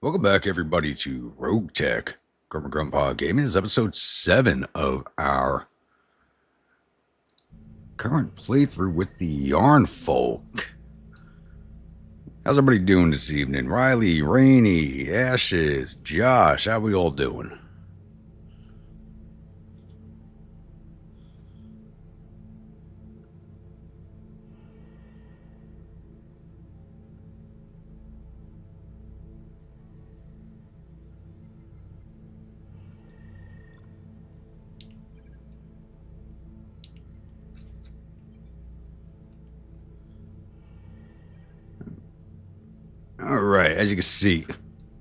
Welcome back, everybody, to RogueTech. Gruntpa Gaming. This is episode 7 of our current playthrough with the Yarn Folk. How's everybody doing this evening? Riley, Rainy, Ashes, Josh, how we all doing? Alright, as you can see,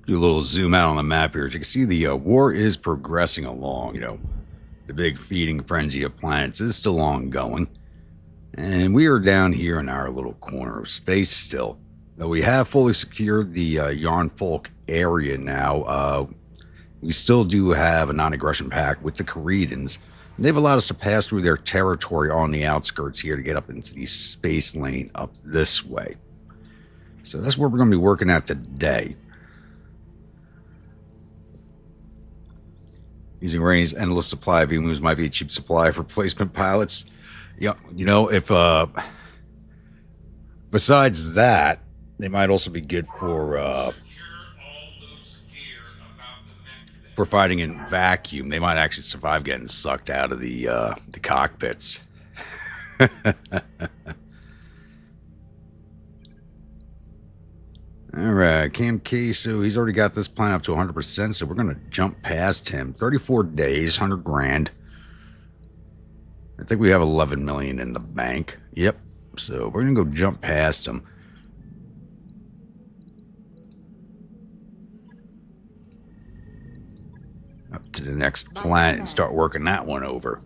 do a little zoom out on the map here. As you can see, the war is progressing along, the big feeding frenzy of planets is still ongoing. And we are down here in our little corner of space still. Though we have fully secured the Yarn Folk area now, we still do have a non-aggression pact with the Caridans. They've allowed us to pass through their territory on the outskirts here to get up into the space lane up this way. So that's what we're going to be working at today. Using Rainey's endless supply of emus might be a cheap supply for replacement pilots. Yeah, if besides that, they might also be good for fighting in vacuum. They might actually survive getting sucked out of the cockpits. Alright, Cam Queso, he's already got this plan up to 100%, so we're going to jump past him. 34 days, 100 grand. I think we have 11 million in the bank. Yep, so we're going to go jump past him. Up to the next planet and start working that one over.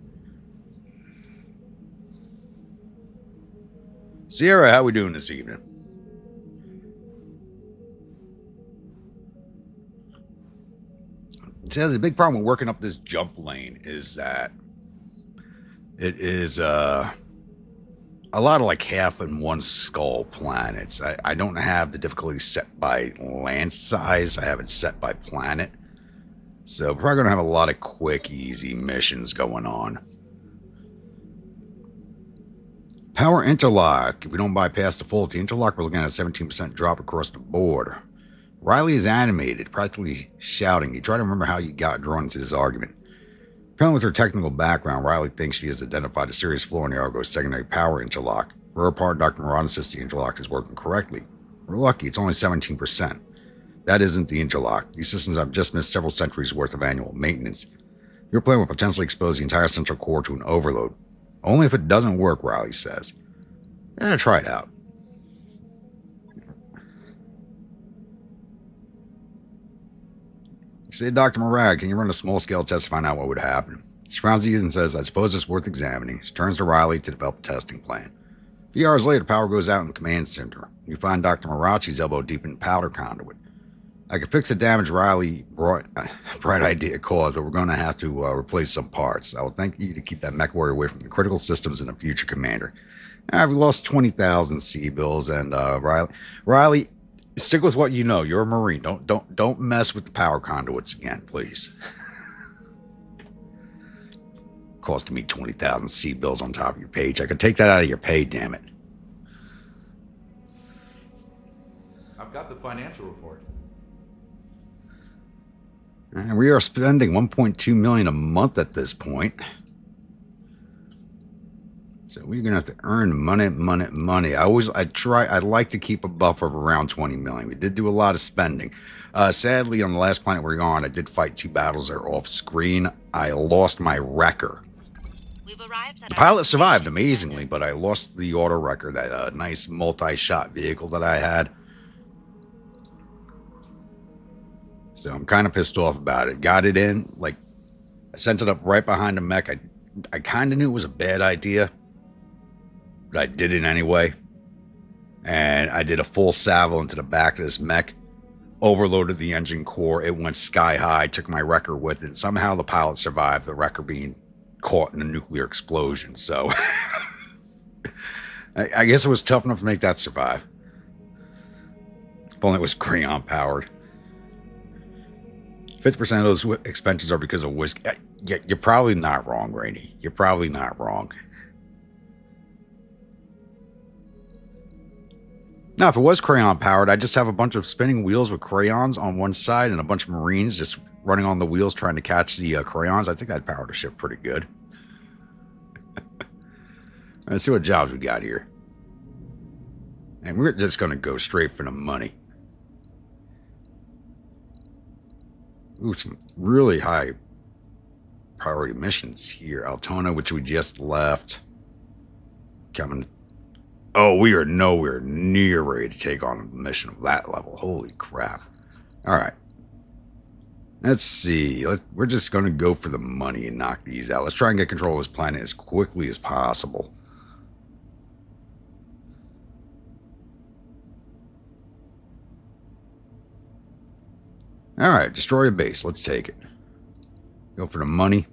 Sierra, how we doing this evening? So the big problem with working up this jump lane is that it is a lot of like half and one skull planets. I don't have the difficulty set by land size. I have it set by planet. So we're probably going to have a lot of quick, easy missions going on. Power interlock. If we don't bypass the faulty interlock, we're looking at a 17% drop across the board. Riley is animated, practically shouting. You try to remember how you got drawn into this argument. Apparently with her technical background, Riley thinks she has identified a serious flaw in the Argo's secondary power interlock. For her part, Dr. Moran insists the interlock is working correctly. We're lucky, it's only 17%. That isn't the interlock. These systems have just missed several centuries worth of annual maintenance. Your plan will potentially expose the entire central core to an overload. Only if it doesn't work, Riley says. Try it out. You say, Dr. Morag, can you run a small-scale test to find out what would happen? She frowns at you and says, I suppose it's worth examining. She turns to Riley to develop a testing plan. A few hours later, power goes out in the command center. You find Dr. Marachi's elbow deep in powder conduit. I could fix the damage Riley bright idea caused, but we're going to have to replace some parts. I will thank you to keep that mech warrior away from the critical systems in the future, Commander. We lost 20,000 C-bills, and Riley, stick with what you know. You're a Marine. Don't mess with the power conduits again, please. Costing me 20,000 C-bills on top of your page. I could take that out of your pay, damn it. I've got the financial report. And we are spending 1.2 million a month at this point. So we're gonna have to earn money. I like to keep a buffer of around 20 million. We did do a lot of spending. Sadly, on the last planet we were on, I did fight 2 battles that are off screen. I lost my wrecker. The pilot survived amazingly, but I lost the auto wrecker, that nice multi-shot vehicle that I had. So I'm kind of pissed off about it. Got it in, I sent it up right behind the mech. I kind of knew it was a bad idea, but I did it anyway. And I did a full salvo into the back of this mech, overloaded the engine core. It went sky high, took my wrecker with it. Somehow the pilot survived, the wrecker being caught in a nuclear explosion. So I guess it was tough enough to make that survive. If only it was Crayon powered. 50% of those expenses are because of whiskey. Yeah, you're probably not wrong, Rainey. You're probably not wrong. Now, if it was crayon powered, I'd just have a bunch of spinning wheels with crayons on one side and a bunch of Marines just running on the wheels trying to catch the crayons. I think I'd power the ship pretty good. Let's see what jobs we got here. And we're just going to go straight for the money. Ooh, some really high priority missions here. Altona, which we just left. Coming. Oh, we are nowhere near ready to take on a mission of that level. Holy crap. All right. Let's see. We're just going to go for the money and knock these out. Let's try and get control of this planet as quickly as possible. All right. Destroy a base. Let's take it. Go for the money.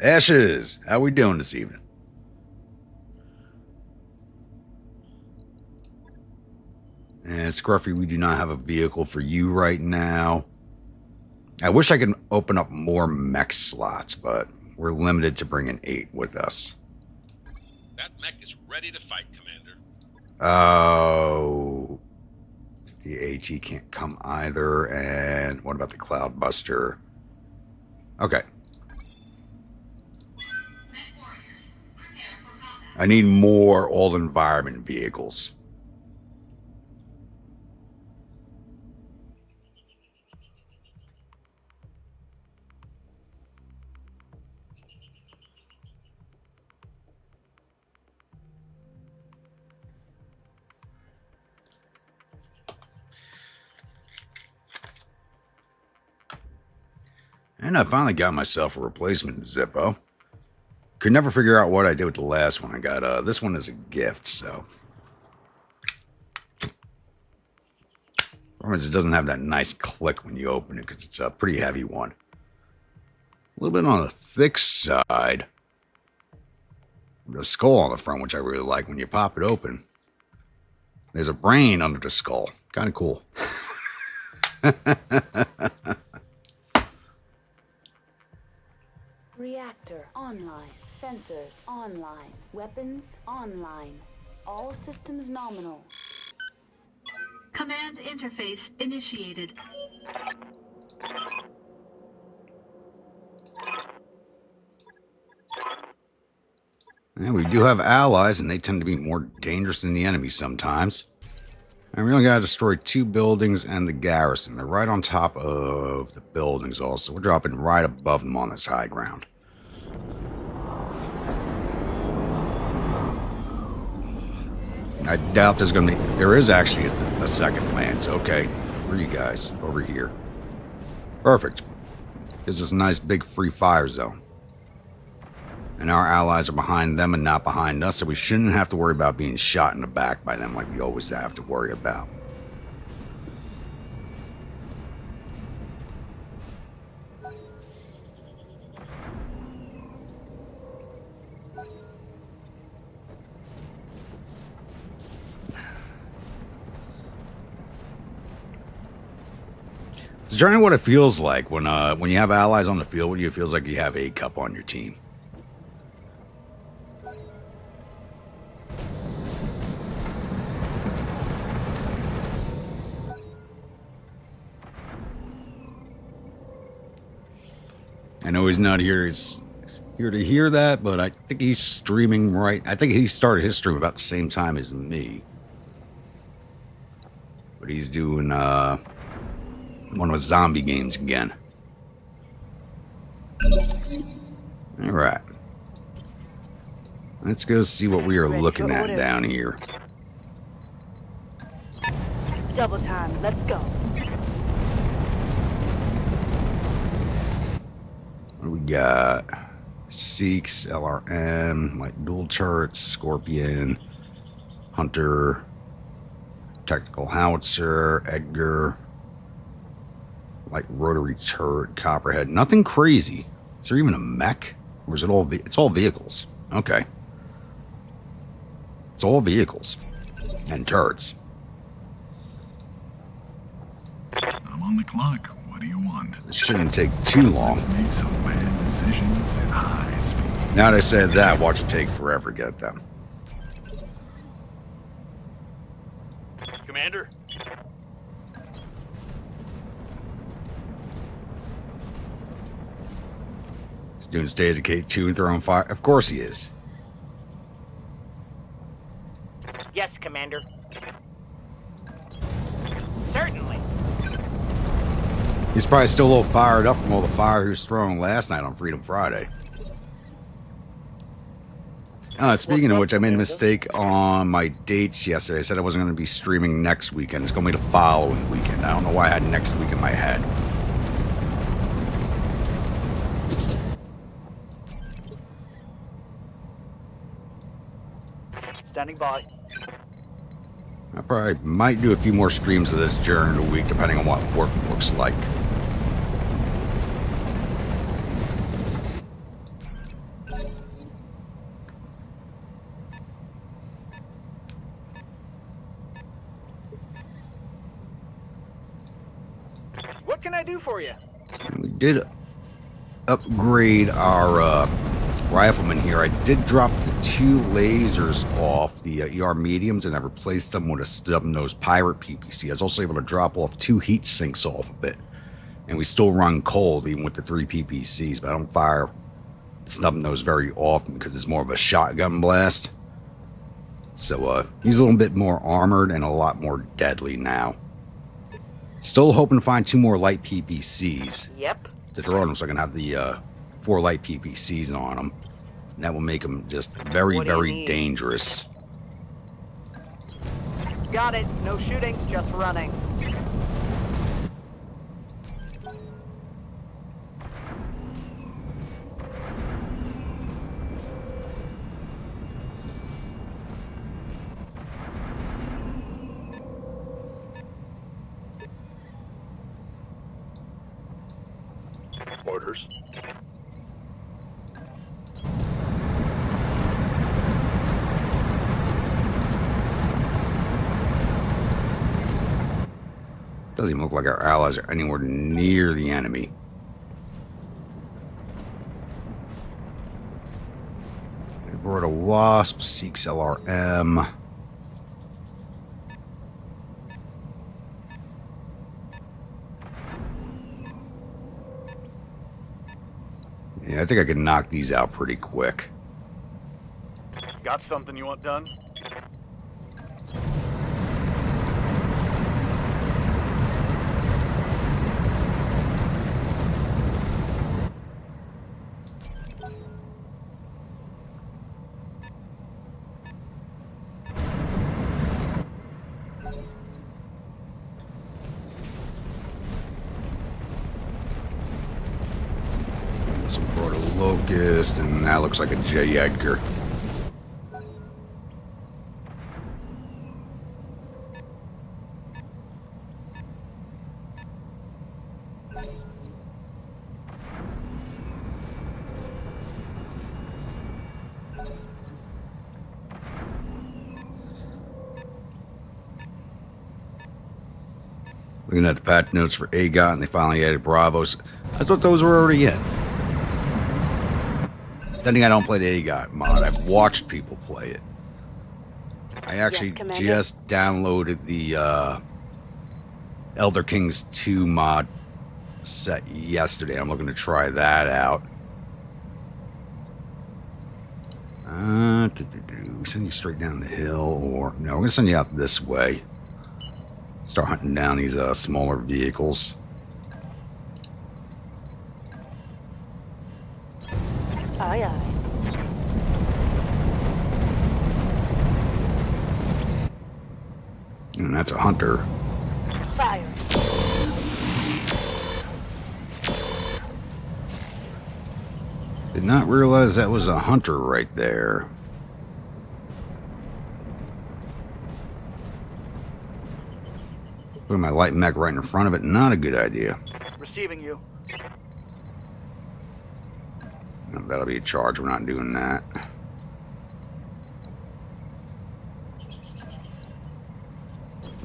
Ashes. How we doing this evening? And Scruffy, we do not have a vehicle for you right now. I wish I could open up more mech slots, but we're limited to bringing 8 with us. That mech is ready to fight, Commander. Oh. The AT can't come either. And what about the Cloudbuster? Okay. I need more all-environment vehicles. And I finally got myself a replacement Zippo. Could never figure out what I did with the last one. I got this one as a gift, so. Problem is, it doesn't have that nice click when you open it because it's a pretty heavy one. A little bit on the thick side. The skull on the front, which I really like when you pop it open. There's a brain under the skull. Kind of cool. Reactor online. Sensors online. Weapons online. All systems nominal. Command interface initiated. And we do have allies, and they tend to be more dangerous than the enemy sometimes. And we only got to destroy 2 buildings and the garrison. They're right on top of the buildings also. We're dropping right above them on this high ground. I doubt there's going to be... There is actually a second lance. Okay. Where are you guys? Over here. Perfect. Gives us a nice big free fire zone. And our allies are behind them and not behind us, so we shouldn't have to worry about being shot in the back by them like we always have to worry about. It's generally what it feels like when you have allies on the field with you. It feels like you have a cup on your team. I know he's not here. He's here to hear that, but I think he's streaming right. I think he started his stream about the same time as me. But he's doing one of his zombie games again. All right. Let's go see what we are looking at down here. Double time. Let's go. What do we got? Seeks, LRM, light dual turrets, Scorpion, Hunter, tactical howitzer, Edgar, light rotary turret, Copperhead. Nothing crazy. Is there even a mech? Or is it all... It's all vehicles. Okay. It's all vehicles. And turrets. I'm on the clock. What do you want? It shouldn't take too long. Make some bad decisions at high speed. Now that I said that, watch it take forever to get them. Commander? He's doing state of decay 2 and throwing fire. Of course he is. Yes, Commander. Certainly. He's probably still a little fired up from all the fire he was throwing last night on Freedom Friday. Speaking of which, I made a mistake on my dates yesterday. I said I wasn't going to be streaming next weekend. It's going to be the following weekend. I don't know why I had next week in my head. Standing by. I probably might do a few more streams of this during the week, depending on what work looks like. What can I do for you? And we did upgrade our rifleman here. I did drop the 2 lasers off the ER mediums, and I replaced them with a stub-nosed pirate PPC. I was also able to drop off 2 heat sinks off of it. And we still run cold even with the 3 PPCs, but I don't fire the snub-nose very often because it's more of a shotgun blast. So he's a little bit more armored and a lot more deadly now. Still hoping to find 2 more light PPCs. Yep. To throw at him so I can have the 4 light PPCs on him. And that will make him just very, very dangerous. Got it. No shooting, just running. Orders. Doesn't even look like our allies are anywhere near the enemy. They brought a Wasp, Seeks LRM. Yeah, I think I can knock these out pretty quick. Got something you want done? Some brought a Locust, and that looks like a J. Edgar. Looking at the patch notes for AGOT, and they finally added Bravos. I thought those were already in. Then again, I don't play the AGOT mod. I've watched people play it. I actually just downloaded the Elder Kings 2 mod set yesterday. I'm looking to try that out. Send you straight down the hill, or no, we're gonna send you out this way. Start hunting down these smaller vehicles. Aye, aye. And that's a hunter. Fire. Did not realize that was a hunter right there. Putting my light mech right in front of it, not a good idea. Receiving you. That'll be a charge, we're not doing that.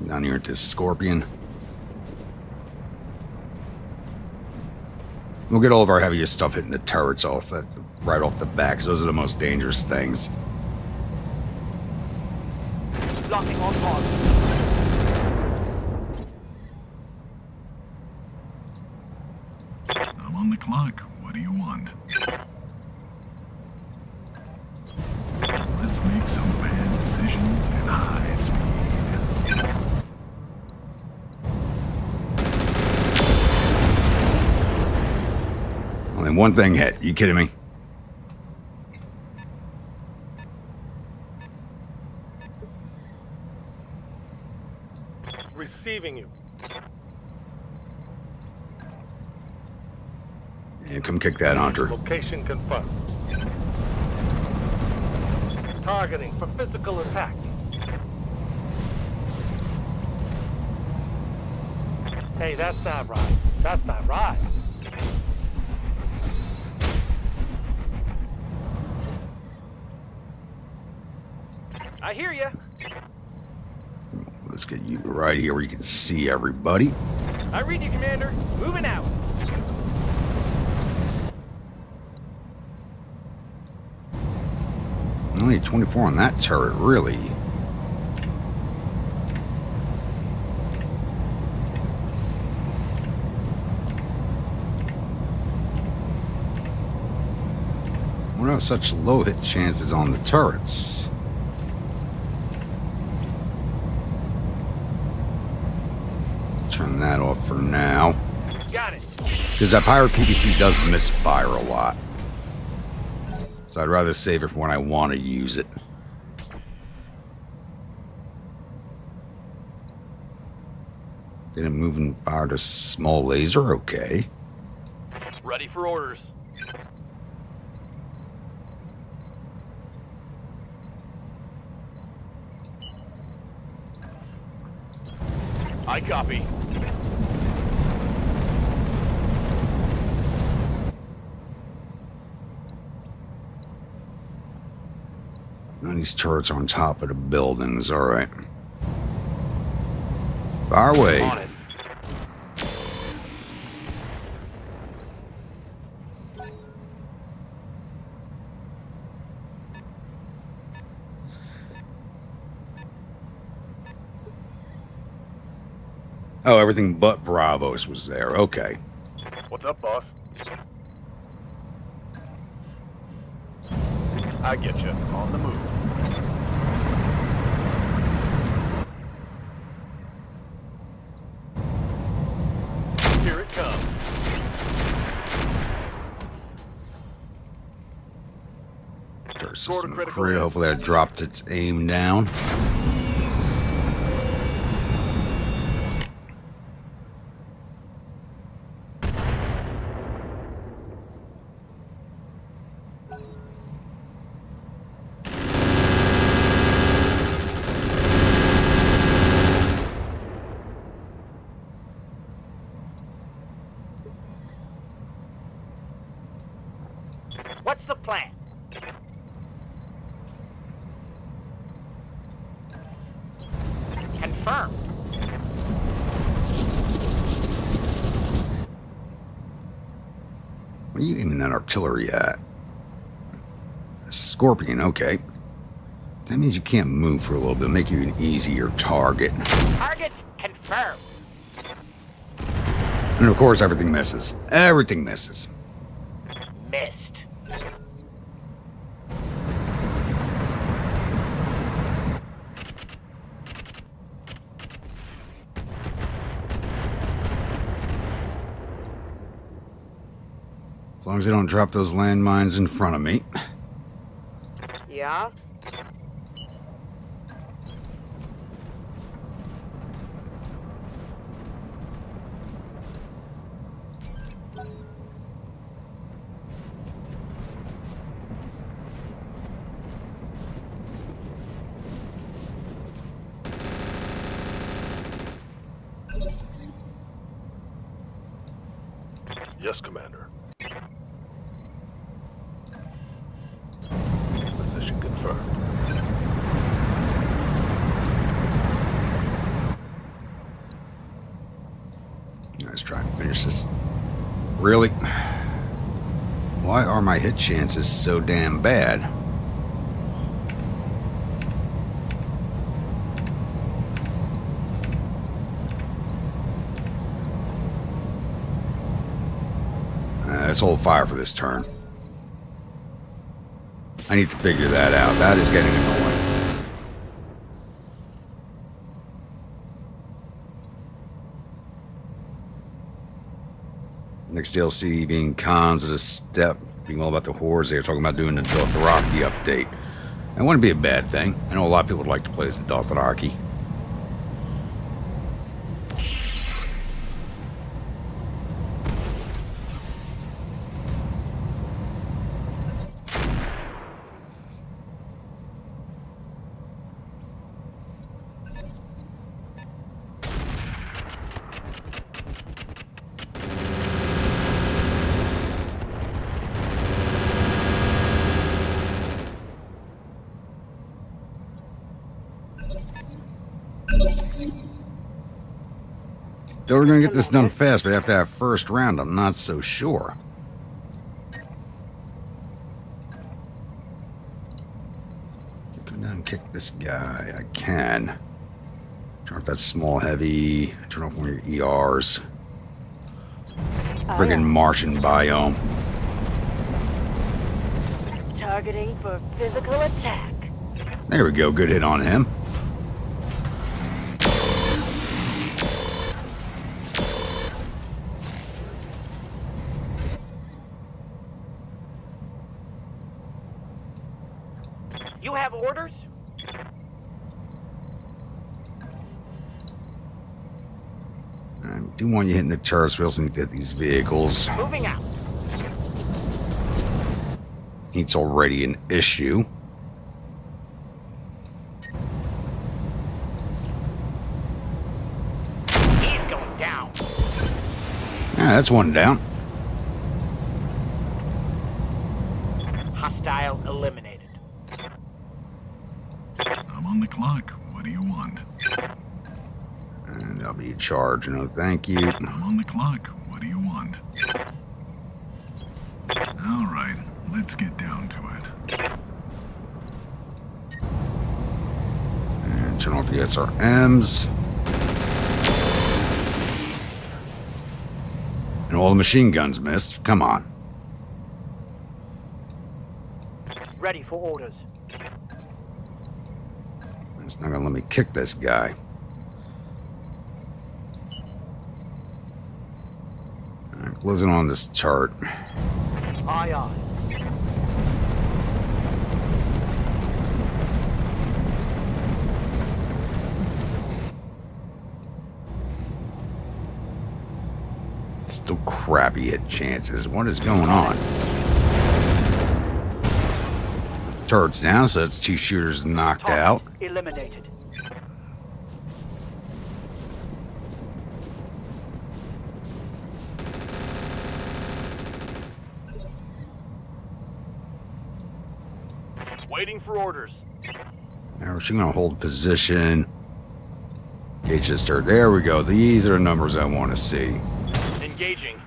Down here at this Scorpion. We'll get all of our heaviest stuff hitting the turrets right off the back, 'cause those are the most dangerous things. Locking on pause. I'm on the clock. What do you want? Let's make some bad decisions at high speed. Only one thing hit. You kidding me? Receiving you. Yeah, come kick that, Hunter. Location confirmed. Targeting for physical attack. Hey, that's not right. That's not right. I hear you. Let's get you right here where you can see everybody. I read you, Commander. Moving out. Only 24 on that turret, really. What are such low hit chances on the turrets? Turn that off for now. Got it. Because that pirate PVC does misfire a lot. So I'd rather save it for when I want to use it. Didn't move and fired a small laser? Okay. Ready for orders. I copy. And these turrets are on top of the buildings. Alright. Fire away. On it. Oh, everything but Bravos was there. Okay. What's up, boss? I get you. On the move. Here it comes. Turret Sort of system critical. crit. Hopefully that dropped its aim down. What's the plan? Confirmed. What are you aiming that artillery at? Scorpion, okay. That means you can't move for a little bit. Make you an easier target. Target confirmed. And of course, everything misses. Everything misses. Missed. As long as they don't drop those landmines in front of me. Yeah? Yes, Commander. Position confirmed. Let's try and finish this. Really? Why are my hit chances so damn bad? Let's hold fire for this turn. I need to figure that out. That is getting annoying. Next DLC being cons of the step, being all about the hordes. They were talking about doing the Dothraki update. That wouldn't be a bad thing. I know a lot of people would like to play as the Dothraki. Though we're going to get this done fast, but after that first round, I'm not so sure. Go down and kick this guy. I can. Turn off that small heavy. Turn off one of your ERs. Friggin' Martian biome. Targeting for physical attack. There we go. Good hit on him. You have orders? I do want you hitting the turrets. We also need to get these vehicles. Moving out. Heat's already an issue. He's going down. Yeah, that's one down. Hostile eliminated. I'm on the clock. What do you want? And that'll be a charge. No, thank you. I'm on the clock. What do you want? All right, let's get down to it. And turn off the SRMs. And all the machine guns missed. Come on. Ready for orders. It's not gonna let me kick this guy. Alright, closing on this chart. Aye, aye. Still crappy hit chances. What is going on? Turret's down, so that's 2 shooters knocked out. Eliminated. Waiting for orders. Now we're just gonna hold position. Gauge this turret. There we go. These are the numbers I want to see. Engaging.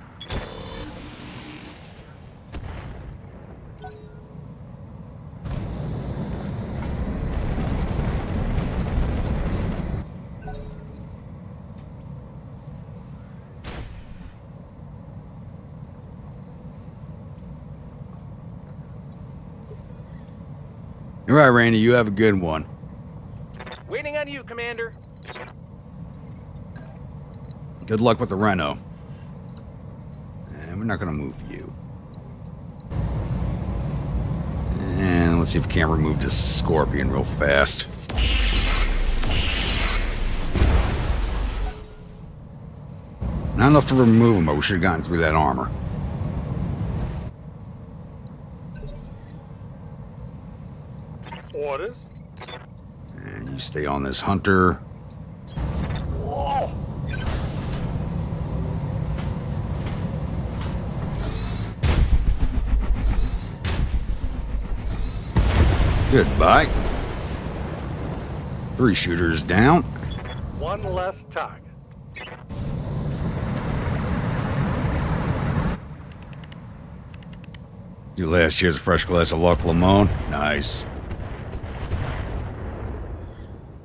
All right, Randy, you have a good one. Waiting on you, Commander. Good luck with the Reno. And we're not going to move you. And let's see if we can't remove this Scorpion real fast. Not enough to remove him, but we should have gotten through that armor. Orders? And you stay on this hunter. Whoa. Goodbye. 3 shooters down. One less target. Your last year's a fresh glass of Luck Limon. Nice.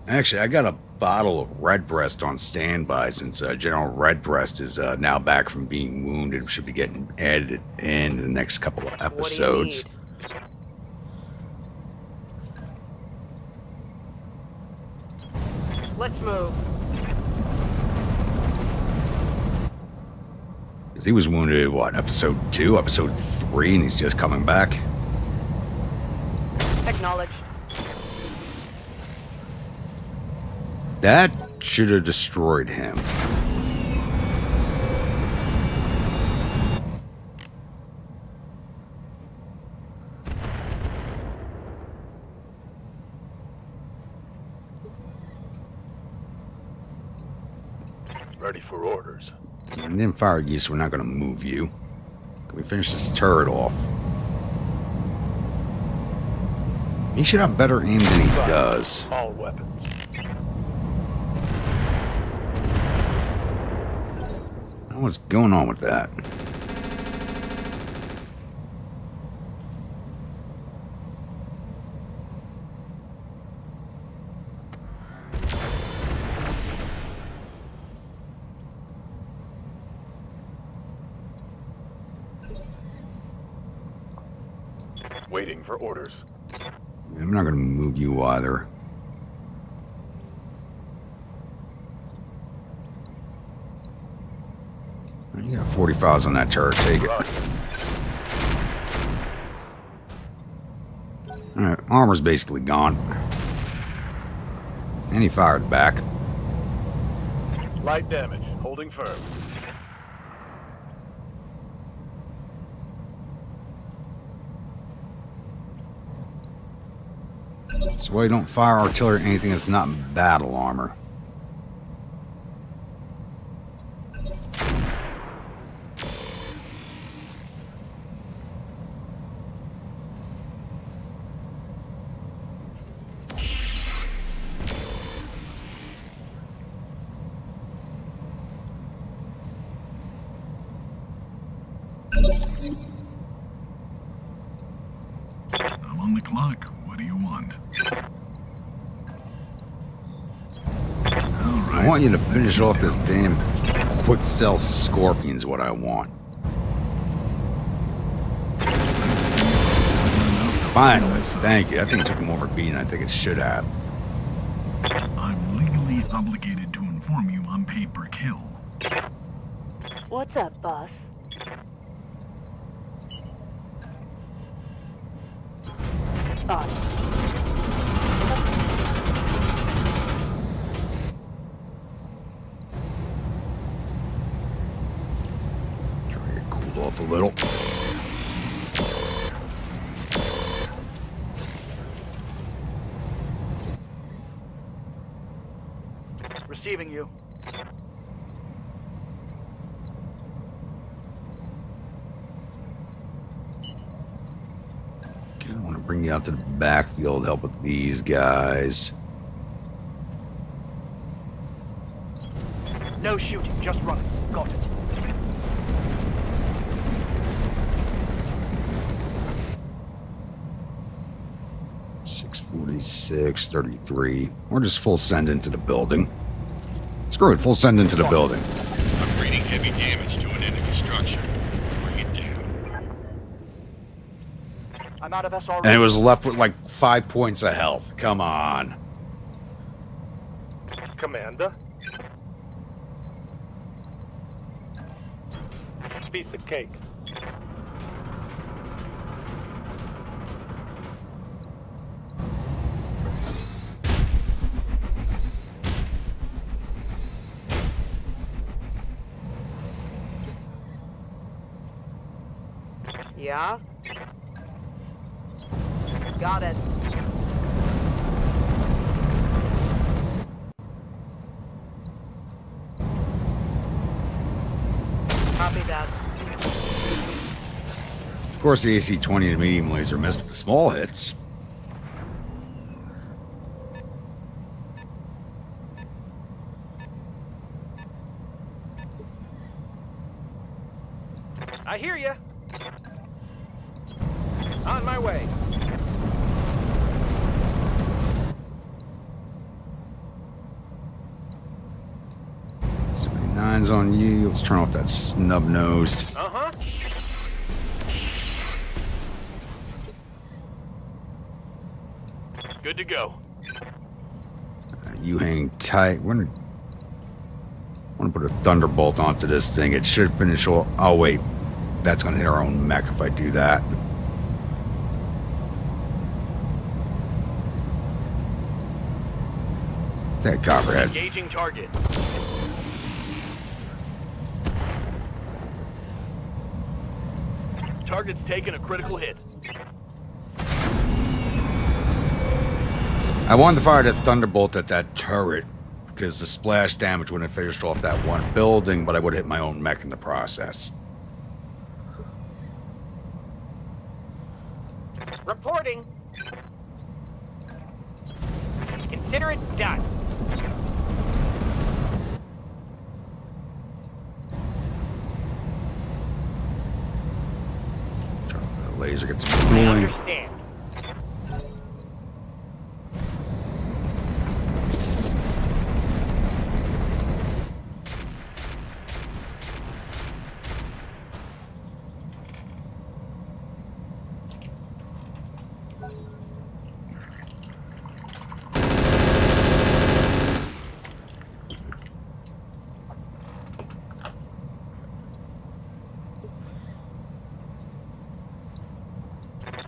Actually, I got a bottle of Redbreast on standby since General Redbreast is now back from being wounded. Should be getting added in the next couple of episodes. What do you need? Let's move. Because he was wounded, what, episode 2, episode 3, and he's just coming back? Acknowledged. That should have destroyed him. Ready for orders. And then fire geese, we're not going to move you. Can we finish this turret off? He should have better aim than he does. All weapons. I don't know what's going on with that. Waiting for orders. I'm not going to move you either. You got 45s on that turret. Take it. Alright, armor's basically gone. And he fired back. Light damage. Holding firm. That's why you don't fire artillery or anything that's not battle armor. I'm on the clock. What do you want? I want you to finish off this damn quick cell scorpion's what I want. Finally, thank you. I think it took him over beating. I think it should have. I'm legally obligated to inform you I'm paid per kill. What's up, boss? Boss. Try to get cooled off a little. Receiving you. Okay, I want to bring you out to the backfield, help with these guys. No shooting, just running. Got it. .646, 33. Or just full send into the building. Screw it, full send into the building. I'm reading heavy damage to an enemy structure. Bring it down. I'm out of SR. And it was left with like 5 points of health. Come on. Commander. Piece of cake. Yeah? Got it. Copy that. Of course, the AC-20 and the medium laser missed with the small hits. I hear ya. my way. 79's on you. Let's turn off that snub-nosed. Uh-huh. Good to go. You hang tight. We're gonna want to put a thunderbolt onto this thing. It should finish all. Oh wait, that's gonna hit our own mech if I do that. That copperhead. Engaging target. Target's taken a critical hit. I wanted to fire that thunderbolt at that turret because the splash damage wouldn't have finished off that one building, but I would have hit my own mech in the process. Reporting. Consider it done. Turn off the laser, get some cooling. Understand.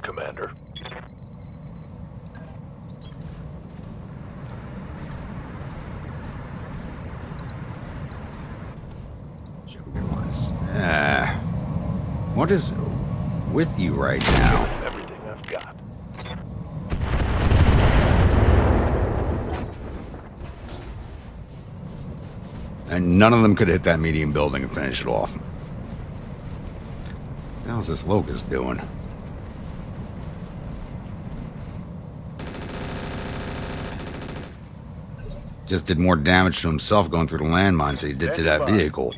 Commander. What is with you right now? Everything I've got. And none of them could hit that medium building and finish it off. What the hell's this locust doing? Just did more damage to himself going through the landmines than he did to that vehicle.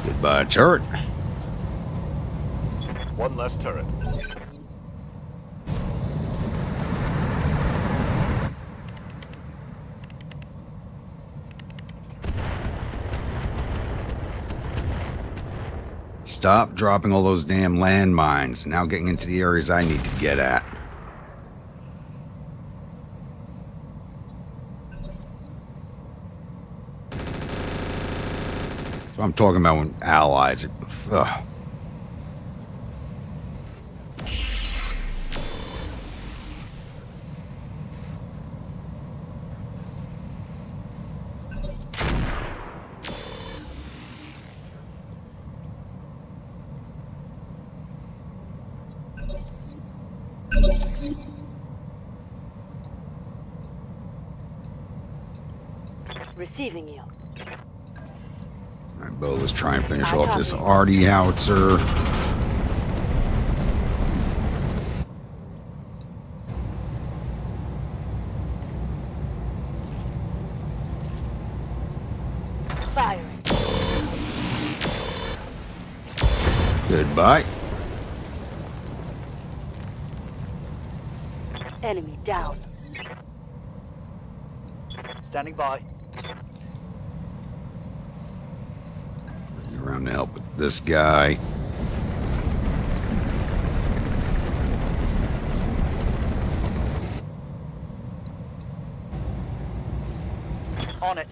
Goodbye, turret. One less turret. Stop dropping all those damn landmines. Now getting into the areas I need to get at. That's what I'm talking about when allies. Ugh. Receiving you. Alright, Bo, let's try and finish off this arty howitzer. Firing. Goodbye. Enemy down. Standing by. You're around to help with this guy. On it.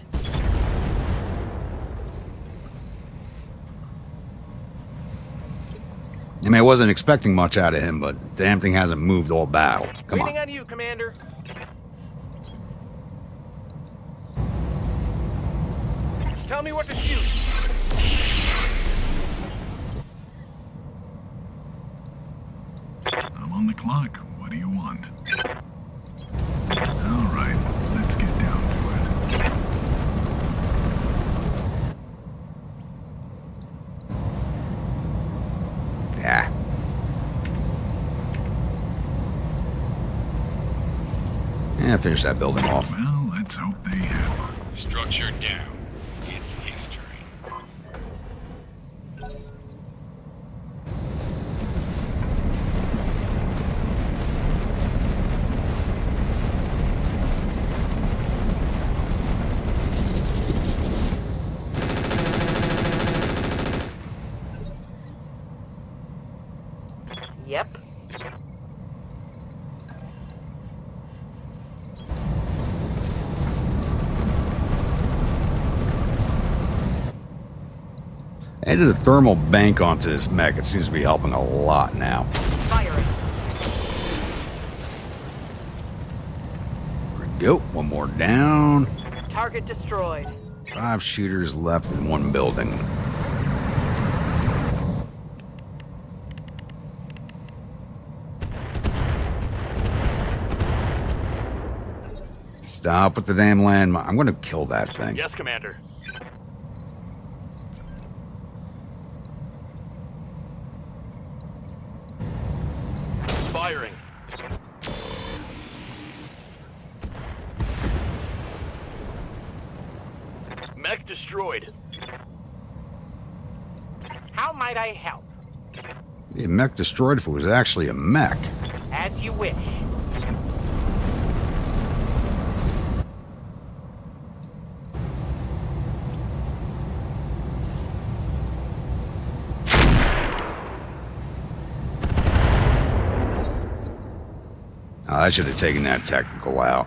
I mean, I wasn't expecting much out of him, but the damn thing hasn't moved all battle. Come Waiting on. on you, Commander. Tell me what to shoot. I'm on the clock. What do you want? All right, let's get down to it. Yeah. Yeah, finish that building off. Well, Let's hope they have. Structure down. It's history. Yep. Added a thermal bank onto this mech. It seems to be helping a lot now. Firing. There we go. One more down. Target destroyed. 5 shooters left in one building. Stop with the damn landmine. I'm going to kill that thing. Yes, Commander. Firing. Mech destroyed. How might I help? Be a mech destroyed if it was actually a mech. As you wish. I should have taken that technical out.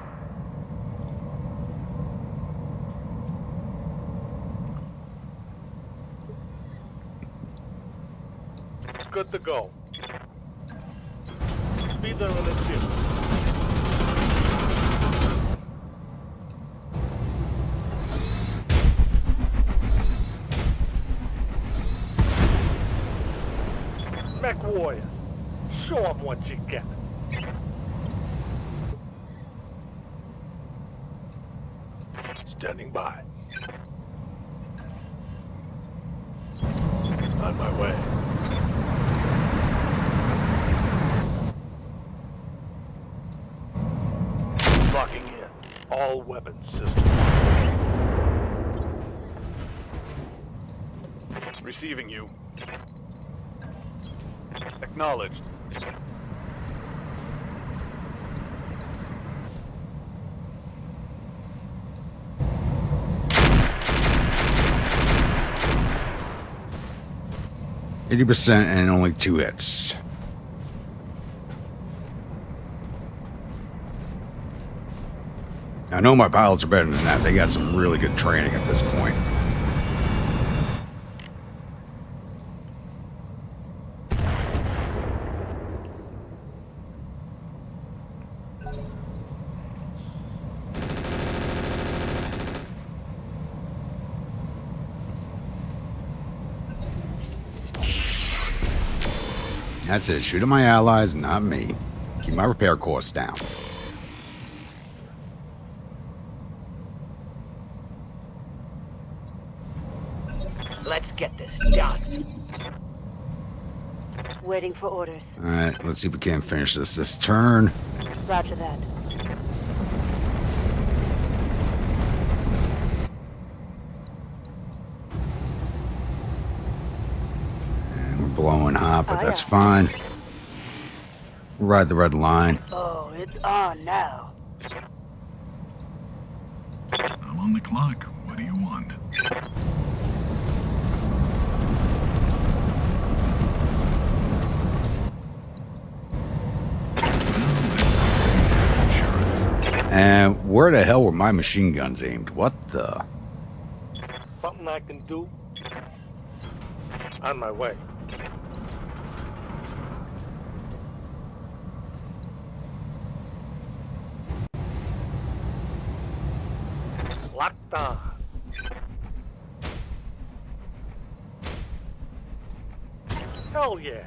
Good to go. Speeder in the ship. Mech Warrior, show 'em what you got. Standing by. On my way. Locking in all weapon systems. Receiving you. Acknowledged. %, and only 2 hits. I know my pilots are better than that. They got some really good training at this point. That's it. Shoot at my allies, not me. Keep my repair costs down. Let's get this done. Waiting for orders. Alright, let's see if we can't finish this turn. Roger that. And we're blowing hot, but Oh, that's yeah. fine. We'll ride the red line. Oh, it's on now. I'm on the clock. What do you want? And where the hell were my machine guns aimed? What the? Something I can do? On my way. Locked on. Hell yeah.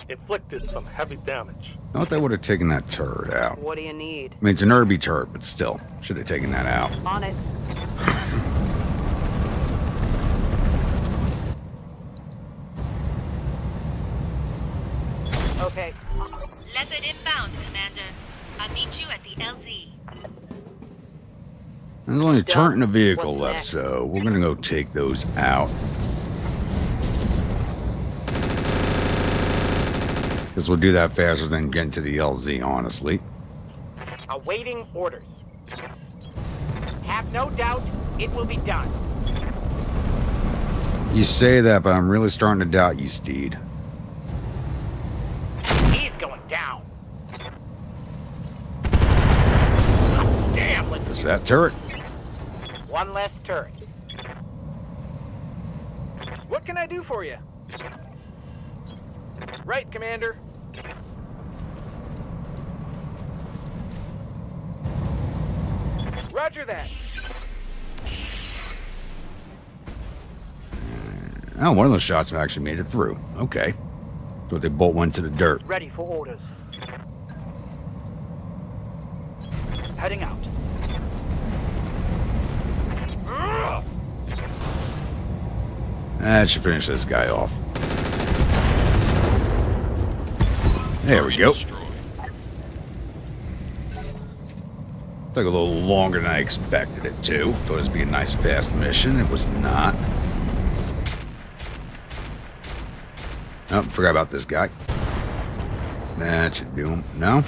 Inflicted some heavy damage. Thought they would have taken that turret out. What do you need? I mean, it's an Irby turret, but still. Should have taken that out. On it. Okay. Leopard inbound, Commander. I'll meet you at the LZ. There's only a turret in the vehicle What's left, next? so we're gonna go take those out. Because we'll do that faster than getting to the LZ, honestly. Awaiting orders. Have no doubt it will be done. You say that, but I'm really starting to doubt you, Steed. He's going down. Damn, let's Is that turret? one less turret. What can I do for you? Right, Commander. Roger that. Oh, one of those shots actually made it through. Okay. So they both went to the dirt. Ready for orders. Heading out. That should finish this guy off. There we go. Destroyed. Took a little longer than I expected it to. Thought it would be a nice fast mission. It was not. Oh, forgot about this guy. That should do him. No?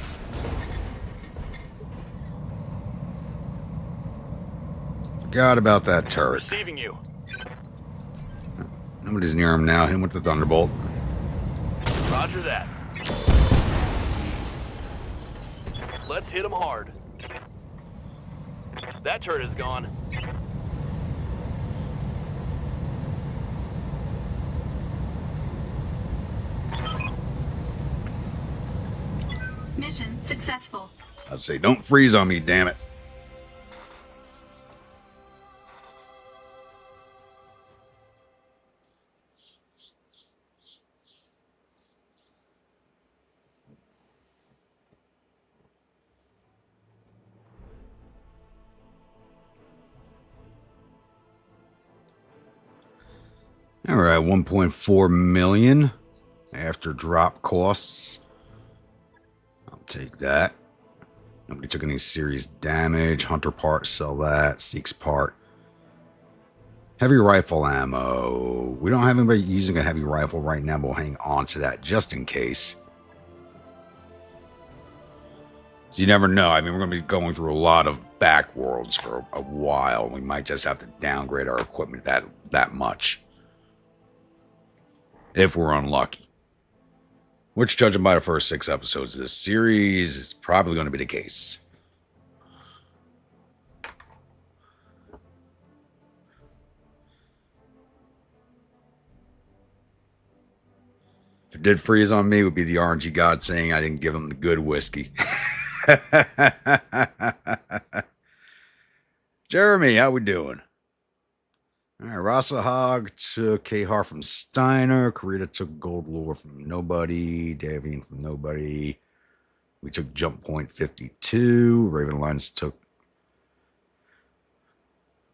Forgot about that turret. Receiving you. Nobody's near him now. Hit him with the Thunderbolt. Roger that. Let's hit him hard. That turret is gone. Mission successful. I'd say, don't freeze on me, damn it. All right, 1.4 million after drop costs. I'll take that. Nobody took any serious damage. Hunter part, sell that. Seeks part. Heavy rifle ammo. We don't have anybody using a heavy rifle right now, but we'll hang on to that just in case. So you never know. I mean, we're going to be going through a lot of back worlds for a while. We might just have to downgrade our equipment that much. If we're unlucky. Which, judging by the first 6 episodes of this series, is probably going to be the case. If it did freeze on me, it would be the RNG god saying I didn't give him the good whiskey. Jeremy, how we doing? All right, Rasahog took Kahar from Steiner. Karita took Gold Lure from nobody. Davian from nobody. We took Jump Point 52. Raven Lines took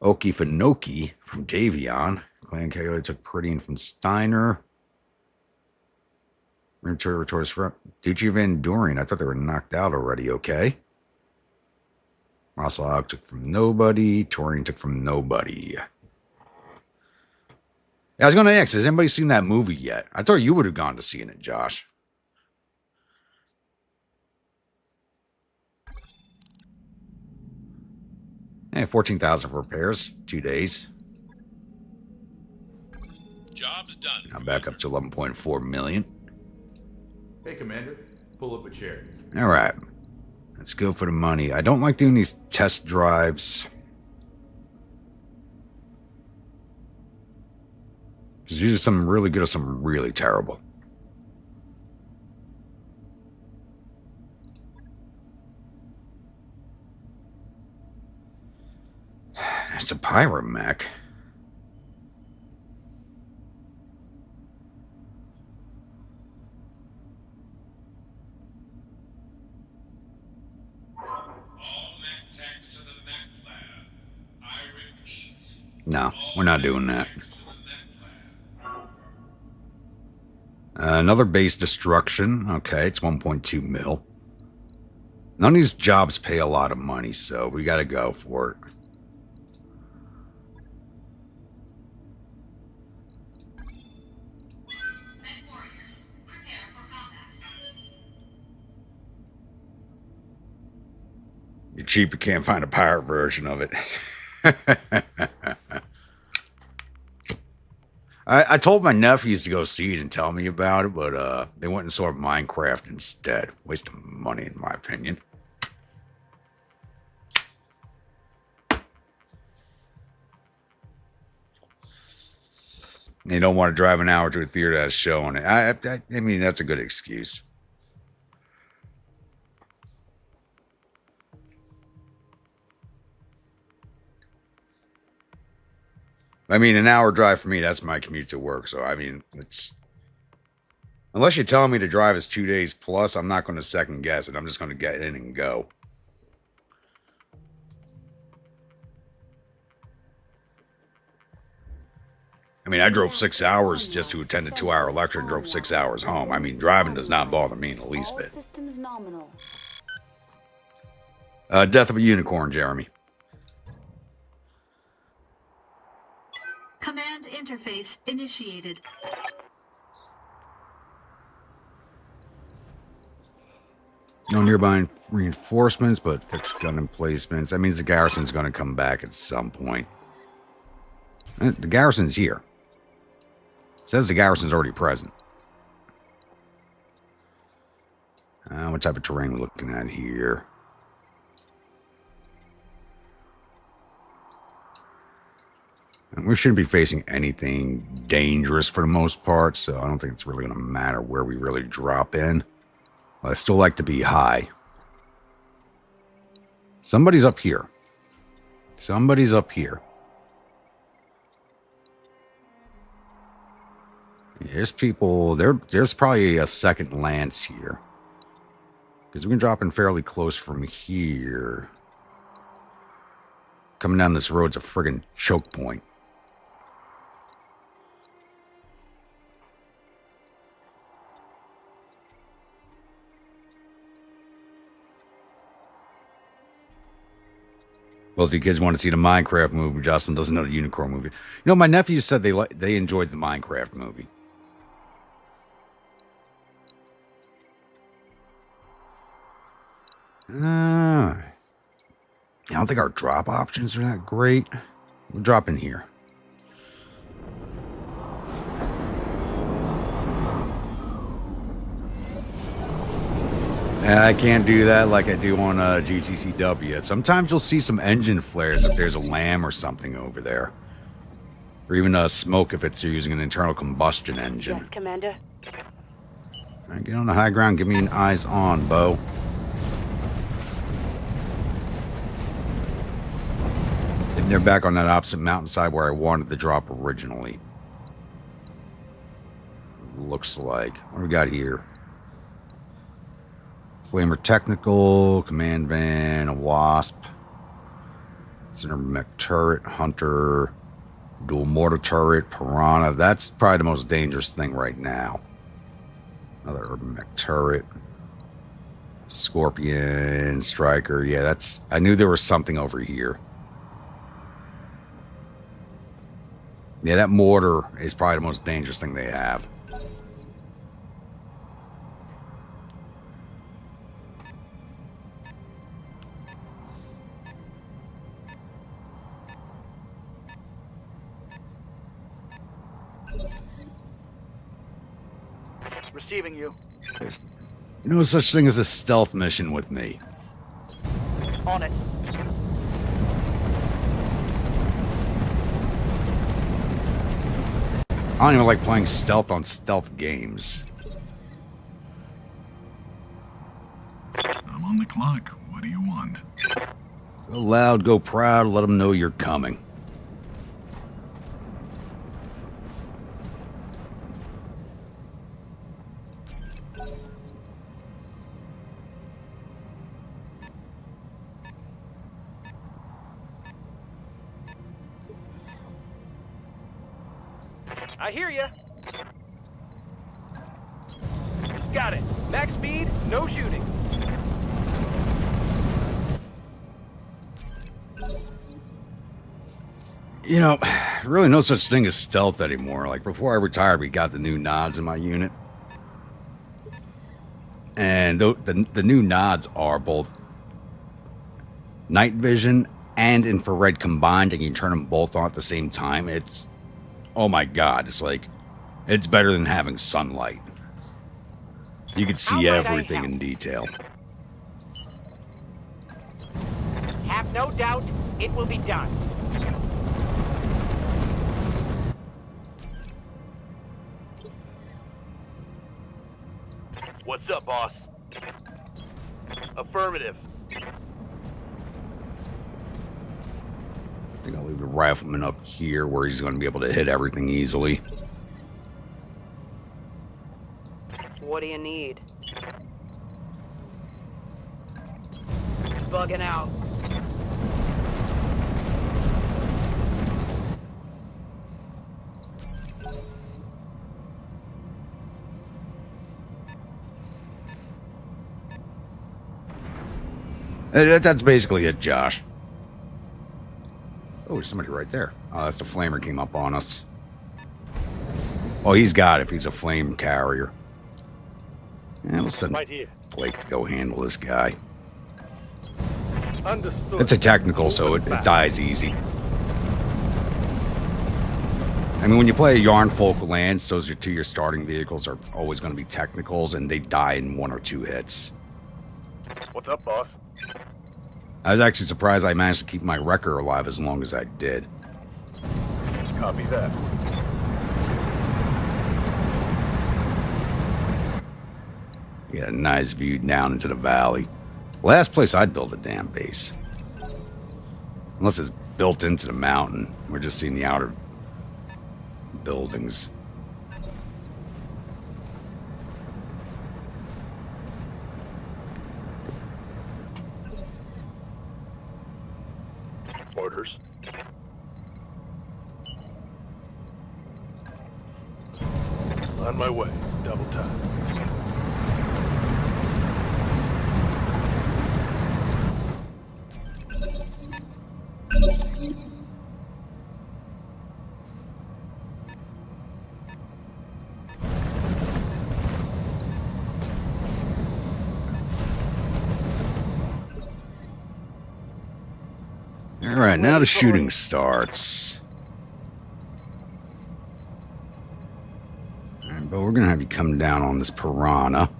Oki Finoki from Davion. Clan Coyote took Priddian from Steiner. Rim Territories from Duchy Van Doren. I thought they were knocked out already. Okay. Rasahog took from nobody. Torian took from nobody. I was going to ask, has anybody seen that movie yet? I thought you would have gone to seeing it, Josh. Hey, 14,000 for repairs. 2 days. Job's done. Now back up to 11.4 million. Hey, Commander. Pull up a chair. All right. Let's go for the money. I don't like doing these test drives. There's usually some really good or some really terrible. It's a pyromech. No, we're not doing that. Another base destruction. Okay, it's 1.2 mil. None of these jobs pay a lot of money, so we got to go for it. cheap you can't find a pirate version of it. I told my nephews to go see it and tell me about it, but they went and saw Minecraft instead. Waste of money, in my opinion. They don't want to drive an hour to a theater that's showing it. I mean, that's a good excuse. I mean, an hour drive for me, that's my commute to work. So, I mean, it's... Unless you're telling me to drive is 2 days plus, I'm not going to second guess it. I'm just going to get in and go. I mean, I drove 6 hours just to attend a 2-hour lecture and drove 6 hours home. I mean, driving does not bother me in the least bit. Death of a unicorn, Jeremy. Command interface initiated. No nearby reinforcements, but fixed gun emplacements. That means the garrison's going to come back at some point. The garrison's here. It says the garrison's already present. What type of terrain we're looking at here? And we shouldn't be facing anything dangerous for the most part, so I don't think it's really going to matter where we really drop in. But I still like to be high. Somebody's up here. Somebody's up here. There's people... There's probably a second lance here. Because we can drop in fairly close from here. Coming down this road's a friggin' choke point. Well, if you kids want to see the Minecraft movie, Justin doesn't know the Unicorn movie. You know, my nephews said they enjoyed the Minecraft movie. I don't think our drop options are that great. We'll drop in here. And I can't do that like I do on GTCW. Sometimes you'll see some engine flares if there's a lamb or something over there. Or even smoke if it's using an internal combustion engine. Yes, Commander. All right, get on the high ground. Give me an eyes on, Bo. And they're back on that opposite mountainside where I wanted the drop originally. Looks like. What do we got here? Flamer Technical, Command Van, a Wasp, Center Mech Turret, Hunter, Dual Mortar Turret, Piranha. That's probably the most dangerous thing right now. Another Urban Mech Turret, Scorpion, Striker. Yeah, that's... I knew there was something over here. Yeah, that mortar is probably the most dangerous thing they have. Receiving you. There's no such thing as a stealth mission with me. On it. I don't even like playing stealth on stealth games. I'm on the clock. What do you want? Go loud, go proud, let them know you're coming. I hear ya. Got it. Max speed, no shooting. You know, really no such thing as stealth anymore. Like, before I retired, we got the new nods in my unit. And the new nods are both night vision and infrared combined, and you can turn them both on at the same time. It's, oh my god, it's like, it's better than having sunlight. You can see How might I everything help? in detail. Have no doubt, it will be done. What's up, boss? Affirmative. I think I'll leave the rifleman up here where he's going to be able to hit everything easily. What do you need? Bugging out. That's basically it, Josh. Oh, there's somebody right there. Oh, that's the flamer came up on us. Oh, he's got it if he's a flame carrier. Yeah, we'll send Right here. Blake to go handle this guy. Understood. It's a technical, so it dies easy. I mean, when you play a Yarn Folk Lance, those are your starting vehicles are always going to be technicals, and they die in 1 or 2 hits. What's up, boss? I was actually surprised I managed to keep my wrecker alive as long as I did. Copy that. You got a nice view down into the valley. Last place I'd build a damn base. Unless it's built into the mountain. We're just seeing the outer buildings. Orders. On my way. Double time. Alright, now the shooting starts. Alright, but we're gonna have you come down on this piranha.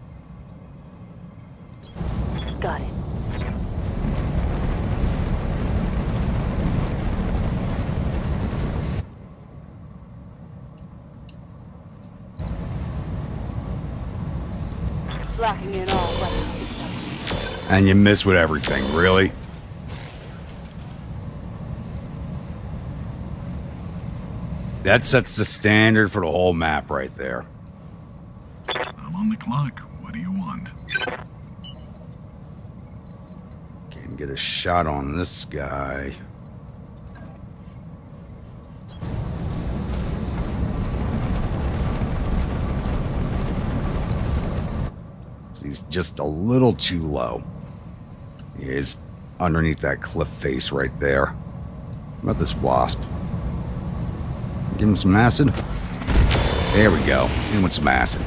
Got it. Locking in all weapons. And you miss with everything, really? That sets the standard for the whole map right there. I'm on the clock. What do you want? Can get a shot on this guy. He's just a little too low. He is underneath that cliff face right there. How about this wasp? Give him some acid. There we go. In with some acid.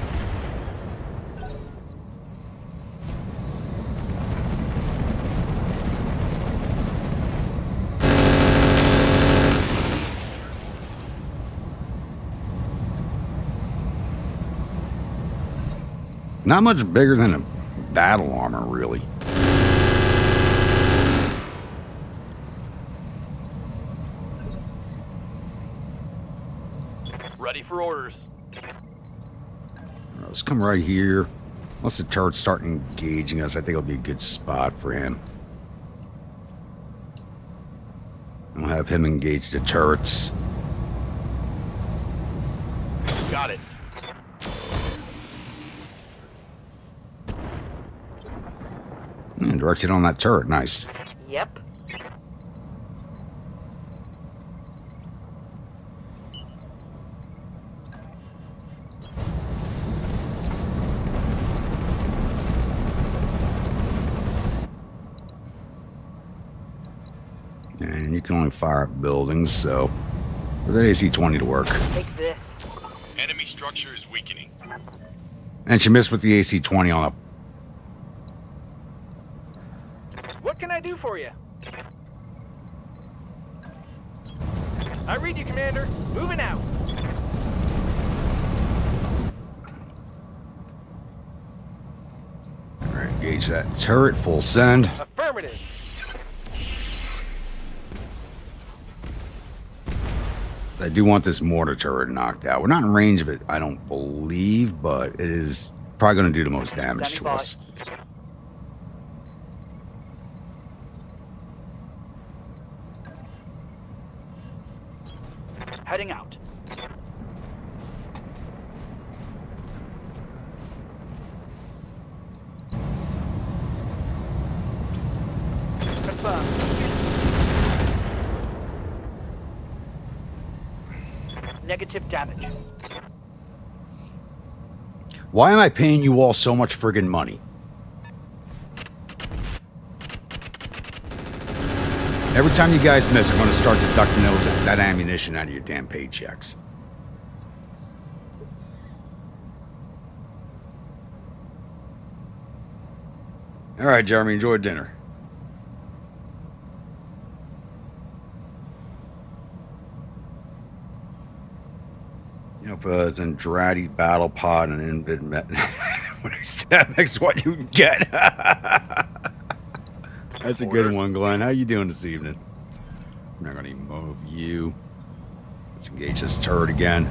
Not much bigger than a battle armor, really. Ready for orders. Let's come right here. Once the turrets start engaging us, I think it'll be a good spot for him. We'll have him engage the turrets. Got it. And directs it on that turret. Nice. Yep. And you can only fire up buildings, so for that AC-20 to work. Take this. Enemy structure is weakening. And she missed with the AC-20 on a... What can I do for you? I read you, Commander. Moving out. Alright, engage that turret, full send. Affirmative. So I do want this mortar turret knocked out. We're not in range of it, I don't believe, but it is probably going to do the most damage to Standing by. us. Heading out. Confirmed. Negative damage. Why am I paying you all so much friggin' money? Every time you guys miss, I'm going to start deducting that ammunition out of your damn paychecks. All right, Jeremy, enjoy dinner. You know, Zendrati, Battle Pod, and Invid Met. When I said next what you get. That's a good one, Glenn. How you doing this evening? I'm not going to move you. Let's engage this turret again.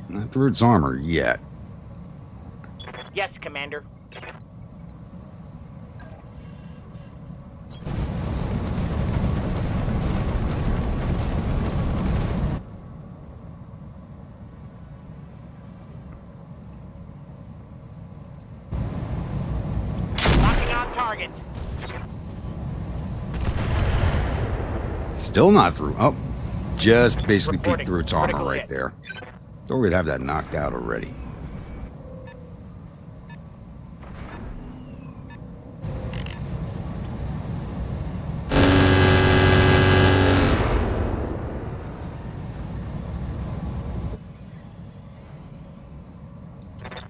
Not through its armor yet. Yes, Commander. Locking on target. Still not through. Oh, just basically Reporting. peeked through its armor Critical right hit. there. Thought we'd have that knocked out already.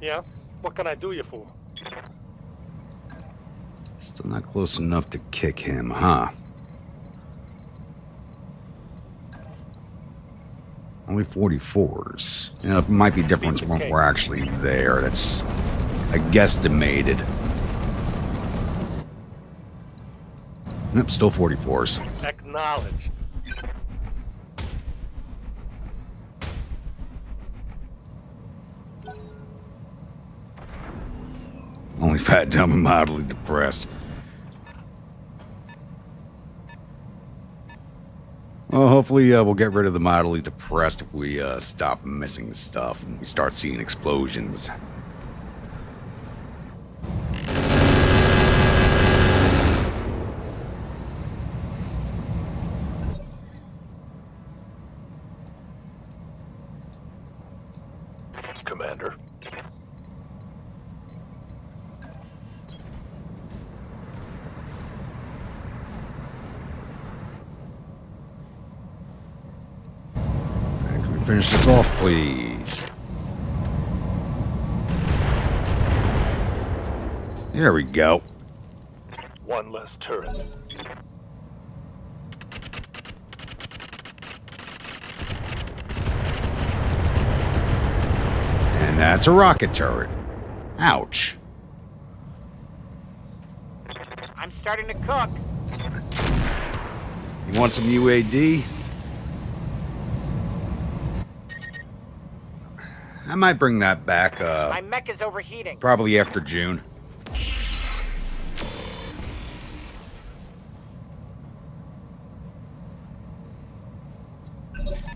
Yeah? What can I do you for? Still not close enough to kick him, huh? Only 44s. You know, it might be different when we're actually there. That's, I guesstimated. Nope, still 44s. Acknowledged. Only fat, dumb, and mildly depressed. Well, hopefully we'll get rid of the mildly depressed if we stop missing stuff and we start seeing explosions. Commander. Can we finish this off, please? There we go. One less turret. And that's a rocket turret. Ouch. I'm starting to cook. You want some UAD? I might bring that back, My mech is overheating. probably after June.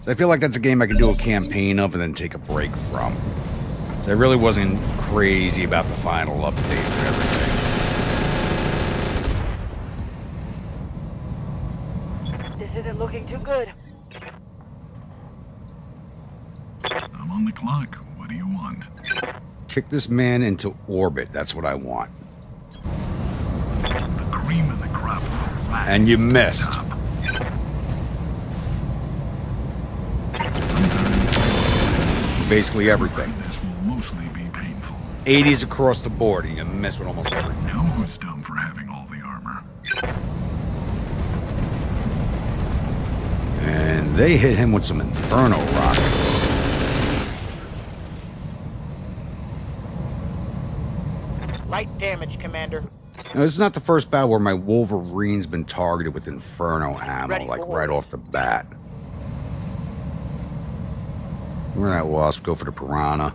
So I feel like that's a game I can do a campaign of and then take a break from. So I really wasn't crazy about the final update and everything. This isn't looking too good. I'm on the clock. What do you want? Kick this man into orbit. That's what I want. The cream of the crop. Right. And you missed. Top. Basically everything. This will mostly be painful. 80s across the board. You can mess with almost everything. Now who's dumb for having all the armor? And they hit him with some Inferno rockets. Light damage, Commander. Now, this is not the first battle where my Wolverine's been targeted with Inferno ammo, Ready like for right orders. off the bat. Where that Wasp? Go for the Piranha.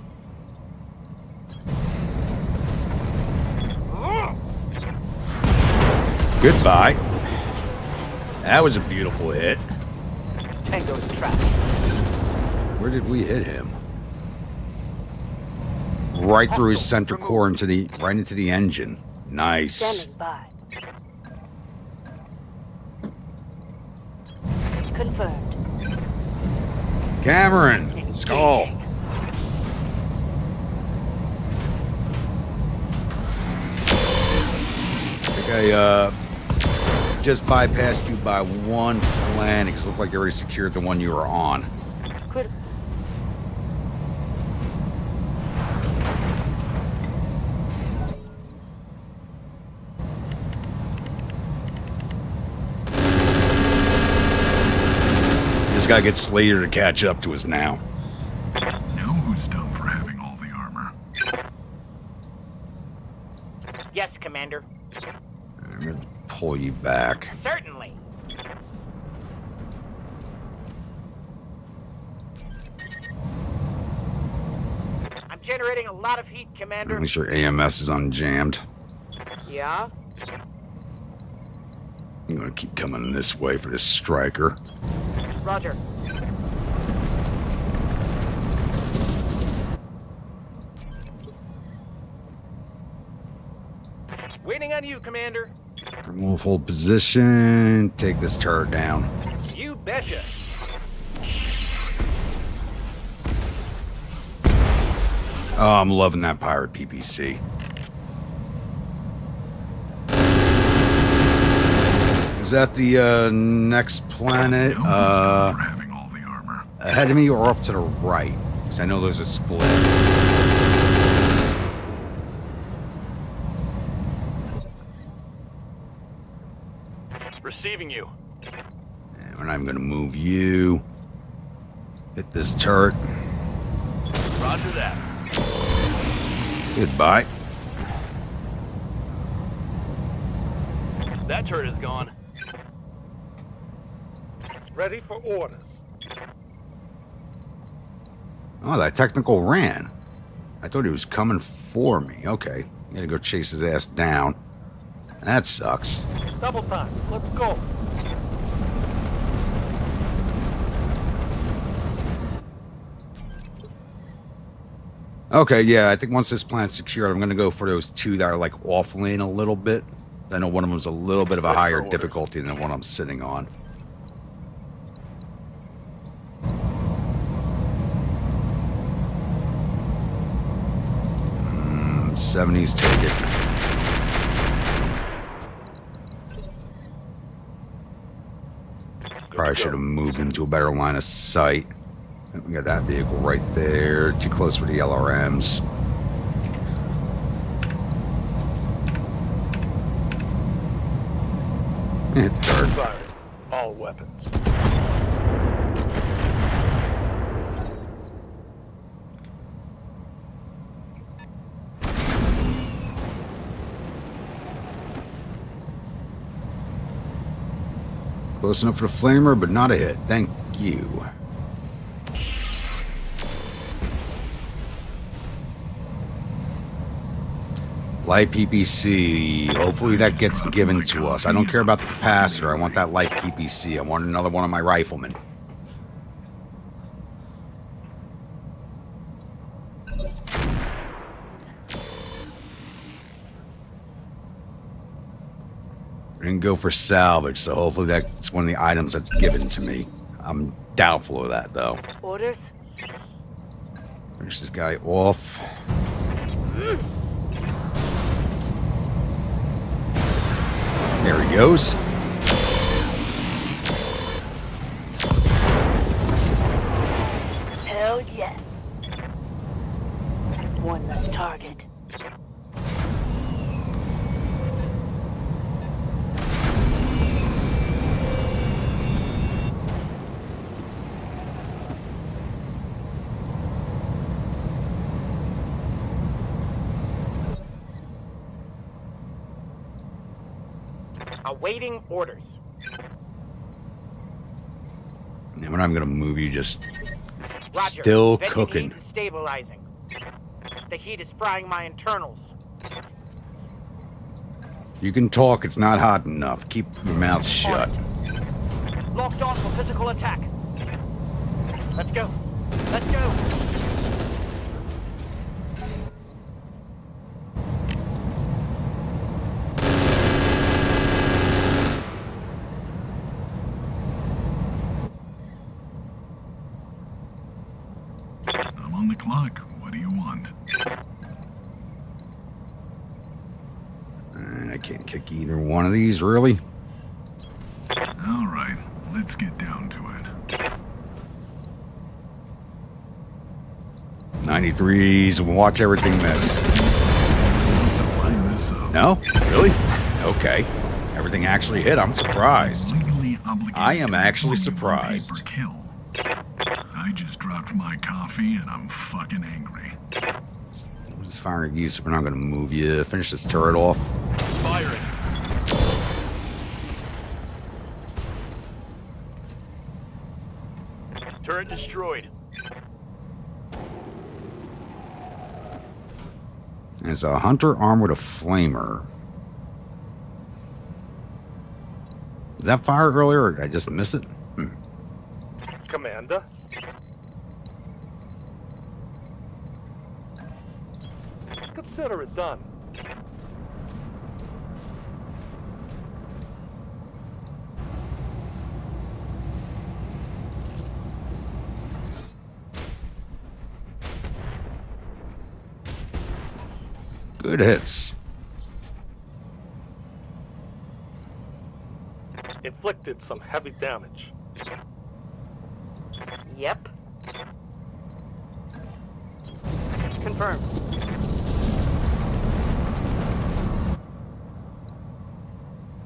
Goodbye. That was a beautiful hit. Tango's trapped. Where did we hit him? Right through his center core into the into the engine. Nice. Standing by. Confirmed. Cameron, Skull. I think I just bypassed you by one planet because it looked like you already secured the one you were on. Critical. This guy gets Slater to catch up to us now. Now who's dumb for having all the armor? Yes, Commander. I'm gonna pull you back. Certainly. I'm generating a lot of heat, At Commander. least your AMS is unjammed. Yeah? I'm gonna keep coming this way for this striker. Roger. Waiting on you, Commander. Remove hold position. Take this turret down. You betcha. Oh, I'm loving that pirate PPC. Is that the next planet? Now who's dumb for having all the armor? Ahead of me or off to the right? Because I know there's a split. Receiving you. And I'm going to move you. Hit this turret. Roger that. Goodbye. That turret is gone. Ready for orders. Oh, that technical ran. I thought he was coming for me. Okay. I'm going to go chase his ass down. That sucks. Double time. Let's go. Okay, yeah, I think once this planet's secured, I'm going to go for those two that are like off lane a little bit. I know one of them's a little bit of a higher difficulty than the one I'm sitting on. 70s, take it. Probably should have moved into a better line of sight. We got that vehicle right there. Too close for the LRMs. Hit the turret. Firing. All weapons. Close enough for the flamer, but not a hit. Thank you. Light PPC. Hopefully that gets given to us. I don't care about the capacitor. I want that light PPC. I want another one of my riflemen. And go for salvage, so hopefully that's one of the items that's given to me. I'm doubtful of that, though. Orders? Finish this guy off. There he goes. Hell yes. One less target. Awaiting orders. And when I'm gonna move you, just Roger. still Venting cooking. heat is stabilizing. The heat is frying my internals. You can talk, it's not hot enough. Keep your mouth shut. Locked on for physical attack. Let's go. Let's go. I'm on the clock. What do you want? And I can't kick either one of these, really. All right, let's get down to it. 93s, we'll watch everything miss. Line this up. No? Really? Okay. Everything actually hit. I'm surprised. Legally obligated I am to actually inform you on pay surprised. per kill. I just dropped my coffee and I'm fucking angry. I'm just firing at you, so we're not going to move you. Finish this turret off. Firing. Turret destroyed. It's a hunter armed with a flamer. Did that fire earlier, or did I just miss it? Commander? Consider it done. Good hits. Inflicted some heavy damage. Yep. Confirmed.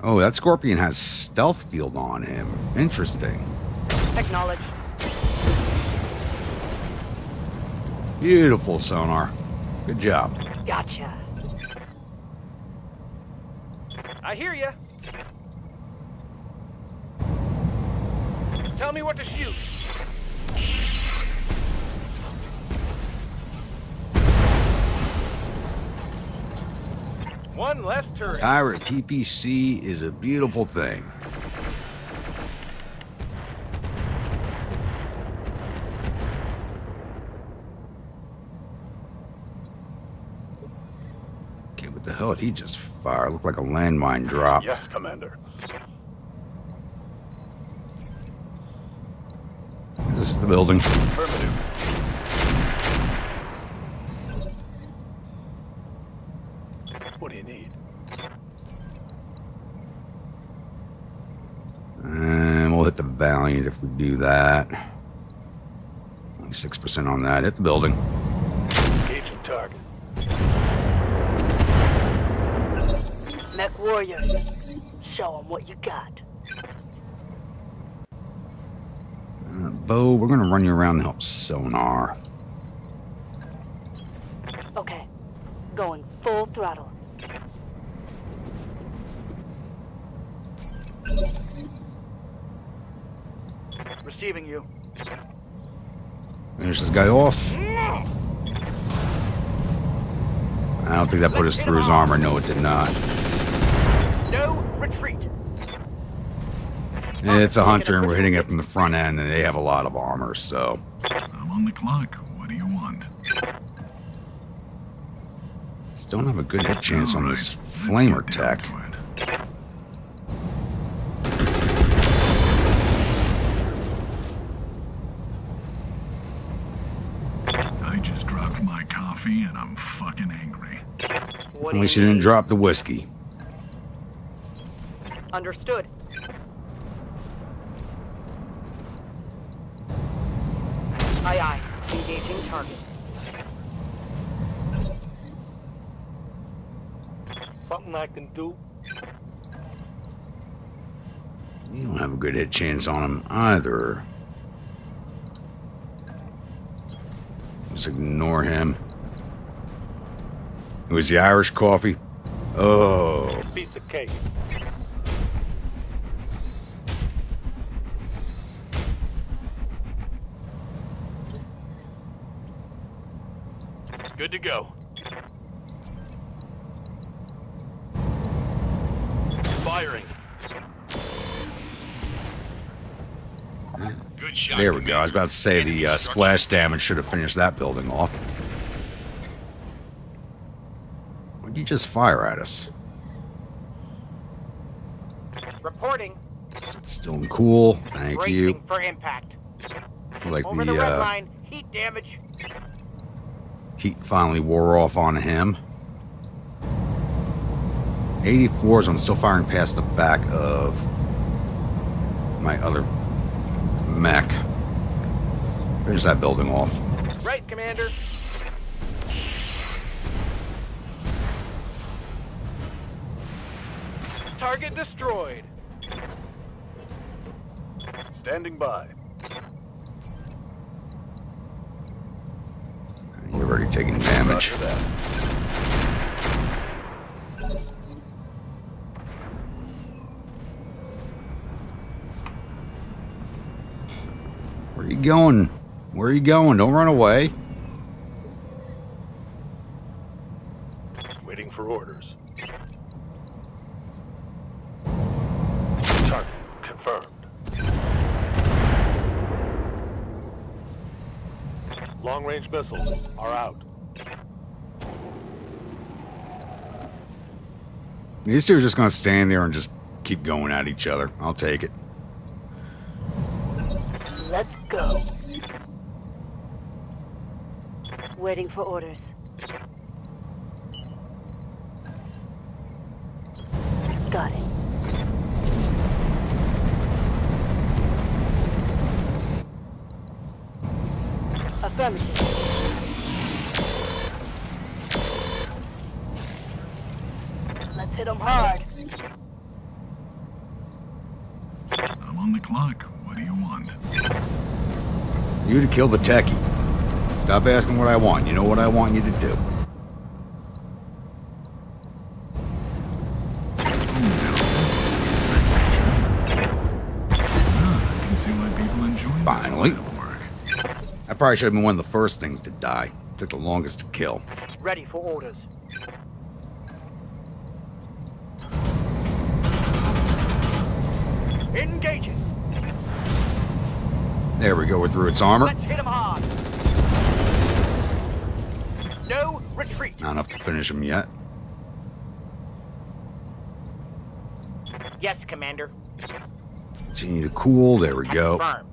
Oh, that Scorpion has stealth field on him. Interesting. Acknowledged. Beautiful sonar. Good job. Gotcha. I hear ya. Tell me what to shoot. One less turret. Pirate PPC is a beautiful thing. Okay, what the hell did he just fire? Looked like a landmine drop. Yes, Commander. This is the building. Affirmative. What do you need? And we'll hit the Valiant if we do that. Only 6% on that. Hit the building. Engaging target. Mech Warrior, show 'em what you got. Bo, we're going to run you around to help sonar. Okay, going full throttle. Receiving you. Finish this guy off. I don't think that put us through his armor. No, it did not. No retreat. It's a hunter, and we're hitting it from the front end, and they have a lot of armor, so... I'm on the clock. What do you want? Just don't have a good hit chance on this All right, flamer let's get down tech. to it. I just dropped my coffee and I'm fucking angry. What At least you didn't drop the whiskey. Understood. Aye, aye. Engaging target. Something I can do? You don't have a good hit chance on him either. Just ignore him. It was the Irish coffee. Oh. Piece of cake. Good to go. Firing. Good shot. There we go. I was Commander. about to say Enemy the structure. splash damage should have finished that building off. Why'd you just fire at us? Reporting. Still cool. Thank Bracing you. for impact. Like Over the red the line. Heat damage. heat finally wore off on him. 84s. I'm still firing past the back of my other mech. Finish that building off. Right, Commander. Target destroyed. Standing by. You're already taking damage. Roger that. Where are you going? Where are you going? Don't run away. Waiting for orders. Target confirmed. Long-range missiles are out. These two are just going to stand there and just keep going at each other. I'll take it. Let's go. Waiting for orders. Got it. Affirmative. Let's hit them hard. I'm on the clock. What do you want? You to kill the techie. Stop asking what I want. You know what I want you to do. I can see why people enjoy this Finally. line of work. That probably should have been one of the first things to die. Took the longest to kill. Ready for orders. Engaging. There we go. We're through its armor. Let's hit them hard. No retreat. Not enough to finish him yet. Yes, Commander. Continue to cool. There we go. Confirmed.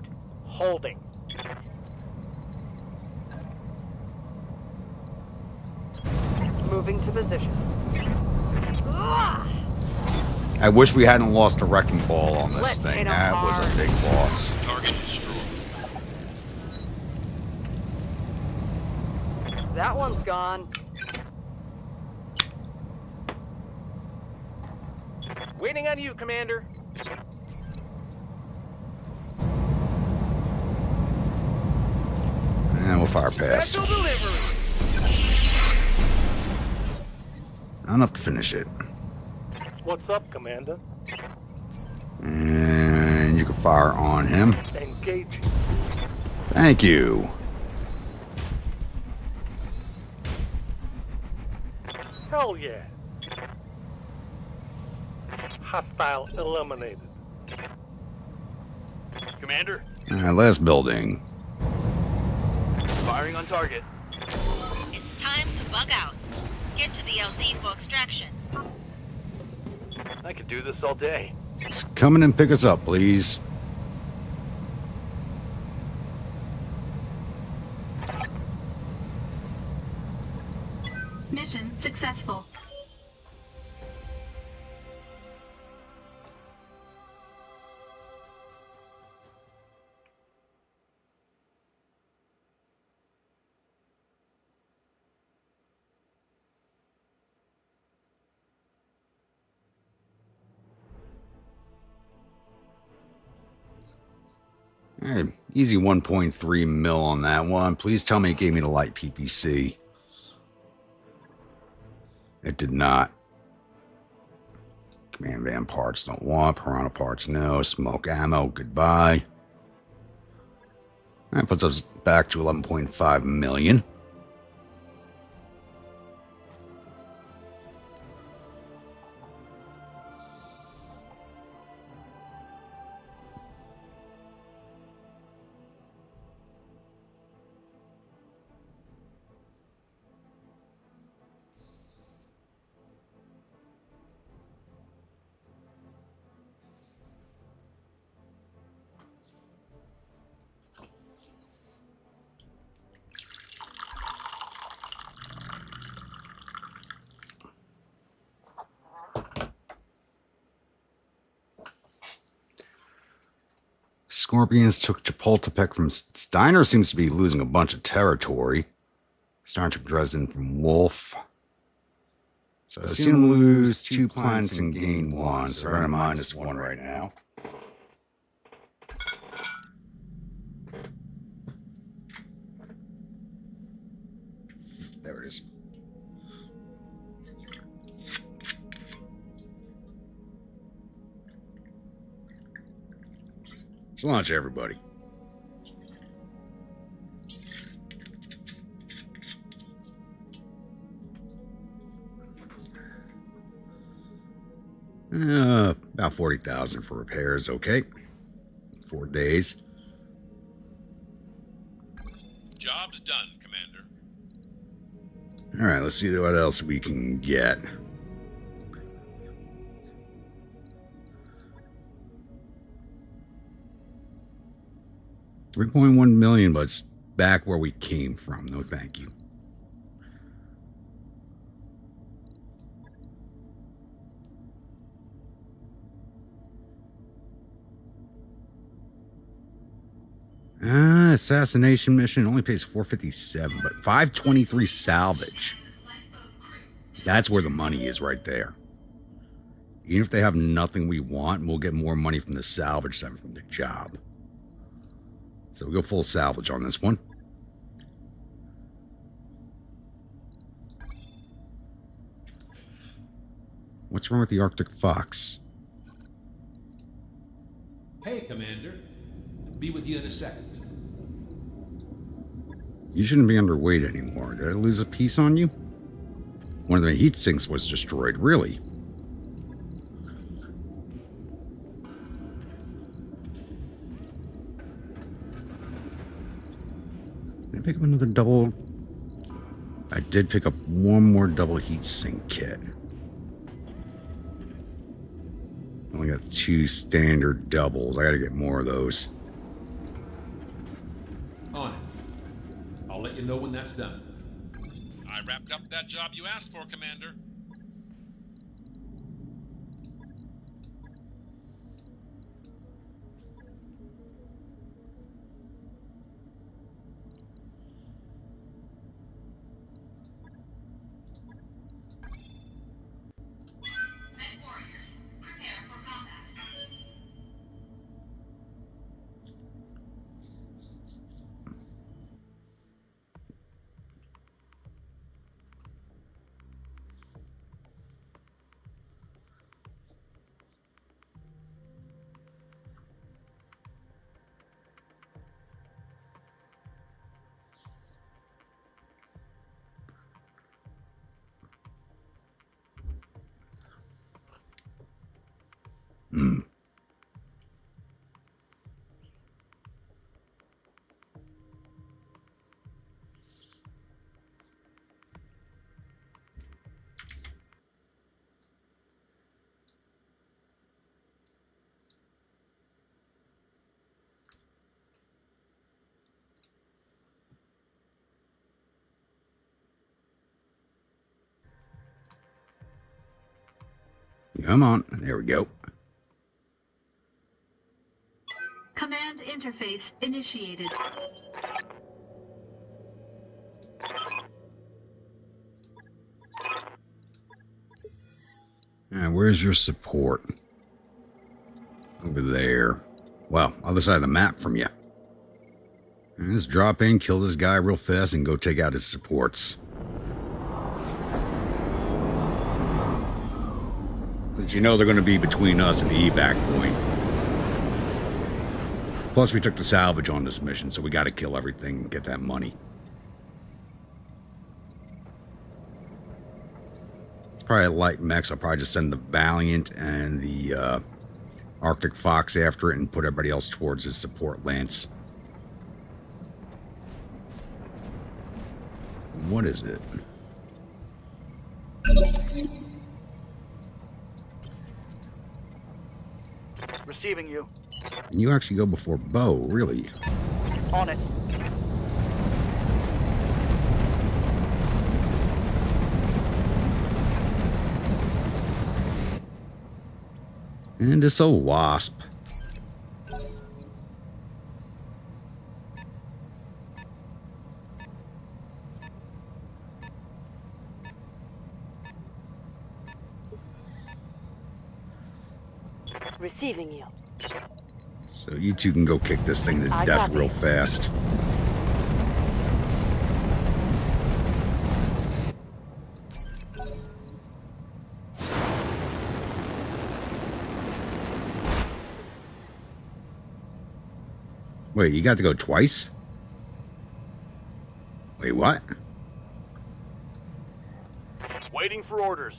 Holding. Moving to position. Ah! I wish we hadn't lost a wrecking ball on this Let's thing. hit 'em That was a hard. big loss. Target destroyed. That one's gone. Waiting on you, Commander. And we'll fire past. Special delivery. Not enough to finish it. What's up, Commander? And you can fire on him. Engaging. Thank you. Hell yeah. Hostile eliminated. Commander, Last building. firing on target. It's time to bug out. Get to the LZ for extraction. I could do this all day. Just come in and pick us up, please. Mission successful. Hey, easy 1.3 mil on that one. Please tell me it gave me the light PPC. It did not. Command van parts don't want. Piranha parts no. Smoke ammo, goodbye. That puts us back to 11.5 million. Scorpions took Chapultepec from Steiner. Seems to be losing a bunch of territory. Steiner took Dresden from Wolf. So I've seen him lose 2 planets and gain 1. So we're at -1 right now. There it is. Let's launch everybody. About 40,000 for repairs. Okay. 4 days. Job's done, Commander. All right, let's see what else we can get. $3.1 million, but it's back where we came from. No, thank you. Assassination mission only pays $457, but $523 salvage. That's where the money is right there. Even if they have nothing we want, we'll get more money from the salvage than from the job. So we'll go full salvage on this one. What's wrong with the Arctic Fox? Hey, Commander. Be with you in a second. You shouldn't be underweight anymore. Did I lose a piece on you? One of the heat sinks was destroyed, really. Did I pick up another double? I did pick up one more double heat sink kit. Only got 2 standard doubles. I gotta get more of those. On it. I'll let you know when that's done. I wrapped up that job you asked for, Commander. Come on. There we go. Command interface initiated. And where's your support? Over there. Well, other side of the map from you. And just drop in, kill this guy real fast, and go take out his supports. Since you know they're going to be between us and the evac point. Plus, we took the salvage on this mission, so we got to kill everything and get that money. It's probably a light mech, so I'll probably just send the Valiant and the Arctic Fox after it and put everybody else towards his support lance. What is it? Receiving you. And you actually go before Bo, really? On it. And it's a Wasp. Receiving you. So you two can go kick this thing to I death copy. real fast. Wait, you got to go twice? Wait, what? Waiting for orders.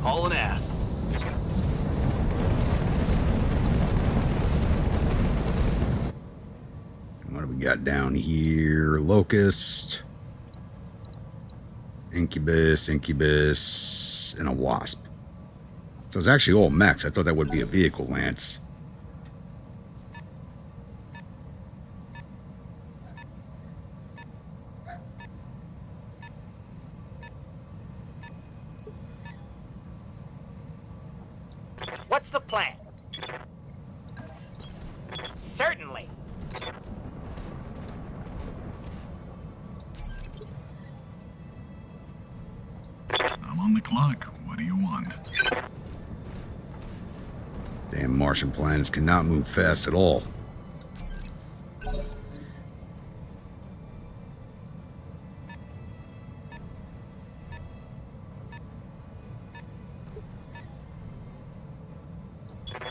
Hauling ass. What do we got down here? Locust, Incubus, Incubus, and a Wasp. So it's actually all mechs. I thought that would be a vehicle, Lance. What's the plan? Certainly. I'm on the clock. What do you want? Damn Martian planets cannot move fast at all.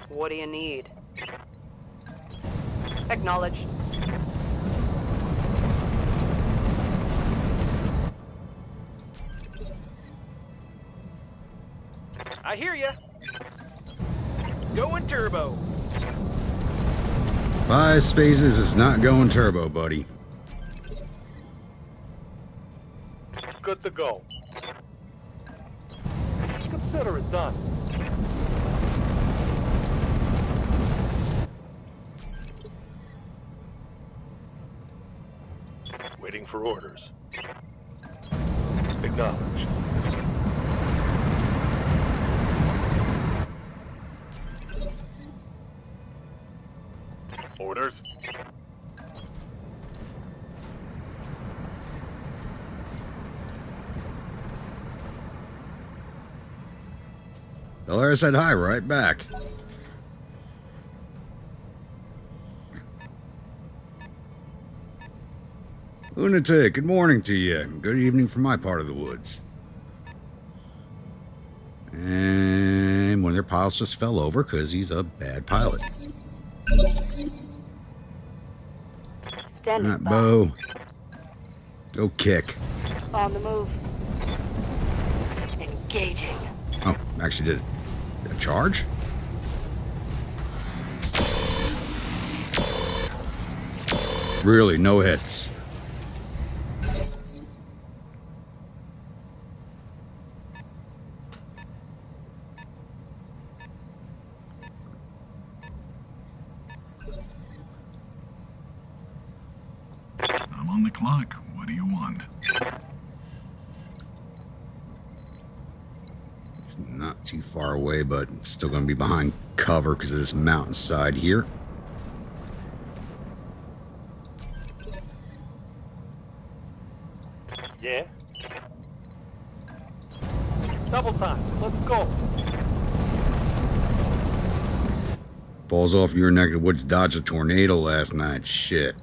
What do you need? Acknowledged. I hear ya. Going turbo. 5 spaces is not going turbo, buddy. Good to go. Consider it done. Waiting for orders. Acknowledged. Orders. Tell her I said hi right back. Lunatic, good morning to you. Good evening from my part of the woods. And one of their pilots just fell over because he's a bad pilot. Standing Not by. Bo. Go kick. On the move. Engaging. Oh, actually did a charge? Really, no hits. I'm on the clock. What do you want? It's not too far away, but still going to be behind cover because of this mountainside here. Yeah? Double time. Let's go. Falls off your neck of the woods, dodged a tornado last night. Shit.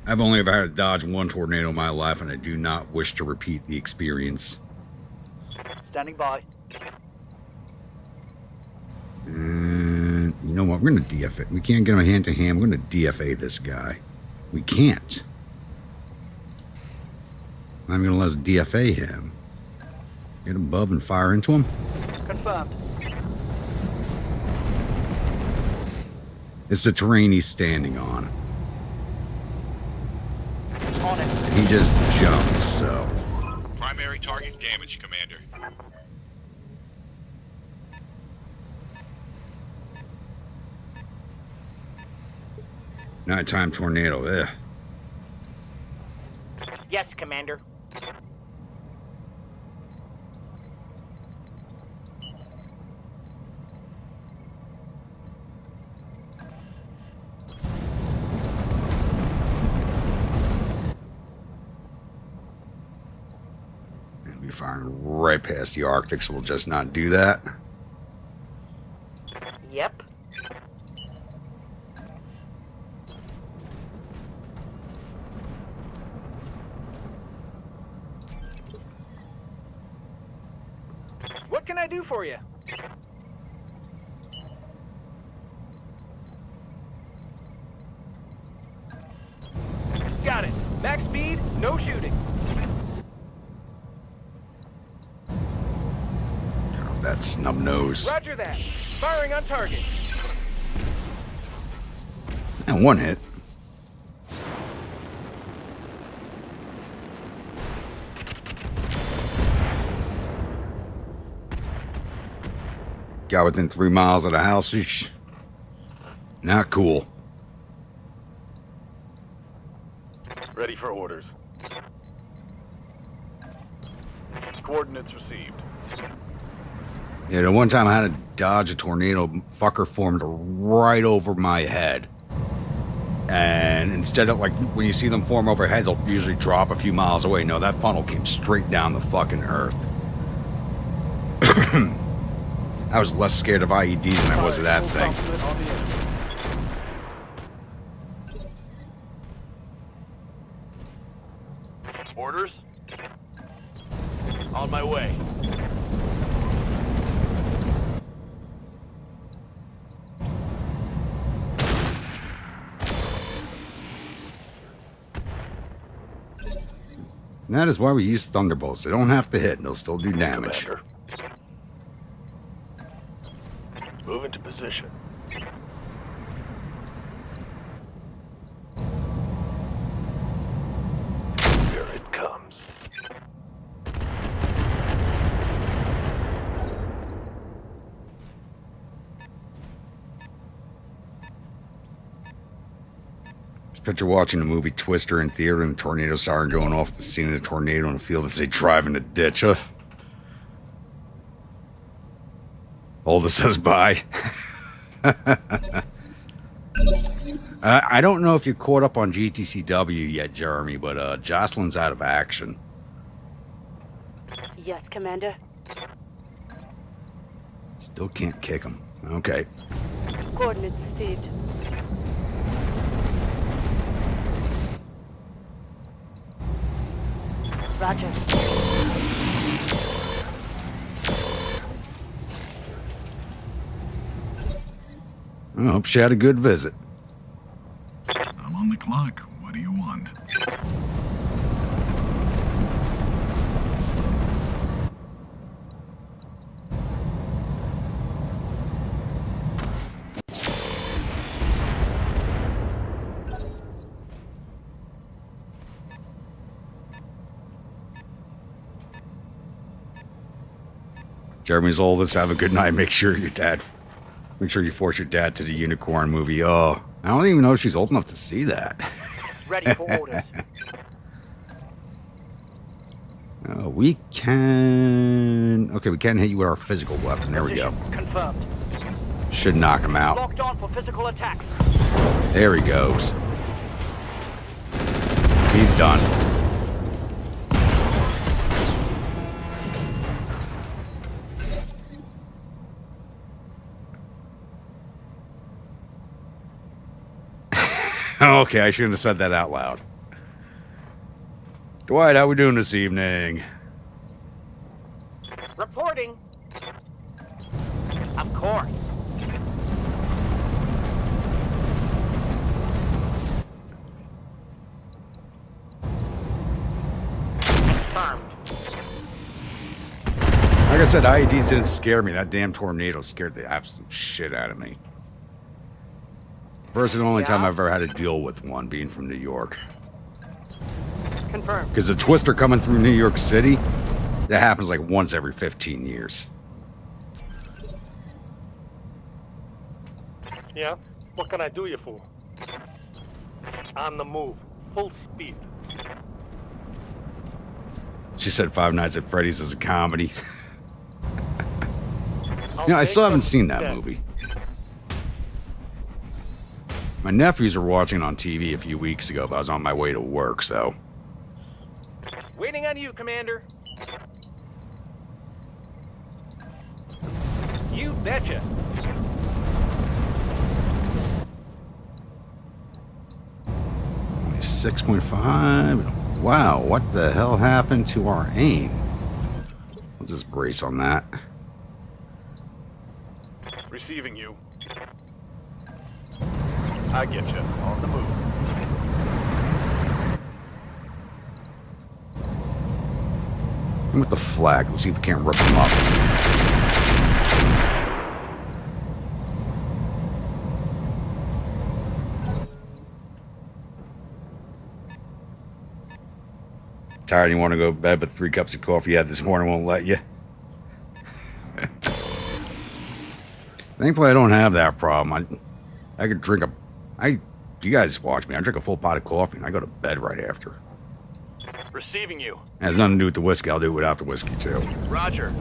I've only ever had to dodge one tornado in my life, and I do not wish to repeat the experience. Standing by. And you know what? We're going to DFA. We can't get him a hand-to-hand. We're going to DFA this guy. We can't. I'm going to let us DFA him. Get above and fire into him. Confirmed. It's the terrain he's standing on. On it. He just jumps, so. Primary target damage, Commander. Nighttime tornado, eh. Yes, Commander. be firing right past the Arctic, so we'll just not do that. Yep. What can I do for you? Got it. Max speed, no shooting. Oh, that snub nose. Roger that. Firing on target. And one hit. Got within 3 miles of the house. Eesh. Not cool. Ready for orders. Coordinates received. Yeah, the one time I had to dodge a tornado, fucker formed right over my head. And instead of, like, when you see them form overhead, they'll usually drop a few miles away. No, that funnel came straight down the fucking earth. I was less scared of IEDs than I was of that thing. Orders? On my way. And that is why we use Thunderbolts. They don't have to hit, and they'll still do damage. Commander. Move into position. Here it comes. Picture watching the movie Twister in theater and the tornado siren going off at the scene of the tornado in the field as they drive in a ditch. Olda says bye. I don't know if you caught up on GTCW yet, Jeremy, but Jocelyn's out of action. Yes, Commander. Still can't kick him. Okay. Coordinates received. Roger. I hope she had a good visit. I'm on the clock. What do you want? Jeremy's oldest. Have a good night. Make sure you force your dad to the Unicorn movie. Oh, I don't even know if she's old enough to see that. Ready for orders. We can... Okay, we can hit you with our physical weapon. There we go. Confirmed. Should knock him out. Locked on for physical attacks. There he goes. He's done. Okay, I shouldn't have said that out loud. Dwight, how we doing this evening? Reporting. Of course. Confirmed. Like I said, IEDs didn't scare me. That damn tornado scared the absolute shit out of me. First and only time I've ever had to deal with one, being from New York. Confirmed. Because the Twister coming through New York City, that happens like once every 15 years. Yeah? What can I do you for? On the move. Full speed. She said Five Nights at Freddy's is a comedy. You know, I still haven't seen that movie. My nephews were watching it on TV a few weeks ago, but I was on my way to work, so... Waiting on you, Commander. betcha. Only 6.5. Wow, what the hell happened to our aim? We'll just brace on that. Receiving you. I get you. On the move. And with the flag, let's see if we can't rip them up. Tired, you want to go to bed, but 3 cups of coffee you had this morning won't let you. Thankfully, I don't have that problem. I could drink you guys watch me. I drink a full pot of coffee and I go to bed right after. Receiving you. It has nothing to do with the whiskey. I'll do it without the whiskey, too. Roger.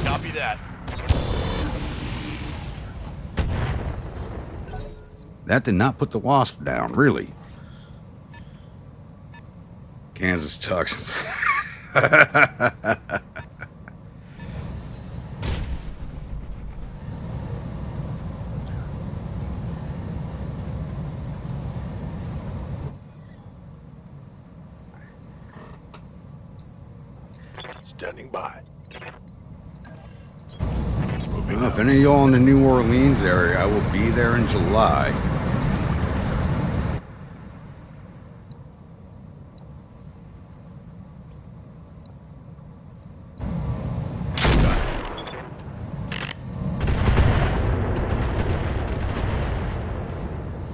Copy that. That did not put the Wasp down, really. Kansas Tucks. Standing by. Well, if any of y'all in the New Orleans area, I will be there in July.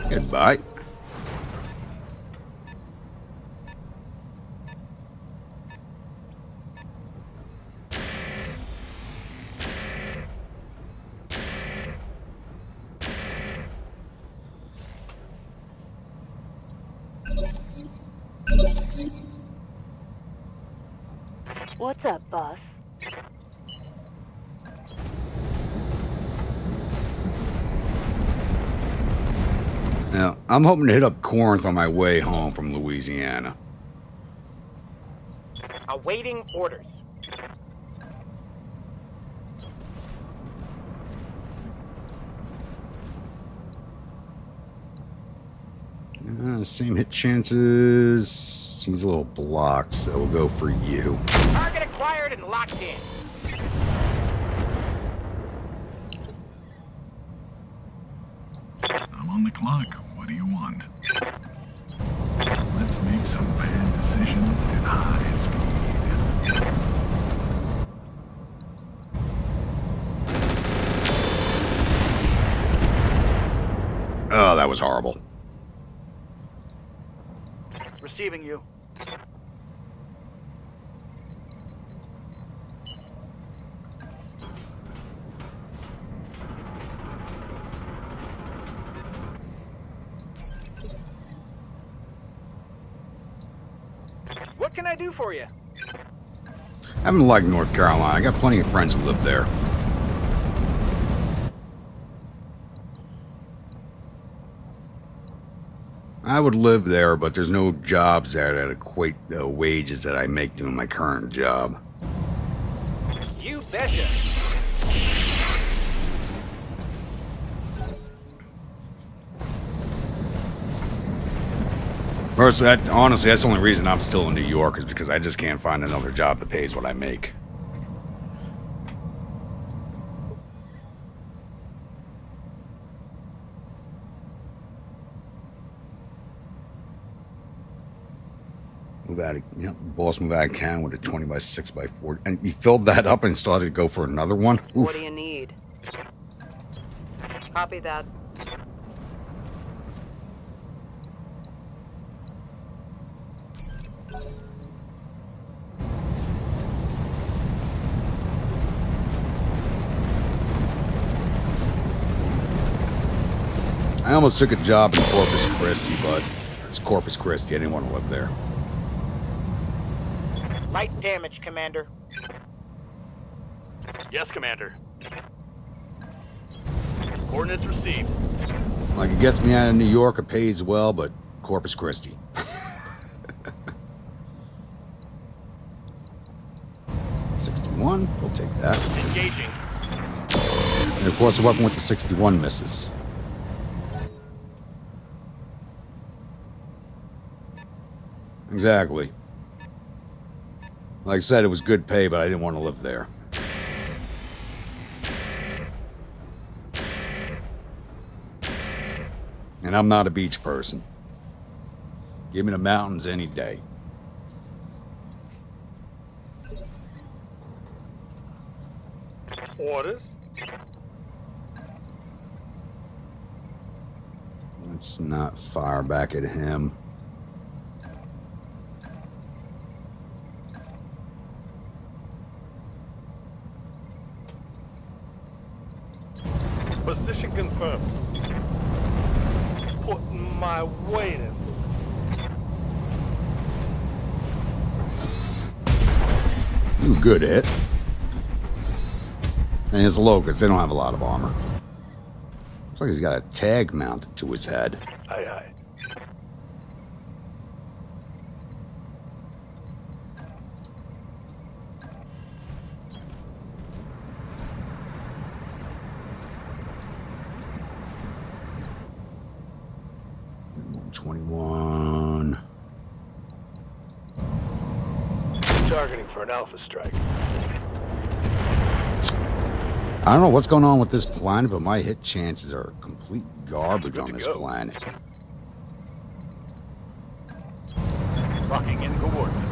Goodbye. What's up, boss? Now, I'm hoping to hit up Corinth on my way home from Louisiana. Awaiting orders. Same hit chances. He's a little blocked, so we'll go for you. Target acquired and locked in. I'm on the clock. What do you want? Let's make some bad decisions at high speed. Oh, that was horrible. Receiving you. What can I do for you? I haven't liked North Carolina. I got plenty of friends that live there. I would live there, but there's no jobs there that equate the wages that I make doing my current job. You betcha. Personally, honestly, that's the only reason I'm still in New York is because I just can't find another job that pays what I make. Move out of, yep, boss move out of can with a 20x6x4. And he filled that up and started to go for another one? Oof. What do you need? Copy that. I almost took a job in Corpus Christi, but it's Corpus Christi. I didn't want to live there. Light damage, Commander. Yes, Commander. Coordinates received. Like, it gets me out of New York, it pays well, but Corpus Christi. 61, we'll take that. Engaging. And of course, the weapon with the 61 misses. Exactly. Like I said, it was good pay, but I didn't want to live there. And I'm not a beach person. Give me the mountains any day. Orders. Let's not fire back at him. Position confirmed. Putting my weight in. Ooh, good hit. And his locusts, they don't have a lot of armor. Looks like he's got a tag mounted to his head. Aye, aye. Targeting for an alpha strike. I don't know what's going on with this planet, but my hit chances are complete garbage on this planet. Locking in coordinates.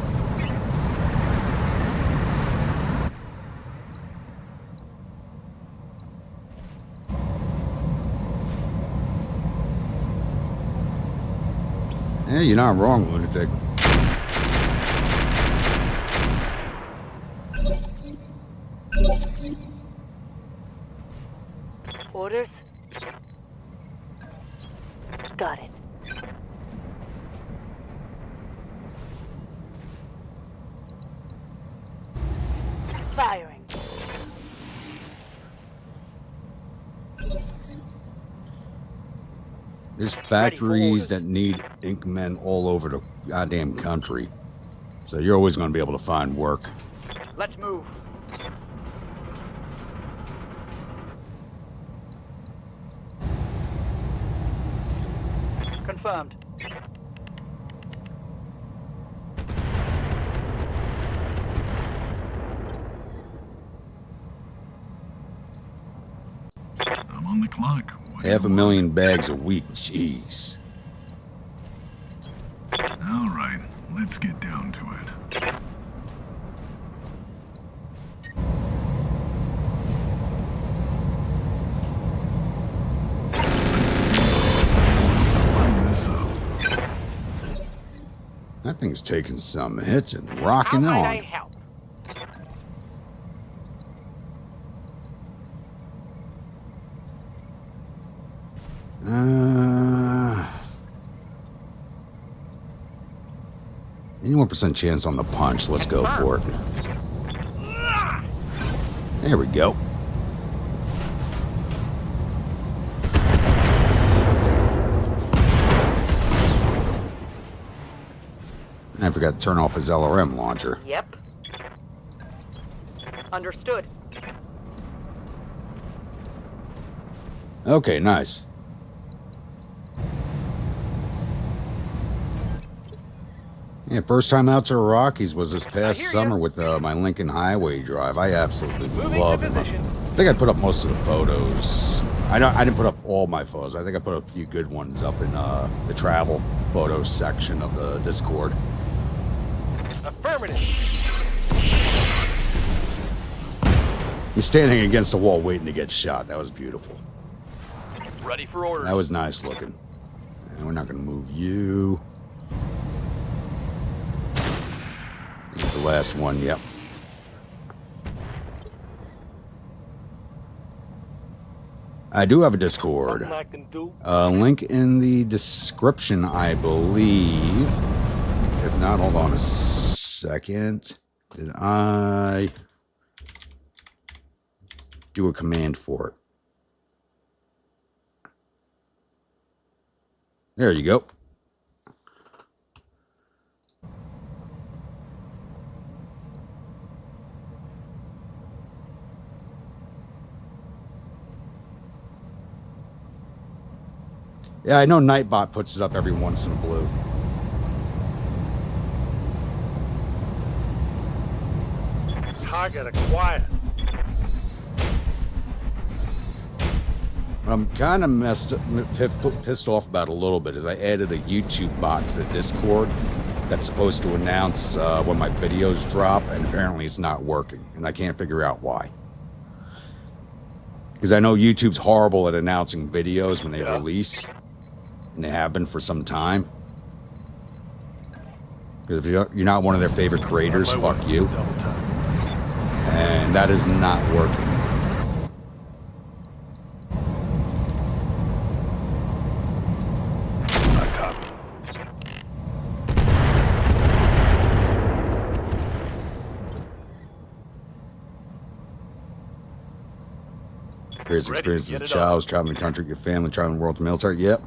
Yeah, you're not wrong, lunatic. Orders? Got it. Firing. There's factories that need ink men all over the goddamn country. So you're always going to be able to find work. Let's move. Confirmed. I'm on the clock. What do you 500,000 bags a week. Jeez. want? All right, let's get down to it. That thing's taking some hits and rocking How might on. I help? Any 1% chance on the punch. Let's go for it. There we go. I forgot to turn off his LRM launcher. Yep. Understood. Okay, nice. Yeah, first time out to the Rockies was this past summer with my Lincoln Highway drive. I absolutely loved it. I think I put up most of the photos. I didn't put up all my photos. I think I put up a few good ones up in the travel photos section of the Discord. Affirmative. He's standing against a wall waiting to get shot. That was beautiful. Ready for orders. That was nice looking. And we're not going to move you. He's the last one, yep. I do have a Discord. Nothing I can do. Link in the description, I believe. If not, hold on a second. Did I do a command for it? There you go. Yeah, I know Nightbot puts it up every once in a blue. Target acquired. What I'm kind of pissed off about a little bit is I added a YouTube bot to the Discord that's supposed to announce when my videos drop, and apparently it's not working, and I can't figure out why. Because I know YouTube's horrible at announcing videos when they release, and they have been for some time. Because if you're not one of their favorite creators, fuck you. And that is not working. Various experiences as a child, traveling the country, your family, traveling the world, the military. Yep.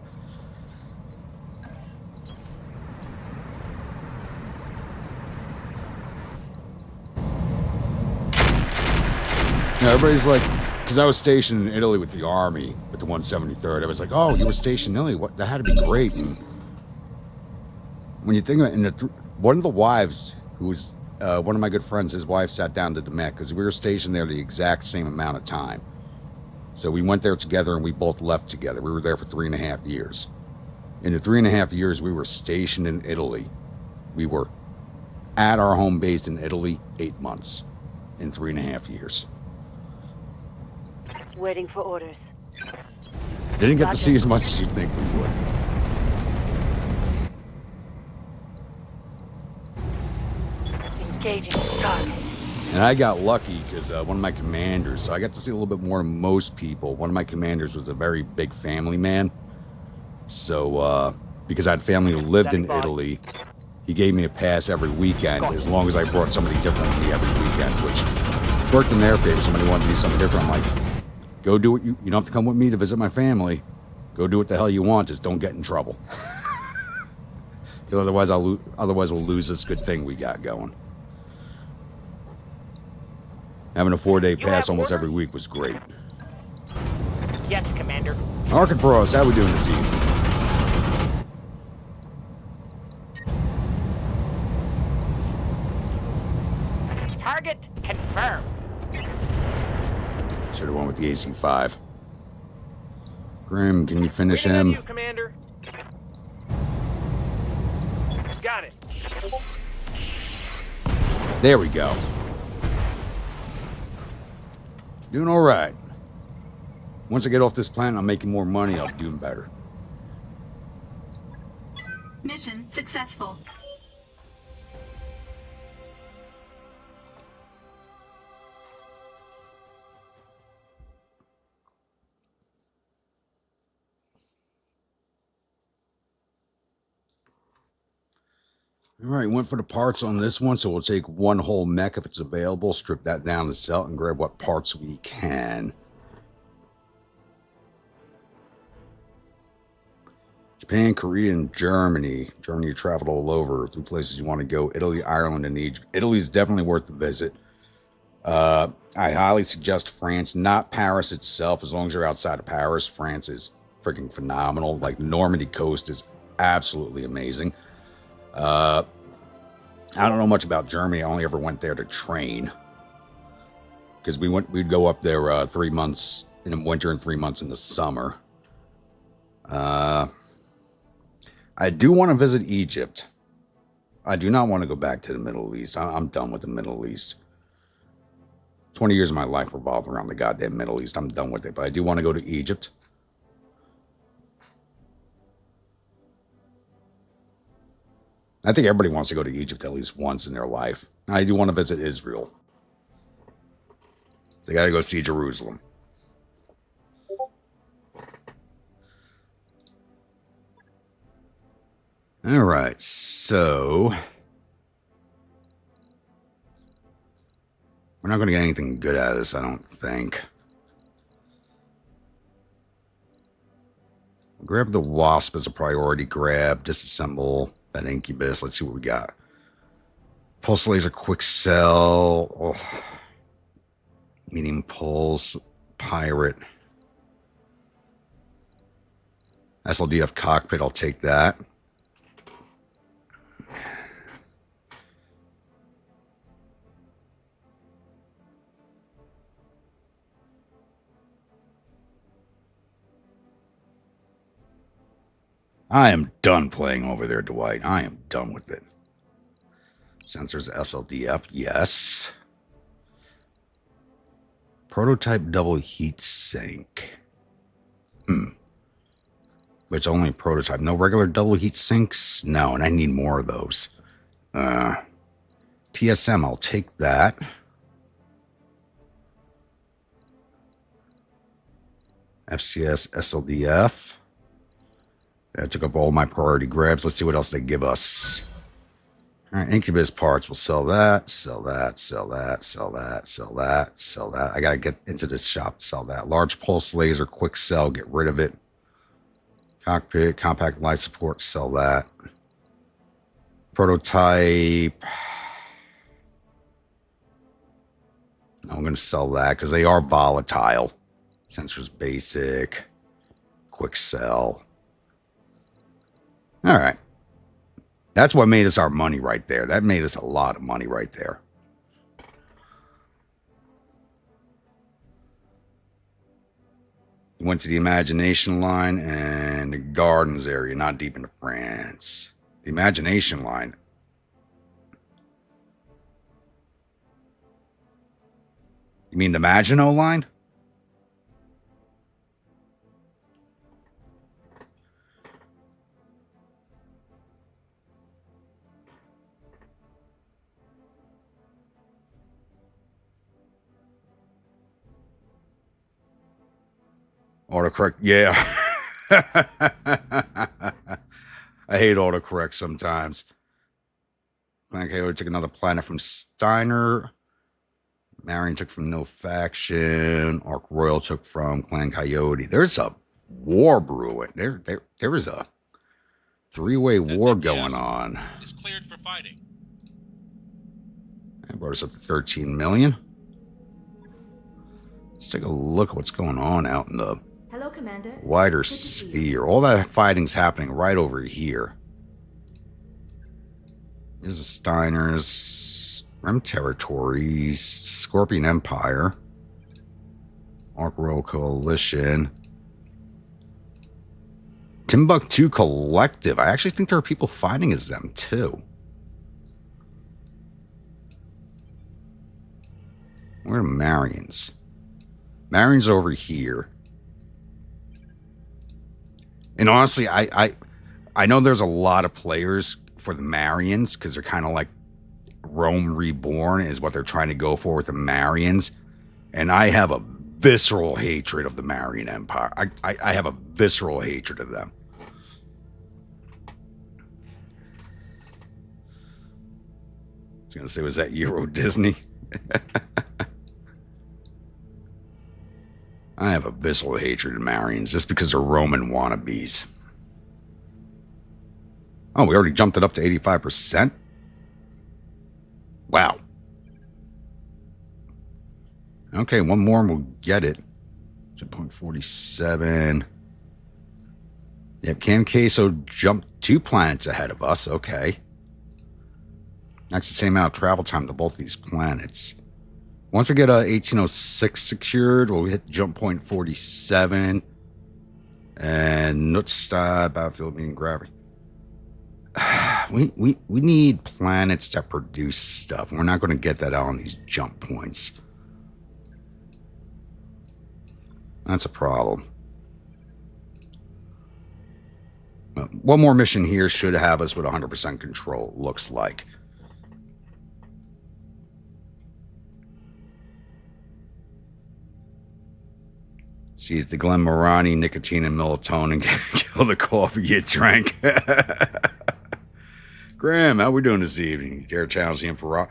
You know, everybody's like, because I was stationed in Italy with the army, with the 173rd. I was like, oh, you were stationed in Italy? What? That had to be great. And when you think about it, one of the wives, who was one of my good friends, his wife sat down to the Met because we were stationed there the exact same amount of time. So we went there together and we both left together. We were there for 3.5 years. In the 3.5 years we were stationed in Italy, we were at our home base in Italy 8 months in 3.5 years. Waiting for orders. Didn't get to see as much as you'd think we would. Engaging target. And I got lucky because one of my commanders, so I got to see a little bit more than most people. One of my commanders was a very big family man. So, because I had family who lived in Italy, he gave me a pass every weekend as long as I brought somebody different with me every weekend, which worked in their favor. Somebody wanted to do something different. I'm like, go do what you don't have to come with me to visit my family. Go do what the hell you want. Just don't get in trouble. Otherwise, otherwise we'll lose this good thing we got going. Having a 4-day pass almost every week was great. Yes, Commander. Arkenfrost, how we doing this evening? Target confirmed. Should have went with the AC-5. Grim, can you finish Waiting on him? you, Commander. Got it. There we go. Doing all right. Once I get off this planet, I'm making more money. I'll be doing better. Mission successful. All right, went for the parts on this one, so we'll take one whole mech if it's available, strip that down to sell, and grab what parts we can. Japan, Korea, and Germany. Germany, you traveled all over. 3 places you want to go: Italy, Ireland, and Egypt. Italy is definitely worth the visit. I highly suggest France, not Paris itself. As long as you're outside of Paris, France is freaking phenomenal. Like, the Normandy coast is absolutely amazing. I don't know much about Germany. I only ever went there to train. Because we'd go up there 3 months in the winter and 3 months in the summer. I do want to visit Egypt. I do not want to go back to the Middle East. I'm done with the Middle East. 20 years of my life revolved around the goddamn Middle East. I'm done with it. But I do want to go to Egypt. I think everybody wants to go to Egypt at least once in their life. I do want to visit Israel. So I got to go see Jerusalem. All right, so we're not going to get anything good out of this, I don't think. Grab the Wasp as a priority grab, disassemble that Incubus. Let's see what we got. Pulse laser, quick sell. Oh. Medium pulse, pirate. SLDF cockpit, I'll take that. I am done playing over there, Dwight. I am done with it. Sensors SLDF, yes. Prototype double heat sink. But it's only a prototype. No regular double heat sinks? No, and I need more of those. TSM, I'll take that. FCS SLDF. I took up all my priority grabs. Let's see what else they give us. All right, Incubus parts. We'll sell that, sell that, sell that, sell that, sell that, sell that. I got to get into the shop to sell that. Large pulse laser, quick sell, get rid of it. Cockpit, compact life support, sell that. Prototype. I'm going to sell that because they are volatile. Sensors basic, quick sell. All right. That's what made us our money right there. That made us a lot of money right there. Went to the Imagination line and the Gardens area, not deep into France. The Imagination line. You mean the Maginot line? Autocorrect, yeah. I hate autocorrect sometimes. Clan Coyote took another planet from Steiner. Marion took from No Faction. Ark Royal took from Clan Coyote. There's a war brewing. There is a three-way war going on. It's cleared for fighting. That brought us up to 13 million. Let's take a look at what's going on out in the Hello, Commander. Wider sphere. All that fighting's happening right over here. Here's the Steiners, Rem Territories, Scorpion Empire, Ark Royal Coalition, Timbuktu Collective. I actually think there are people fighting as them too. Where are Marians? Marians over here. And honestly, I know there's a lot of players for the Marians because they're kind of like Rome Reborn is what they're trying to go for with the Marians. And I have a visceral hatred of the Marian Empire. I have a visceral hatred of them. I was going to say, was that Euro Disney? I have a visceral hatred of Marians just because they're Roman wannabes. Oh, we already jumped it up to 85%? Wow. Okay, one more and we'll get it. 2.47. Yep, Cam Queso jumped 2 planets ahead of us. Okay. That's the same amount of travel time to both of these planets. Once we get 1806 secured, we'll hit jump point 47. And Nutzstad, Battlefield, Meeting Gravity. We need planets that produce stuff. We're not going to get that out on these jump points. That's a problem. One more mission here should have us with 100% control, it looks like. See, the Glen Morani, nicotine, and melatonin kill the coffee you drank. Graham, how we doing this evening? You dare challenge the Imperator?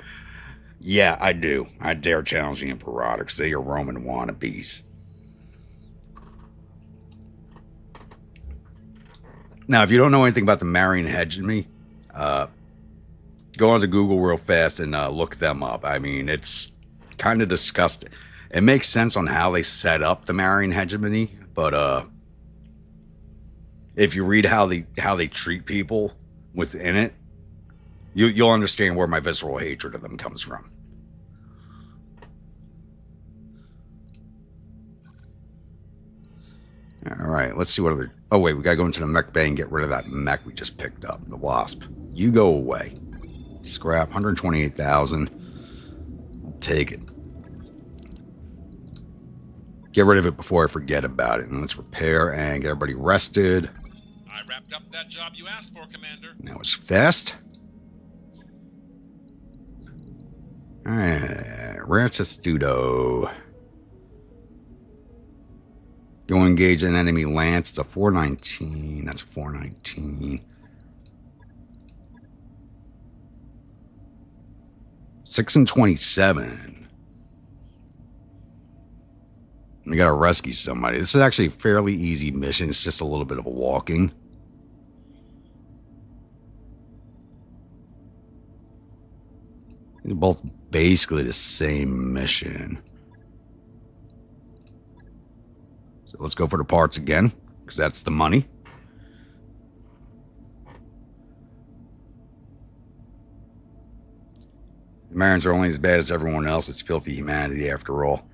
Yeah, I do. I dare challenge the Imperator because they are Roman wannabes. Now, if you don't know anything about the Marian hegemony, go onto Google real fast and look them up. I mean, it's kind of disgusting. It makes sense on how they set up the Marian hegemony, but if you read how they treat people within it, you'll understand where my visceral hatred of them comes from. All right, let's see what other... Oh, wait, we got to go into the mech bay and get rid of that mech we just picked up, the Wasp. You go away. Scrap, 128,000. I'll take it. Get rid of it before I forget about it. And let's repair and get everybody rested. I wrapped up that job you asked for, Commander. That was fast. All right, rare testudo. Go engage an enemy lance. It's a 419. That's a 419. 6 and 27. We gotta rescue somebody. This is actually a fairly easy mission. It's just a little bit of a walking. They're both basically the same mission. So let's go for the parts again, because that's the money. The Marines are only as bad as everyone else. It's filthy humanity after all.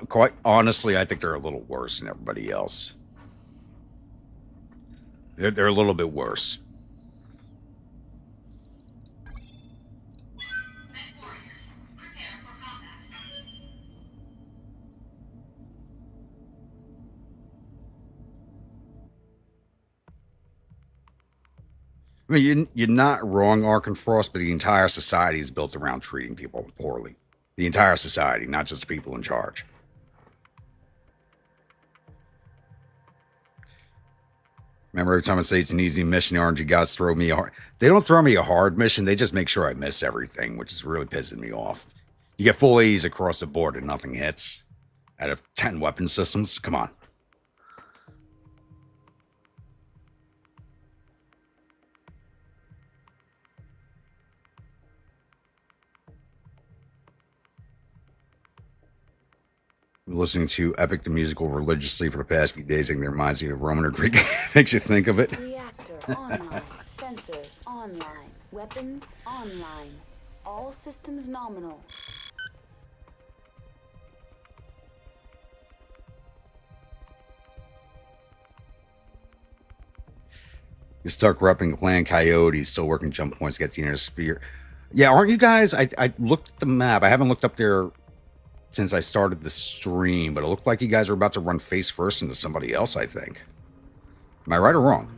Quite honestly, I think they're a little worse than everybody else. They're a little bit worse. I mean, you're not wrong, Arkenfrost, but the entire society is built around treating people poorly. The entire society, not just the people in charge. Remember, every time I say it's an easy mission, the RNG gods throw me a hard... They don't throw me a hard mission, they just make sure I miss everything, which is really pissing me off. You get full A's across the board and nothing hits. Out of 10 weapon systems? Come on. Listening to Epic the Musical religiously for the past few days, and it reminds me of Roman or Greek. Makes you think of it. Reactor online. Sensors online. Weapons online. All systems nominal. You stuck repping Clan Coyote, still working jump points to get the inner sphere. Yeah, aren't you guys? I looked at the map. I haven't looked up there since I started the stream, but it looked like you guys were about to run face first into somebody else, I think. Am I right or wrong?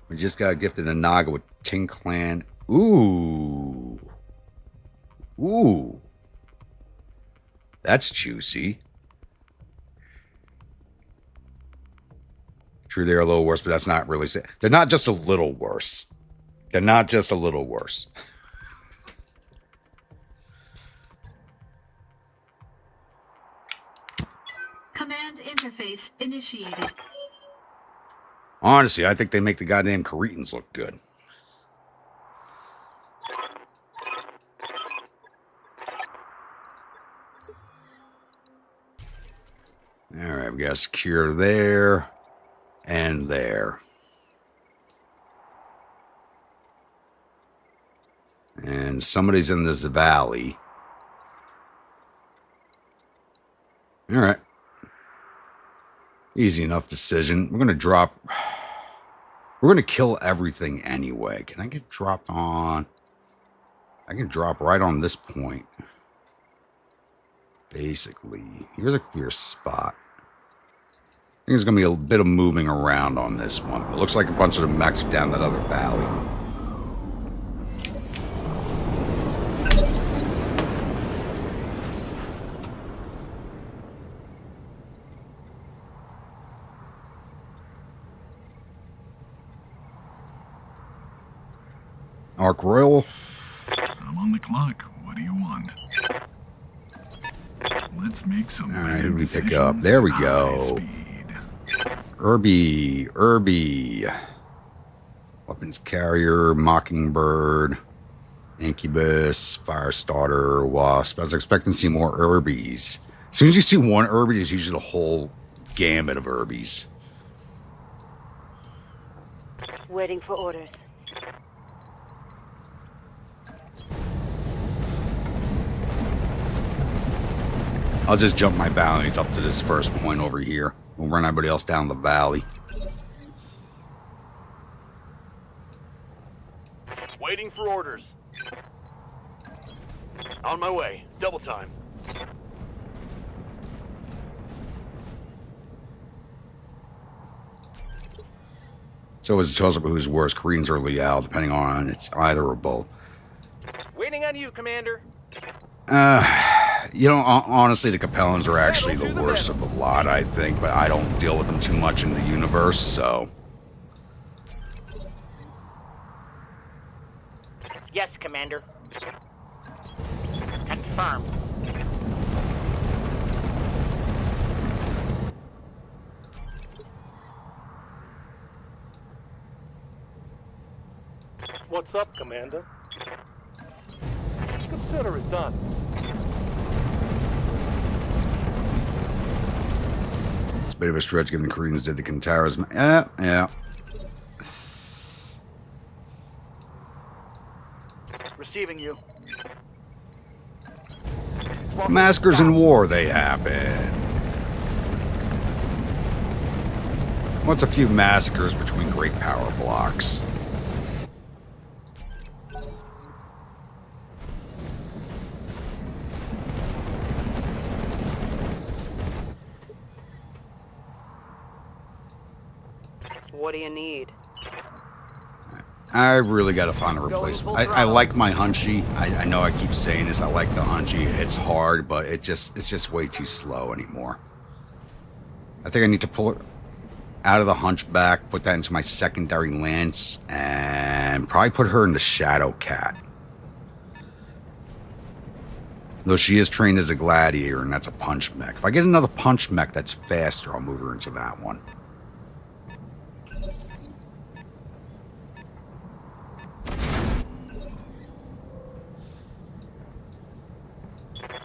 We just got gifted a Naga with Ting Clan. Ooh. Ooh. That's juicy. True, they're a little worse, but that's not really... They're not just a little worse. They're not just a little worse. Command interface initiated. Honestly, I think they make the goddamn Caretans look good. Alright, we got secure there and there. And somebody's in this valley. Alright. Easy enough decision. We're going to drop... We're going to kill everything anyway. Can I get dropped on? I can drop right on this point. Basically. Here's a clear spot. I think there's going to be a bit of moving around on this one. It looks like a bunch of the mechs are down that other valley. Arc Royal. I'm on the clock. What do you want? Let's make some. All right, who do we pick up? There we go. Irby. Weapons Carrier, Mockingbird, Incubus, Firestarter, Wasp. I was expecting to see more Irbies. As soon as you see one Irby, there's usually a whole gamut of Irbies. Waiting for orders. I'll just jump my bounties up to this first point over here. We'll run everybody else down the valley. Waiting for orders. On my way. Double time. So is a toss-up who's worse, Koreans or Liao, depending on it's either or both. Waiting on you, Commander. You know, honestly, the Capellans are actually the worst of the lot, I think, but I don't deal with them too much in the universe, so... Yes, Commander. Confirmed. What's up, Commander? Consider it done. It's a bit of a stretch given the Koreans did the Kantaras. Yeah. Receiving you. Massacres in war, they happen. What's a few massacres between great power blocks? What do you need? I really got to find a replacement. I like my Hunchy. I know I keep saying this. I like the Hunchy. It's hard, but it's just way too slow anymore. I think I need to pull it out of the Hunchback, put that into my secondary Lance, and probably put her into Shadow Cat. Though she is trained as a gladiator, and that's a punch mech. If I get another punch mech that's faster, I'll move her into that one.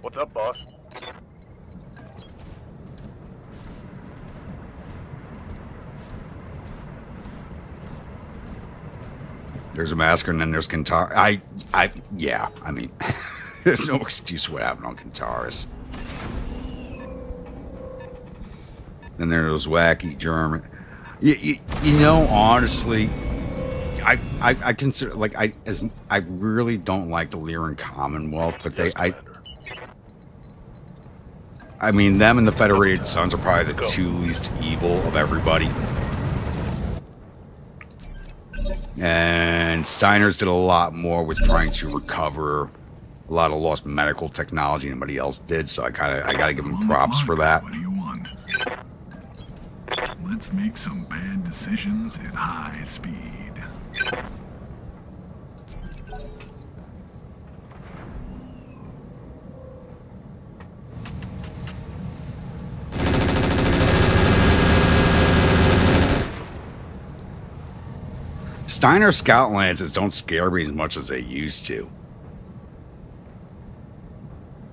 What's up, boss? There's a massacre, and then there's Kantara. Yeah, I mean, there's no excuse for what happened on Kantaris. Then there's those wacky German. You know, honestly, I consider, like, I really don't like the Lyran Commonwealth, but I mean, them and the Federated Sons are probably the two least evil of everybody. And Steiner's did a lot more with trying to recover a lot of lost medical technology than anybody else did, so I gotta give him props for that. What do you want? Let's make some bad decisions at high speed. Steiner Scout Lances don't scare me as much as they used to.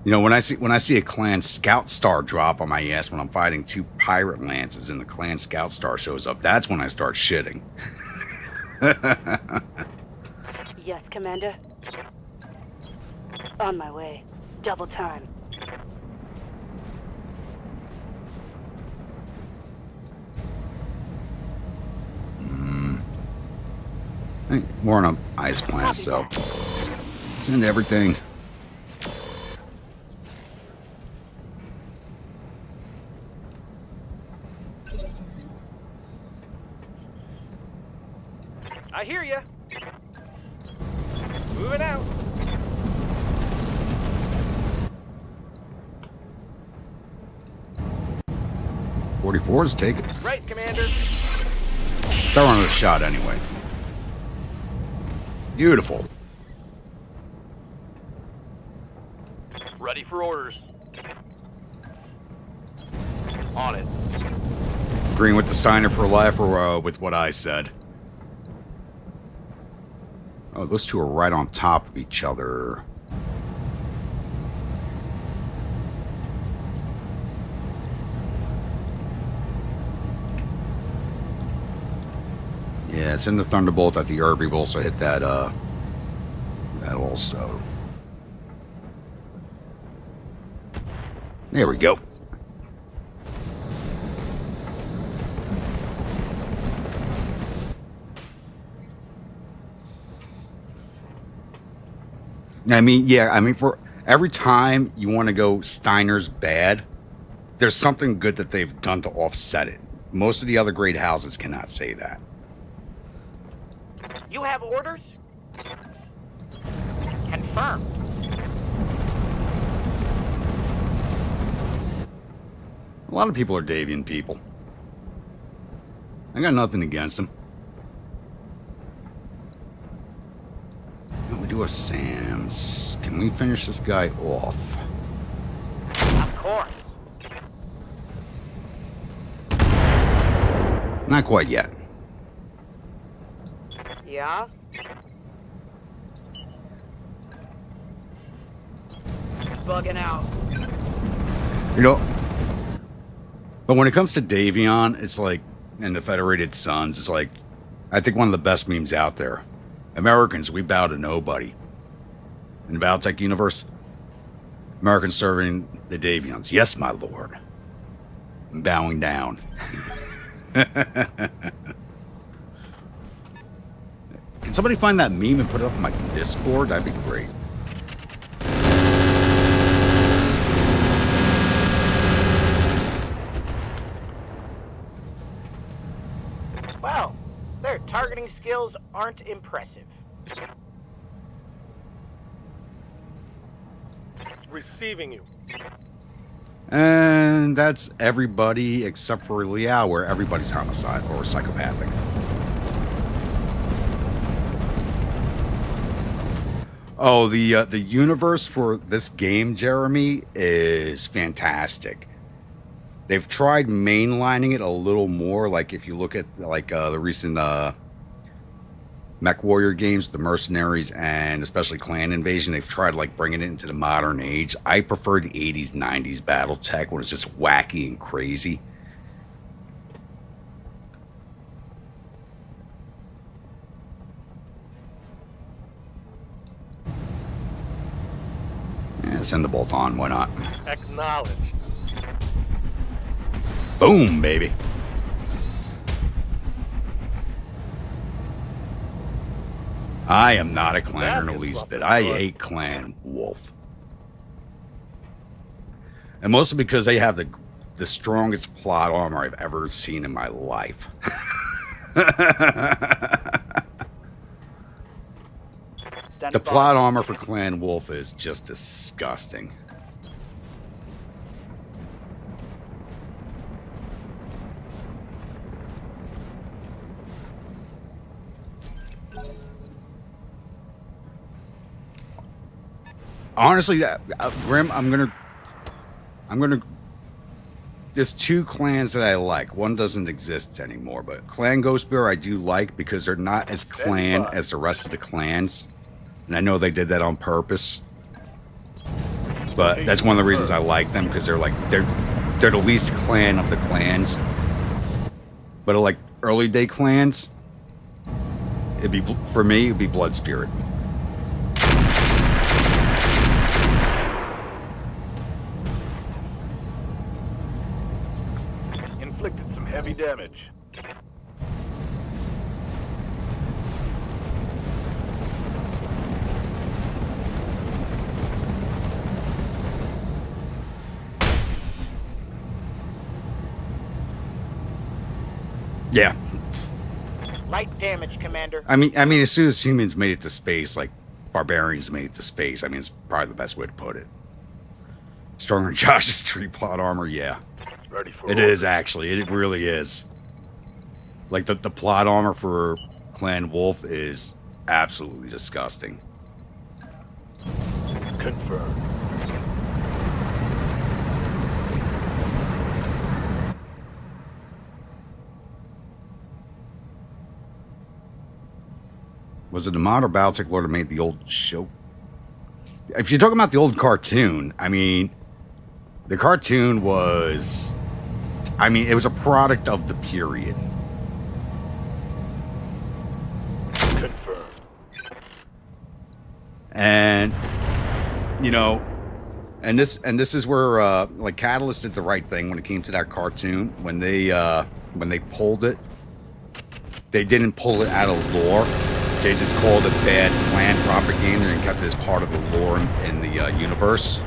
You know, when I see a Clan Scout Star drop on my ass when I'm fighting two Pirate Lances and the Clan Scout Star shows up, that's when I start shitting. Yes, Commander. On my way. Double time. We're on an ice planet, so send everything. I hear ya. Moving out. .44's taken. Right, Commander. So we're on a shot anyway. Beautiful. Ready for orders. On it. Agreeing with the Steiner for life or with what I said? Oh, those two are right on top of each other. Yeah, Yeah, send the Thunderbolt at the Irby. Will also hit that, that also. There we go. I mean, yeah, I mean, for every time you want to go Steiner's bad, there's something good that they've done to offset it. Most of the other great houses cannot say that. You have orders? Confirmed. A lot of people are Davian people. I got nothing against them. We do have Sam's. Can we finish this guy off? Of course. Not quite yet. Yeah? Bugging out. You know, but when it comes to Davion, it's like, and the Federated Sons, it's like, I think one of the best memes out there. Americans, we bow to nobody. In the Battletech universe, Americans serving the Davions. Yes, my lord. I'm bowing down. Can somebody find that meme and put it up on my Discord? That'd be great. Well, their targeting skills aren't impressive. Receiving you. And that's everybody except for Liao, where everybody's homicide or psychopathic. Oh, the universe for this game, Jeremy, is fantastic. They've tried mainlining it a little more. Like if you look at like the recent Mech Warrior games, the Mercenaries, and especially Clan Invasion, they've tried like bringing it into the modern age. I prefer the 80s, 90s Battletech when it's just wacky and crazy. Yeah, send the bolt on, why not? Acknowledge. Boom, baby. I am not a clanner in the least bit. I hate Clan Wolf. And mostly because they have the strongest plot armor I've ever seen in my life. The plot armor for Clan Wolf is just disgusting. Honestly, Grim, I'm gonna. There's two clans that I like. One doesn't exist anymore, but Clan Ghostbear I do like because they're not as clan as the rest of the clans, and I know they did that on purpose. But that's one of the reasons I like them, because they're the least clan of the clans. But like early day clans, for me it'd be Blood Spirit. Inflicted some heavy damage. Yeah. Light damage, Commander. I mean, as soon as humans made it to space, like barbarians made it to space, I mean, it's probably the best way to put it. Stronger than Josh's tree plot armor, yeah. Ready for It is, actually. It really is. Like, the plot armor for Clan Wolf is absolutely disgusting. Confirmed. Was it the mod or Battletech Lord that made the old show? If you're talking about the old cartoon, I mean, the cartoon was... I mean, it was a product of the period. And, you know, and this is where, like, Catalyst did the right thing when it came to that cartoon. When they pulled it, they didn't pull it out of lore. They just called it bad clan propaganda and kept it as part of the lore in the universe.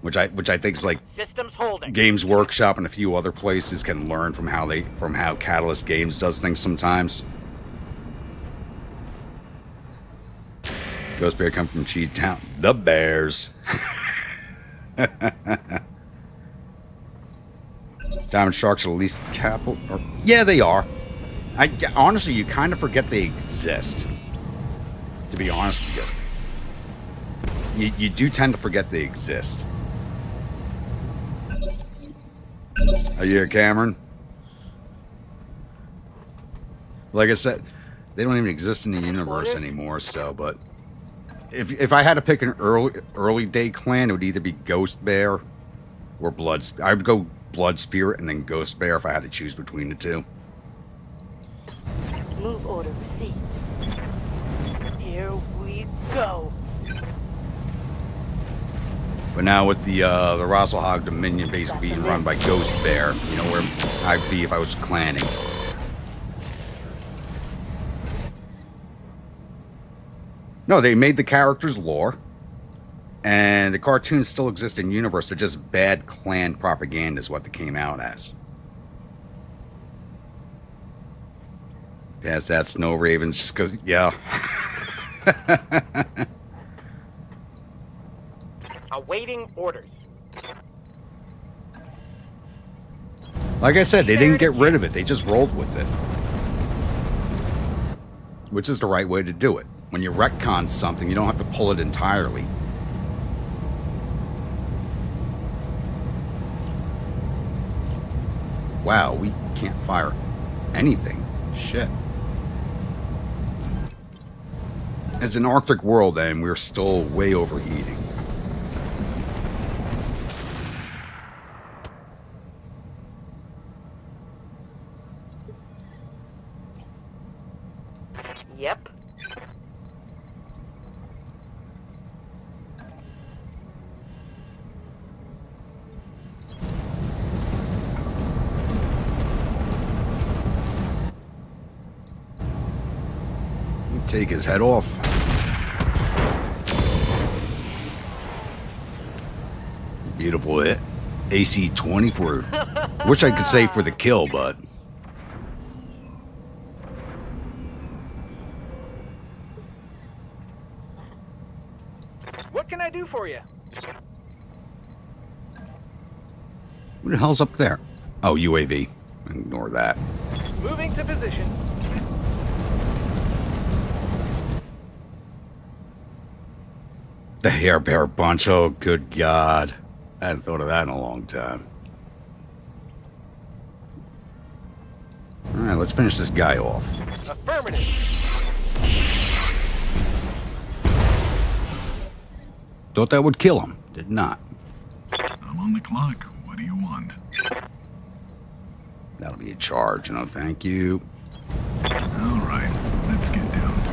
Which I think is like Systems holding. Games Workshop and a few other places can learn from how Catalyst Games does things sometimes. Ghost Bear come from Cheat Town. The Bears. Diamond Sharks are at least capital. Yeah, they are. Honestly, you kind of forget they exist. To be honest with you. You do tend to forget they exist. Are you here, Cameron? Like I said, they don't even exist in the universe anymore, so, but if I had to pick an early day clan, it would either be Ghost Bear or Blood. I would go Blood Spirit and then Ghost Bear if I had to choose between the two. Move order received. Here we go. But now with the Rosselhog Dominion basically being run by Ghost Bear, you know where I'd be if I was clanning. No, they made the characters lore, and the cartoons still exist in universe. They're just bad clan propaganda is what they came out as. Past that, Snow Ravens, just because, yeah. Awaiting orders. Like I said, they didn't get rid of it. They just rolled with it. Which is the right way to do it. When you retcon something, you don't have to pull it entirely. Wow, we can't fire anything. Shit. It's an Arctic world, and we're still way overheating. Yep. Take his head off. Beautiful hit. AC 20 for... Wish I could say for the kill, but... What can I do for you? What the hell's up there? Oh, UAV. Ignore that. Moving to position. The Hair Bear Bunch. Oh, good God. I hadn't thought of that in a long time. Alright, let's finish this guy off. Affirmative. Thought that would kill him. Did not. I'm on the clock. What do you want? That'll be a charge. No, thank you. All right, let's get down to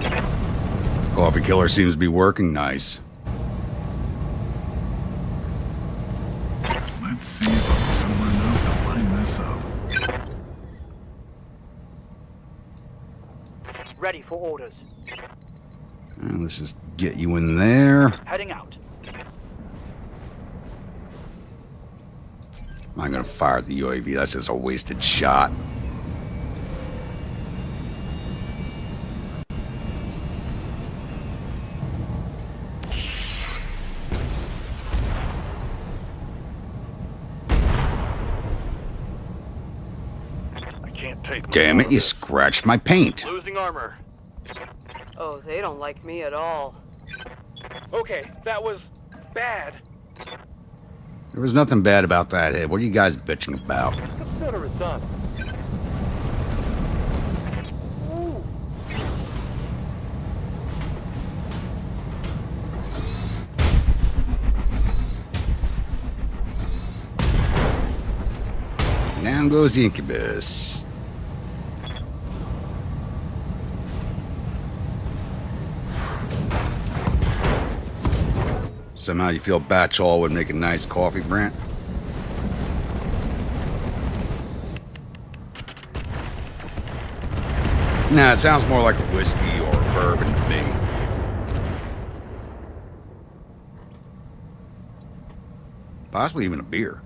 it. Coffee killer seems to be working nice. Let's see if I'm sober enough to line this up. Ready for orders. Alright, let's just get you in there. Heading out. I'm gonna fire the UAV. That's just a wasted shot. I can't take. Damn it, you scratched my paint. Losing armor. Oh, they don't like me at all. Okay, that was bad. There was nothing bad about that hit. What are you guys bitching about? Consider it done. Ooh. Down goes the Incubus. Somehow you feel Batchall would make a nice coffee, Brant? Nah, it sounds more like a whiskey or a bourbon to me. Possibly even a beer.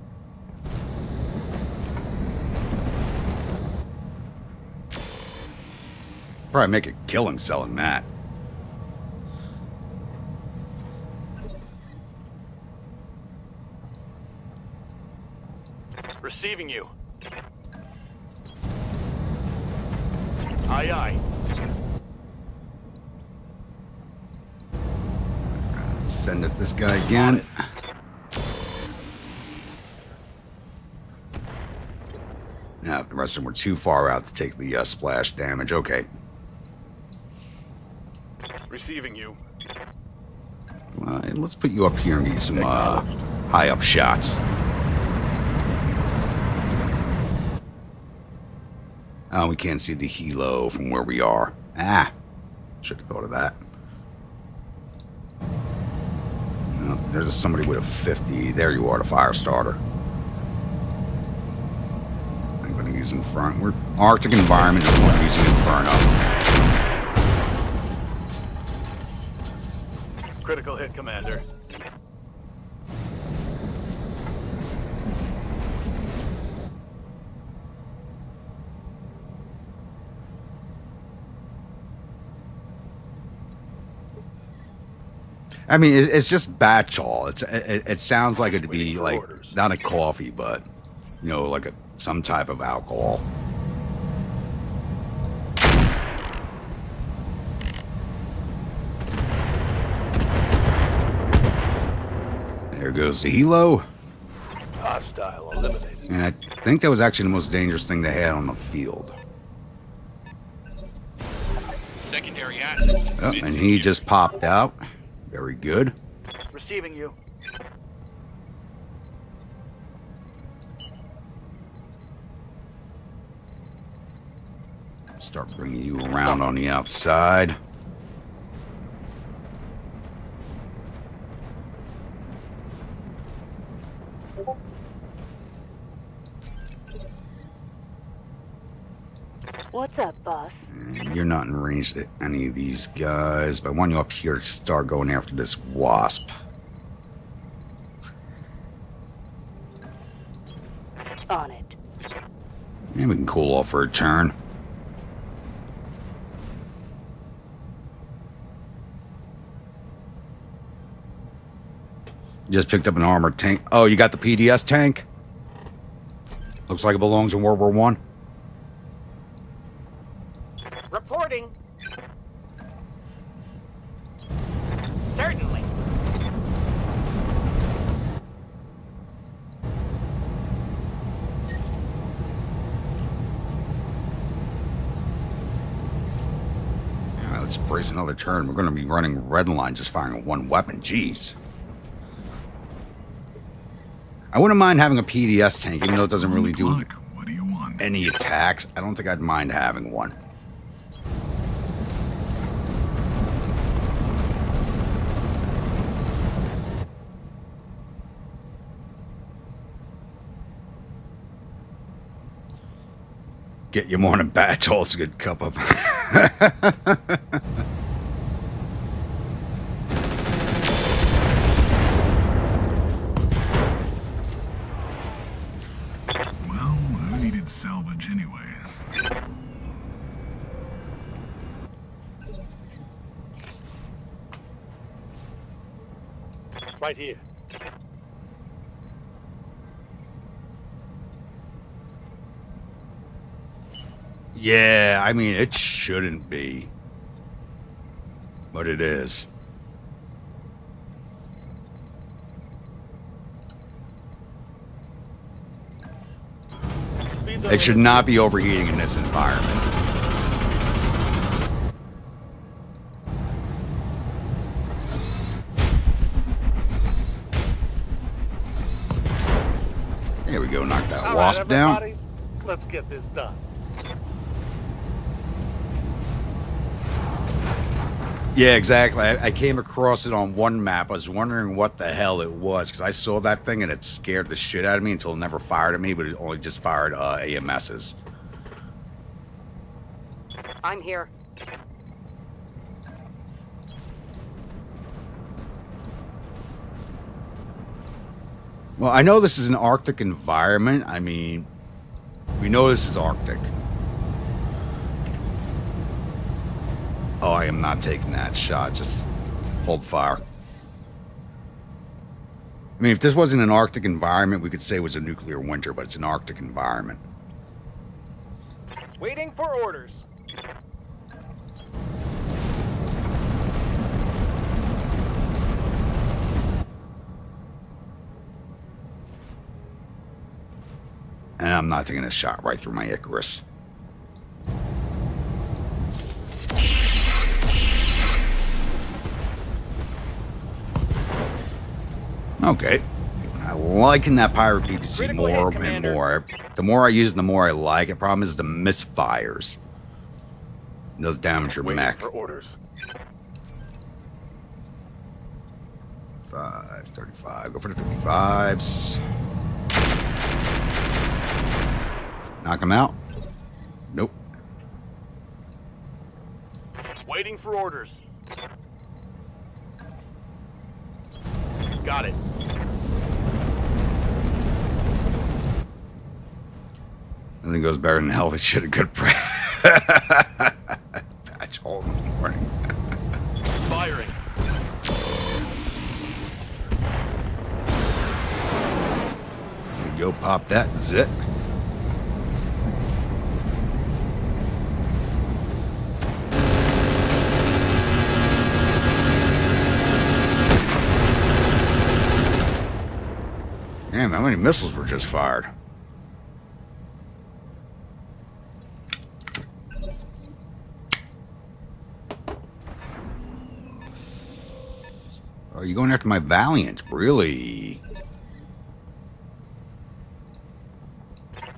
Probably make a killing selling that. Receiving you. Aye, aye. Let's send it this guy again. Now, the rest of them were too far out to take the splash damage. Okay. Receiving you. Let's put you up here and get some high up shots. Oh, we can't see the helo from where we are. Ah, should have thought of that. Oh, there's somebody with a 50. There you are, the fire starter. I'm going to use Inferno. We're Arctic environment, and we're using Inferno. Critical hit, Commander. I mean, it's just Batchall. It sounds like it'd be like not a coffee, but you know, like some type of alcohol. There goes the helo. Hostile eliminated. And I think that was actually the most dangerous thing they had on the field. Secondary assets. Oh, and he just popped out. Very good. Receiving you. Start bringing you around on the outside. What's up, boss? And you're not in range to any of these guys, but I want you up here to start going after this wasp. On it. And we can cool off for a turn. Just picked up an armored tank. Oh, you got the PDS tank? Looks like it belongs in World War I. Reporting. Certainly. All right, let's brace another turn. We're going to be running red line, just firing one weapon. Jeez. I wouldn't mind having a PDS tank, even though it doesn't really do What do you want? any attacks. I don't think I'd mind having one. Get your morning batch. Oh, it's a good cup of. Well, who needed salvage anyways? Right here. Yeah, I mean, it shouldn't be. But it is. It should not be overheating in this environment. There we go, knock that All wasp right, down. everybody, let's get this done. Yeah, exactly. I came across it on one map. I was wondering what the hell it was because I saw that thing and it scared the shit out of me until it never fired at me, but it only just fired AMSs. I'm here. Well, I know this is an Arctic environment. I mean, we know this is Arctic. Oh, I am not taking that shot. Just hold fire. I mean, if this wasn't an Arctic environment, we could say it was a nuclear winter, but it's an Arctic environment. Waiting for orders. And I'm not taking a shot right through my Icarus. Okay. I'm liking that pirate PPC Critical more hit, and Commander. more. The more I use it, the more I like it. Problem is the misfires. It does damage your Waiting mech. for orders. 535. Go for the 55s. Knock him out. Nope. Waiting for orders. Got it. Nothing goes better than healthy shit. A good patch all in the morning. Firing. There you go. Pop that. That's it. Damn, how many missiles were just fired? Are you going after my Valiant? Really?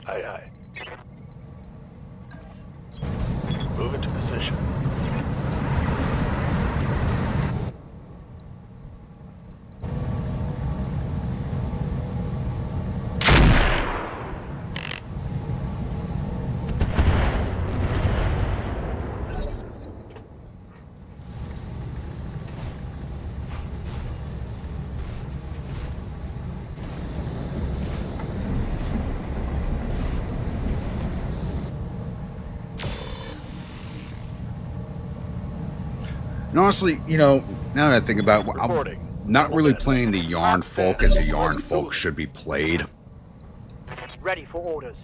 Aye, aye. Move into position. And honestly, you know, now that I think about it, I'm Reporting. not really playing the Yarn Folk as a Yarn Folk should be played. Ready for orders.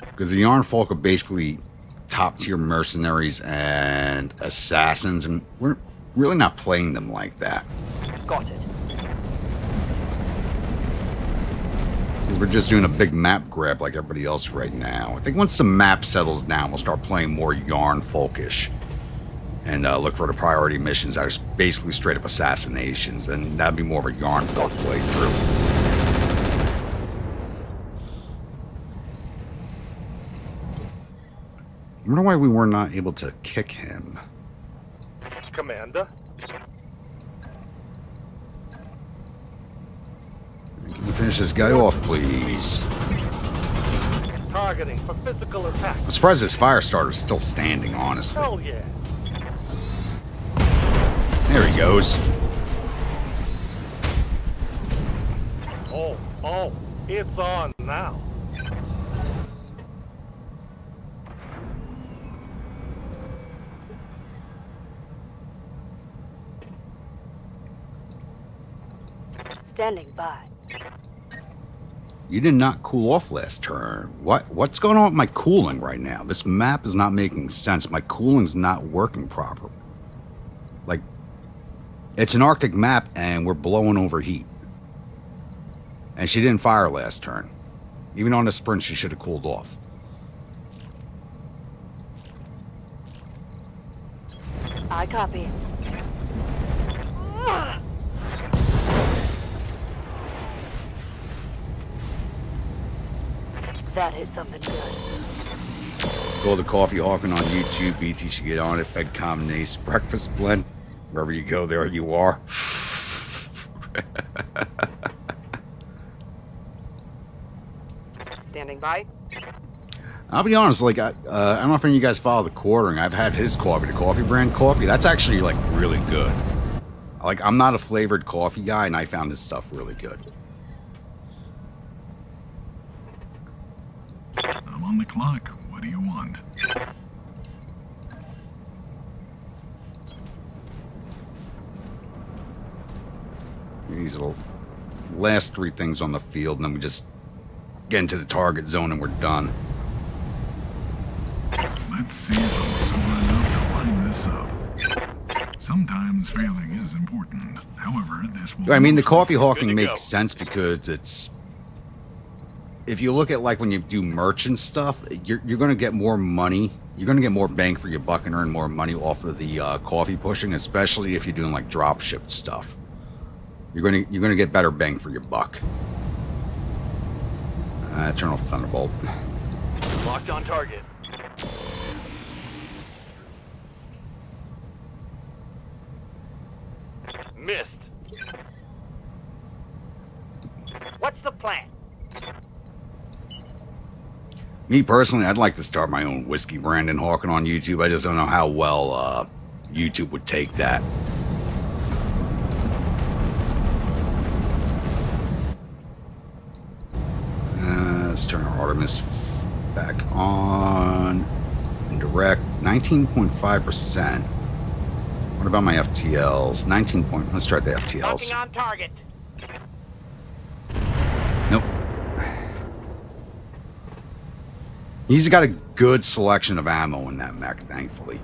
Because the Yarn Folk are basically top-tier mercenaries and assassins, and we're really not playing them like that. Got it. 'Cause we're just doing a big map grab like everybody else right now. I think once the map settles down, we'll start playing more Yarn Folkish. And look for the priority missions that are basically straight-up assassinations, and that'd be more of a Yarn Folk playthrough. I wonder why we were not able to kick him. Commander. Can you finish this guy off, please? Targeting for physical attack. I'm surprised this fire starter's still standing, honestly. Hell yeah. There he goes. Oh, it's on now. Standing by. You did not cool off last turn. What's going on with my cooling right now? This map is not making sense. My cooling's not working properly. Like, it's an Arctic map and we're blowing over heat. And she didn't fire last turn. Even on the sprint, she should have cooled off. I copy. That hit something good. Go to Coffee Hawking on YouTube. BT should get on it. Fed Common Ace Breakfast Blend. Wherever you go, there you are. Standing by. I'll be honest, like, I don't know if any of you guys follow the Quartering. I've had his coffee, the coffee brand coffee. That's actually, like, really good. Like, I'm not a flavored coffee guy, and I found his stuff really good. I'm on the clock. What do you want? These little last 3 things on the field, and then we just get into the target zone and we're done. Let's see if I'm sore enough to line this up. Sometimes failing is important. However, this will... I mean, the coffee hawking makes sense because it's... If you look at, like, when you do merchant stuff, you're going to get more money. You're going to get more bang for your buck and earn more money off of the coffee pushing, especially if you're doing, like, drop ship stuff. You're going to get better bang for your buck. Turn off Thunderbolt. Locked on target. Missed. What's the plan? Me personally, I'd like to start my own whiskey brand and hawking on YouTube. I just don't know how well YouTube would take that. Let's turn our Artemis back on. Indirect, 19.5%. What about my FTLs? 19 point. Let's try the FTLs. Locking on target. Nope. He's got a good selection of ammo in that mech, thankfully.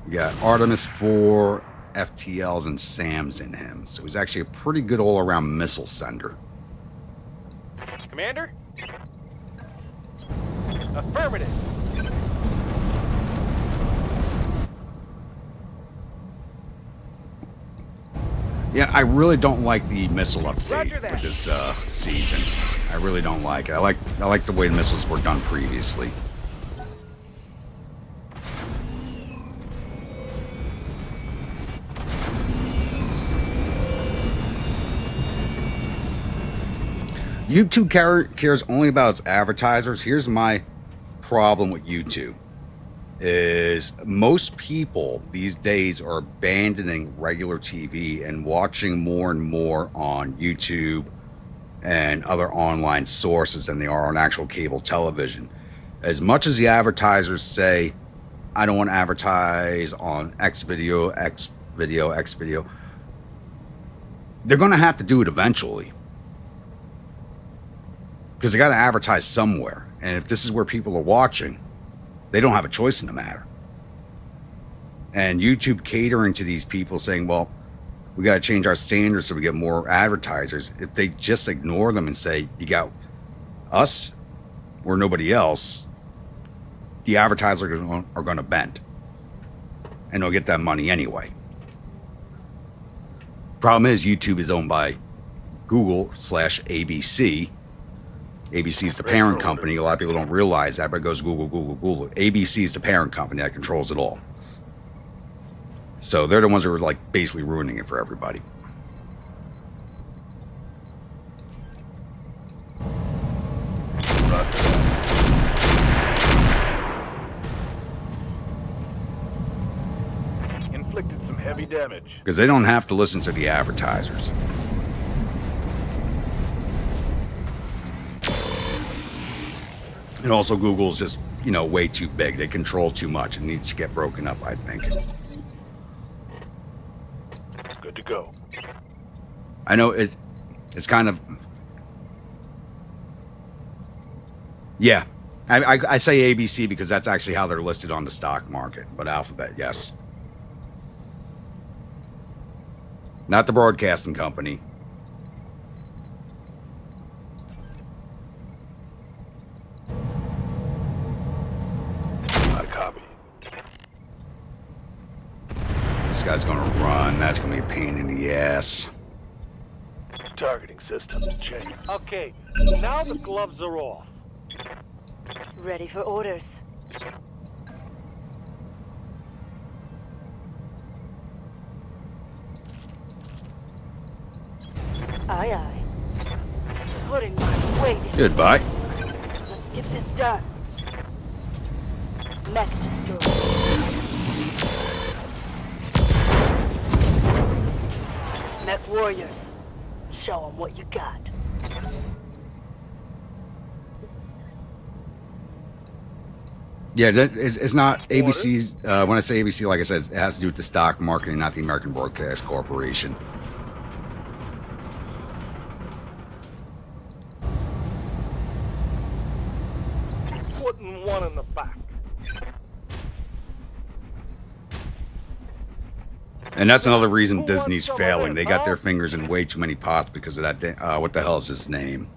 We got Artemis 4, FTLs, and SAMs in him. So he's actually a pretty good all-around missile sender. Commander? Affirmative. Yeah, I really don't like the missile update with this season. I really don't like it. I like the way the missiles were done previously. YouTube cares only about its advertisers. Here's my problem with YouTube. Is most people these days are abandoning regular TV and watching more and more on YouTube and other online sources than they are on actual cable television. As much as the advertisers say, I don't want to advertise on X video, they're going to have to do it eventually. Because they got to advertise somewhere. And if this is where people are watching, they don't have a choice in the matter. And YouTube catering to these people saying, well, we got to change our standards so we get more advertisers. If they just ignore them and say, you got us or nobody else, the advertisers are going to bend. And they'll get that money anyway. Problem is, YouTube is owned by Google/ABC. ABC is the parent company. A lot of people don't realize that. Everybody goes Google. ABC is the parent company that controls it all. So they're the ones who are like basically ruining it for everybody. Inflicted some heavy damage. Because they don't have to listen to the advertisers. And also Google's just, way too big. They control too much. It needs to get broken up, I think. Good to go. I know it's kind of... Yeah. I say ABC because that's actually how they're listed on the stock market. But Alphabet, yes. Not the broadcasting company. This guy's gonna run. That's gonna be a pain in the ass. Targeting systems changed. Okay, now the gloves are off. Ready for orders. Aye, aye. Putting my weight in. Goodbye. Let's get this done. Mech destroyed. Mech warriors, show them what you got. Yeah, it's not ABC's. When I say ABC, like I said, it has to do with the stock market and not the American Broadcast Corporation. Putting one in the back. And that's another reason Disney's failing. They got their fingers in way too many pots because of that. What the hell is his name?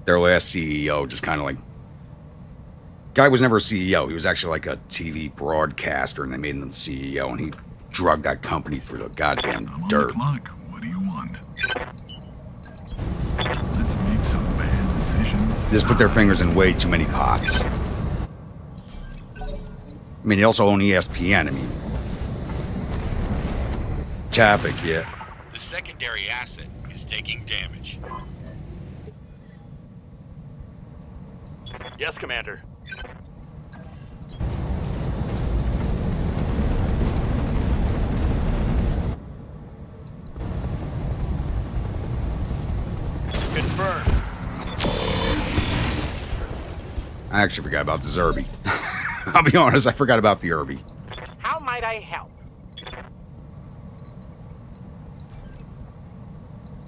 Their last CEO just kind of like. Guy was never a CEO. He was actually like a TV broadcaster, and they made him the CEO, and he drugged that company through the goddamn dirt. I'm on the clock. What do you want? Let's make some bad decisions. Just put their fingers in way too many pots. I mean, they also own ESPN. I mean, Chapek, yeah. The secondary asset is taking damage. Yes, Commander. Confirmed. I actually forgot about the Zerby. I'll be honest, I forgot about the Irby. How might I help?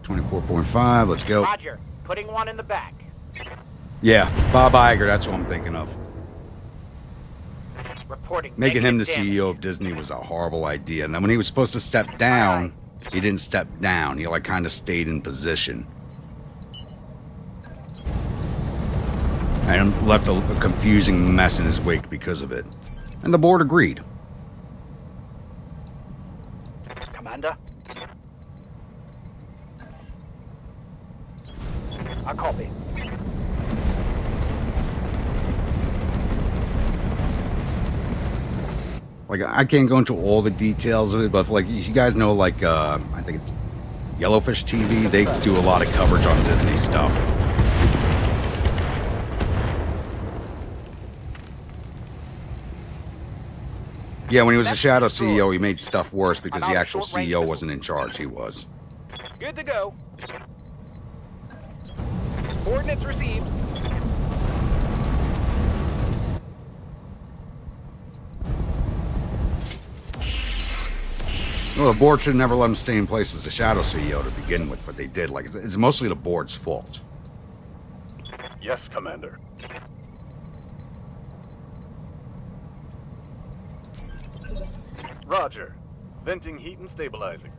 24.5, let's go. Roger. Putting one in the back. Yeah, Bob Iger, that's what I'm thinking of. Reporting. Making him the negative damage. CEO of Disney was a horrible idea. And then when he was supposed to step down, he didn't step down. He like kind of stayed in position. And left a confusing mess in his wake because of it. And the board agreed. Commander. I copy. Like, I can't go into all the details of it, but like, you guys know, like, I think it's Yellowfish TV, they do a lot of coverage on Disney stuff. Yeah, when he was a shadow CEO, he made stuff worse because the actual CEO wasn't in charge, he was. Good to go. Coordinates received. Well, the board should never let him stay in place as a shadow CEO to begin with, but they did. Like, it's mostly the board's fault. Yes, Commander. Roger. Venting heat and stabilizing.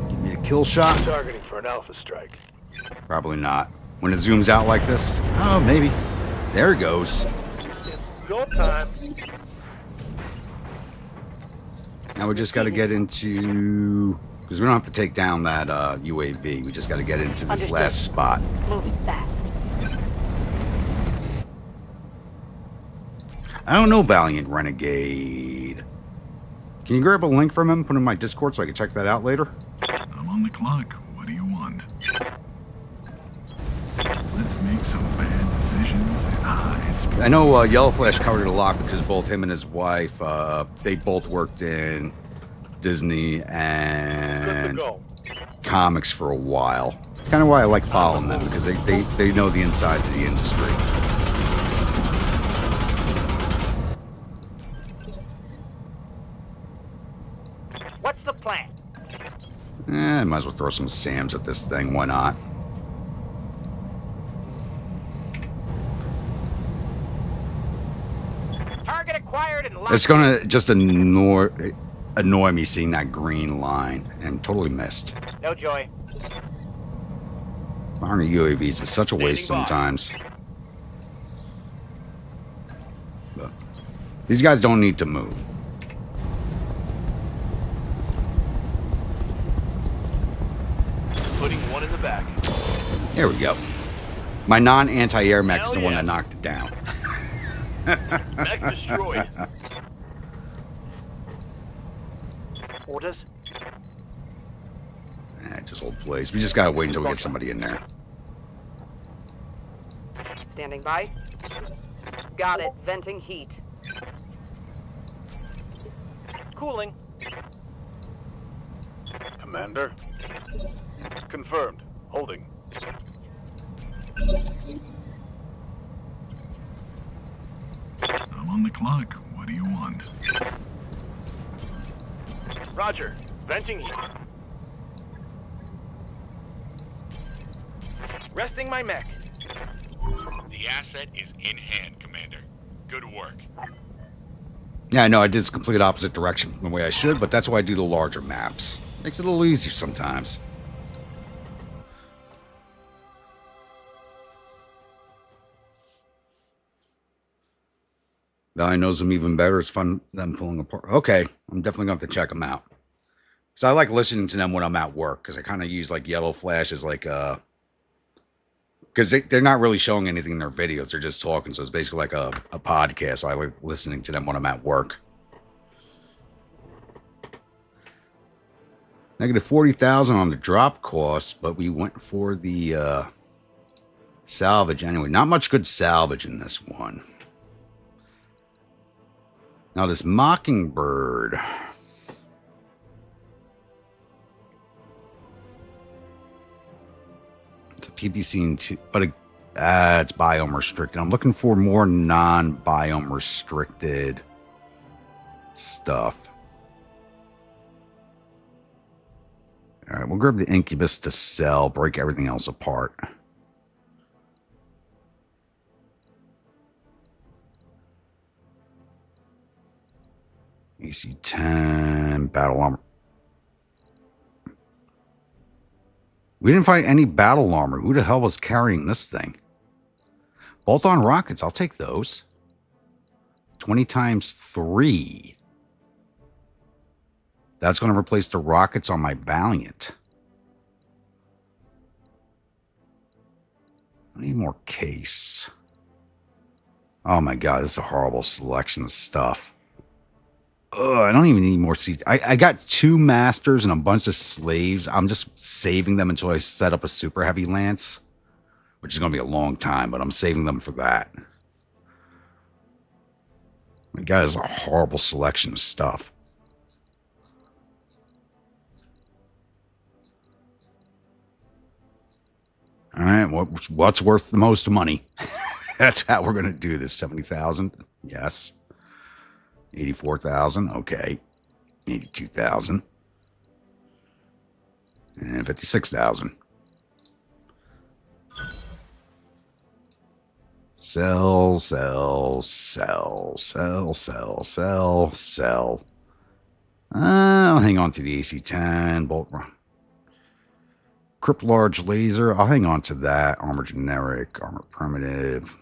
Give me a kill shot? Targeting for an alpha strike. Probably not. When it zooms out like this? Oh, maybe. There it goes. It's go time. Now we just got to get into... Because we don't have to take down that UAV. We just got to get into this Understood. last spot. Moving fast. I don't know, Valiant Renegade. Can you grab a link from him, put it in my Discord so I can check that out later? I'm on the clock. What do you want? Let's make some bad decisions at high speed. I know Yellow Flash covered it a lot because both him and his wife, they both worked in Disney Good to and go. comics for a while. It's kind of why I like following them because they know the insides of the industry. What's the plan? Might as well throw some SAMs at this thing. Why not? Target acquired and locked. It's gonna just annoy me seeing that green line and totally missed. No joy. Firing UAVs is such a waste sometimes. But these guys don't need to move. Putting one in the back. There we go. My non-anti-air mech is the Hell one yeah. that knocked it down. Mech destroyed. Orders. Just old place. We just gotta wait until we get somebody in there. Standing by. Got it. Venting heat. Cooling. Commander? Confirmed. Holding. I'm on the clock. What do you want? Roger. Venting heat. Resting my mech. The asset is in hand, Commander. Good work. Yeah, I know I did this complete opposite direction from the way I should, but that's why I do the larger maps. Makes it a little easier sometimes. Valley knows them even better. It's fun them pulling apart. Okay, I'm definitely going to have to check them out. So I like listening to them when I'm at work, because I kind of use like yellow flash as like because they're not really showing anything in their videos. They're just talking. So it's basically like a podcast. So I like listening to them when I'm at work. Negative 40,000 on the drop cost, but we went for the salvage anyway. Not much good salvage in this one. Now this Mockingbird. It's a PPC in two, but it's biome restricted. I'm looking for more non-biome restricted stuff. All right, we'll grab the Incubus to sell, break everything else apart. AC-10, battle armor. We didn't find any battle armor. Who the hell was carrying this thing? Bolt-on rockets, I'll take those. 20 times 3. That's going to replace the rockets on my Valiant. I need more case. Oh my god, this is a horrible selection of stuff. Ugh, I don't even need more seats. I got 2 masters and a bunch of slaves. I'm just saving them until I set up a super heavy lance, which is going to be a long time, but I'm saving them for that. My god, it's a horrible selection of stuff. All right, what's worth the most money? That's how we're going to do this. 70,000, yes. 84,000, okay. 82,000. And 56,000. Sell, sell, sell, sell, sell, sell, sell. I'll hang on to the AC-10, bolt run. Crypt large laser, I'll hang on to that. Armor generic, armor primitive.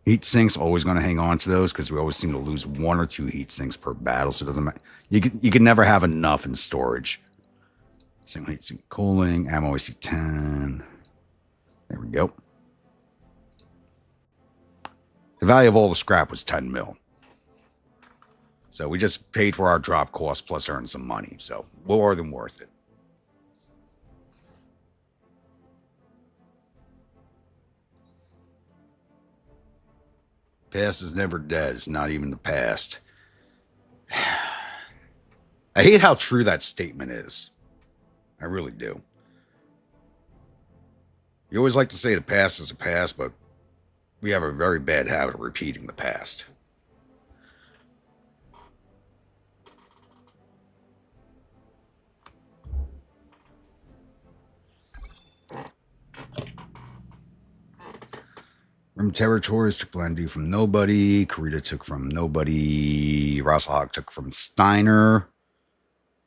Heat sinks, always going to hang on to those because we always seem to lose 1 or 2 heat sinks per battle, so it doesn't matter. You can never have enough in storage. Single heat sink cooling, ammo AC-10. There we go. The value of all the scrap was 10 mil. So we just paid for our drop cost plus earned some money, so more than worth it. Past is never dead. It's not even the past. I hate how true that statement is. I really do. You always like to say the past is the past, but we have a very bad habit of repeating the past. Rim Territories took Blandu from nobody. Karita took from nobody. Rosselhog took from Steiner.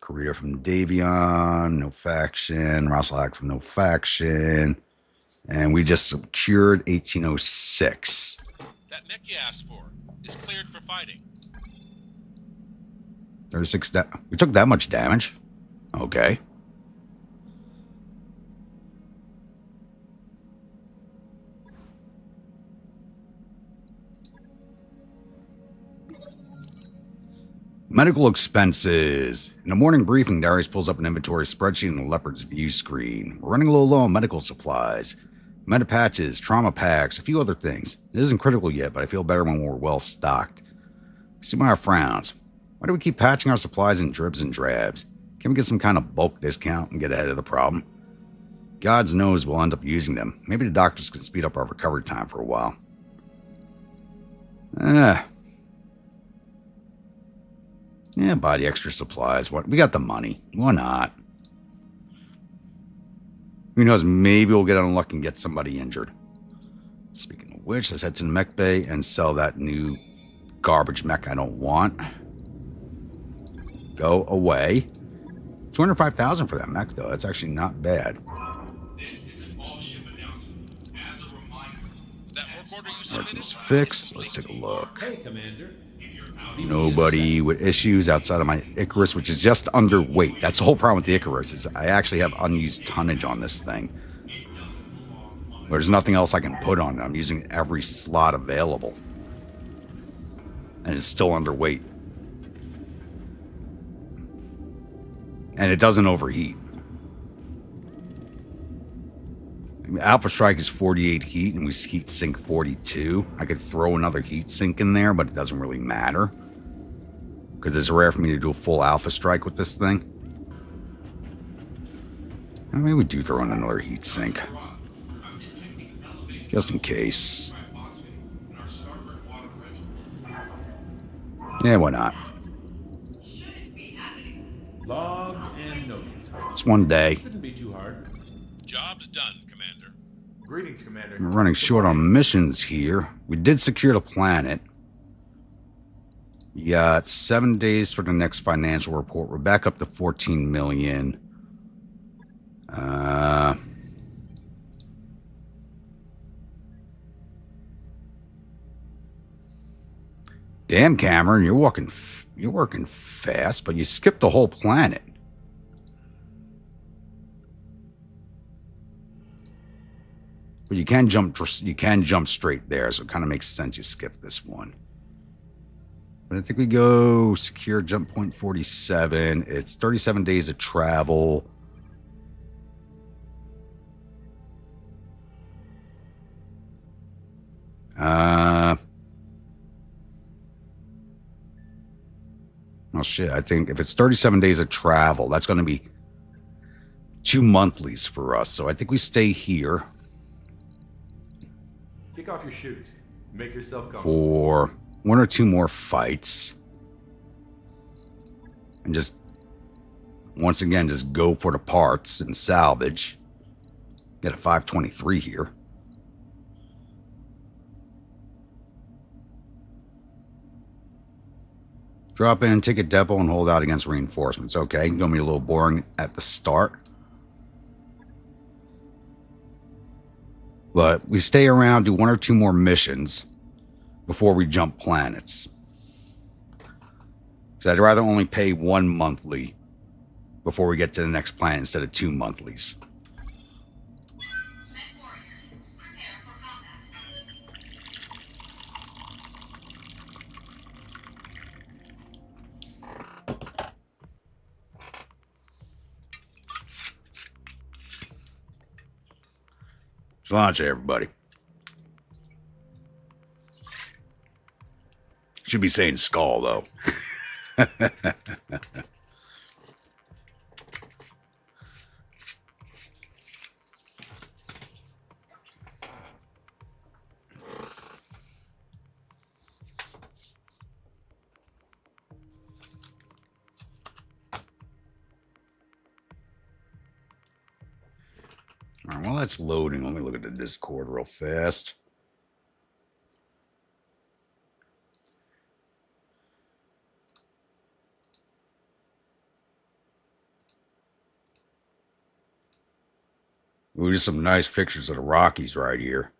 Karita from Davion. No faction. Rosselhog from no faction. And we just secured 1806. That mech you asked for is cleared for fighting. 36. We took that much damage. Okay. Medical expenses. In the morning briefing, Darius pulls up an inventory spreadsheet in the Leopard's view screen. We're running a little low on medical supplies. Meta patches, trauma packs, a few other things. It isn't critical yet, but I feel better when we're well stocked. See my frowns. Why do we keep patching our supplies in dribs and drabs? Can we get some kind of bulk discount and get ahead of the problem? God knows we'll end up using them. Maybe the doctors can speed up our recovery time for a while. Yeah, buy the extra supplies. What? We got the money. Why not? Who knows? Maybe we'll get unlucky and get somebody injured. Speaking of which, let's head to the mech bay and sell that new garbage mech I don't want. Go away. 205,000 for that mech, though. That's actually not bad. Everything's fixed. Let's take a look. Hey, Commander. Nobody with issues outside of my Icarus, which is just underweight. That's the whole problem with the Icarus, is I actually have unused tonnage on this thing. There's nothing else I can put on it. I'm using every slot available. And it's still underweight. And it doesn't overheat. I mean, Alpha Strike is 48 heat, and we heat sink 42. I could throw another heat sink in there, but it doesn't really matter. Because it's rare for me to do a full Alpha Strike with this thing. I mean, we do throw in another heat sink. Just in case. Yeah, why not? Log and note. It's one day. Shouldn't be too hard. Job's done, Commander. Greetings, Commander. We're running short on missions here. We did secure the planet. You got 7 days for the next financial report. We're back up to 14 million. Damn, Cameron, you're working fast, but you skipped the whole planet. But you can jump straight there, so it kind of makes sense you skip this one. But I think we go secure jump point 47. It's 37 days of travel. Well, shit, I think if it's 37 days of travel, that's going to be 2 monthlies for us. So I think we stay here. Kick off your shoes. Make yourself comfortable. For 1 or 2 more fights. And just, once again, just go for the parts and salvage. Get a 523 here. Drop in, ticket depot, and hold out against reinforcements. Okay, gonna be a little boring at the start. But we stay around, do 1 or 2 more missions before we jump planets. Because I'd rather only pay 1 monthly before we get to the next planet instead of 2 monthlies. Launch, everybody. Should be saying skull, though. All right, while that's loading, let me look at the Discord real fast. Ooh, just some nice pictures of the Rockies right here.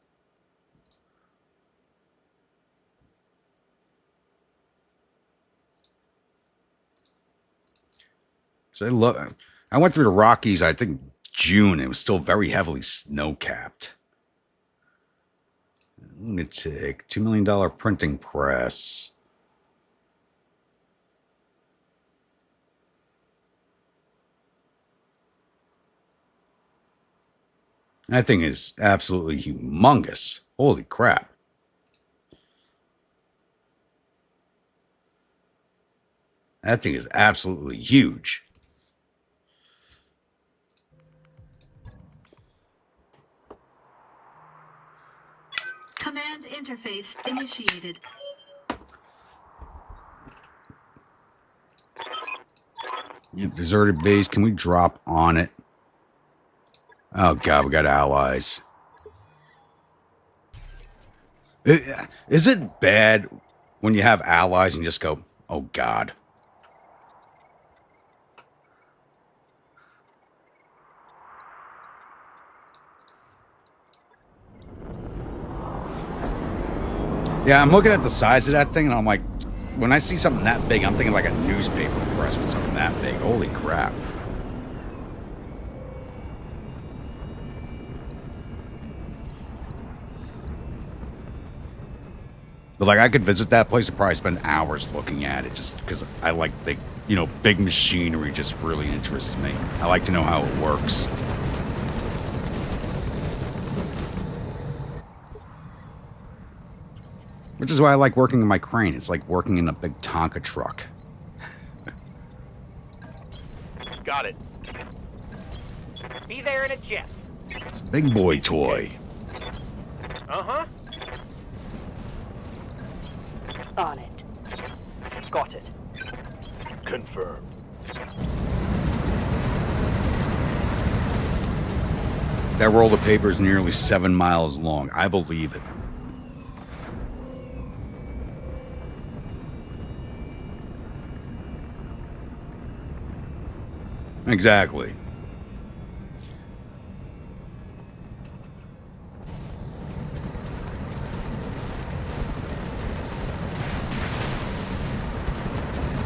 So I went through the Rockies, I think, June. It was still very heavily snow-capped. Lunatic, $2 million printing press. That thing is absolutely humongous. Holy crap. That thing is absolutely huge. Command interface initiated. Deserted base. Can we drop on it? Oh, God, we got allies. Is it bad when you have allies and you just go, oh, God? Yeah, I'm looking at the size of that thing, and I'm like, when I see something that big, I'm thinking like a newspaper press with something that big. Holy crap. But like, I could visit that place and probably spend hours looking at it just because I like big, you know, big machinery just really interests me. I like to know how it works. Which is why I like working in my crane. It's like working in a big Tonka truck. Got it. Be there in a jet. It's a big boy toy. Uh-huh. On it. Got it. Confirmed. That roll of paper is nearly 7 miles long. I believe it. Exactly.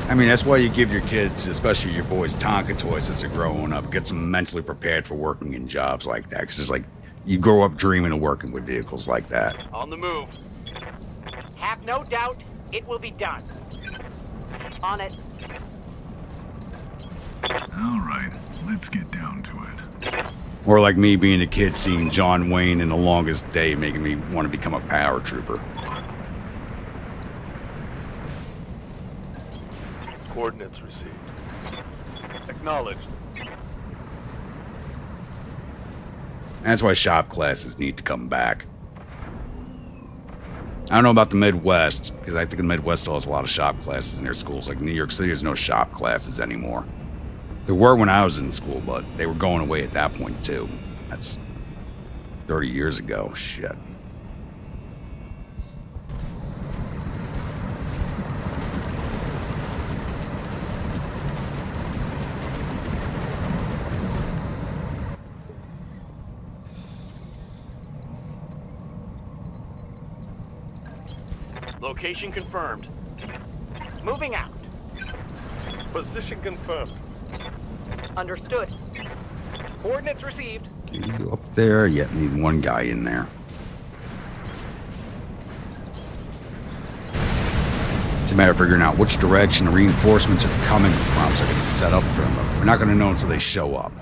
I mean, that's why you give your kids, especially your boys, Tonka toys as they're growing up. Gets them mentally prepared for working in jobs like that. Because it's like, you grow up dreaming of working with vehicles like that. On the move. Have no doubt, it will be done. On it. All right, let's get down to it. Or like me being a kid seeing John Wayne in The Longest Day making me want to become a power trooper. Coordinates received. Acknowledged. That's why shop classes need to come back. I don't know about the Midwest, because I think the Midwest still has a lot of shop classes in their schools. Like New York City has no shop classes anymore. There were when I was in school, but they were going away at that point too. That's 30 years ago. Shit. Location confirmed. Moving out. Position confirmed. Understood. Coordinates received. Can you go up there? Yet need one guy in there. It's a matter of figuring out which direction the reinforcements are coming from so I can set up for them. We're not going to know until they show up.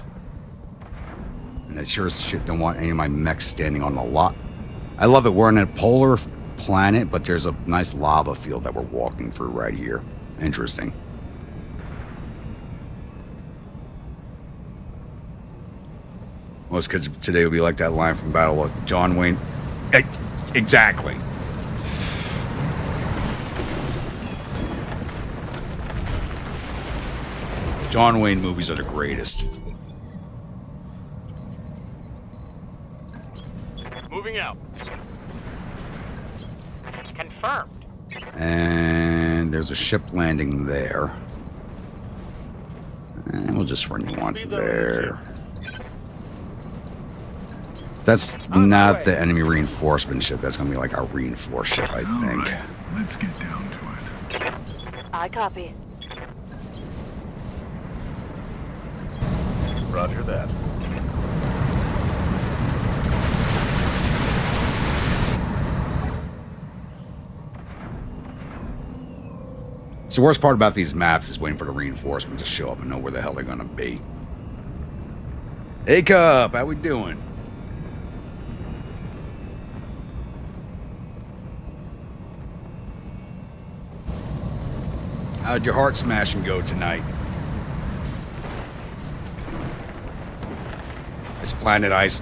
And I sure as shit don't want any of my mechs standing on the lot. I love it. We're on a polar planet, but there's a nice lava field that we're walking through right here. Interesting. Most kids today would be like that line from Battletech. John Wayne. Exactly. John Wayne movies are the greatest. Moving out. Confirmed. And there's a ship landing there. And we'll just run you onto there. That's not the enemy reinforcement ship. That's going to be like our reinforced ship, I think. Right, let's get down to it. I copy. Roger that. So the worst part about these maps is waiting for the reinforcements to show up and know where the hell they're going to be. Hey, Cup, how we doing? How'd your heart smashing go tonight? It's planet ice.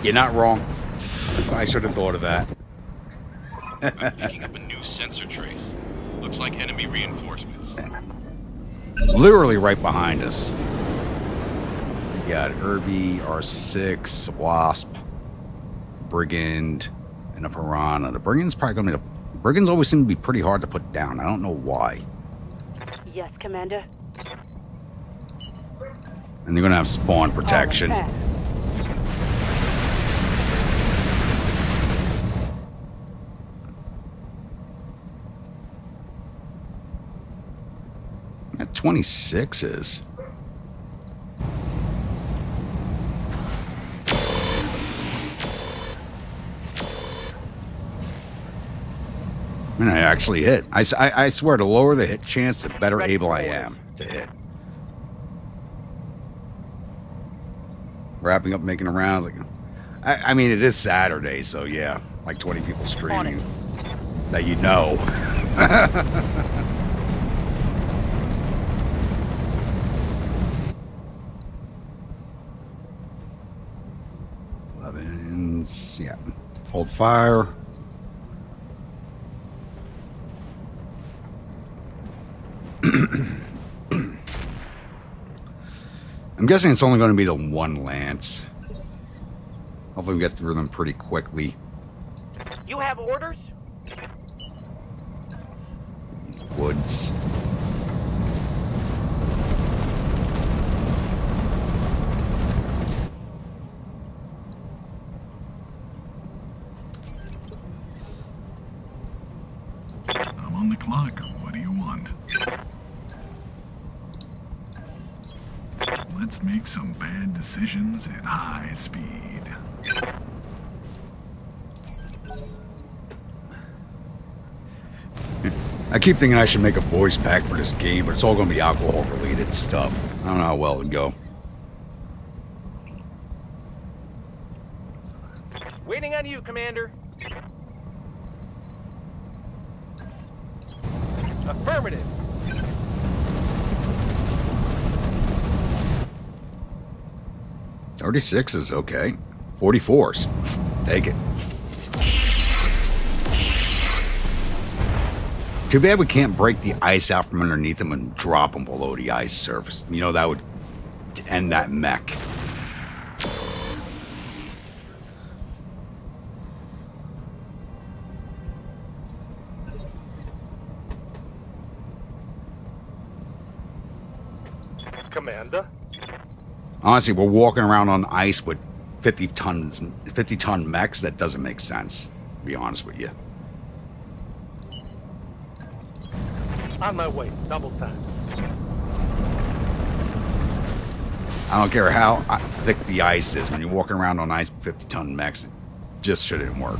You're not wrong. I should have thought of that. I'm picking up a new sensor trace. Looks like enemy reinforcements. Literally right behind us. We got Irby, R6, Wasp, Brigand, and a Piranha. The Brigand's probably going to be Brigands always seem to be pretty hard to put down. I don't know why. Yes, Commander. And they're going to have spawn protection. At 26s. I mean, I actually hit. I swear, the lower the hit chance, the better able I am to hit. Wrapping up, making rounds. Like, I mean, it is Saturday, so yeah, like 20 people streaming that you know. Yeah. Hold fire. I'm guessing it's only going to be the one lance. Hopefully we get through them pretty quickly. You have orders? Woods. I'm on the clock. What do you want? Let's make some bad decisions at high speed. I keep thinking I should make a voice pack for this game, but it's all going to be alcohol-related stuff. I don't know how well it would go. Waiting on you, Commander. Affirmative. $36 is okay. 44s. Take it. Too bad we can't break the ice out from underneath them and drop them below the ice surface. You know, that would end that mech. Commander? Honestly, we're walking around on ice with 50-ton mechs. That doesn't make sense, to be honest with you. On my way. Double time. I don't care how thick the ice is. When you're walking around on ice with 50-ton mechs, it just shouldn't work.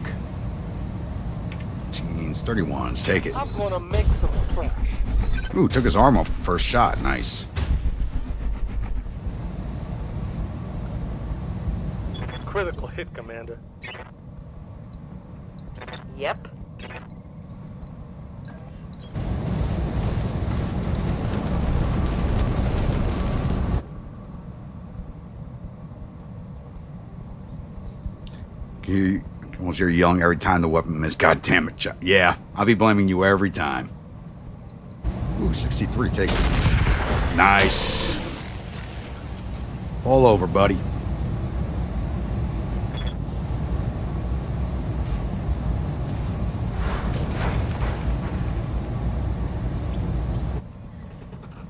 Teens, 31s, take it. I'm gonna make some trash. Ooh, took his arm off the first shot. Nice. Critical hit, Commander. Yep. You almost hear yelling every time the weapon misses. God damn it, Chuck. Yeah, I'll be blaming you every time. Ooh, 63, take it. Nice. Fall over, buddy.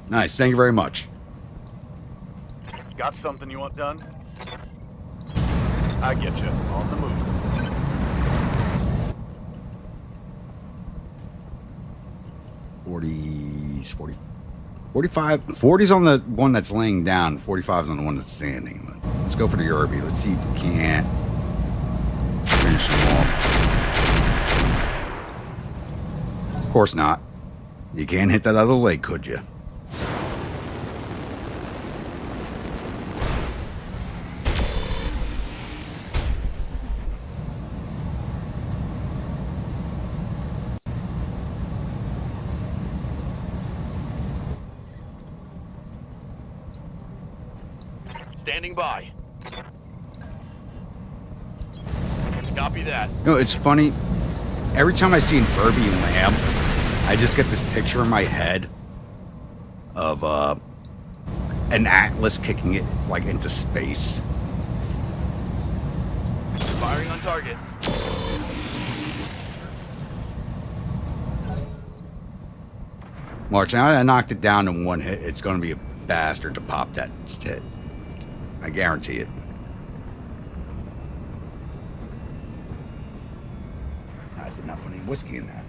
Nice, thank you very much. Got something you want done? I get you. On the move. $40s, 45, 40's on the one that's laying down, 45's on the one that's standing. But let's go for the Irby. Let's see if we can't finish him off. Of course not. You can't hit that other leg, could you? Standing by. Copy that. You know, it's funny. Every time I see an Irby Lamb, I just get this picture in my head of an Atlas kicking it like into space. Firing on target. March, now that I knocked it down in one hit, it's going to be a bastard to pop that hit. I guarantee it. I did not put any whiskey in that.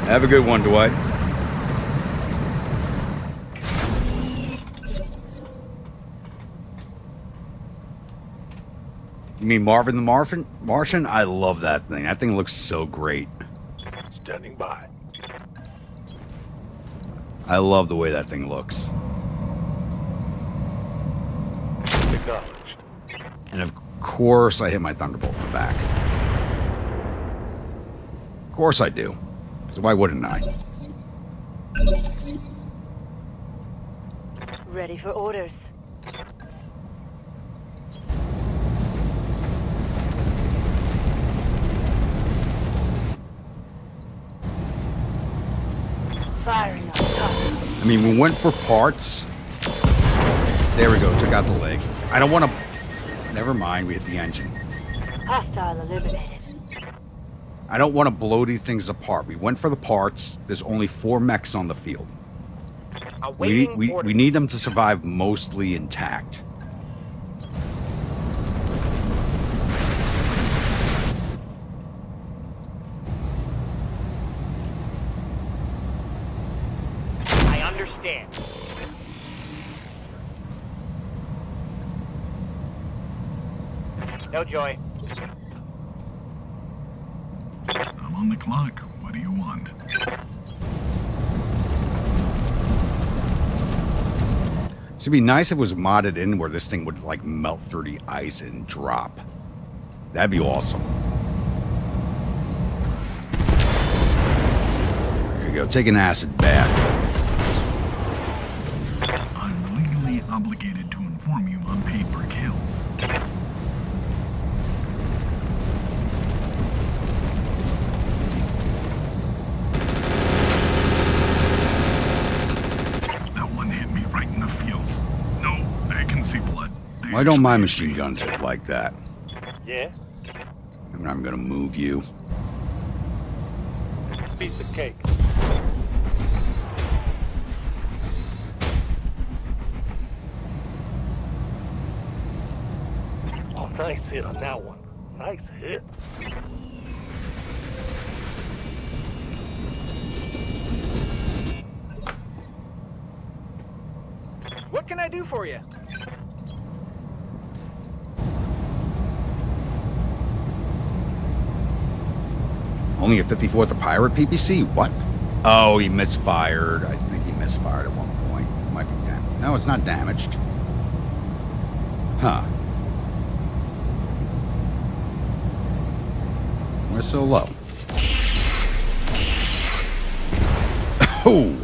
Have a good one, Dwight. You mean Marvin the Martian? I love that thing. That thing looks so great. Standing by. I love the way that thing looks. Acknowledged. And of course, I hit my Thunderbolt in the back. Of course I do. So why wouldn't I? Ready for orders. Firing on top. I mean, we went for parts. There we go. Took out the leg. I don't want to... Never mind. We hit the engine. Hostile eliminated. I don't want to blow these things apart. We went for the parts. There's only 4 mechs on the field. We need them to survive mostly intact. I understand. No joy. I'm on the clock. What do you want? It'd be nice if it was modded in where this thing would like melt through the ice and drop. That'd be awesome. There you go. Take an acid bath. I'm legally obligated to inform you I'm paid per kill. Why don't my machine guns hit like that? Yeah? I'm not gonna move you. Piece of cake. Oh, nice hit on that one. Nice hit. What can I do for you? Only a 54 at the pirate PPC? What? Oh, he misfired. I think he misfired at one point. Might be damaged. No, it's not damaged. Huh. We're so low. Oh!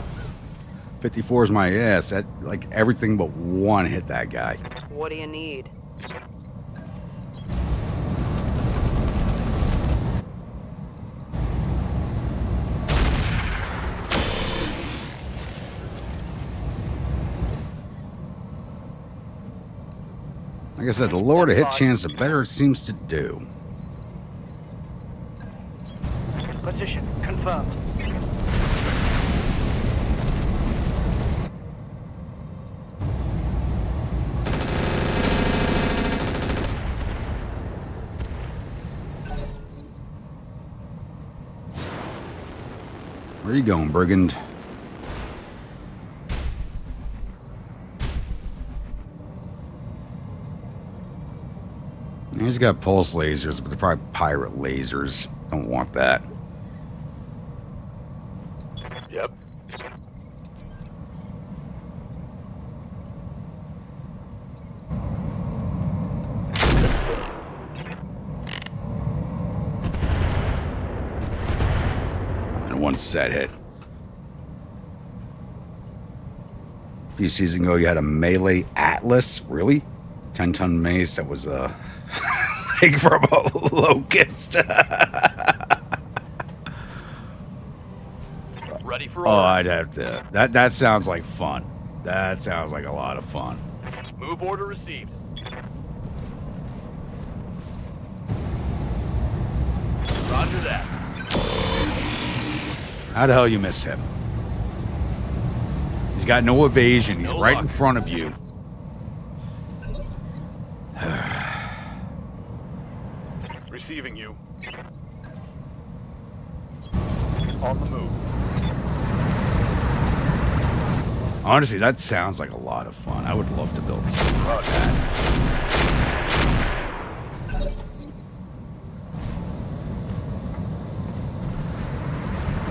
54 is my ass. That, like, everything but one hit that guy. What do you need? Like I said, the lower the hit chance, the better it seems to do. Position confirmed. Where are you going, brigand? He's got pulse lasers, but they're probably pirate lasers. Don't want that. Yep. one set hit. A few seasons ago, you had a melee Atlas. Really? 10-ton mace that was like from a locust. Ready for Oh, order. I'd have to. That sounds like fun. That sounds like a lot of fun. Move order received. Roger that. How the hell you miss him? He's got no evasion. He's No right luck. in front of you. Receiving you. On the move. Honestly, that sounds like a lot of fun. I would love to build something like that.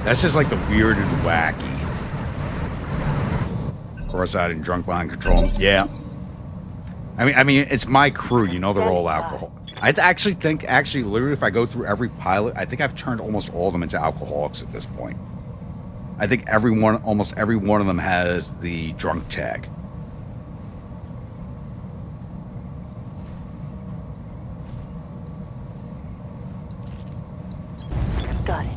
That's just like the weird and wacky. Of course, I didn't drunk behind control. Yeah. I mean, it's my crew. You know, they're all alcohol. I actually think, literally, if I go through every pilot, I think I've turned almost all of them into alcoholics at this point. I think almost every one of them has the drunk tag. Got it.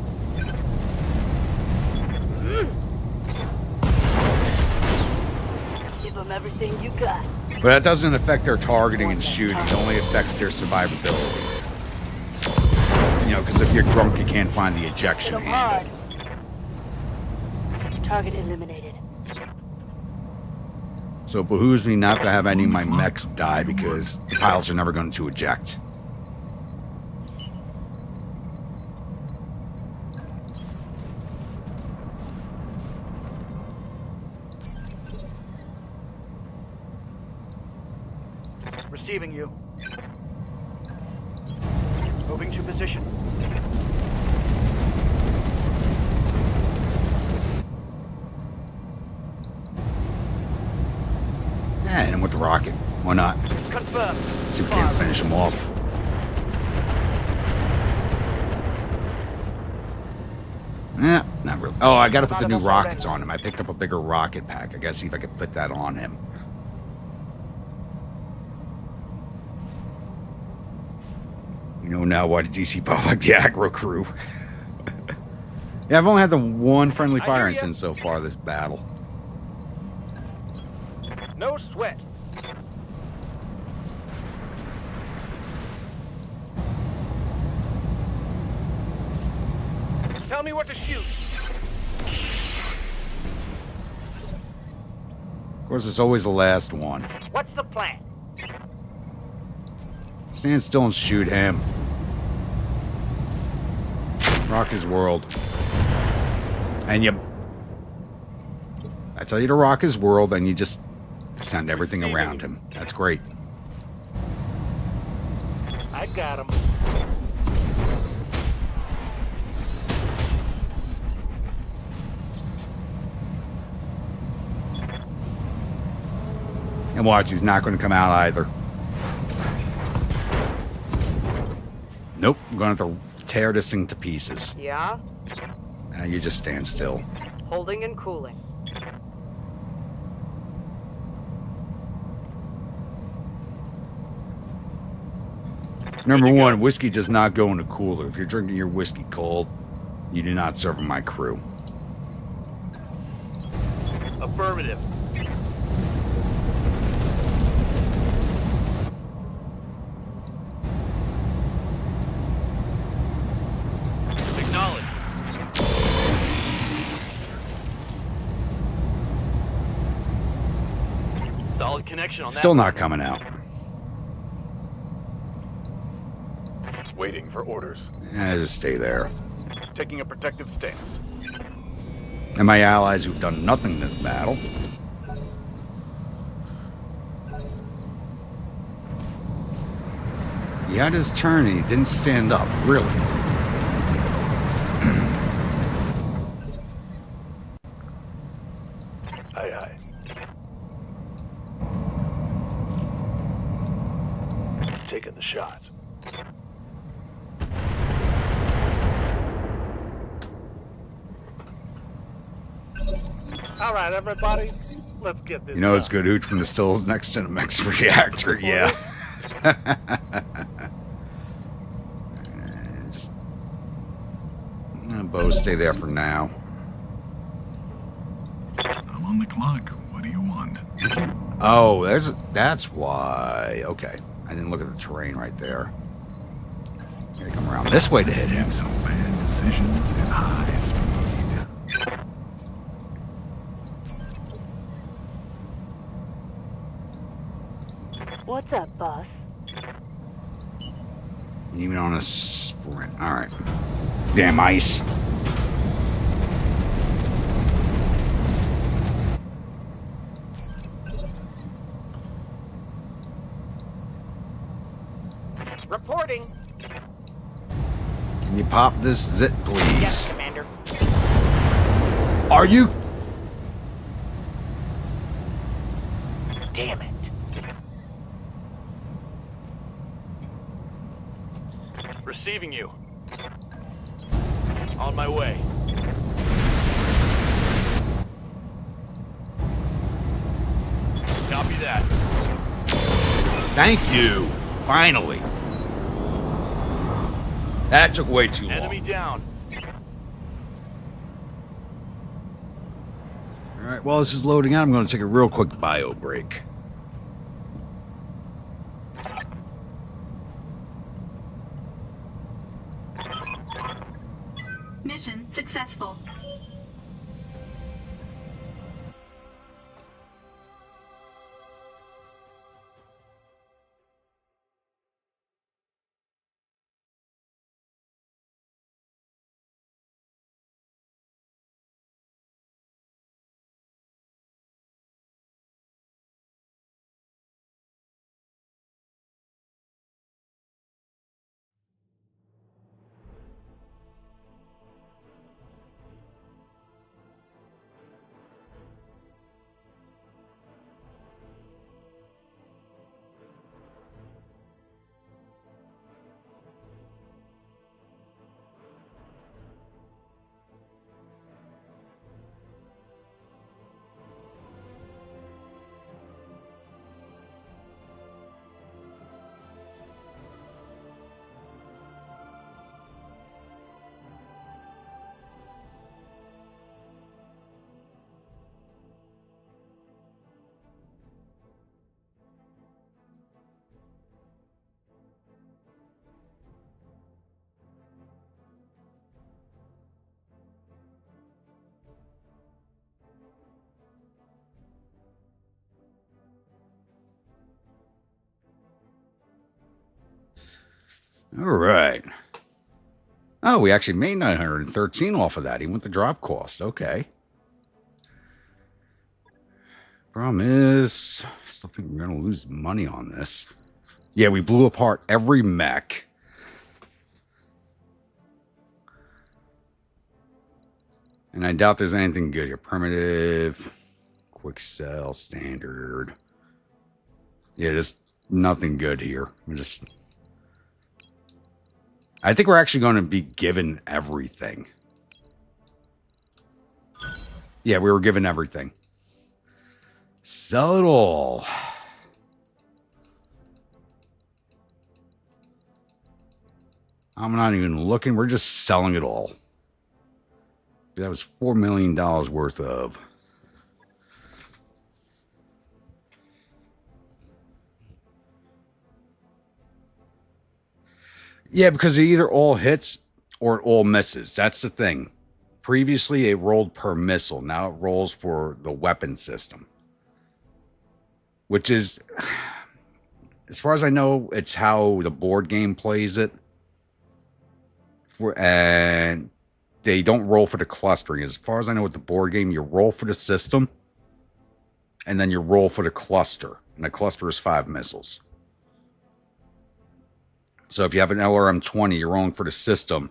Give them everything you got. But that doesn't affect their targeting and shooting. It only affects their survivability. You know, because if you're drunk, you can't find the ejection Hit 'em handle. hard. Target eliminated. So it behooves me not to have any of my mechs die because the pilots are never going to eject. Receiving you. Moving to position. Yeah, hit him with the rocket. Why not? Confirmed. See if we can't finish him off. Yeah, not really. Oh, I gotta put the new rockets on him. I picked up a bigger rocket pack. I gotta see if I can put that on him. You know now why the DC Pop like the aggro crew. Yeah, I've only had the one friendly fire incident so far this battle. No sweat. Tell me what to shoot. Of course, it's always the last one. What's the plan? Stand still and shoot him. Rock his world. And you... I tell you to rock his world, and you just send everything around him. That's great. I got him. And watch, he's not going to come out either. Nope, I'm going to have to tear this thing to pieces. Yeah? Now you just stand still. Holding and cooling. Number one, whiskey does not go in a cooler. If you're drinking your whiskey cold, you do not serve my crew. Affirmative. Acknowledge. Solid connection on that. Still not coming out. Waiting for orders. Just stay there. Taking a protective stance. And my allies who've done nothing in this battle. He had his turn and he didn't stand up, really. Aye, aye. Taking the shot. All right, everybody, let's get this. You know it's good hooch when the still's next to the mech's reactor, yeah. Just Bo, stay there for now. I'm on the clock. What do you want? Oh, that's why. Okay. I didn't look at the terrain right there. Gotta come around this way to hit him. Some bad decisions at high speed. What's up, boss? Even on a sprint. Alright. Damn ice. Reporting. Can you pop this zit, please? Yes, Commander. Are you? Damn it. Receiving you. On my way. Copy that. Thank you. Finally. That took way too long. Enemy down. Alright, while this is loading out, I'm going to take a real quick bio break. Mission successful. Alright. Oh, we actually made 913 off of that, even with the drop cost. Okay. Problem is, I still think we're going to lose money on this. Yeah, we blew apart every mech. And I doubt there's anything good here. Primitive, quick sell, standard. Yeah, there's nothing good here. I think we're actually going to be given everything. Yeah, we were given everything. Sell it all. I'm not even looking. We're just selling it all. That was $4 million worth of. Yeah, because it either all hits or it all misses. That's the thing. Previously, it rolled per missile. Now it rolls for the weapon system. Which is, as far as I know, it's how the board game plays it. And they don't roll for the clustering. As far as I know with the board game, you roll for the system. And then you roll for the cluster. And the cluster is 5 missiles. So if you have an LRM-20, you're rolling for the system.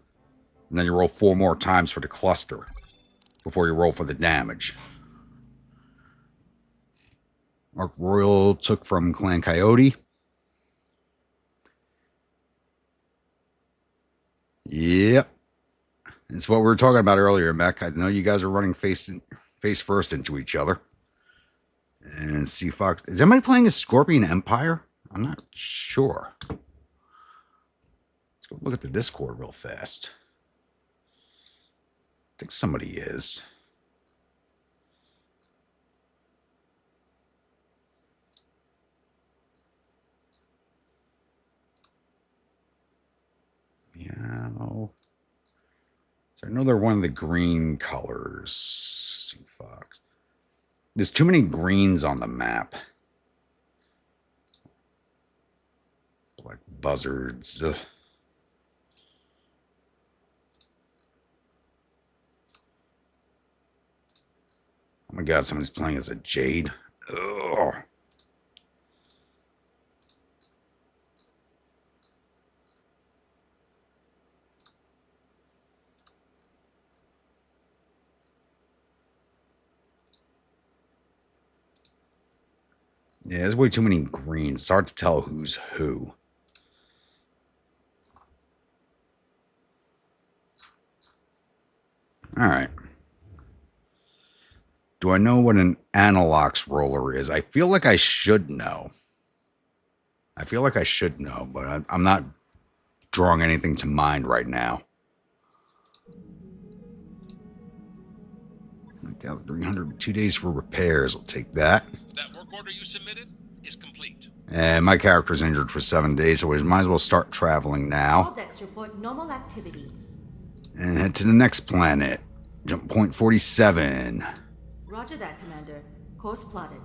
And then you roll 4 more times for the cluster. Before you roll for the damage. Ark Royal took from Clan Coyote. Yep. It's what we were talking about earlier, Mech. I know you guys are running facing face first into each other. And see Fox. Is anybody playing a Scorpion Empire? I'm not sure. Let's go look at the Discord real fast. I think somebody is. Yeah. So I know they're one of the green colors. See Fox. There's too many greens on the map. Like buzzards. Ugh. Oh my god, somebody's playing as a Jade. Ugh. Yeah, there's way too many greens. It's hard to tell who's who. All right. Do I know what an Analox roller is? I feel like I should know. But I'm not drawing anything to mind right now. 1,300, 2 days for repairs. We'll take that. That work order you submitted is complete. And my character's injured for 7 days, so we might as well start traveling now. All decks report normal activity. And head to the next planet. Jump point 47. Roger that, Commander. Course plotted.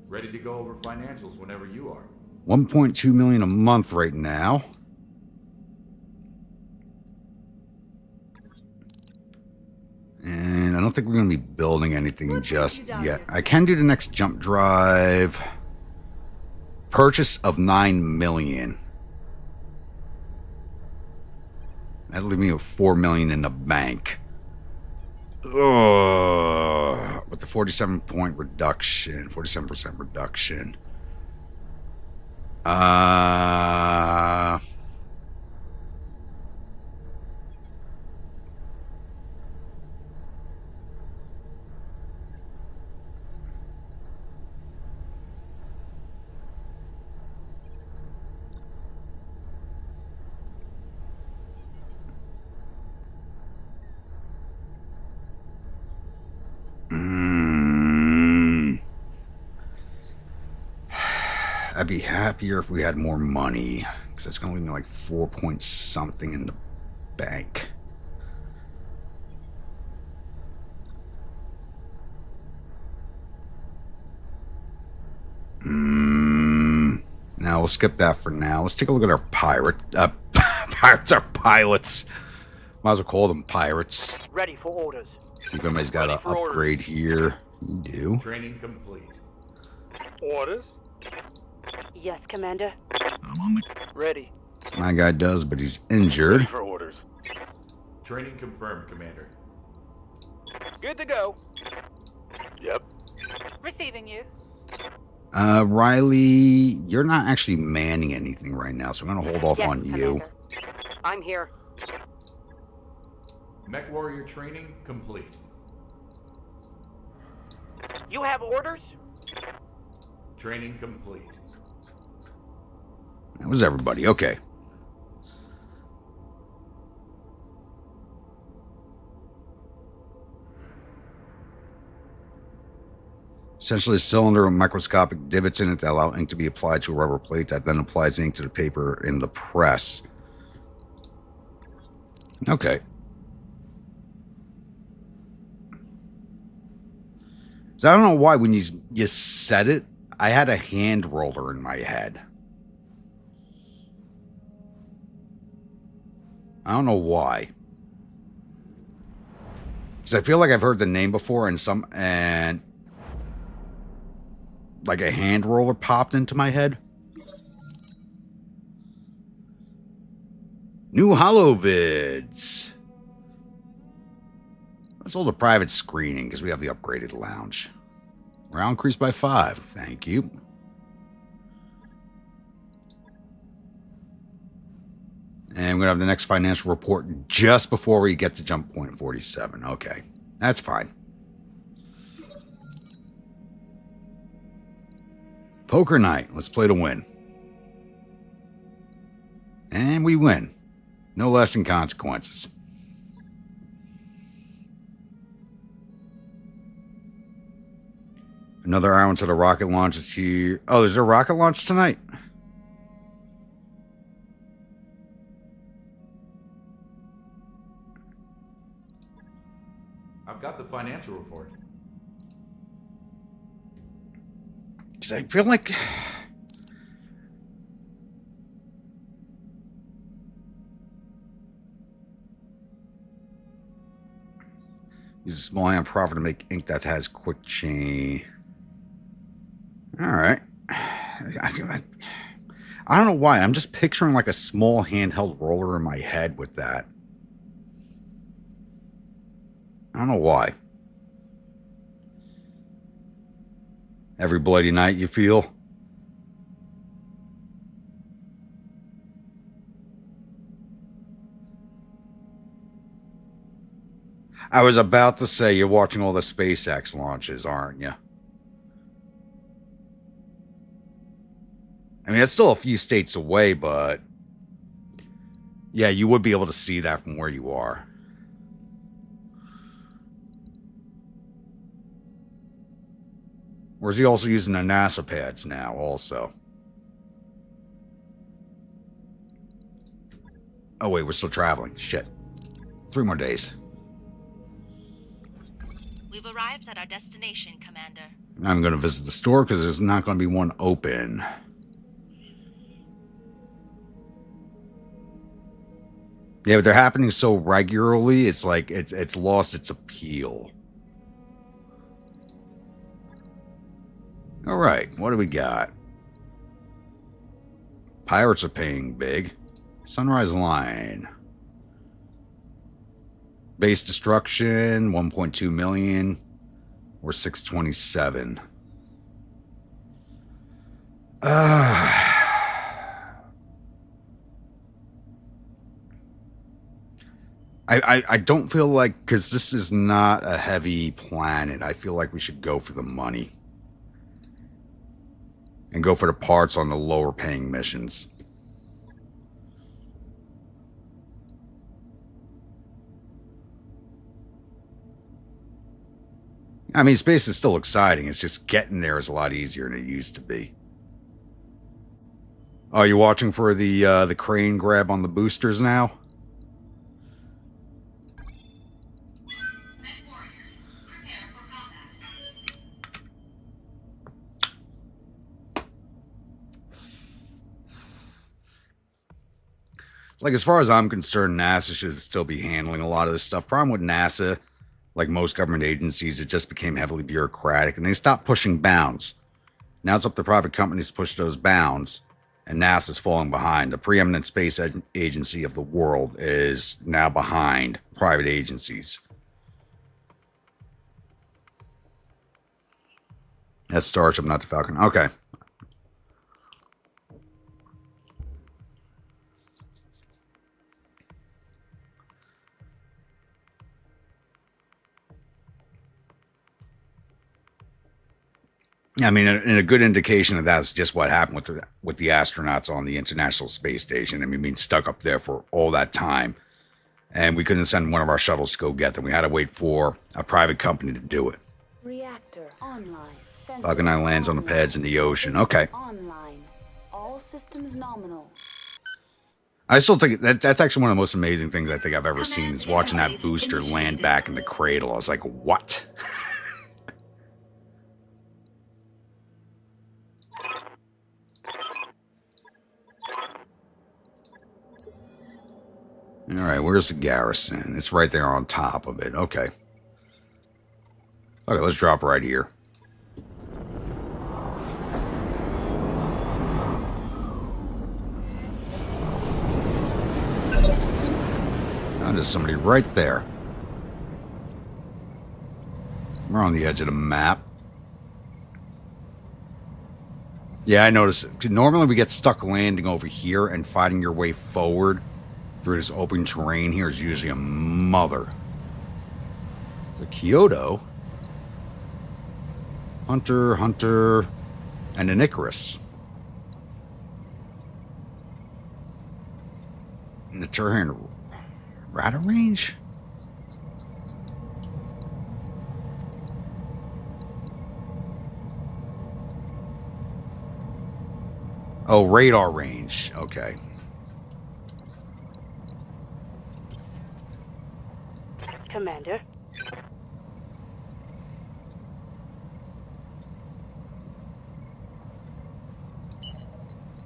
Ready to go over financials whenever you are. 1.2 million a month right now. And I don't think we're going to be building anything just yet. I can do the next jump drive. Purchase of 9 million. That'll leave me with 4 million in the bank. Ugh. With the 47% reduction. I'd be happier if we had more money, because it's going to leave me like 4 point something in the bank. Now we'll skip that for now. Let's take a look at our pirates. Pirates are pilots. Might as well call them pirates. Ready for orders. See if anybody's got an upgrade here. We do. Training complete. Orders? Yes, Commander. I'm on the... Ready. My guy does, but he's injured. For orders. Training confirmed, Commander. Good to go. Yep. Receiving you. Riley, you're not actually manning anything right now, so I'm going to hold off Yes, on you. Commander. I'm here. Mech Warrior training complete. You have orders? Training complete. That was everybody. Okay. Essentially a cylinder with microscopic divots in it that allow ink to be applied to a rubber plate that then applies ink to the paper in the press. Okay. So I don't know why when you said it, I had a hand roller in my head. I don't know why. Because I feel like I've heard the name before and like a hand roller popped into my head. New holovids. Let's hold a private screening because we have the upgraded lounge. Round increased by 5. Thank you. And we're going to have the next financial report just before we get to jump point 47. Okay. That's fine. Poker night. Let's play to win. And we win. No lasting consequences. Another hour until the rocket launch is here. Oh, there's a rocket launch tonight? I've got the financial report. Because I feel like... Use a small hand profit to make ink that has quick chain. Alright. I don't know why. I'm just picturing like a small handheld roller in my head with that. I don't know why. Every bloody night you feel? I was about to say, you're watching all the SpaceX launches, aren't you? I mean, it's still a few states away, but... yeah, you would be able to see that from where you are. Or is he also using the NASA pads now, also? Oh, wait, we're still traveling. Shit. 3 more days. We've arrived at our destination, Commander. I'm going to visit the store because there's not going to be one open. Yeah, but they're happening so regularly, it's like it's lost its appeal. All right, what do we got? Pirates are paying big. Sunrise Line. Base destruction, 1.2 million. Or 627. I don't feel like, because this is not a heavy planet, I feel like we should go for the money. And go for the parts on the lower paying missions. I mean, space is still exciting. It's just getting there is a lot easier than it used to be. Oh, you watching for the crane grab on the boosters now? Like, as far as I'm concerned, NASA should still be handling a lot of this stuff. Problem with NASA, like most government agencies, it just became heavily bureaucratic, and they stopped pushing bounds. Now it's up to private companies to push those bounds, and NASA's falling behind. The preeminent space agency of the world is now behind private agencies. That's Starship, not the Falcon. Okay. I mean, and a good indication of that's just what happened with the astronauts on the International Space Station. I mean, being stuck up there for all that time, and we couldn't send one of our shuttles to go get them. We had to wait for a private company to do it. Reactor online. Falcon 9 lands on the pads in the ocean. Okay. Online. All systems nominal. I still think that's actually one of the most amazing things I think I've ever seen is watching that booster land back in the cradle. I was like, what? All right, where's the garrison? It's right there on top of it. Okay. Okay, let's drop right here. Oh, there's somebody right there. We're on the edge of the map. Yeah, I noticed. Normally we get stuck landing over here, and fighting your way forward through this open terrain here is usually a mother. The Kyoto. Hunter. And an Icarus. And the Turhan radar range? Oh, radar range. Okay. Commander.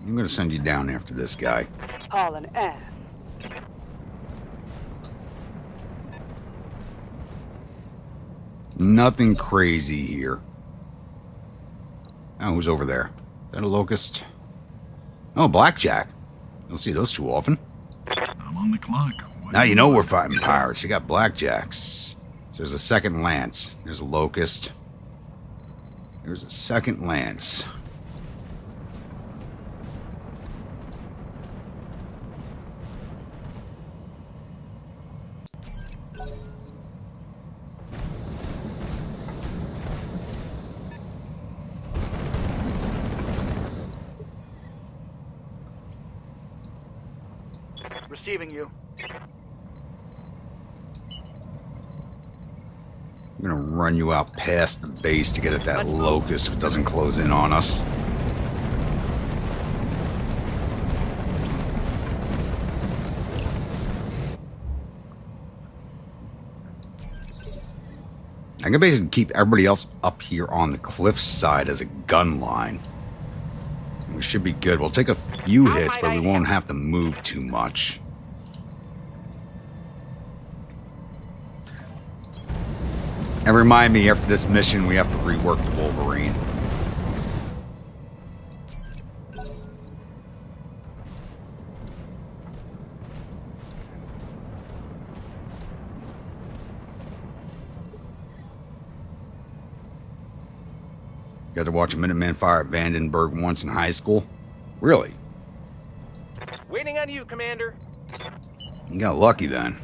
I'm going to send you down after this guy. All an ass. Nothing crazy here. Oh, who's over there? Is that a locust? Oh, blackjack. You don't see those too often. I'm on the clock. Now you know we're fighting pirates. You got blackjacks. So there's a second lance. There's a locust. There's a second lance. Receiving you. I'm gonna run you out past the base to get at that locust if it doesn't close in on us. I can basically keep everybody else up here on the cliff side as a gun line. We should be good. We'll take a few hits, but we won't have to move too much. And remind me, after this mission, we have to rework the Wolverine. Got to watch a Minuteman fire at Vandenberg once in high school? Really? Waiting on you, Commander. You got lucky then.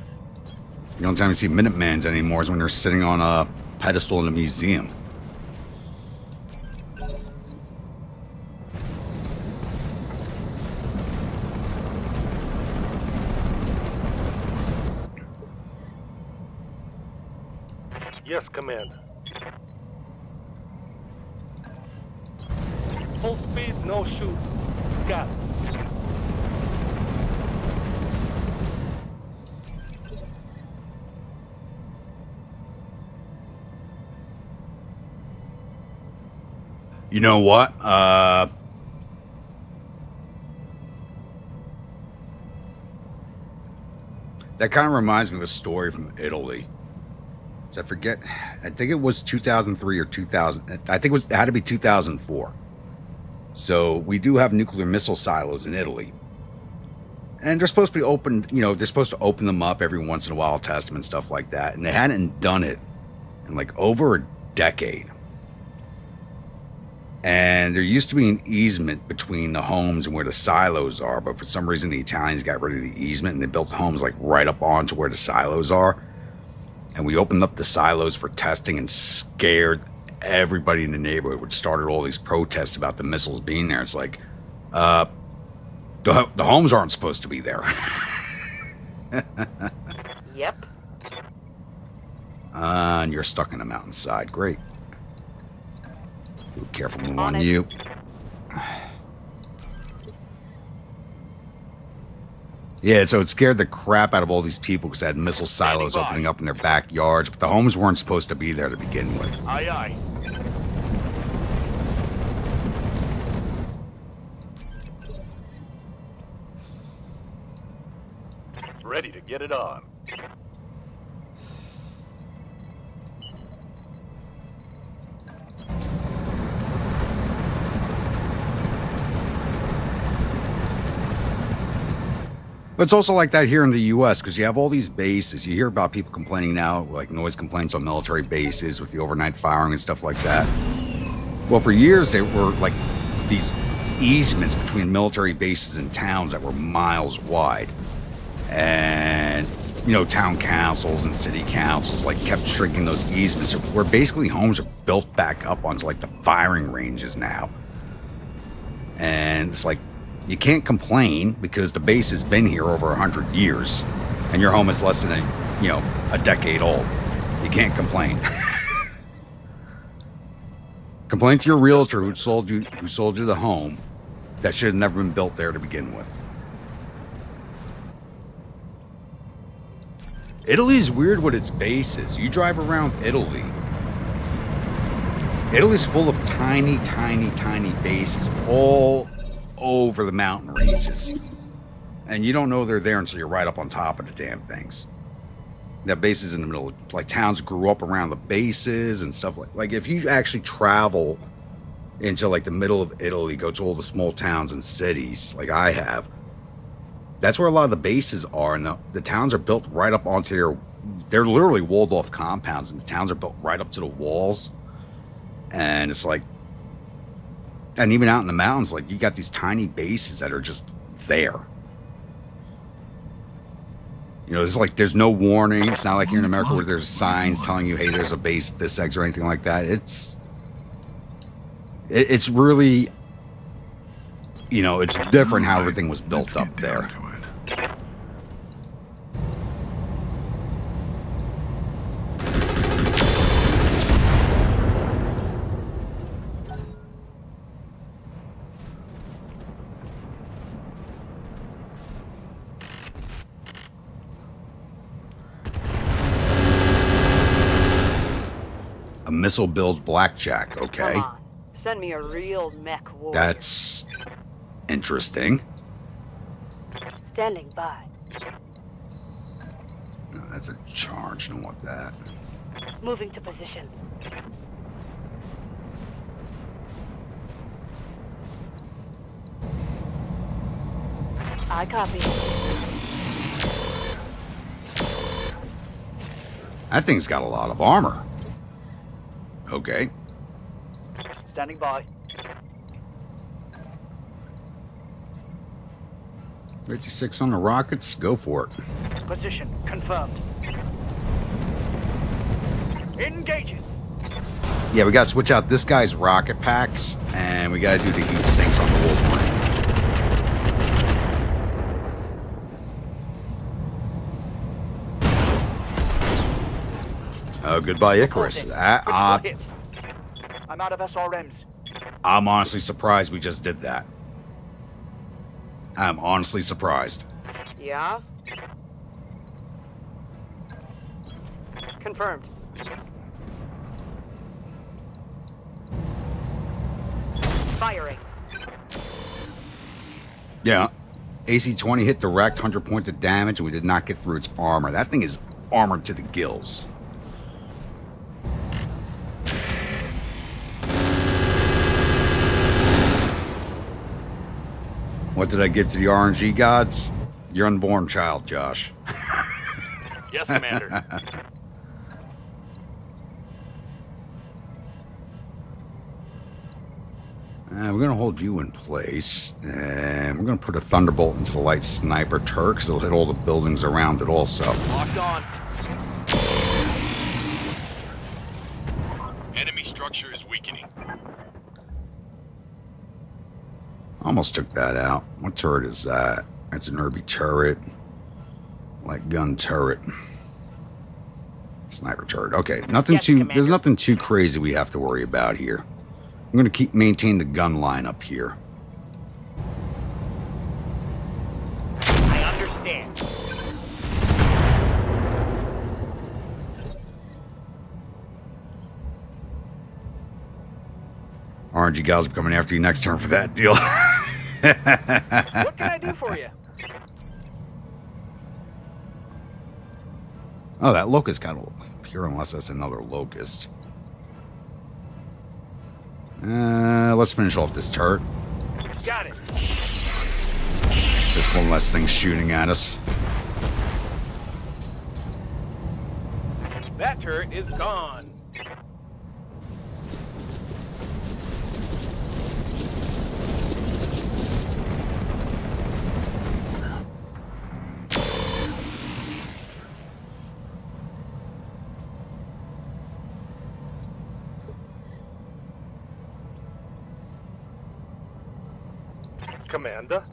The only time you see Minutemans anymore is when they're sitting on a pedestal in a museum. Yes, Commander. Full speed, no shoot. Got it. You know what? That kind of reminds me of a story from Italy. So I forget. I think it was 2003 or 2000. I think it had to be 2004. So we do have nuclear missile silos in Italy. And they're supposed to be opened, you know, they're supposed to open them up every once in a while, test them and stuff like that. And they hadn't done it in like over a decade. And there used to be an easement between the homes and where the silos are, but for some reason the Italians got rid of the easement and they built homes like right up onto where the silos are. And we opened up the silos for testing and scared everybody in the neighborhood, which started all these protests about the missiles being there. It's like, the homes aren't supposed to be there. Yep. And you're stuck in the mountainside. Great. Be careful, move on you. Yeah, so it scared the crap out of all these people because they had missile silos opening up in their backyards, but the homes weren't supposed to be there to begin with. Aye, aye. Ready to get it on. But it's also like that here in the U.S. because you have all these bases. You hear about people complaining now, like noise complaints on military bases with the overnight firing and stuff like that. Well, for years, they were like these easements between military bases and towns that were miles wide. And, you know, town councils and city councils like kept shrinking those easements where basically homes are built back up onto like the firing ranges now. And it's like, you can't complain because the base has been here over 100 years and your home is less than a decade old. You can't complain. Complain to your realtor who sold you the home that should have never been built there to begin with. Italy's weird with its bases. You drive around Italy. Italy's full of tiny, tiny, tiny bases all over the mountain ranges. And you don't know they're there until you're right up on top of the damn things. That bases in the middle. Like, towns grew up around the bases and stuff like if you actually travel into, like, the middle of Italy, go to all the small towns and cities, like I have, that's where a lot of the bases are. And the towns are built right up onto they're literally walled off compounds, and the towns are built right up to the walls. And it's like, and even out in the mountains, like, you got these tiny bases that are just there. You know, there's no warning. It's not like here in America where there's signs telling you, hey, there's a base at this exit or anything like that. It's really, it's different how everything was built up there. Missile build blackjack, okay. Come on. Send me a real mech warrior. That's interesting. Standing by. No, that's a charge. Don't want that. Moving to position. I copy. That thing's got a lot of armor. Okay. Standing by. 56 on the rockets. Go for it. Position confirmed. Engaging. Yeah, we got to switch out this guy's rocket packs, and we got to do the heat sinks on the Wolverine. Oh, goodbye, Icarus. I'm out of SRMs. I'm honestly surprised we just did that. I'm honestly surprised. Yeah? Confirmed. Firing. Yeah. AC-20 hit direct, 100 points of damage, and we did not get through its armor. That thing is armored to the gills. What did I give to the RNG gods? Your unborn child, Josh. Yes, Commander. We're going to hold you in place, and we're going to put a Thunderbolt into the light sniper turret, because it'll hit all the buildings around it also. Locked on. Enemy structure is weakening. Almost took that out. What turret is that? That's an Irby turret. Light gun turret. Sniper turret. Okay, nothing Yes, too. Commander. There's nothing too crazy we have to worry about here. I'm going to maintain the gun line up here. I understand. RNG guys are coming after you next turn for that deal. What can I do for you? Oh, that locust kind of appear unless that's another locust. Let's finish off this turret. Got it. It's just one less thing shooting at us. That turret is gone. Commander.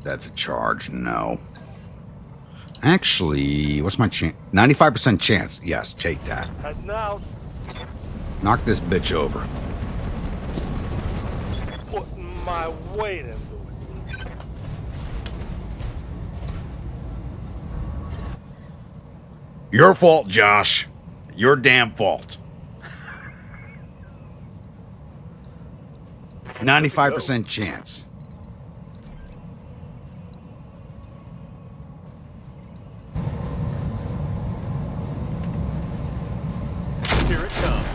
That's a charge. No. Actually, what's my chance? 95% chance. Yes, take that. Heading out. Knock this bitch over. Putting my weight into it. Your fault, Josh. Your damn fault. 95% chance. Here it comes.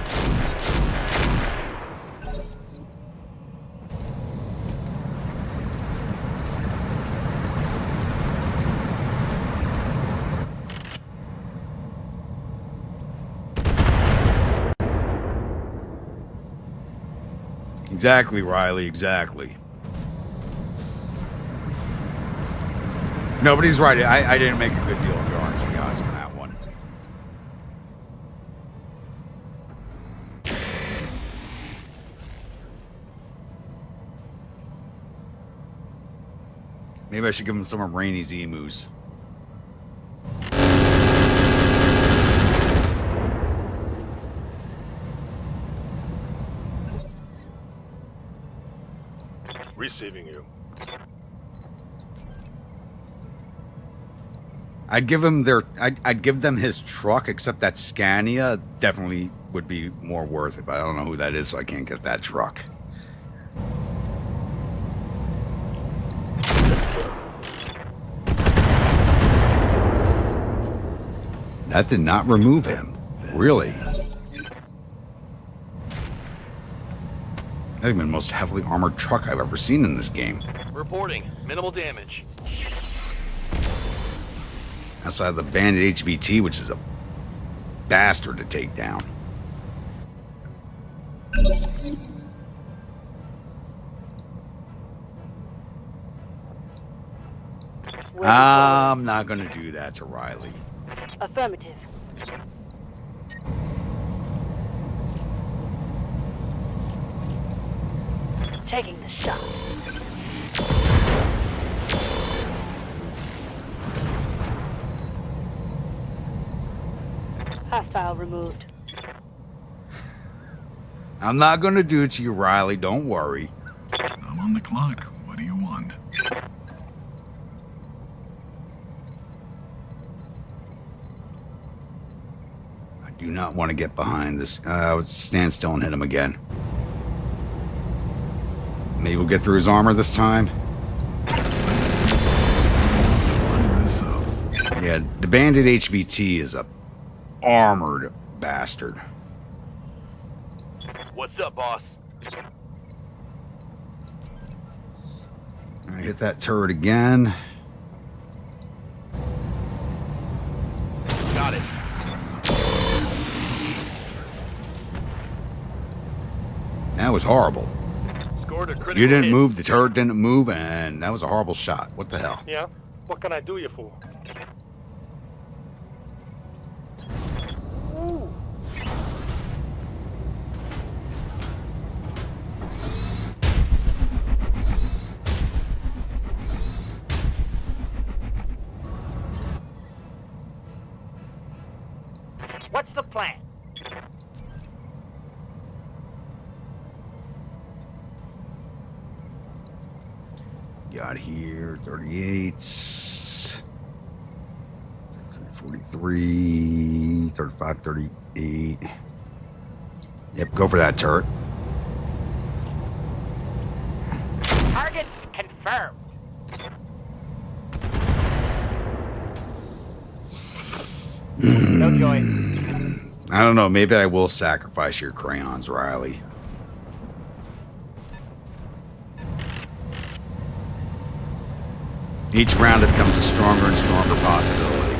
Exactly, Riley, exactly. Nobody's right. I didn't make a good deal of yards and guys on that one. Maybe I should give him some of Rainy's emus. Receiving you. I'd give him I'd give them his truck, except that Scania definitely would be more worth it, but I don't know who that is, so I can't get that truck. That did not remove him. Really? That'd been the most heavily armored truck I've ever seen in this game. Reporting. Minimal damage. Outside of the Bandit HVT, which is a bastard to take down. I'm not going to do that to Riley. Affirmative. Taking the shot. Hostile removed. I'm not going to do it to you, Riley. Don't worry. I'm on the clock. What do you want? I do not want to get behind this. Stand still and hit him again. Maybe we'll get through his armor this time. Yeah, the Bandit HVT is a armored bastard. What's up, boss? I hit that turret again. Got it. That was horrible. Scored a critical You didn't hit. move, the turret didn't move, and that was a horrible shot. What the hell? Yeah? What can I do you for? Ooh. What's the plan? Got here 38s, 43, 35, 38. Yep, go for that turret. Target confirmed. No joy. I don't know, maybe I will sacrifice your crayons, Riley. Each round it becomes a stronger and stronger possibility.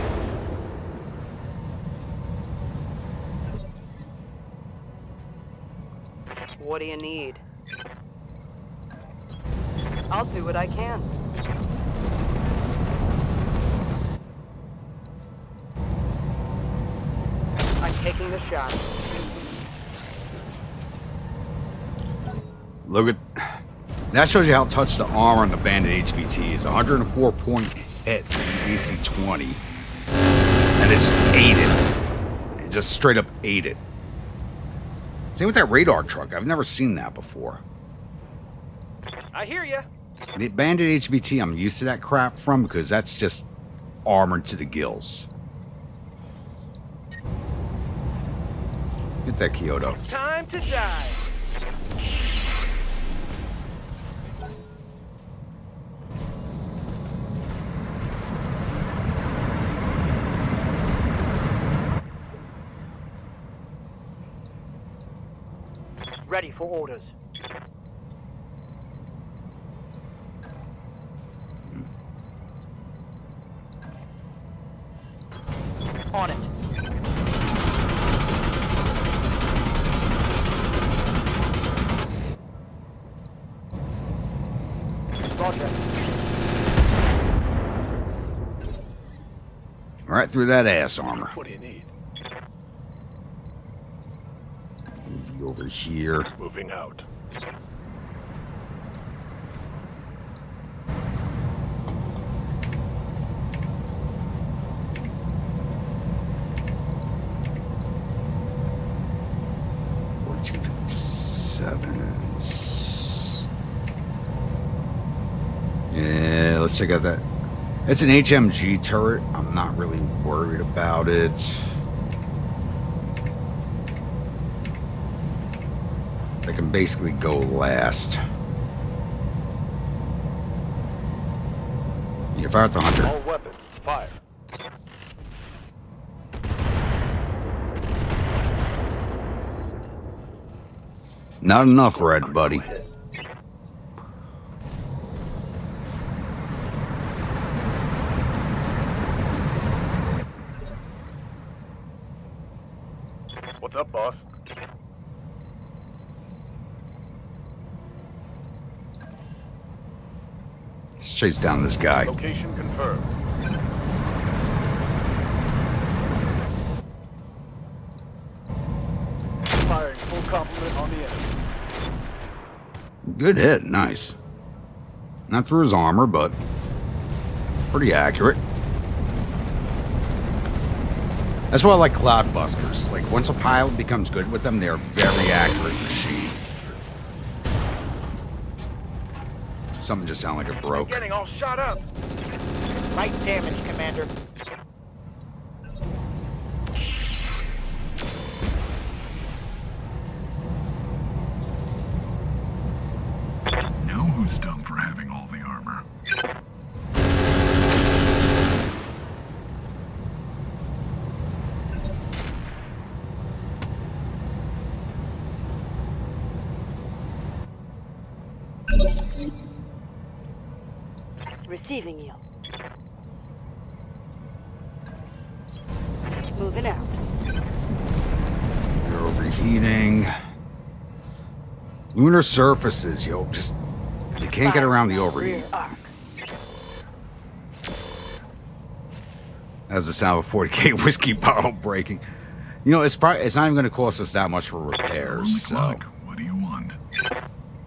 What do you need? I'll do what I can. I'm taking the shot. Look at that. Shows you how touched the armor on the Bandit HVT is. 104 point hit for the AC-20, and it just ate it. It just straight up ate it. Same with that radar truck. I've never seen that before. I hear ya. The Bandit HVT, I'm used to that crap from because that's just armored to the gills. Get that Kyoto. Time to die. Ready for orders. On it. Roger. Right through that ass armor. What do you need? Move you over here. Moving out. Yeah, let's check out that. It's an HMG turret. I'm not really worried about it. They can basically go last. You fire at the hunter. All weapons, fire. Not enough, Red, buddy. What's up, boss? Let's chase down this guy. Location confirmed. Firing full complement on the enemy. Good hit, nice. Not through his armor, but pretty accurate. That's why I like Cloudbusters. Like, once a pilot becomes good with them, they're a very accurate machine. Something just sounded like it broke. Getting all shot up. Light damage, Commander. Now who's dumb for having all the armor? Receiving you. Moving out. You're overheating. Lunar surfaces, yo, just you can't get around the overheat. That's the sound of a 40K whiskey bottle breaking. You know, it's not even going to cost us that much for repairs. So. What do you want?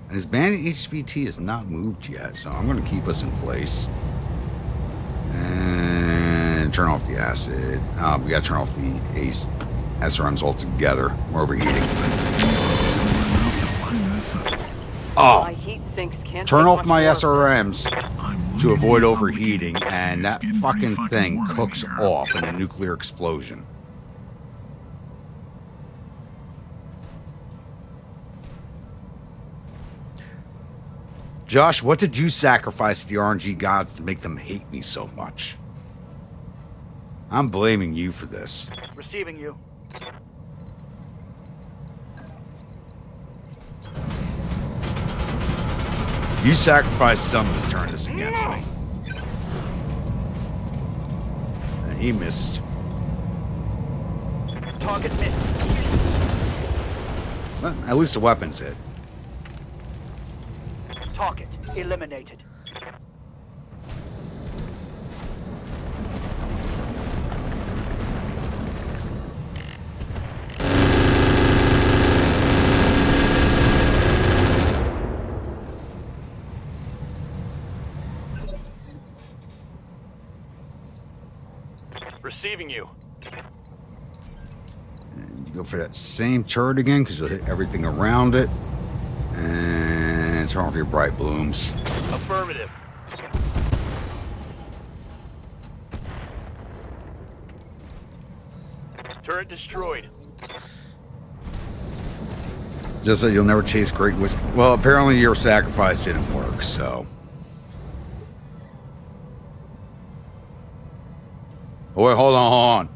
And his Bandit HVT is not moved yet, so I'm going to keep us in place. And turn off the acid. We got to turn off the SRMs altogether. We're overheating. Oh! Turn off my SRMs to avoid overheating, and that fucking thing cooks off in a nuclear explosion. Josh, what did you sacrifice to the RNG gods to make them hate me so much? I'm blaming you for this. Receiving you. You sacrificed something to turn this against me. And he missed. Target missed. Well, at least the weapon's hit. Target eliminated. Go for that same turret again because you'll hit everything around it. And turn off your bright blooms. Affirmative. Turret destroyed. Just so you'll never chase great whiskey. Well, apparently your sacrifice didn't work, so. Oh, wait, hold on.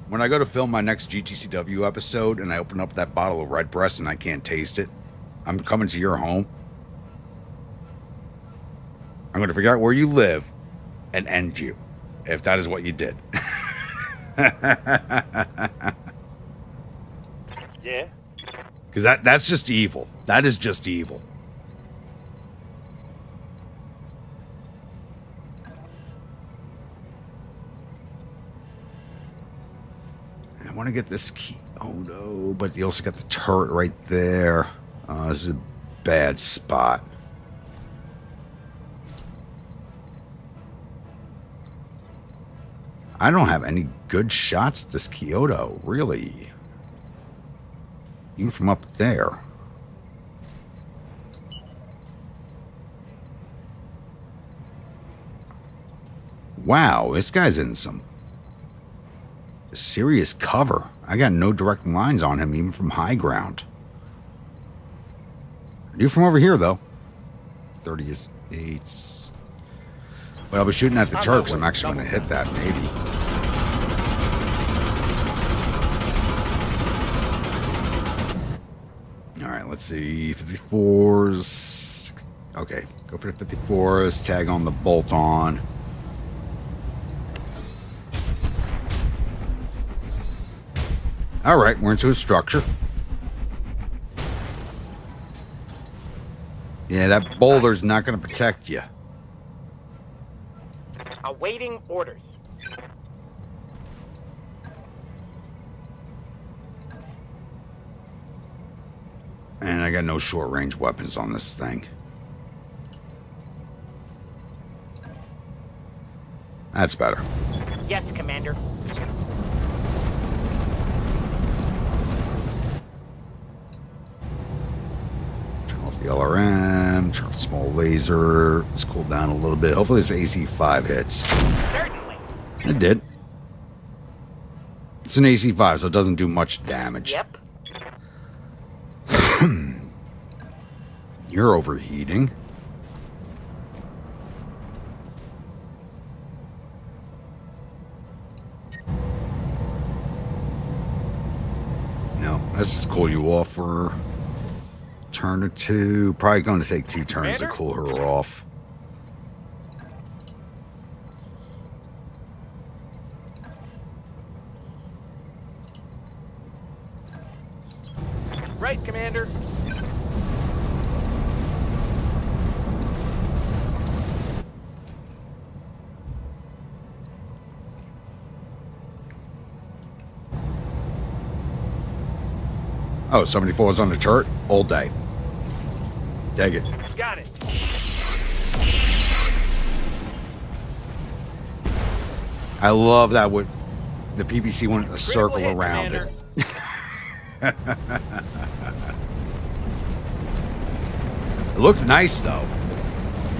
When I go to film my next GTCW episode and I open up that bottle of Redbreast and I can't taste it, I'm coming to your home. I'm going to figure out where you live and end you, if that is what you did. Yeah? Because that's just evil. That is just evil. I want to get this key. Oh no, but you also got the turret right there. This is a bad spot. I don't have any good shots at this Kyoto, really. Even from up there. Wow, this guy's in some serious cover. I got no direct lines on him, even from high ground. You from over here, though. 38. Well, I'll be shooting at the Turks. I'm actually going to hit that, maybe. All right, let's see. 54s. Okay, go for the 54s. Tag on the bolt on. All right, we're into a structure. Yeah, that boulder's not going to protect you. Awaiting orders. And I got no short-range weapons on this thing. That's better. Yes, Commander. The LRM, turn off the small laser. Let's cool down a little bit. Hopefully this AC-5 hits. Certainly. It did. It's an AC-5, so it doesn't do much damage. Yep. You're overheating. No, let's just cool you off for turn or two. Probably going to take 2 turns to cool her off. Right, Commander. Oh, 74 is on the turret? All day. Take it. Got it. I love that with the PPC went a circle around it. It looked nice though.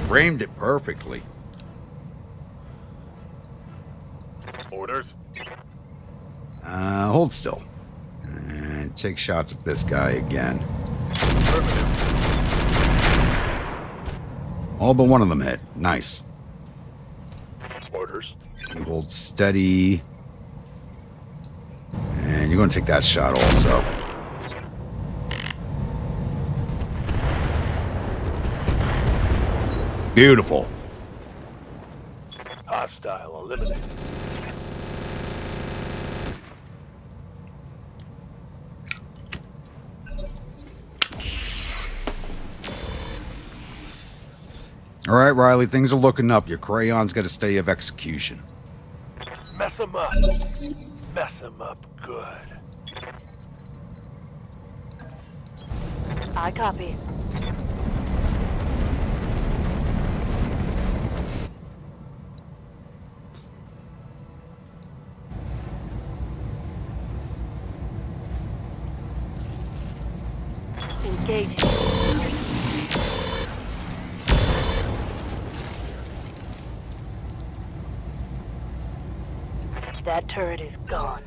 Framed it perfectly. Orders. Hold still. And take shots at this guy again. All but one of them hit. Nice. Orders. You hold steady. And you're going to take that shot also. Beautiful. Hostile eliminated. All right, Riley, things are looking up. Your crayon's got a stay of execution. Mess them up. Mess them up good. I copy. Engaging. That turret is gone.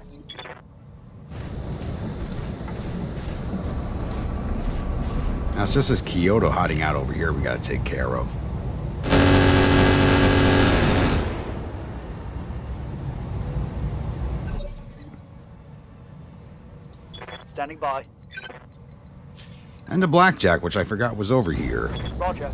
Now it's just this Kyoto hiding out over here we gotta take care of. Standing by. And the Blackjack, which I forgot was over here. Roger.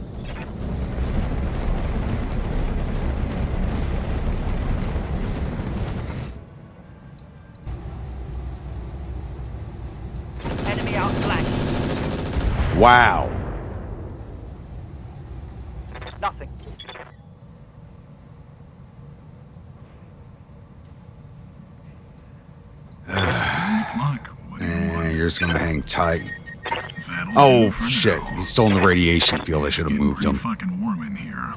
Enemy outflanked. Wow. Nothing. And you're just gonna hang tight. Oh shit, he's still in the radiation field. I should have moved him. Fucking warm in here.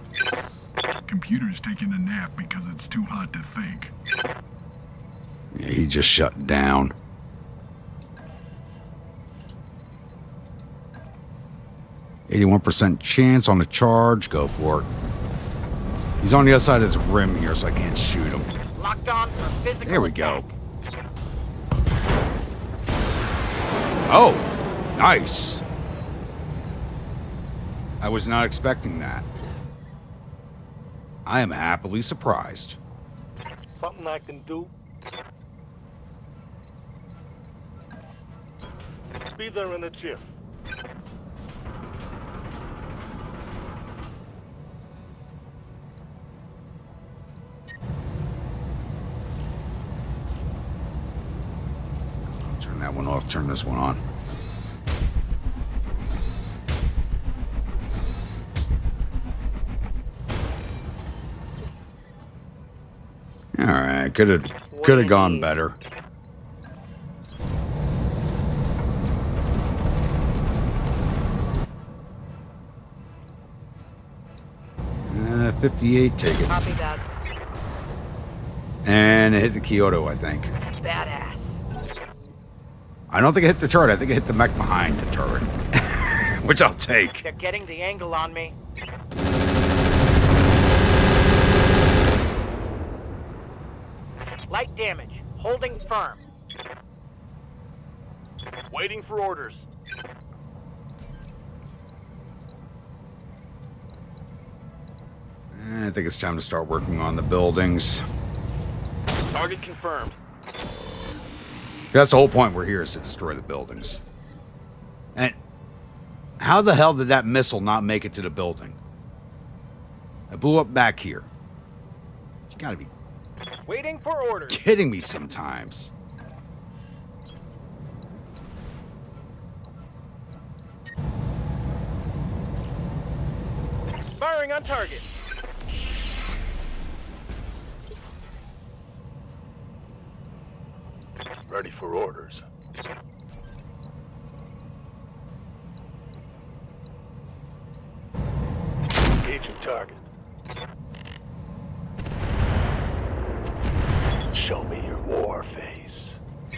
Computer's taking a nap because it's too hot to think. Yeah, he just shut down. %81 chance on the charge. Go for it. He's on the other side of this rim here, so I can't shoot him. Locked on for physical. There we go. Oh, nice. I was not expecting that. I am happily surprised. Something I can do. Be there in a jiff. Turn that one off, turn this one on. Alright, could have gone better. Uh, 58, take it. Copy that. And it hit the Kyoto, I think. Badass. I don't think it hit the turret, I think it hit the mech behind the turret. Which I'll take. They're getting the angle on me. Light damage. Holding firm. Waiting for orders. I think it's time to start working on the buildings. Target confirmed. That's the whole point we're here, is to destroy the buildings. And how the hell did that missile not make it to the building? It blew up back here. You gotta be Waiting for orders. kidding me sometimes. Firing on target. Ready for orders. Engaging target. Show me your war face.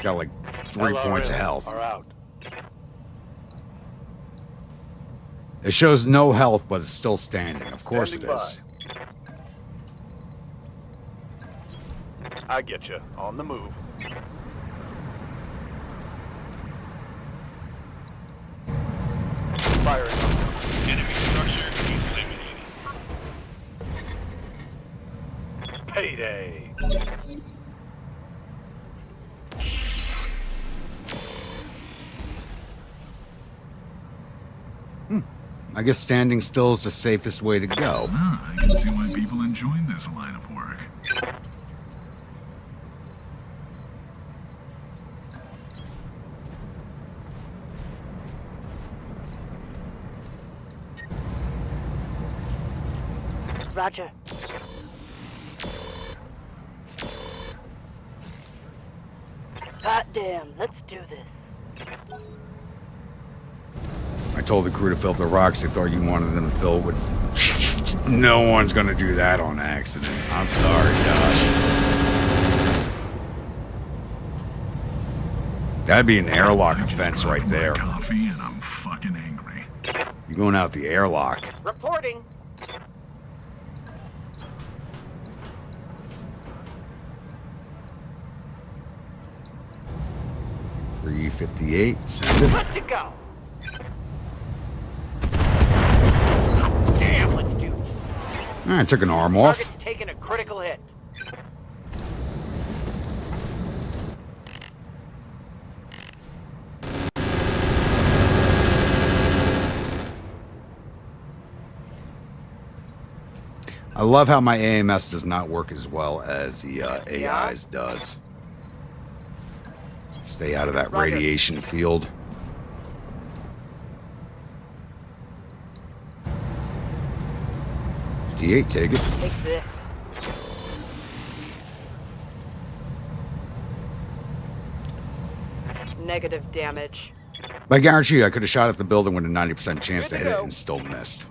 Got like 3 points of health. Are out. It shows no health, but it's still standing. Of course it is. I get you. On the move. Firing. Enemy structure eliminated. Payday. I guess standing still is the safest way to go. I can see why people enjoy this line of work. Roger. Hot damn, let's do this. I told the crew to fill the rocks. They thought you wanted them to fill it with... No one's gonna do that on accident. I'm sorry, Josh. That'd be an airlock I just offense dropped right my there. Coffee and I'm fucking angry. You're going out the airlock. Reporting. $358. Send it. Good to go. Damn, let's do. All right, took an arm off. Target's taking a critical hit. I love how my AMS does not work as well as the AI's does. Stay out of that Roger. radiation field. $58, take it. Take this. Negative damage. But I guarantee you, I could have shot at the building with a 90% chance Good to to hit it go. and still missed.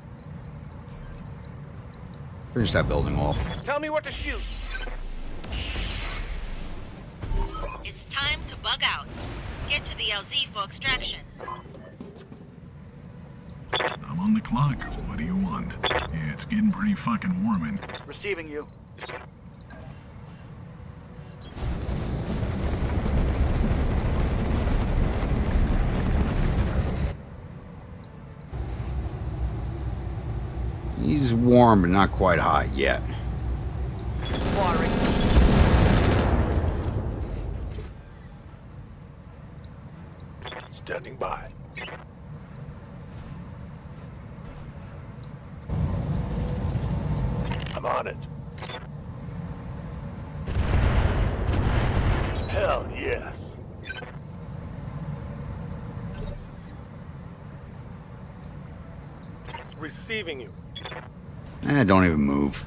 Finish that building off. Tell me what to shoot. It's time to bug out. Get to the LZ for extraction. I'm on the clock. What do you want? Yeah, it's getting pretty fucking warm in. Receiving you. He's warm, but not quite hot yet. Watering. Standing by. I'm on it. Hell yes. Receiving you. Don't even move.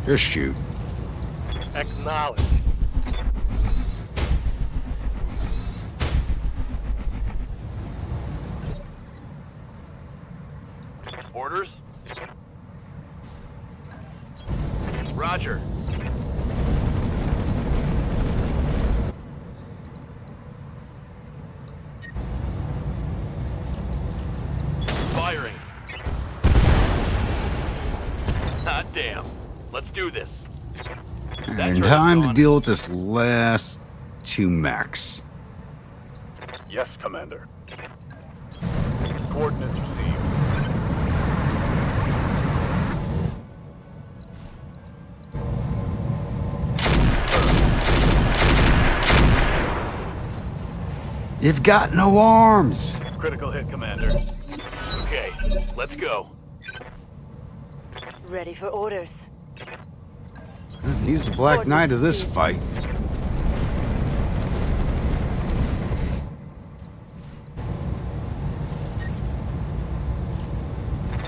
Just shoot. Acknowledge. Orders? Roger. Firing. Ah, damn. Let's do this. And time to deal with this last two mechs. Yes, Commander. Coordinates received. You've got no arms. Critical hit, Commander. Okay, let's go. Ready for orders. He's the Black Knight of this fight.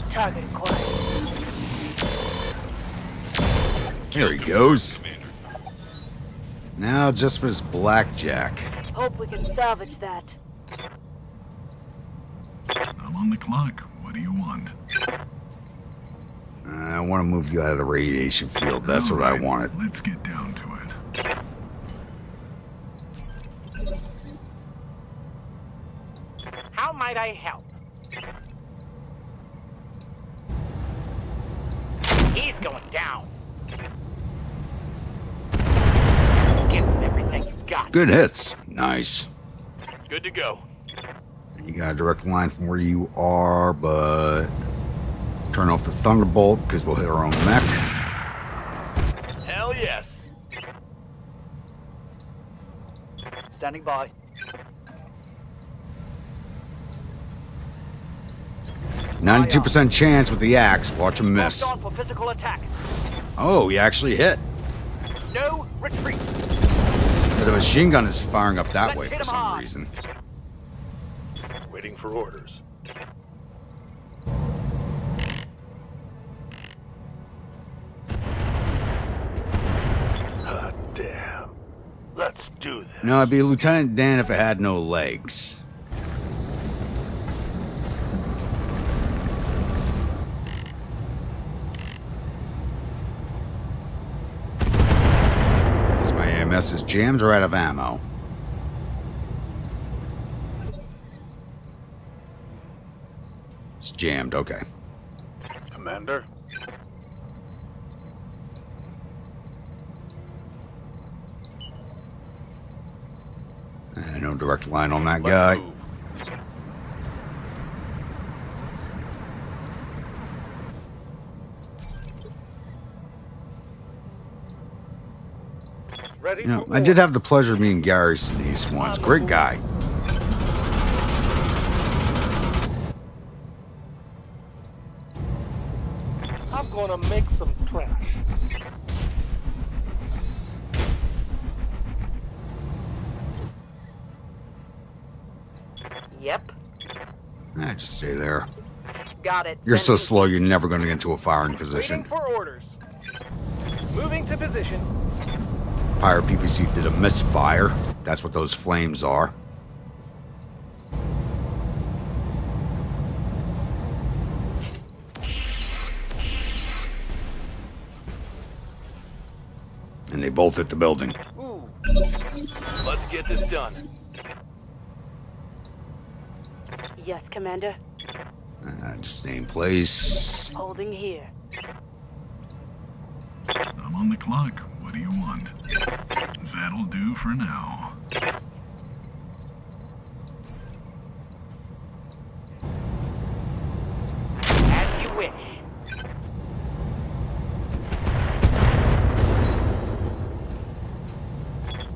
Target acquired. There he goes. Now just for his blackjack. Hope we can salvage that. I'm on the clock. What do you want? I want to move you out of the radiation field. That's what I Alright, wanted. Let's get down to it. How might I help? He's going down. Give him everything you got. Good hits. Nice. Good to go. You got a direct line from where you are, but turn off the Thunderbolt because we'll hit our own mech. Hell yes. Standing by. Ninety-two percent chance with the axe. Watch him miss. Locked on for physical attack. Oh, he actually hit. No retreat. But the machine gun is firing up that Let's way hit for him some hard. reason. Waiting for orders. Ah, damn. Let's do this. No, it'd be Lieutenant Dan if it had no legs. As my AMS is jammed or out of ammo. Jammed, okay. Commander? No direct line on that guy. Ready You know, for I did have the pleasure of meeting Garrison East once. Great guy. I'm gonna make some trash. Yep. Just stay there. Got it. You're so Then- slow, you're never going to get into a firing Waiting position. for orders. Moving to position. Pirate PPC did a misfire. That's what those flames are. And they both hit the building. Ooh. Let's get this done. Yes, Commander. Just name place. Holding here. I'm on the clock. What do you want? That'll do for now. As you wish.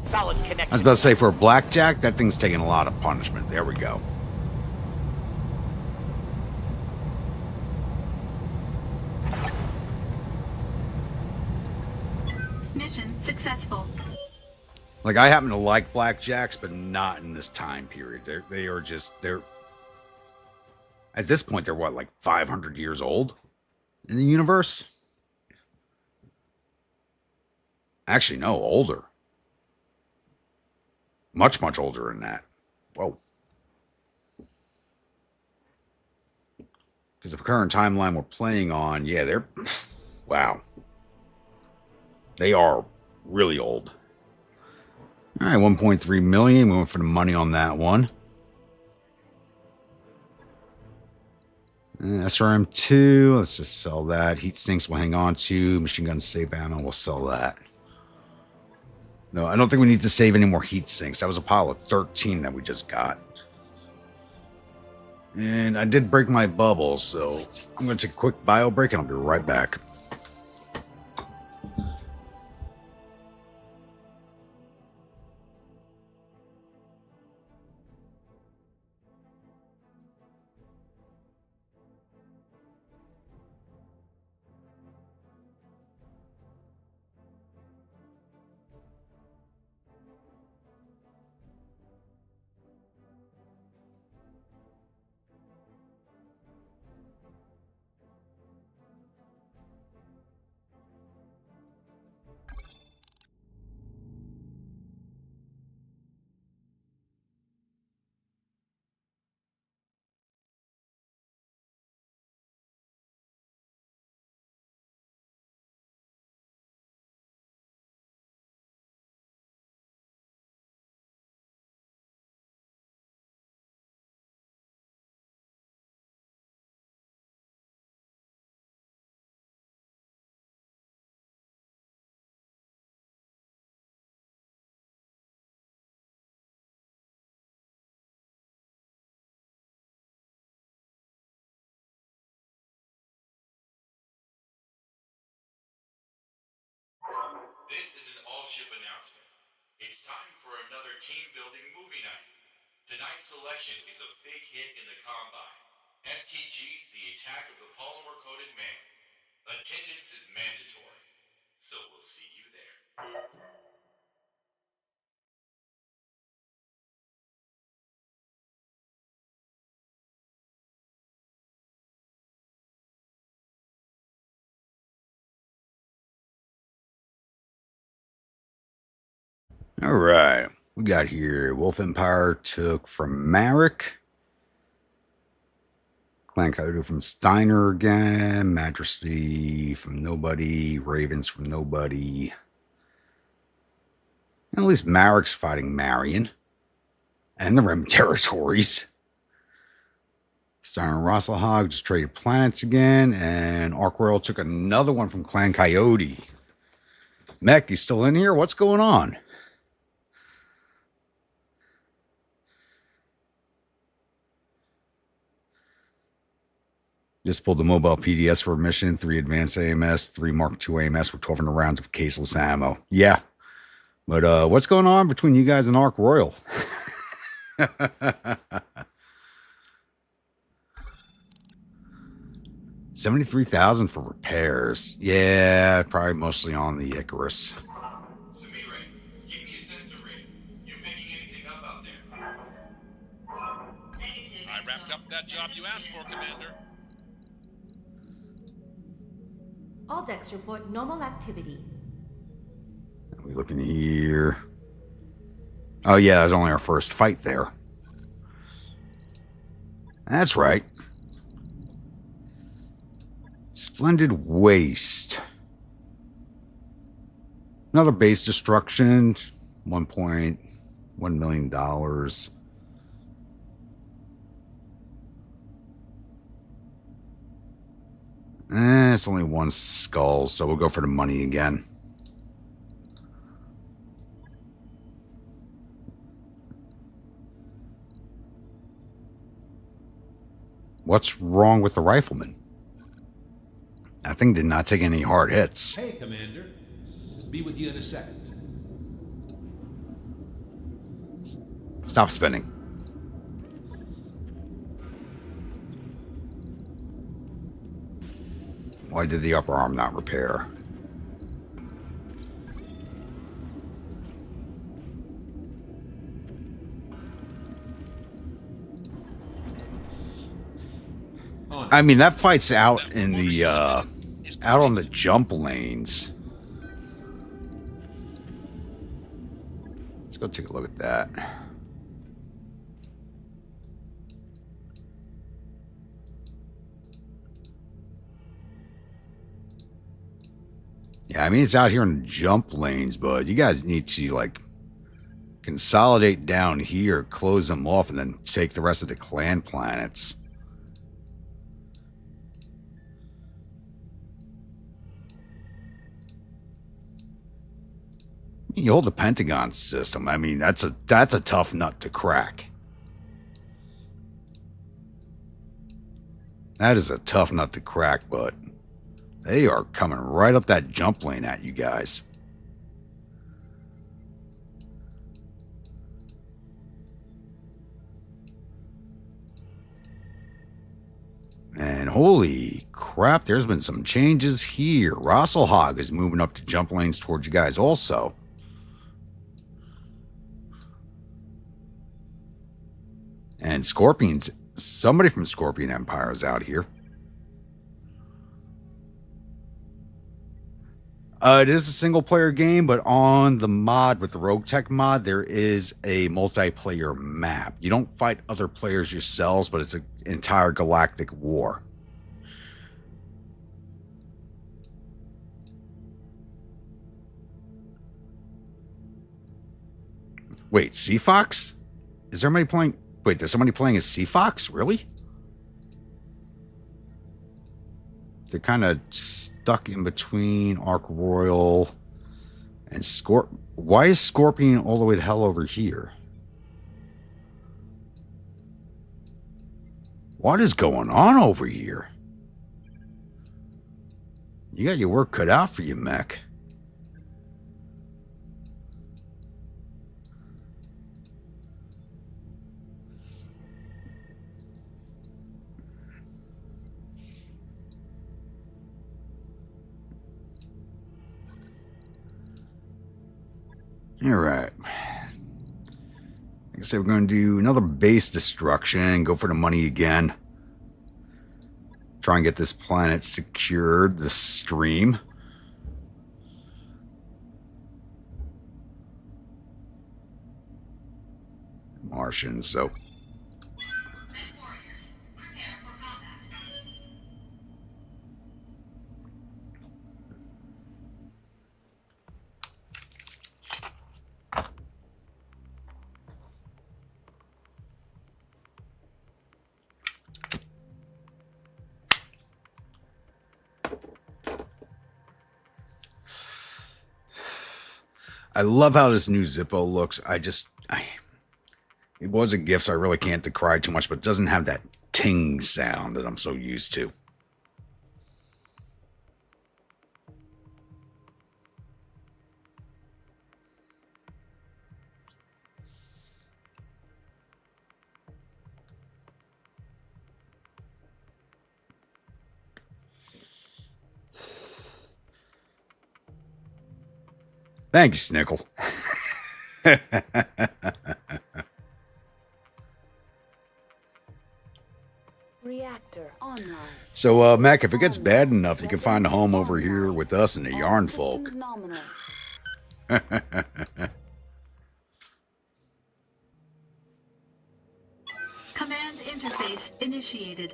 Solid connection. I was about to say, for a blackjack, that thing's taking a lot of punishment. There we go. Mission successful. Like, I happen to like blackjacks, but not in this time period. They're at this point, they're what, like 500 years old in the universe? Actually, no, older. Much, much older than that. Whoa. Because the current timeline we're playing on, yeah, they're... Wow. They are really old. All right, 1.3 million. We went for the money on that one. SRM2, let's just sell that. Heat sinks we'll hang on to. Machine gun safe ammo, we'll sell that. No, I don't think we need to save any more heat sinks. That was a pile of 13 that we just got. And I did break my bubble, so I'm going to take a quick bio break and I'll be right back. This is an all-ship announcement. It's time for another team-building movie night. Tonight's selection is a big hit in the Combine. STG's The Attack of the Polymer-Coated Man. Attendance is mandatory, so we'll see you there. All right, we got here. Wolf Empire took from Marek. Clan Coyote from Steiner again. Majesty from nobody. Ravens from nobody. And at least Marek's fighting Marion. And the Rim territories. Stein and Rosselhog just traded planets again, and Ark Royal took another one from Clan Coyote. Mech, you still in here? What's going on? Just pulled the mobile PDS for a mission, 3 advanced AMS, 3 Mark II AMS with 1,200 rounds of caseless ammo. Yeah. But what's going on between you guys and Ark Royal? 73,000 for repairs. Yeah, probably mostly on the Icarus. Samire, give me a sensor read. You picking anything up out there? Negative. I wrapped up that job you asked for, Commander. All decks report normal activity. Are we looking here? Oh yeah, that was only our first fight there. That's right. Splendid Waste. Another base destruction. $1.1 million. It's only one skull, so we'll go for the money again. What's wrong with the rifleman? That thing did not take any hard hits. Hey, Commander. Be with you in a second. Stop spinning. Why did the upper arm not repair? I mean, that fight's out in the, out on the jump lanes. Let's go take a look at that. Yeah, I mean, it's out here in the jump lanes, but you guys need to, like, consolidate down here, close them off, and then take the rest of the clan planets. You hold the Pentagon system. I mean, that's a tough nut to crack. That is a tough nut to crack, but they are coming right up that jump lane at you guys. And holy crap, there's been some changes here. Rosselhog is moving up to jump lanes towards you guys also. And Scorpions, somebody from Scorpion Empire is out here. It is a single-player game, but on the mod, with the RogueTech mod, there is a multiplayer map. You don't fight other players yourselves, but it's an entire galactic war. Wait, Sea Fox? Is there somebody playing... Wait, there's somebody playing as Sea Fox? Really? They're kind of stuck in between Ark Royal and Scorpion. Why is Scorpion all the way to hell over here? What is going on over here? You got your work cut out for you, mech. All right. Like I said, we're going to do another base destruction. Go for the money again. Try and get this planet secured. This stream. Martians, so... I love how this new Zippo looks. It was a gift, so I really can't decry too much, but it doesn't have that ting sound that I'm so used to. Thank you, Snickle. Reactor online. So, Mac, if it gets bad enough, you can find a home over here with us and the Yarn folk. Command interface initiated.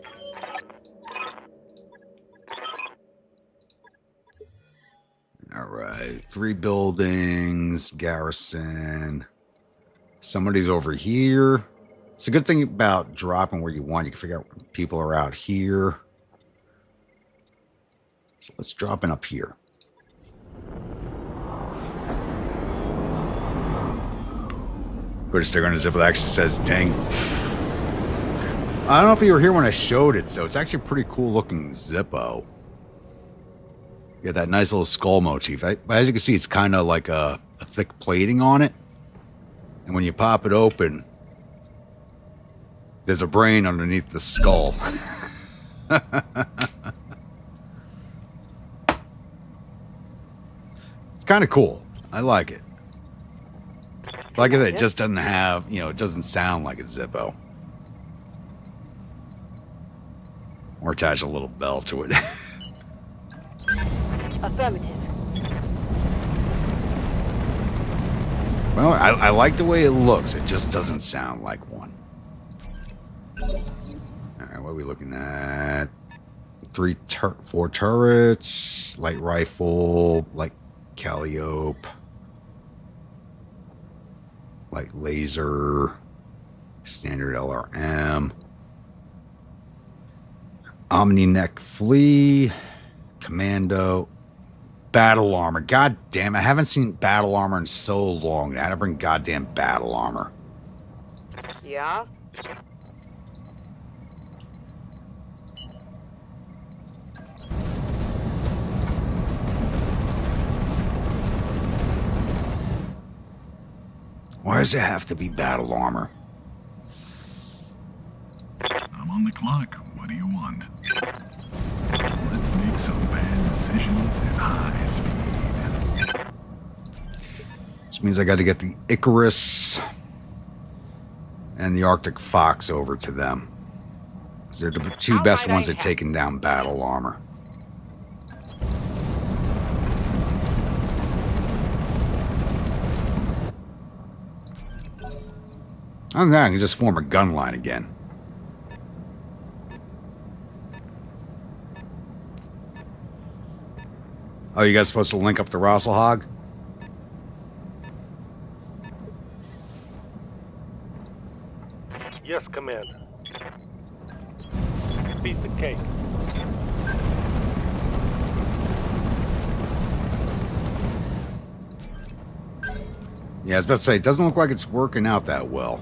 All right, 3 buildings, garrison. Somebody's over here. It's a good thing about dropping where you want. You can figure out when people are out here. So let's drop in up here. Put a sticker on the Zippo that actually says ting. I don't know if you were here when I showed it, so it's actually a pretty cool looking Zippo. You got that nice little skull motif. As you can see, it's kind of like a thick plating on it. And when you pop it open, there's a brain underneath the skull. It's kind of cool. I like it. Like I said, it just doesn't have, it doesn't sound like a Zippo. Or attach a little bell to it. Affirmative. Well, I like the way it looks. It just doesn't sound like one. Alright, what are we looking at? 4 turrets, light rifle, light calliope, light laser, standard LRM, Omni neck flea, commando, battle armor. God damn, I haven't seen battle armor in so long. I had to bring goddamn battle armor. Yeah? Why does it have to be battle armor? I'm on the clock. What do you want? Let's make some bad decisions at high speed. Which means I got to get the Icarus and the Arctic Fox over to them. They're the 2 best ones at taking down battle armor. Other than that, I can just form a gun line again. Oh, you guys supposed to link up the Rosselhog? Yes, Commander. Piece of cake. Yeah, I was about to say, it doesn't look like it's working out that well.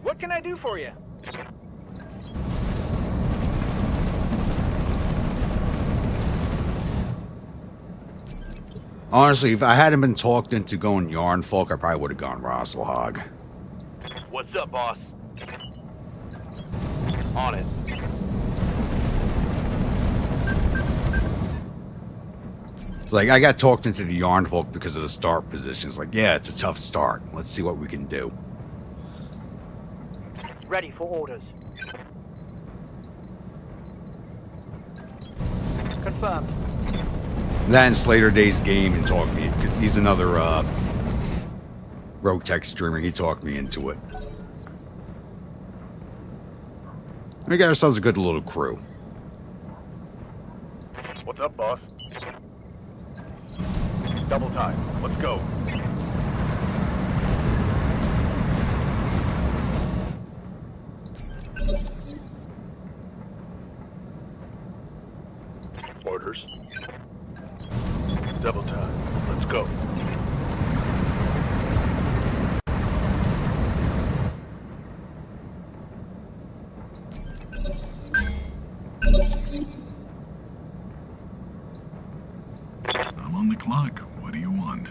What can I do for you? Honestly, if I hadn't been talked into going Yarn Folk, I probably would have gone Rosselhog. What's up, boss? On it. Like, I got talked into the Yarn Folk because of the start position. It's like, yeah, it's a tough start. Let's see what we can do. Ready for orders. Confirmed. Then Slater Days Game talked me, because he's another RogueTech streamer. He talked me into it. We got ourselves a good little crew. What's up, boss? Double time. Let's go. Orders. go. I'm on the clock. What do you want?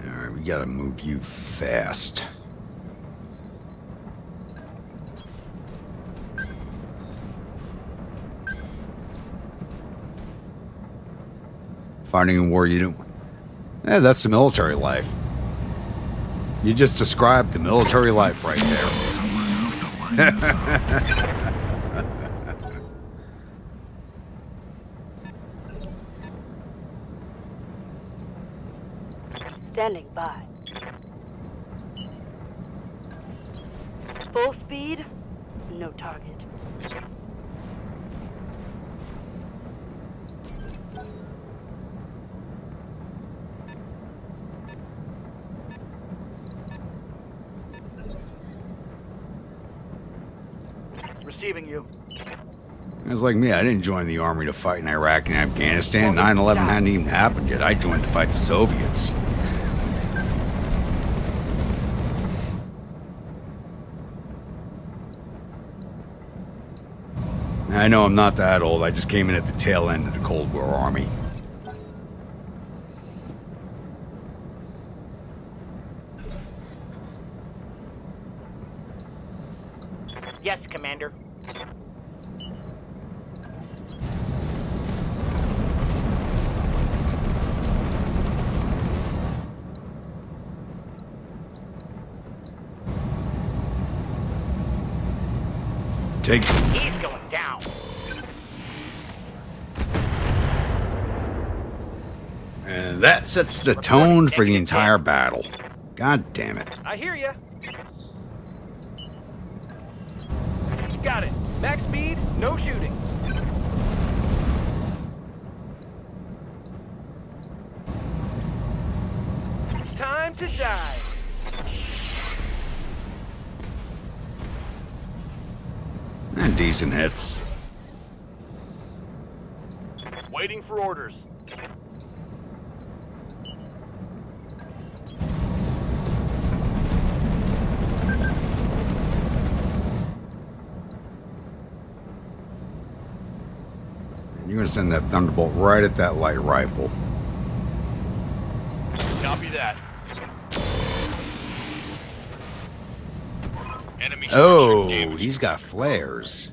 Alright, we gotta move you fast. Fighting in war, you don't... Yeah, that's the military life. You just described the military life right there. Standing by. Full speed, no target. Receiving you. It was like me. I didn't join the army to fight in Iraq and Afghanistan. 9/11 hadn't even happened yet. I joined to fight the Soviets. I know I'm not that old. I just came in at the tail end of the Cold War Army. Yes, Commander. Take. He's going down. And that sets the tone for the entire battle. God damn it. I hear ya. Got it. Max speed, no shooting. Time to die. And decent hits. Waiting for orders. You're gonna send that thunderbolt right at that light rifle. Copy that. Enemy Oh, he's got flares.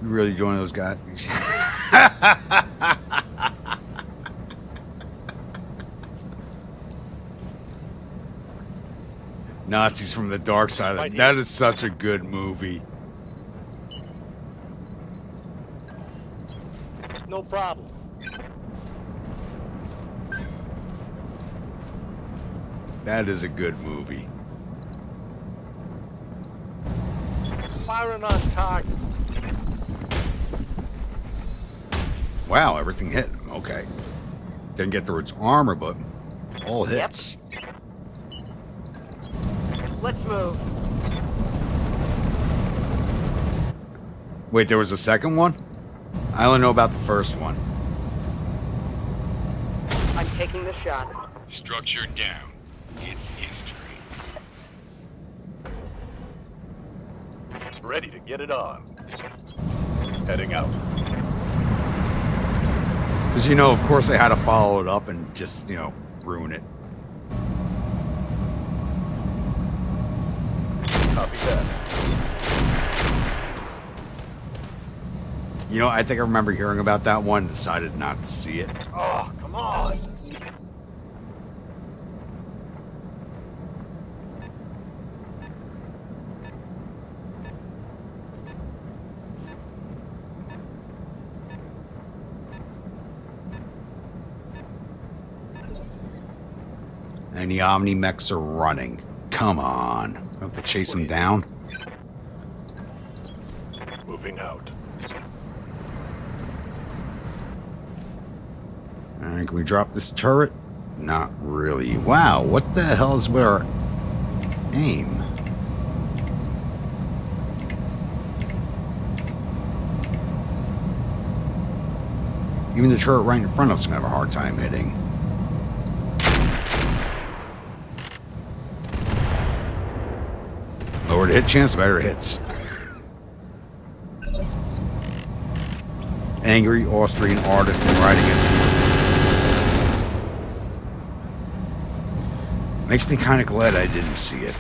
You really join those guys? Nazis from the dark side. That is such a good movie. No problem. That is a good movie. Firing on target. Wow, everything hit. Okay. Didn't get through its armor, but all hits. Let's move. Wait, there was a second one? I only know about the first one. I'm taking the shot. Structure down. It's history. Ready to get it on. Heading out. Because, you know, of course they had to follow it up and just, you know, ruin it. Copy that. You know, I think I remember hearing about that one, decided not to see it. Oh, come on. And the Omni mechs are running. Come on. Don't they chase them down? Moving out. Alright, can we drop this turret? Not really. Wow, what the hell is with our aim? Even the turret right in front of us is going to have a hard time hitting. Lower the hit chance, better hits. Angry Austrian artist been riding it. Makes me kind of glad I didn't see it.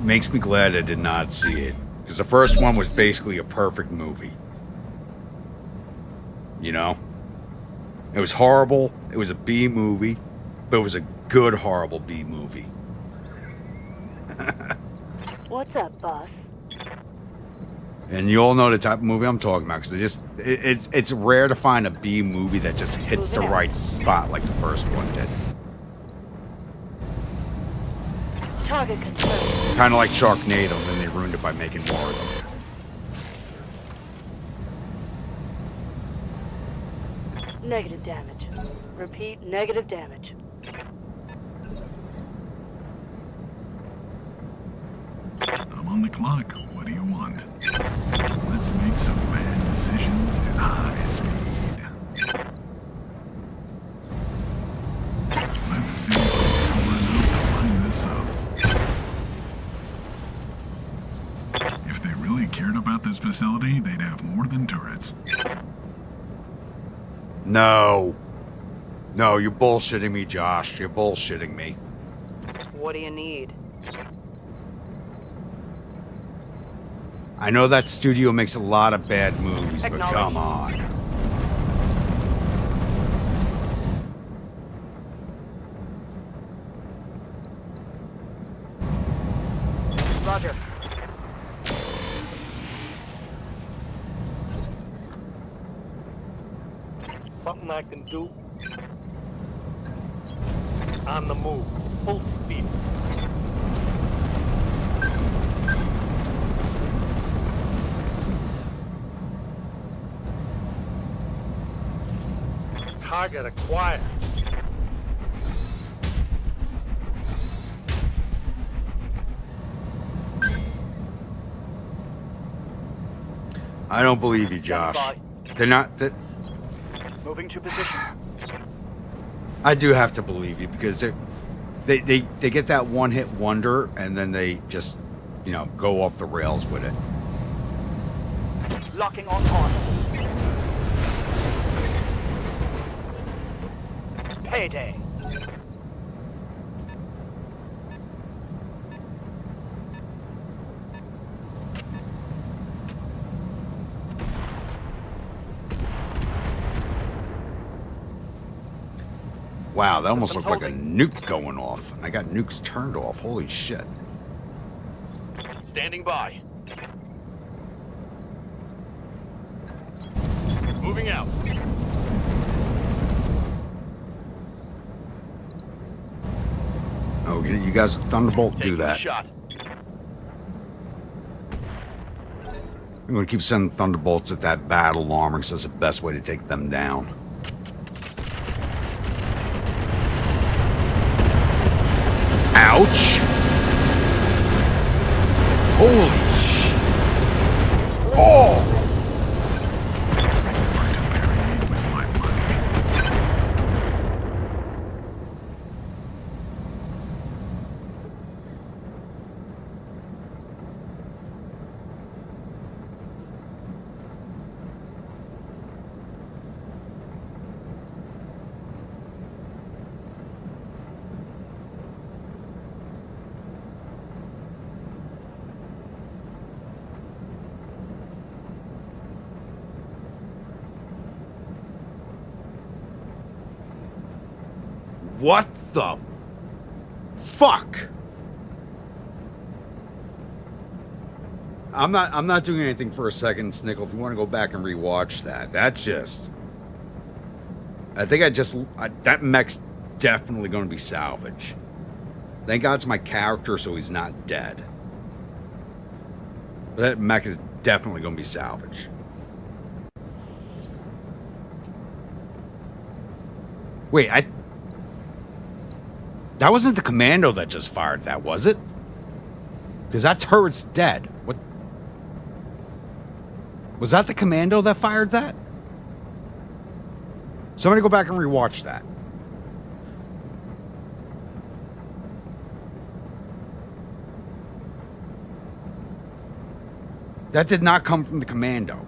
Makes me glad I did not see it. Because the first one was basically a perfect movie. You know? It was horrible. It was a B movie. But it was a good, horrible B movie. What's up, boss? And you all know the type of movie I'm talking about. Because it's rare to find a B movie that just hits the right spot like the first one did. Target confirmed. Kind of like Sharknado, and then they ruined it by making more of them. Negative damage. Repeat, negative damage. I'm on the clock. What do you want? Let's make some bad decisions at high speed. Let's see if I'm smart enough to line this up. If they really cared about this facility, they'd have more than turrets. No. No, you're bullshitting me, Josh. You're bullshitting me. What do you need? I know that studio makes a lot of bad movies, but come on. Roger. Something I can do. On the move. Full speed. Target acquired. I don't believe you, Josh. They're not... Moving to position. I do have to believe you because they get that one-hit wonder and then they just, you know, go off the rails with it. Locking on course. Payday. Wow, that almost looked like a nuke going off. I got nukes turned off. Holy shit. Standing by. Moving out. Oh, you guys, Thunderbolt, do that. Shot. I'm going to keep sending Thunderbolts at that battle armor because that's the best way to take them down. Ouch! Holy shit! Oh! What the fuck? I'm not doing anything for a second, Snickle. If you want to go back and rewatch that, that's just... I think that mech's definitely going to be salvage. Thank God it's my character, so he's not dead. But that mech is definitely going to be salvage. That wasn't the commando that just fired that, was it? Because that turret's dead. What? Was that the commando that fired that? Somebody go back and rewatch that. That did not come from the commando.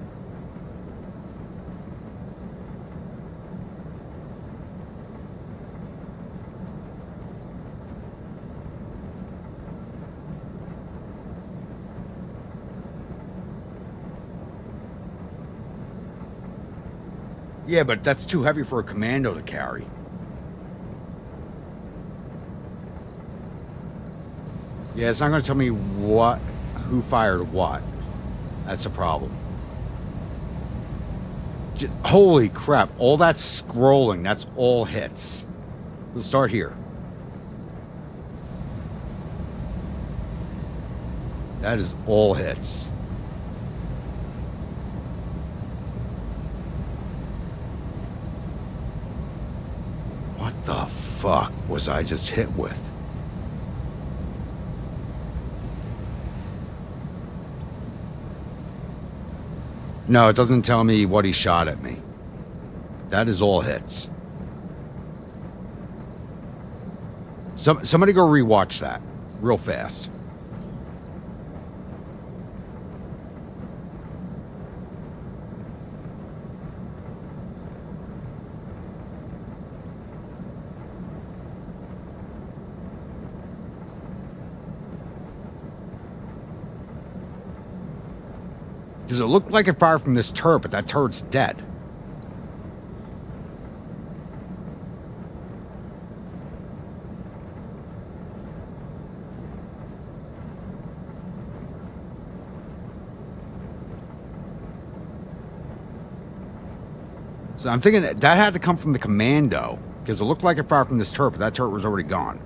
Yeah, but that's too heavy for a commando to carry. Yeah, it's not going to tell me who fired what. That's a problem. Holy crap, all that scrolling, that's all hits. We'll start here. That is all hits. What the fuck was I just hit with? No, it doesn't tell me what he shot at me. That is all hits. Somebody go rewatch that real fast. Because it looked like it fired from this turret, but that turret's dead. So I'm thinking that had to come from the commando, because it looked like it fired from this turret, but that turret was already gone.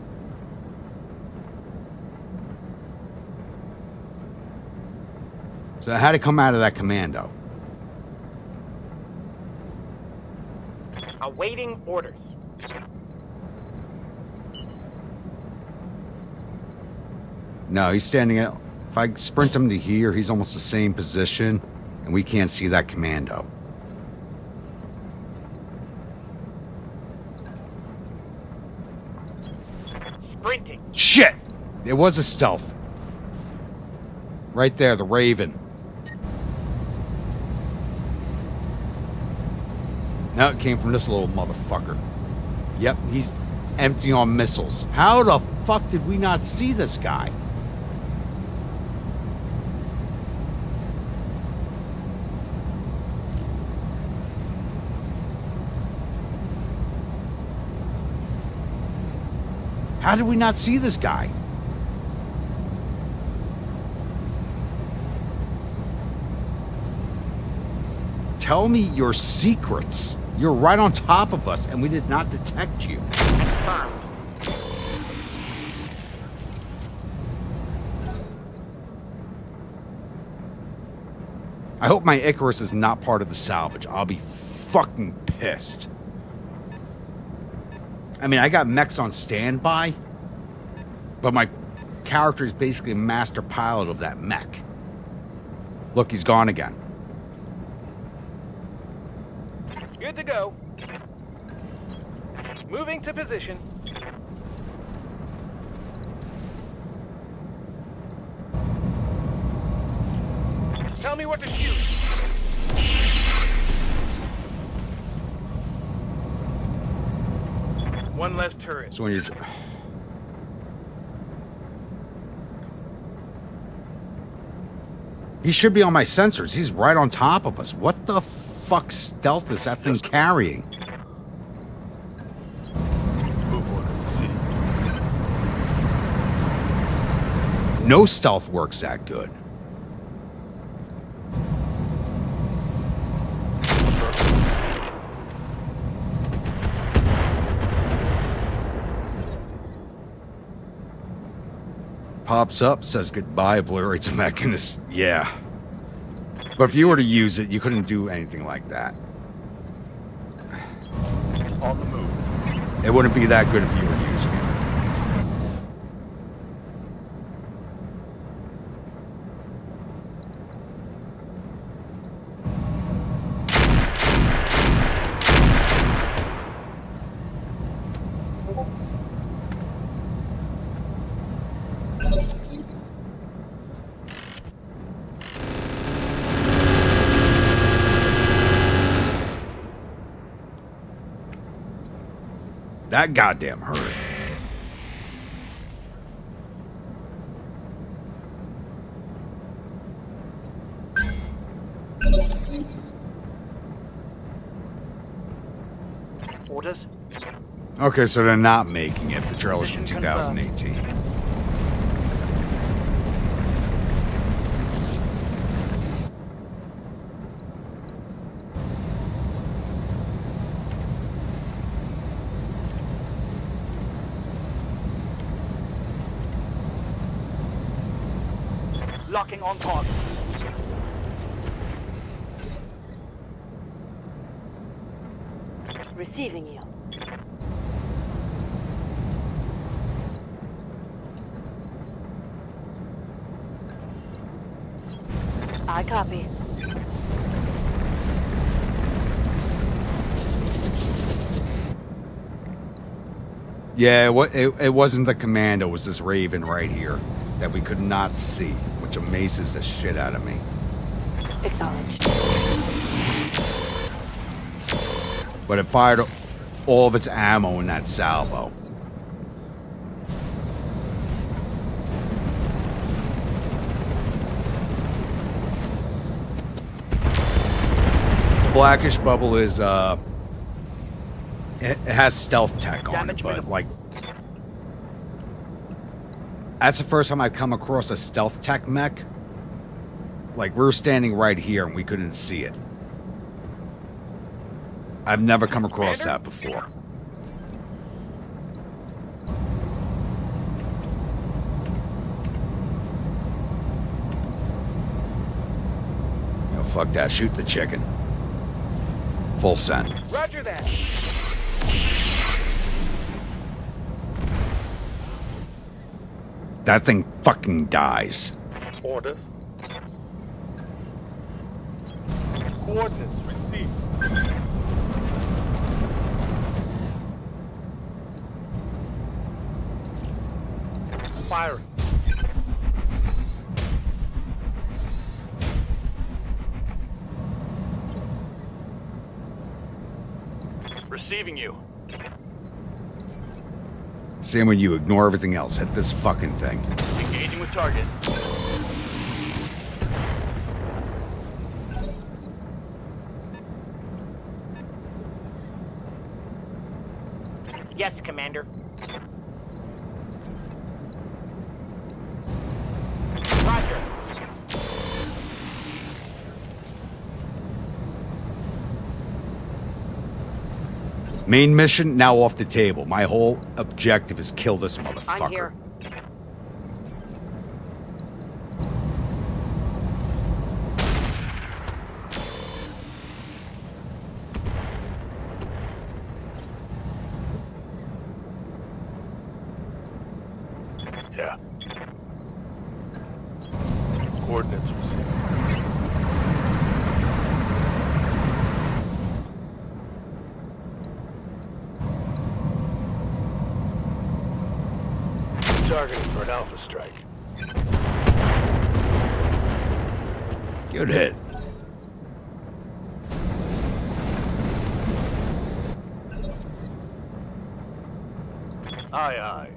So it had to come out of that commando. Awaiting orders. No, he's standing out. If I sprint him to here, he's almost the same position, and we can't see that commando. Sprinting. Shit! It was a stealth. Right there, the Raven. Now it came from this little motherfucker. Yep, he's empty on missiles. How the fuck did we not see this guy? How did we not see this guy? Tell me your secrets. You're right on top of us, and we did not detect you. I hope my Icarus is not part of the salvage. I'll be fucking pissed. I mean, I got mechs on standby, but my character is basically a master pilot of that mech. Look, he's gone again. Good to go. Moving to position. Tell me what to shoot. One less turret. So when you're... He should be on my sensors. He's right on top of us. What the fuck stealth is that thing carrying? No stealth works that good. Pops up, says goodbye, obliterates a mechanist. Yeah. But if you were to use it, you couldn't do anything like that. On the move. It wouldn't be that good if you were using it. That goddamn hurt. Orders? Okay, so they're not making it. The trailer's from 2018. Locking on target. Receiving you. I copy. Yeah, it wasn't the commando, it was this Raven right here that we could not see, which amazes the shit out of me. Acknowledged. But it fired all of its ammo in that salvo. The blackish bubble is, it has stealth tech on it, but like, that's the first time I've come across a stealth tech mech. Like, we're standing right here and we couldn't see it. I've never come across that before. Yo, fuck that. Shoot the chicken. Full send. Roger that. That thing fucking dies. Orders. Coordinates received. Firing. Receiving you. Same when you ignore everything else. Hit this fucking thing. Engaging with target. Yes, Commander. Roger. Main mission now off the table. My whole objective is kill this motherfucker. I'm here. Yeah. Coordinates received. Targeting for an alpha strike. Good hit. Aye, aye.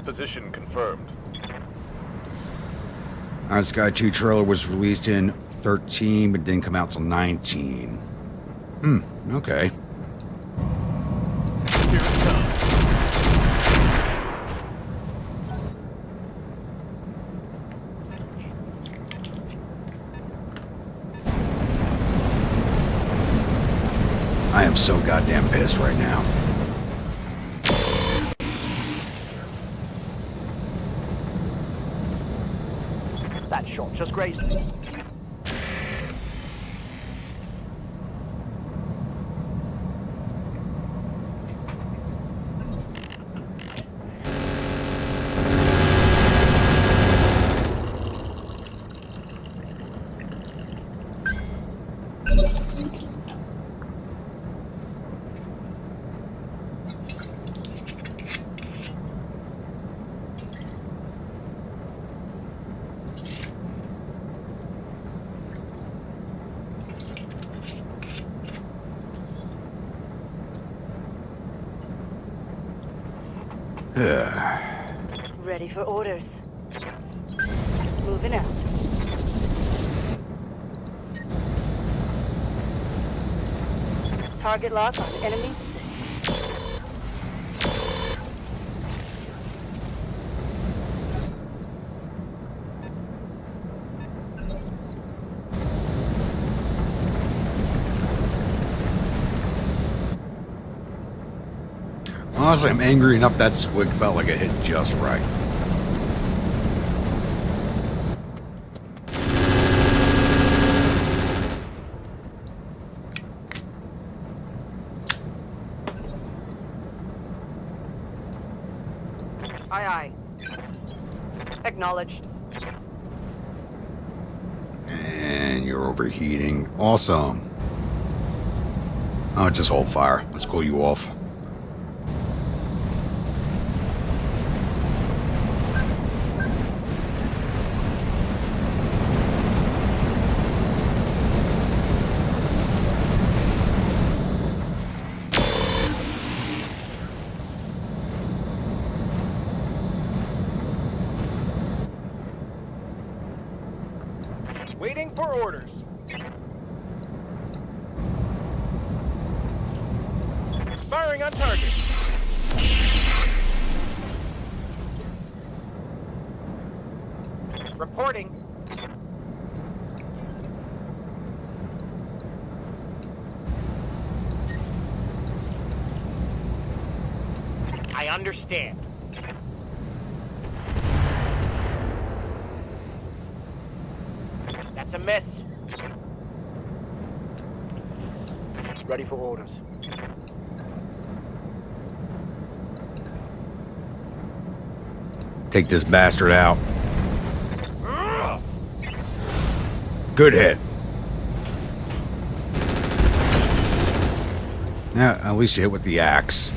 Position confirmed. Sky 2 trailer was released in 13, but didn't come out till 19. Okay. Here it comes. I am so goddamn pissed right now. That shot just grazed me. Ready for orders. Moving out. Target lock on enemy 6. Honestly, I'm angry enough that swig felt like it hit just right. Aye, aye. Acknowledged. And you're overheating. Awesome. Oh, just hold fire. Let's cool you off. Waiting for orders. Firing on target. Reporting. I understand. That's a miss. Ready for orders. Take this bastard out. Good hit. Yeah, at least you hit with the axe.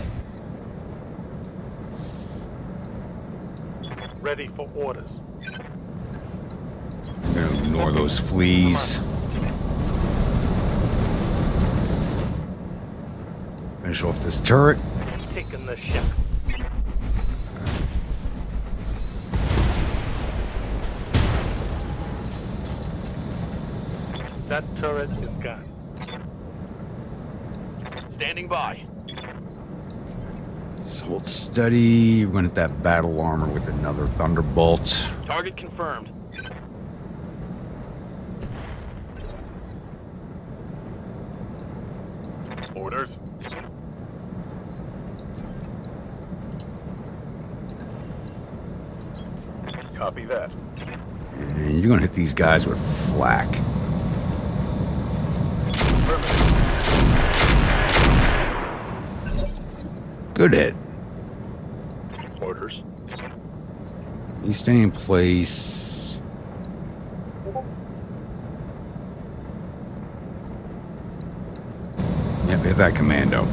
Ready for orders. I'm gonna ignore those fleas. Finish off this turret. Taking the shot. That turret is gone. Standing by. Just hold steady. We're gonna hit that battle armor with another thunderbolt. Target confirmed. Orders. Copy that. And you're gonna hit these guys with flak. Good hit. Orders. You stay in place. Yep, hit that commando.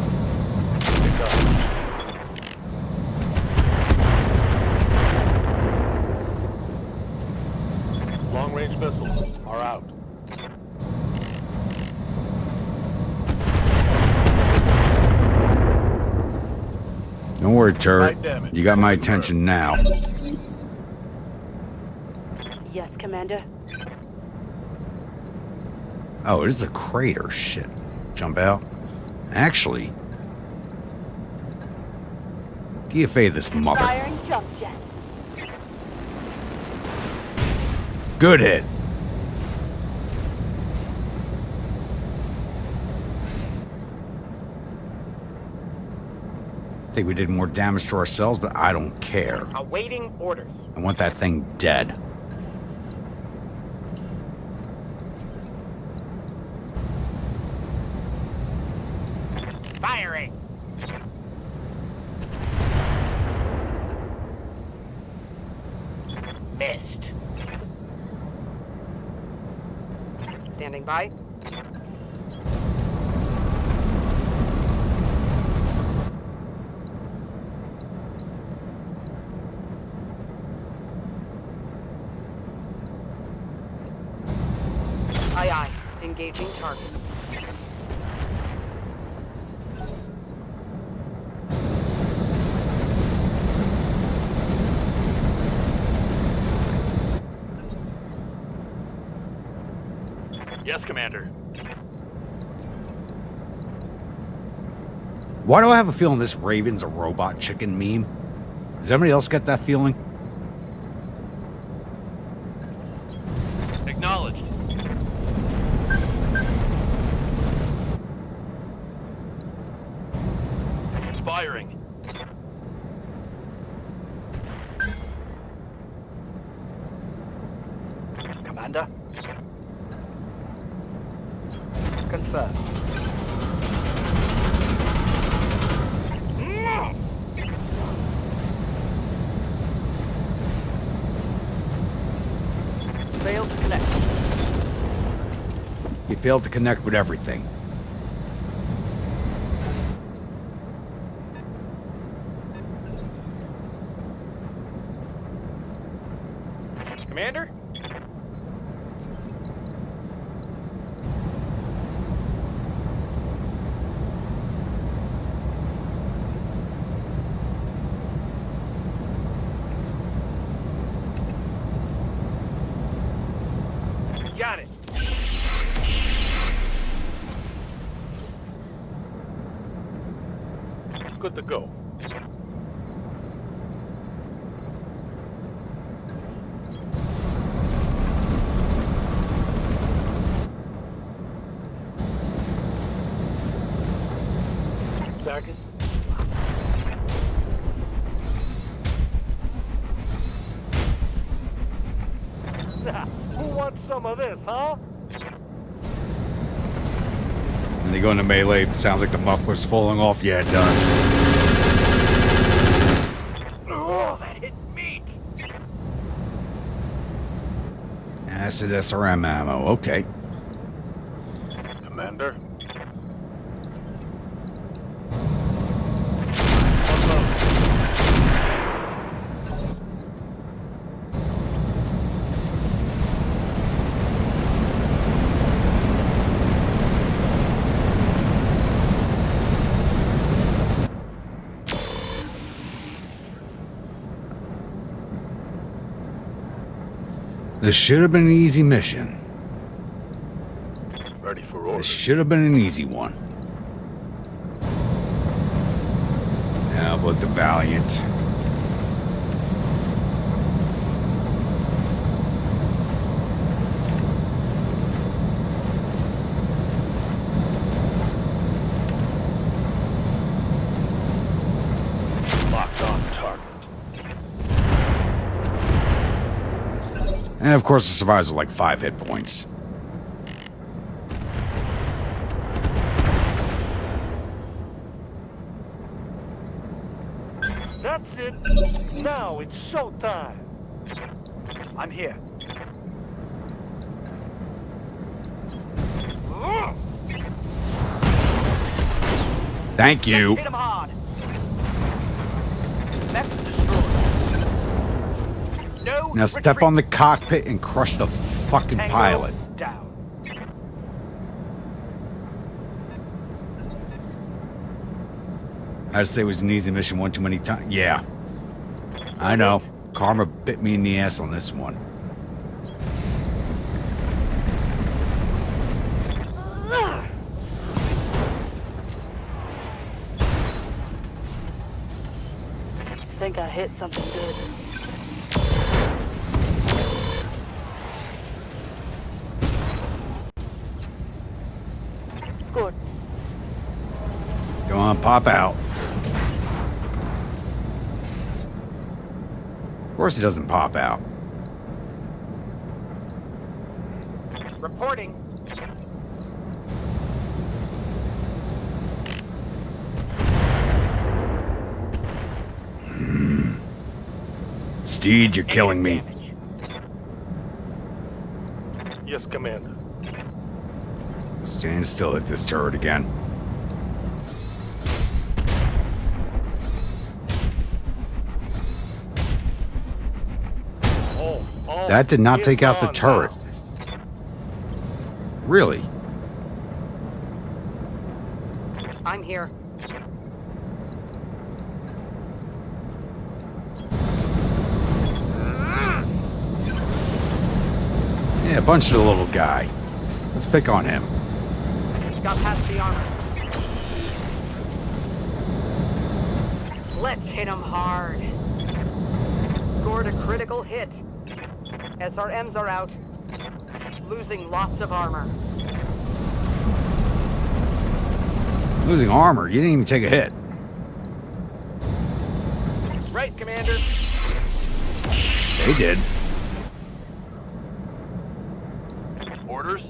Long-range missiles are out. Don't worry, turret. You got my attention now. Yes, Commander. Oh, it is a crater. Shit. Jump out. Actually, DFA this mother. Firing jump jet. Good hit. I think we did more damage to ourselves, but I don't care. Awaiting orders. I want that thing dead. Firing. Missed. Standing by. Aye, aye. Engaging target. Yes, Commander. Why do I have a feeling this Raven's a robot chicken meme? Does anybody else get that feeling? Acknowledged. Firing. Commander. Confirm. Failed to connect. You failed to connect with everything. Commander? Got it. Good to go. Sergeant. Who wants some of this, huh? And they go into melee. Sounds like the muffler's falling off. Yeah, it does. Oh, that hit me. Acid SRM ammo. Okay. Commander. This should have been an easy mission. Ready for This orders. should have been an easy one. How about the Valiant? Locked on target. And of course, the survivors are like 5 hit points. That's it. Now it's showtime. I'm here. Thank you. Hit him hard. Mech destroyed. No. Now step on the cockpit and crush the fucking Tango pilot. down. I'd say it was an easy mission one too many times. Yeah. I know. Karma bit me in the ass on this one. Think I hit something good. Good. Go on, pop out. Of course he doesn't pop out. Reporting. Steed, you're killing me. Yes, Commander. Stand still at this turret again. That did not take out the turret. Really? I'm here. Yeah, punch the little guy. Let's pick on him. Got past the armor. Let's hit him hard. Scored a critical hit. SRMs are out. Losing lots of armor. Losing armor? You didn't even take a hit. Right, Commander. They did. Orders?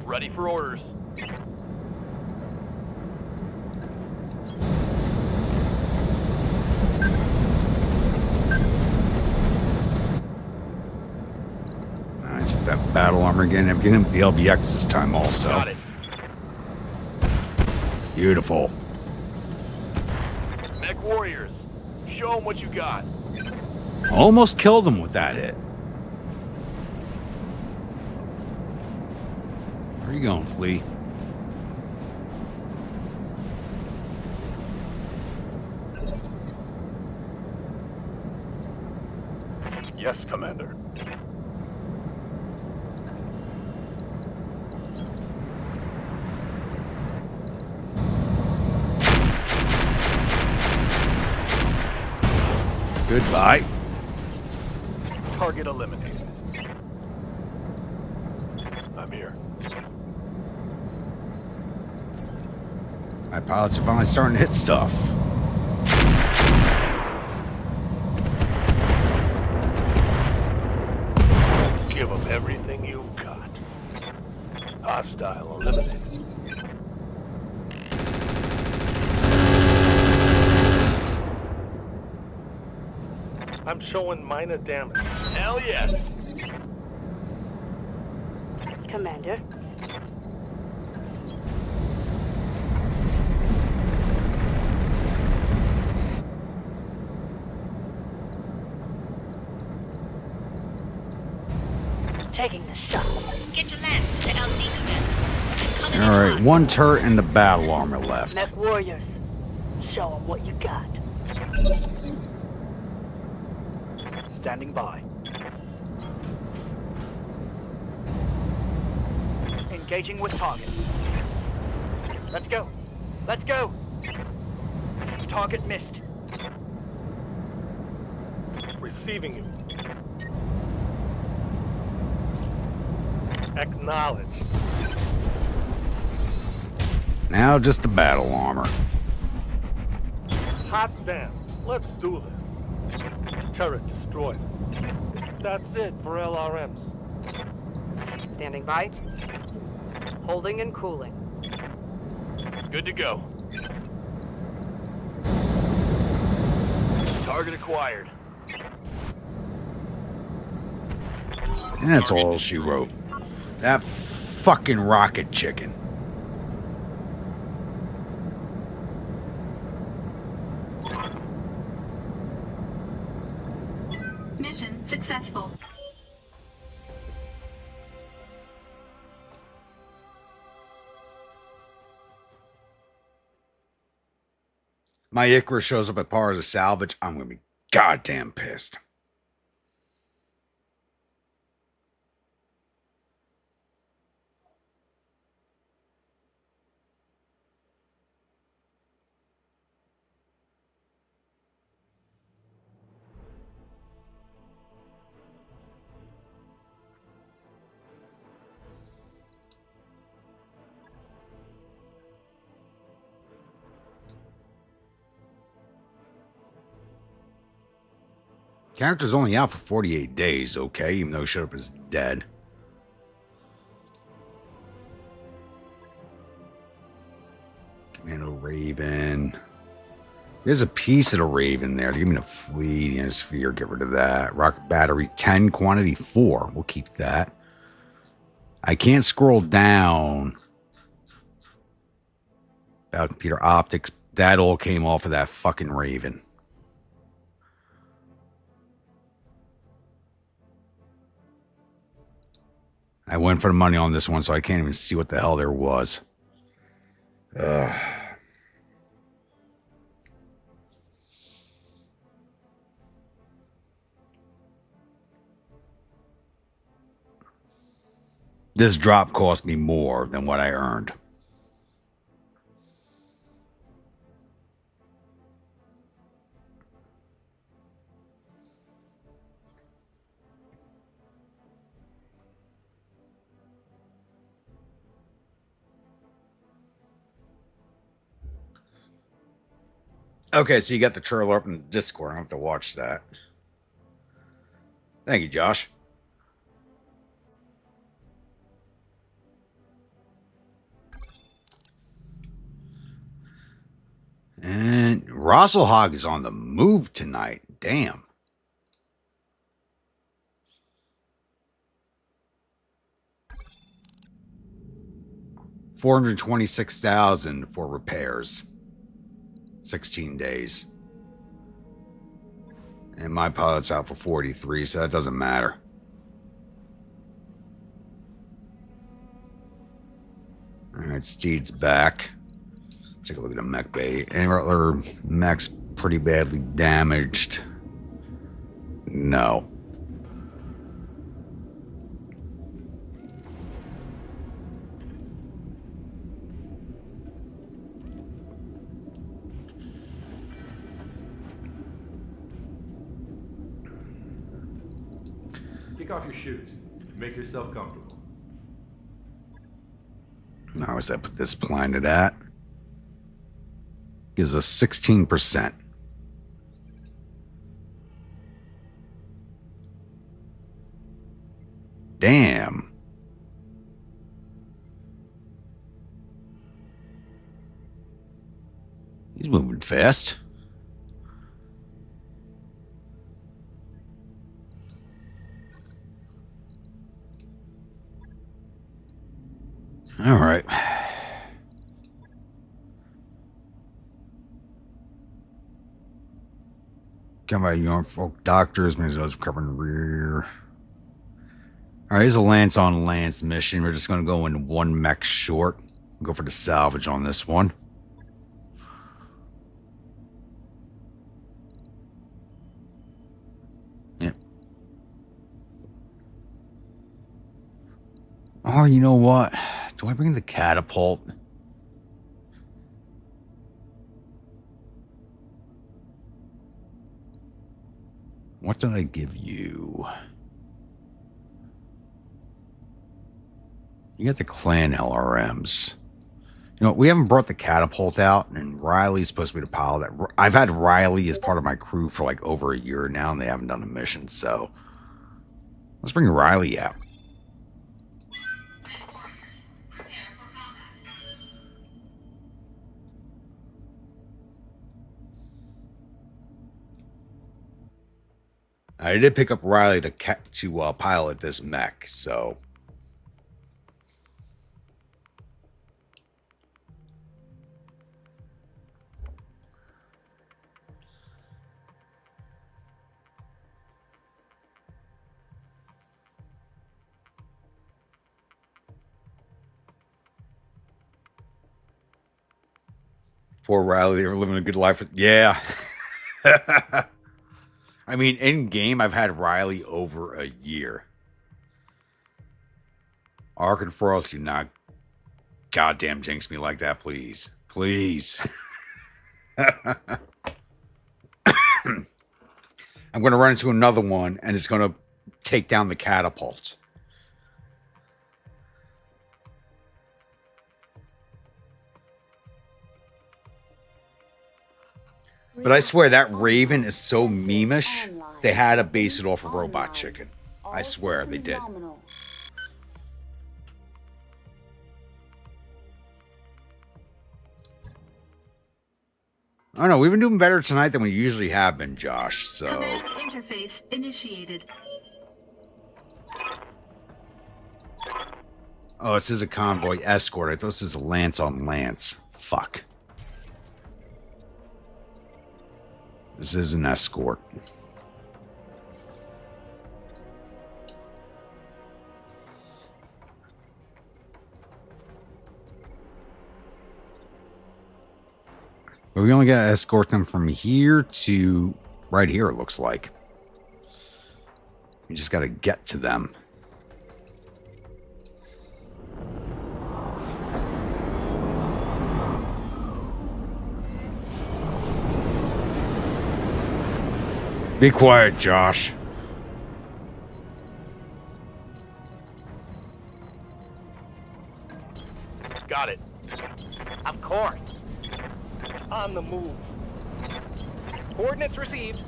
Ready for orders. Nice. That battle armor again. I'm getting him the LBX this time also. Got it. Beautiful. Mech warriors, show them what you got. Almost killed him with that hit. Where are you going, Flea? Yes, Commander. Goodbye. Target eliminated. I'm here. My pilots are finally starting to hit stuff. Give them everything you've got. Hostile eliminated. I'm showing minor damage. Hell yes! Commander. Taking the shot. Get your land to the LZ, Commander. Alright, one turret and the battle armor left. Mech warriors, show them what you got. Standing by. Engaging with target. Let's go. Let's go. Target missed. Receiving you. Acknowledge. Now just the battle armor. Hot damn. Let's do this. Turret destroyed. That's it for LRMs. Standing by. Holding and cooling. Good to go. Target acquired. And that's all she wrote. That fucking rocket chicken. Mission successful. My Icarus shows up at par as a salvage. I'm going to be goddamn pissed. Character's only out for 48 days, okay, even though he showed up as dead. Commando Raven. There's a piece of the Raven there. Give me the fleet and a sphere. Get rid of that. Rocket battery 10, quantity 4. We'll keep that. I can't scroll down. About computer optics. That all came off of that fucking Raven. I went for the money on this one, so I can't even see what the hell there was. Ugh. This drop cost me more than what I earned. Okay, so you got the trailer up in the Discord. I don't have to watch that. Thank you, Josh. And Rosselhog is on the move tonight. Damn. $426,000 for repairs. 16 days. And my pilot's out for 43, so that doesn't matter. Alright, Steed's back. Let's take a look at the mech bay. Any other mechs pretty badly damaged? No. Kick off your shoes. Make yourself comfortable. Now, where's that put this planet at? Gives us 16%. Damn. He's moving fast. All right. Come by Norfolk doctors, means those covering the rear. All right, here's a Lance on Lance mission. We're just going to go in one mech short. Go for the salvage on this one. Yep. Oh, you know what? Do I bring the catapult? What did I give you? You got the clan LRMs. You know, we haven't brought the catapult out, and Riley's supposed to be the pilot. I've had Riley as part of my crew for like over a year now, and they haven't done a mission, so let's bring Riley out. I did pick up Riley to pilot this mech, so. Poor Riley, they were living a good life. Yeah. I mean, in game, I've had Riley over a year. Ark and Frost, do not goddamn jinx me like that, please. Please. I'm going to run into another one, and it's going to take down the catapult. But I swear that Raven is so memeish, they had to base it off of Robot Chicken. I swear they did. I don't know, we've been doing better tonight than we usually have been, Josh, so. Command interface initiated. Oh, this is a convoy escort. I thought this is a Lance on Lance. Fuck. This is an escort. But we only got to escort them from here to right here, it looks like. We just got to get to them. Be quiet, Josh. Got it. Of course. On the move. Coordinates received.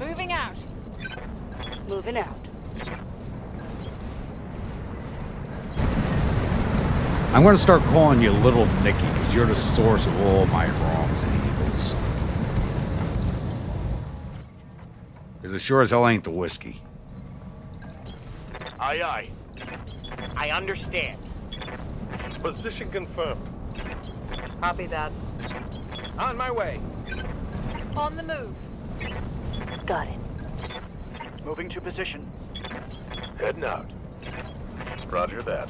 Moving out. Moving out. I'm going to start calling you Little Nicky because you're the source of all my wrongs and evils. Because it sure as hell ain't the whiskey. Aye, aye. I understand. Position confirmed. Copy that. On my way. On the move. Got it. Moving to position. Heading out. Roger that.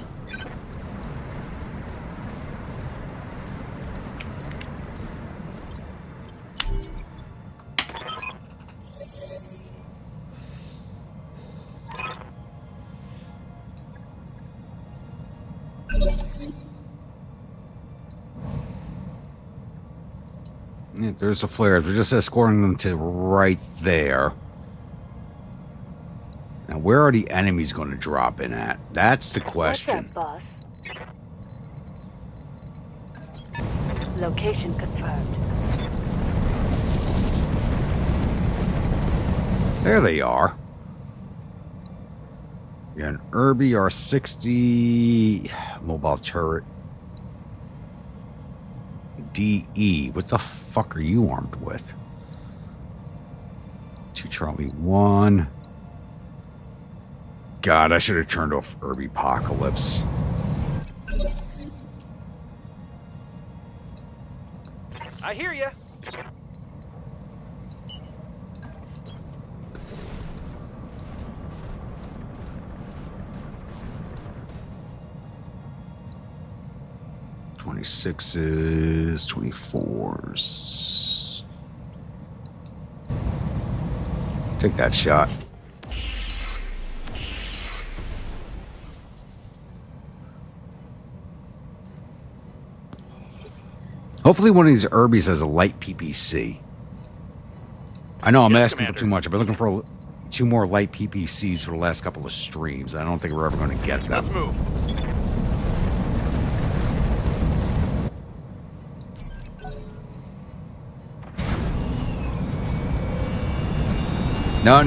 Yeah, there's the flares. We're just escorting them to right there. Now, where are the enemies going to drop in at? That's the question. What's up, boss? Location confirmed. There they are. We got an Irby R60 mobile turret. DE. What the fuck are you armed with? 2 Charlie 1. God, I should have turned off Irby Apocalypse. I hear you. '26s, 24s. Take that shot. Hopefully one of these Irbies has a light PPC. I know I'm asking for too much. I've been looking for 2 more light PPCs for the last couple of streams. I don't think we're ever going to get them. Let's move. No.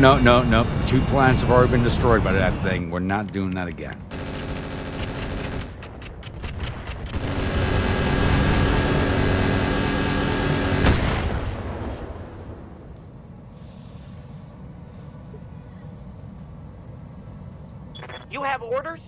2 planets have already been destroyed by that thing. We're not doing that again. You have orders?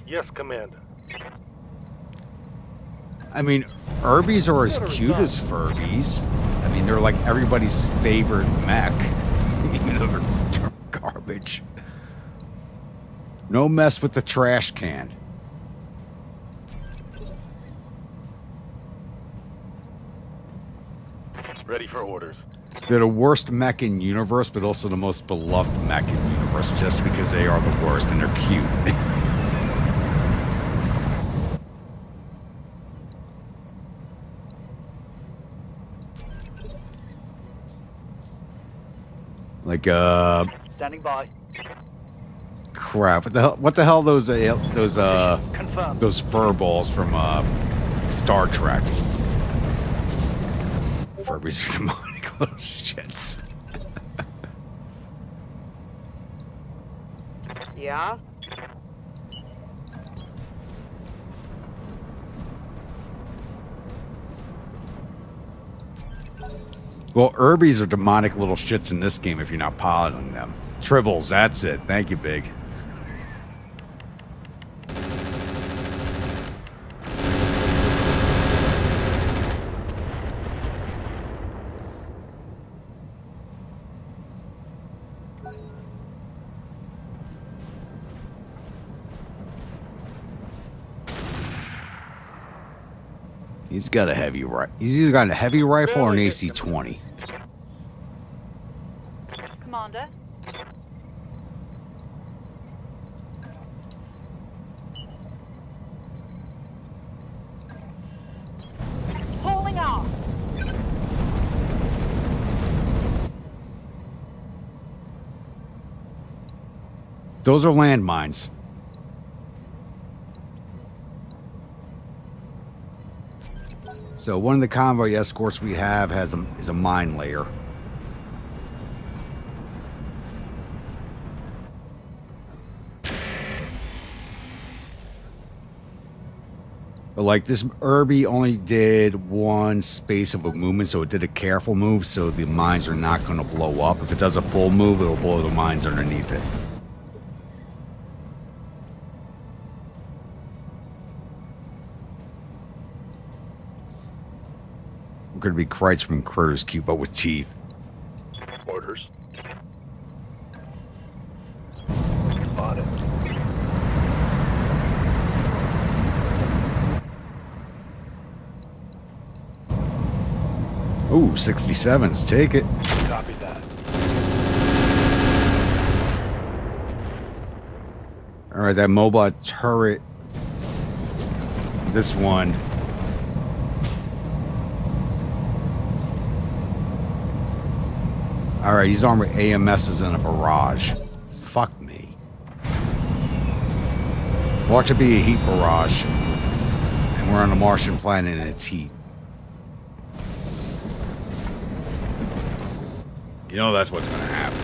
Yes, Commander. I mean, Irbies are as cute as Furbies. I mean, they're like everybody's favorite mech, even though they're garbage. No mess with the trash can. Ready for orders. They're the worst mech in universe, but also the most beloved mech in universe, just because they are the worst and they're cute. Like Standing by. crap. What the hell those Confirmed. those fur balls from Star Trek? Furbies are demonic little shits. Yeah? Well, Irbies are demonic little shits in this game if you're not piloting them. Tribbles, that's it. Thank you, Big. He's got a heavy rifle. He's either got a heavy rifle or an AC-20. Commander. Pulling off. Those are landmines. So one of the convoy escorts we have is a mine layer. But like this Irby only did one space of a movement, so it did a careful move, so the mines are not going to blow up. If it does a full move, it'll blow the mines underneath it. We're going to be Kreitz from Critters Cube, but with teeth. Orders. On it. Ooh, 67s. Take it. Copy that. All right, that mobile turret. This one. All right, he's armed with AMSs and a barrage. Fuck me. Watch it be a heat barrage. And we're on a Martian planet and it's heat. You know that's what's going to happen.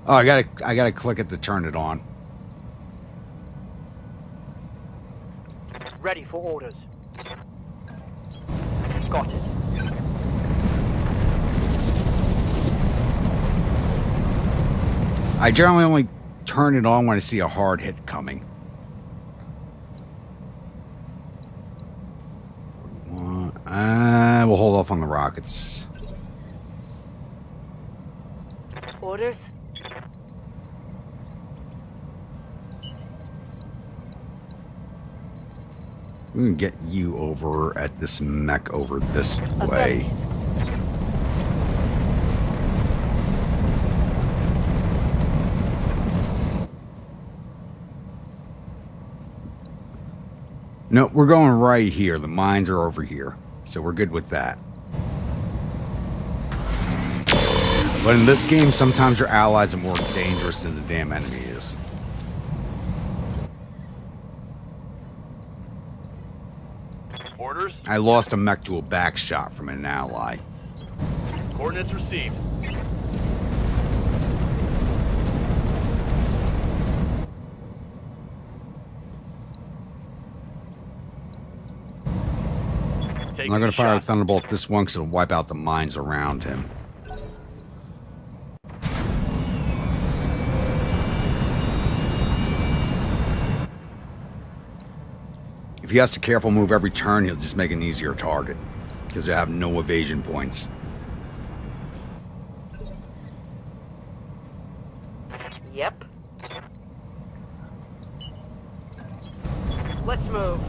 Oh, I gotta click it to turn it on. Ready for orders. Got it. I generally only turn it on when I see a hard hit coming. We'll hold off on the rockets. Orders. We can get you over at this mech over this way. No, we're going right here. The mines are over here. So we're good with that. But in this game, sometimes your allies are more dangerous than the damn enemy is. Orders. I lost a mech to a back shot from an ally. Coordinates received. I'm not going to fire a Thunderbolt this one because it'll wipe out the mines around him. If he has to careful move every turn, he'll just make an easier target because they have no evasion points. Yep. Let's move.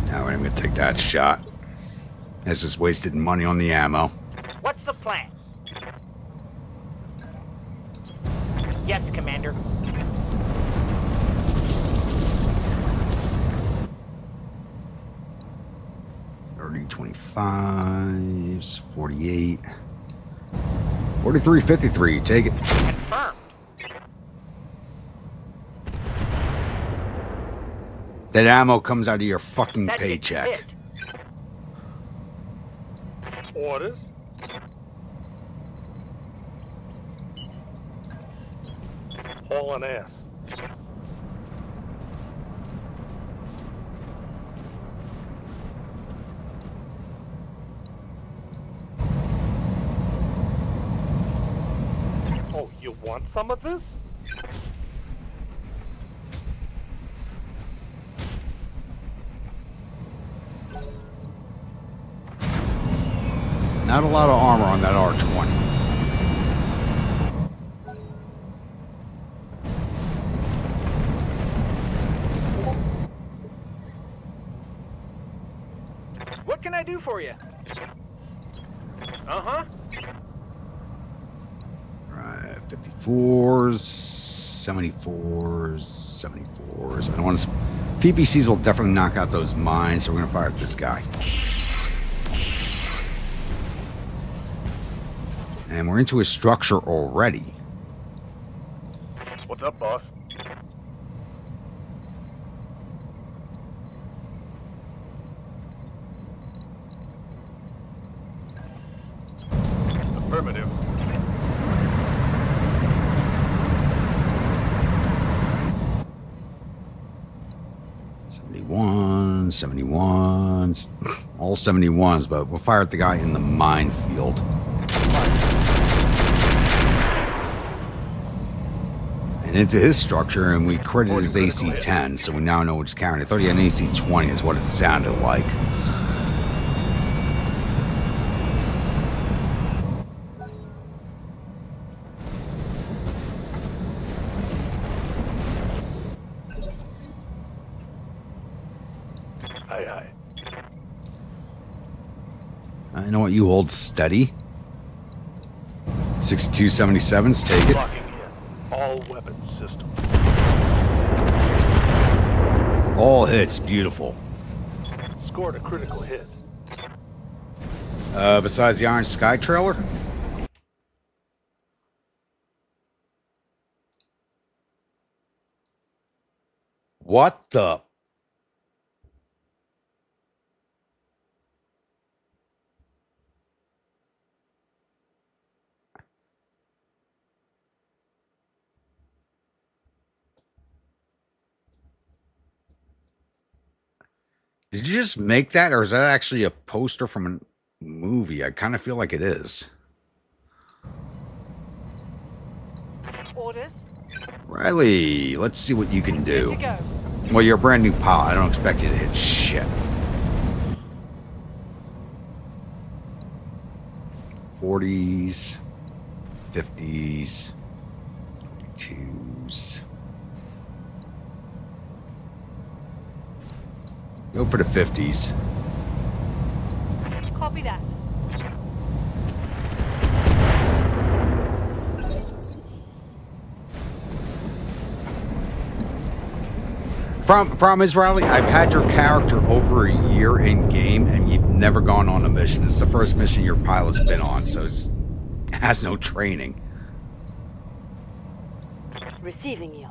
Now I'm going to take that shot. That's just wasted money on the ammo. What's the plan? Yes, Commander. $30.25s, 48, 43.53. Take it. Confirmed. That ammo comes out of your fucking paycheck. Orders. Hauling ass. Oh, you want some of this? Not a lot of armor on that R20. What can I do for you? Uh-huh. Right, 54s, 74s, 74s. I don't want to... PPCs will definitely knock out those mines, so we're going to fire at this guy. And we're into a structure already. What's up, boss? Affirmative. All 71s, but we'll fire at the guy in the minefield. And into his structure, and we critted his AC-10, so we now know what's carrying. I thought he had an AC-20 is what it sounded like. Aye, aye. I know what you hold steady. 6277s, take it. Locking in. All weapons systems. All hits, beautiful. Scored a critical hit. Besides the Iron Sky trailer? What the? Did you just make that, or is that actually a poster from a movie? I kind of feel like it is. Orders? Riley, let's see what you can do. Good to go. Well, you're a brand new pilot. I don't expect you to hit shit. 40s, 50s, 22s. Go for the 50s. Copy that. Problem is, Riley, I've had your character over a year in game, and you've never gone on a mission. It's the first mission your pilot's been on, so it has no training. Receiving you.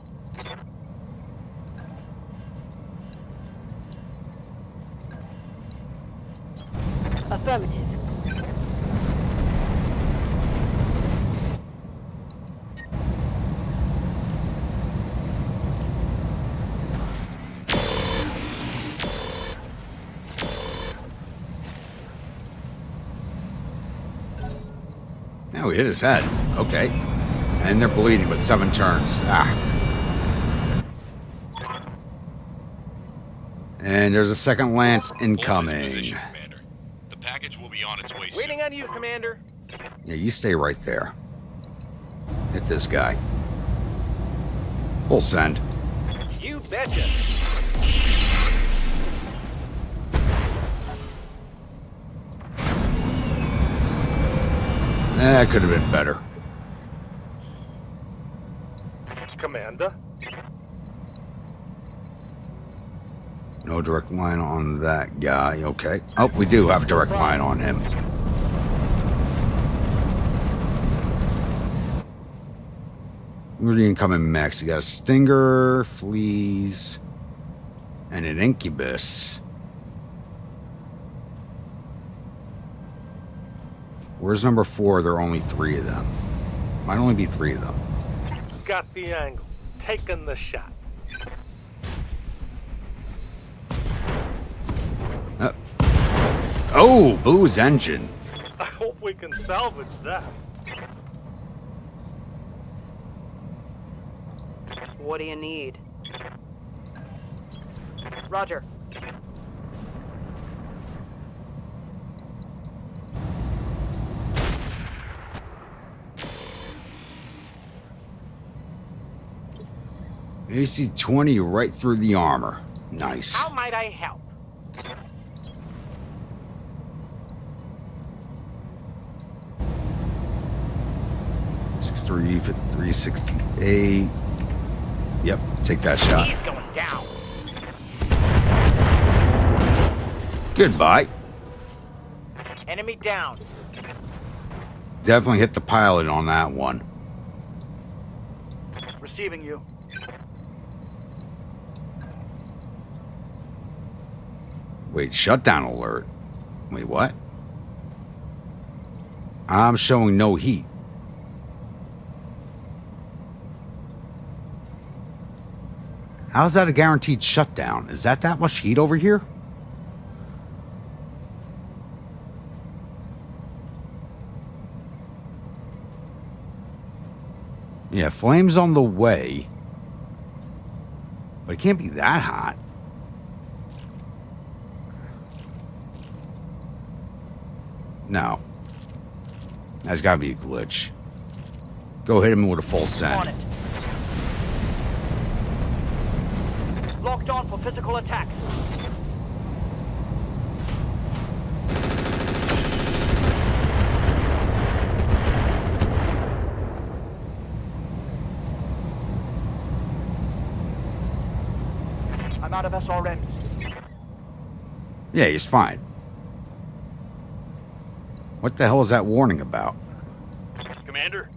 Affirmative. Now he hit his head. Okay. And they're bleeding with 7 turns. And there's a second lance incoming. The package will be on its way soon. Waiting on you, Commander. Yeah, you stay right there. Hit this guy. Full send. You betcha. That could have been better. Commander? No direct line on that guy. Okay. Oh, we do have a direct line on him. Where's the incoming mechs? You got a Stinger, Fleas, and an Incubus. Where's number 4? There are only 3 of them. Might only be 3 of them. Got the angle. Taking the shot. Oh, blew his engine. I hope we can salvage that. What do you need? Roger. AC-20 right through the armor. Nice. How might I help? .63 for 368. Yep, take that shot. He's going down. Goodbye. Enemy down. Definitely hit the pilot on that one. Receiving you. Wait, shutdown alert. Wait, what? I'm showing no heat. How's that a guaranteed shutdown? Is that much heat over here? Yeah, flames on the way. But it can't be that hot. No. That's gotta be a glitch. Go hit him with a full send. On it. Locked on for physical attack. I'm out of SRMs. Yeah, he's fine. What the hell is that warning about? Commander?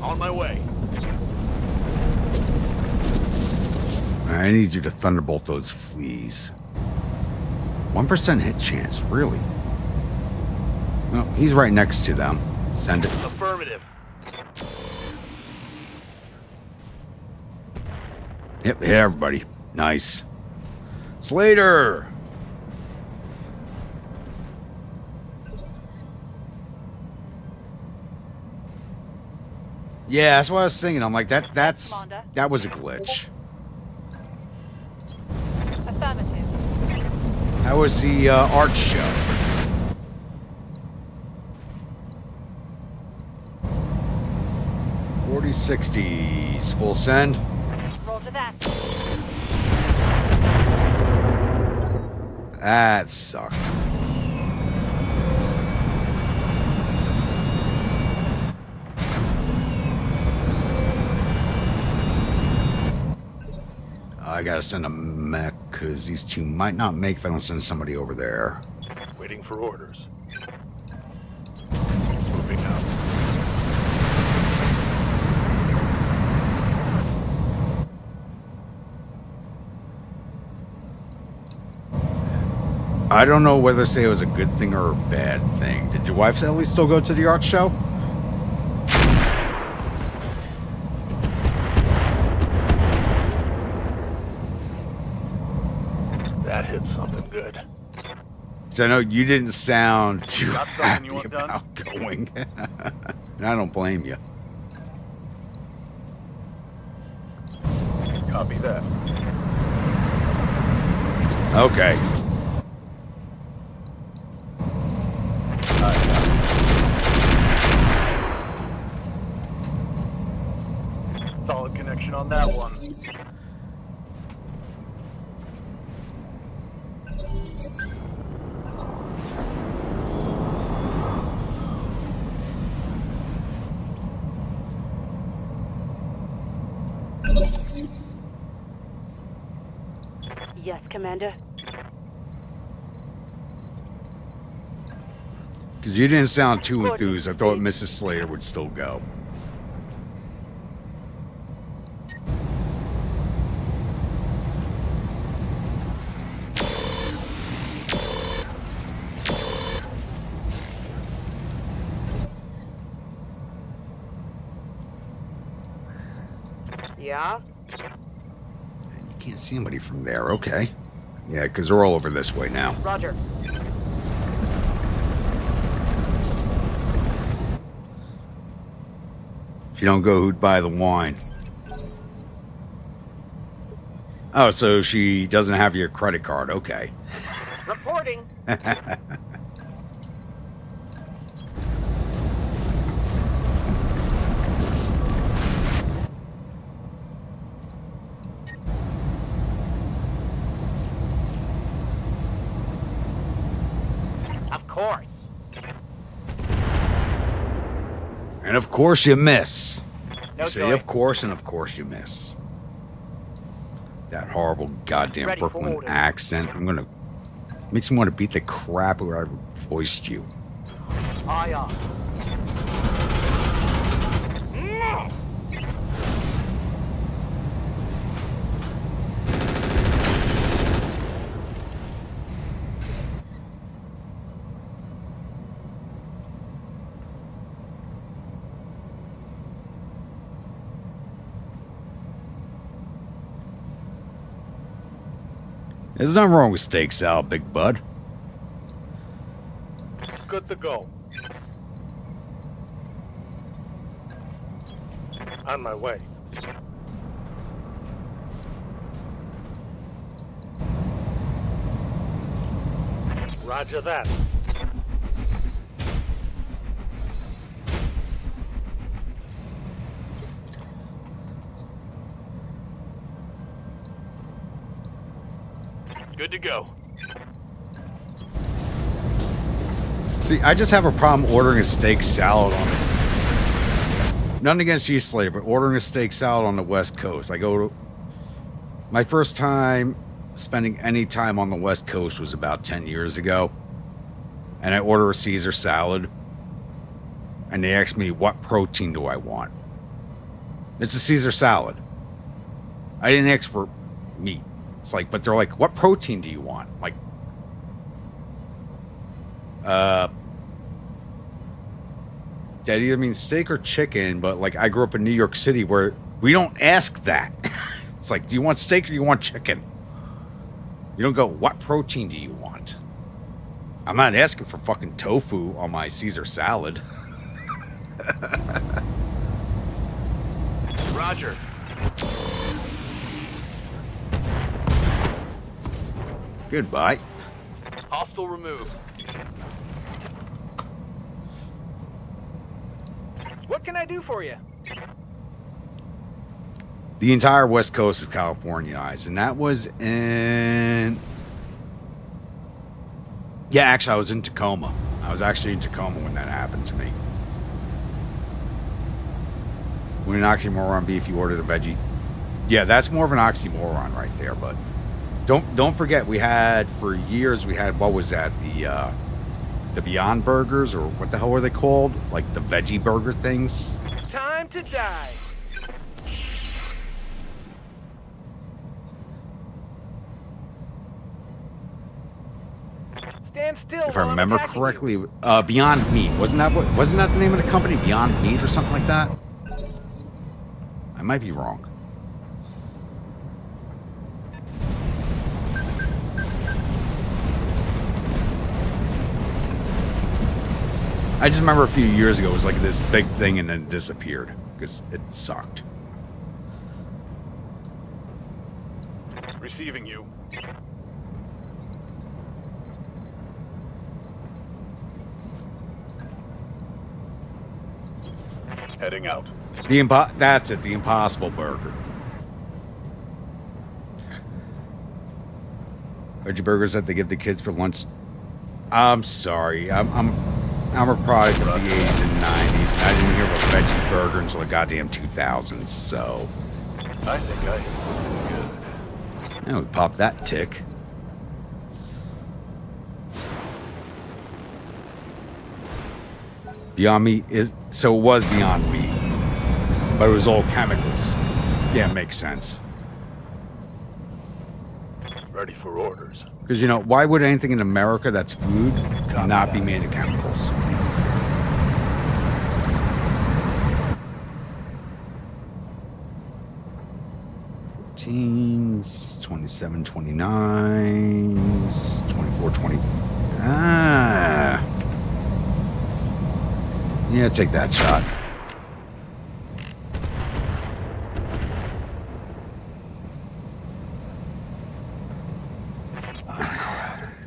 On my way. I need you to thunderbolt those fleas. 1% hit chance, really? Well, he's right next to them. Send it. Affirmative. Yep, hit everybody. Nice. Slater! Yeah, that's what I was thinking. I'm like, that was a glitch. Affirmative. That was the art show. .40-60s, full send. Roger that. That sucked. I gotta send a mech, because these two might not make if I don't send somebody over there. Waiting for orders. Moving out. I don't know whether to say it was a good thing or a bad thing. Did your wife at least still go to the art show? That hit something good. So I know you didn't sound too Got something happy you want done? about going. And I don't blame you. Copy that. Okay. Solid connection on that one. Yes, Commander. Because you didn't sound too enthused. I thought Mrs. Slater would still go. Yeah? You can't see anybody from there. Okay. Yeah, because they're all over this way now. Roger. If you don't go, who'd buy the wine? Oh, so she doesn't have your credit card. Okay. Reporting. And of course you miss. No You say joy. of course, and of course you miss. That horrible goddamn Ready for Brooklyn orders. accent. Makes me want to beat the crap out of whoever voiced you. Aye, aye. There's nothing wrong with steak salad, big bud. Good to go. On my way. Roger that. Good to go. See, I just have a problem ordering a steak salad on it. Nothing against you, Slater, but ordering a steak salad on the West Coast. My first time spending any time on the West Coast was about 10 years ago. And I order a Caesar salad. And they ask me, what protein do I want? It's a Caesar salad. I didn't ask for meat. It's like, but they're like, what protein do you want? Like, that either means steak or chicken, but like I grew up in New York City where we don't ask that. It's like, do you want steak or do you want chicken? You don't go, what protein do you want? I'm not asking for fucking tofu on my Caesar salad. Roger. Goodbye. Hostile removed. What can I do for you? The entire West Coast is Californiaized, and that was in... Yeah, actually, I was in Tacoma. I was actually in Tacoma when that happened to me. When an oxymoron beef, you order the veggie. Yeah, that's more of an oxymoron right there, but... Don't forget, we had, for years, what was that? The Beyond Burgers, or what the hell were they called? Like the veggie burger things? Time to die. Stand still. If I remember correctly, Beyond Meat. Wasn't that the name of the company? Beyond Meat or something like that? I might be wrong. I just remember a few years ago it was like this big thing and then it disappeared because it sucked. Receiving you. Heading out. That's it, the Impossible Burger. Veggie burgers that they give the kids for lunch. I'm sorry, I'm a product of the 80s and 90s, and I didn't hear of a veggie burger until the goddamn 2000s, so... I think I am good. Yeah, we popped that tick. Beyond Meat is... So it was Beyond Meat, but it was all chemicals. Yeah, it makes sense. Ready for orders. Because, you know, why would anything in America that's food not be made of chemicals? Teens, 27, 29s, 24, 20. Ah. Yeah, take that shot.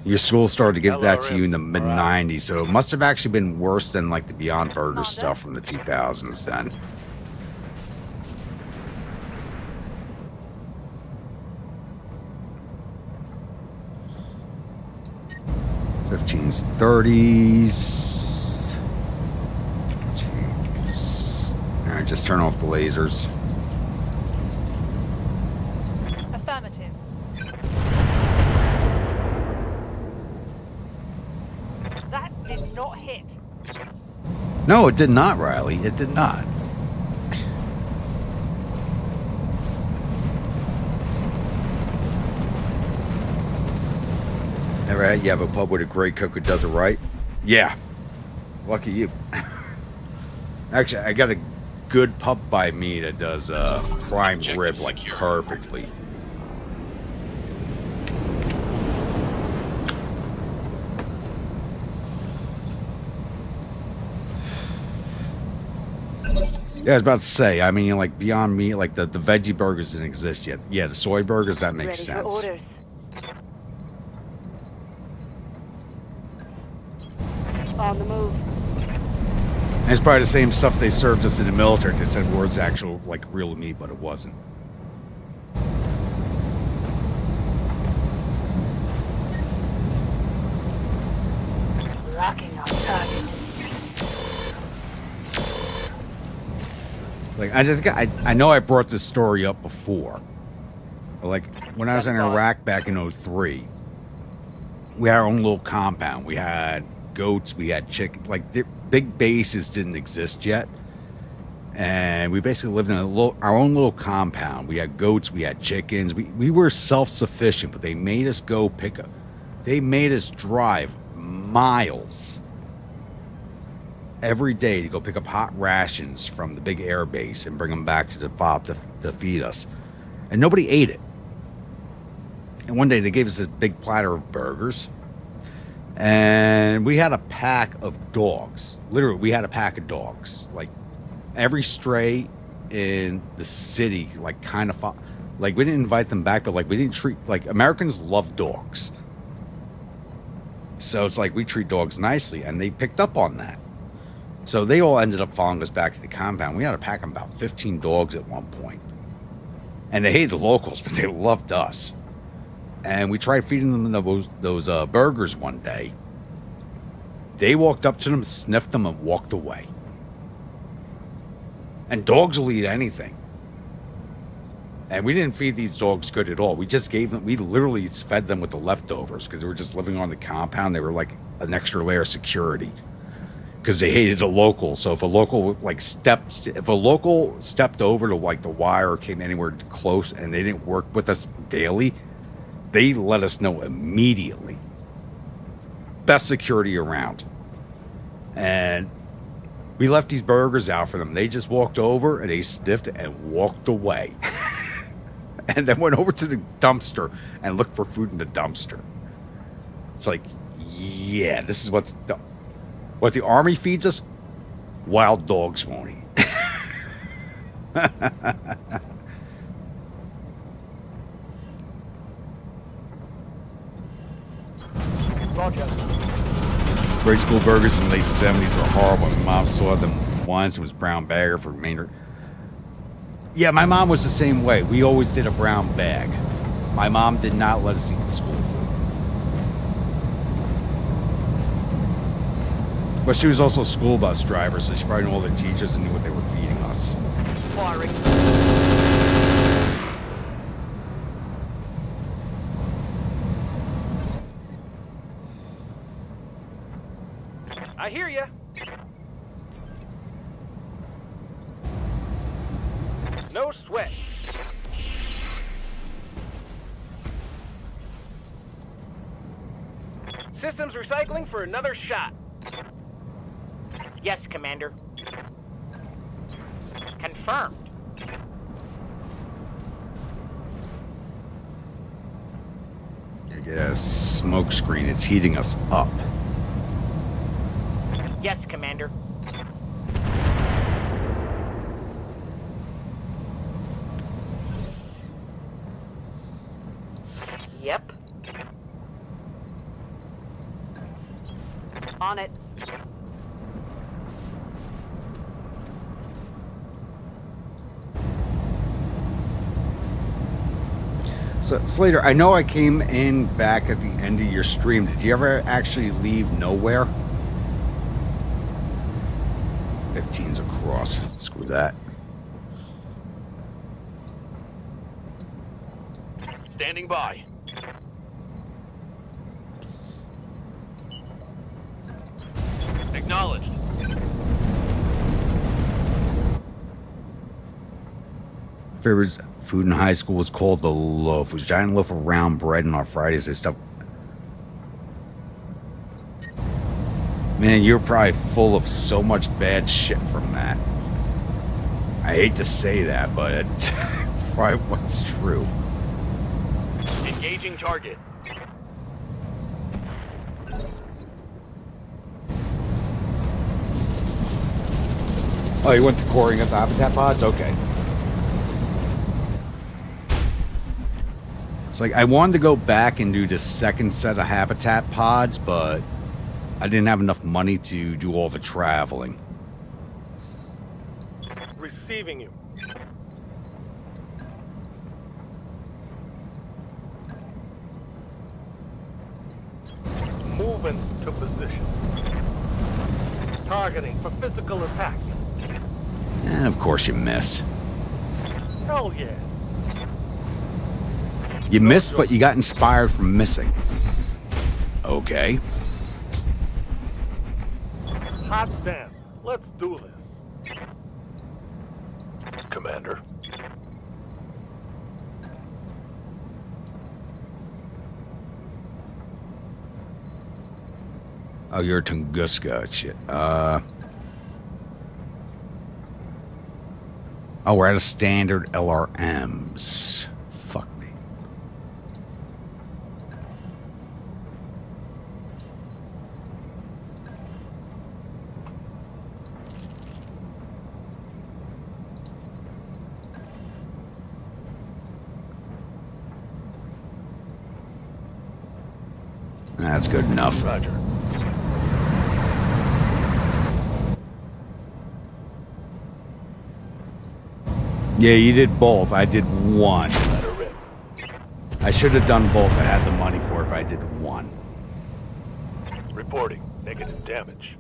Your school started to give that to you in the mid-90s, so it must have actually been worse than like the Beyond Burger stuff from the 2000s then. '50s, '30s. Jeez. Alright, just turn off the lasers. Affirmative. That did not hit. No, it did not, Riley. It did not. Ever had you have a pub with a great cook who does it right? Yeah. Lucky you. Actually, I got a good pub by me that does prime rib like perfectly. Yeah, I was about to say, I mean, like, Beyond Meat, like, the veggie burgers didn't exist yet. Yeah, the soy burgers, that makes Ready for sense. orders. On the move. And it's probably the same stuff they served us in the military. They said was actual, like, real meat, but it wasn't. Locking on target. Like, I know I brought this story up before. But, like, when I was in Iraq back in 03, we had our own little compound. We had goats, we had chicken. Like, the big bases didn't exist yet. And we basically lived in our own little compound. We had goats, we had chickens. We were self-sufficient, but they made us go pick up. They made us drive miles every day to go pick up hot rations from the big air base and bring them back to the fob to feed us. And nobody ate it. And one day they gave us this big platter of burgers. And we had a pack of dogs. Literally, we had a pack of dogs. Like, every stray in the city, like, kind of... Like, we didn't invite them back, but, like, we didn't treat... Like, Americans love dogs. So it's like, we treat dogs nicely, and they picked up on that. So they all ended up following us back to the compound. We had a pack of about 15 dogs at one point. And they hated the locals, but they loved us. And we tried feeding them those burgers one day. They walked up to them, sniffed them, and walked away. And dogs will eat anything. And we didn't feed these dogs good at all. We just gave them, we literally fed them with the leftovers because they were just living on the compound. They were like an extra layer of security. Because they hated the local. So if a local stepped over to like the wire or came anywhere close and they didn't work with us daily, they let us know immediately. Best security around. And we left these burgers out for them. They just walked over and they sniffed it and walked away. And then went over to the dumpster and looked for food in the dumpster. It's like, yeah, this is what the army feeds us. Wild dogs won't eat. Roger. Grade school burgers in the late 70s were horrible. My mom saw them once. It was brown bagger for remainder. Yeah, my mom was the same way. We always did a brown bag. My mom did not let us eat the school food. But she was also a school bus driver, so she probably knew all the teachers and knew what they were feeding us. Firing. I hear ya. No sweat. Systems recycling for another shot. Yes, Commander. Confirmed. You get a smoke screen. It's heating us up. Yes, Commander. Yep. On it. So, Slater, I know I came in back at the end of your stream. Did you ever actually leave nowhere? 15's across. Screw that. Standing by. Acknowledged. Favorite food in high school was called the loaf. It was a giant loaf of round bread, and on Fridays they stuffed. Man, you're probably full of so much bad shit from that. I hate to say that, but it's probably what's true. Engaging target. Oh, you went to coring at the habitat pods? Okay. It's like I wanted to go back and do the second set of habitat pods, but I didn't have enough money to do all the traveling. Receiving you. Moving to position. Targeting for physical attack. And of course you missed. Hell yeah. You missed, but you got inspired from missing. Okay. Hot damn. Let's do this. Commander. Oh, you're Tunguska. Shit. Oh, we're at a standard LRMs. Fuck me. That's good enough. Roger. Yeah, you did both. I did one. I should have done both. I had the money for it, but I did one. Reporting. Negative damage.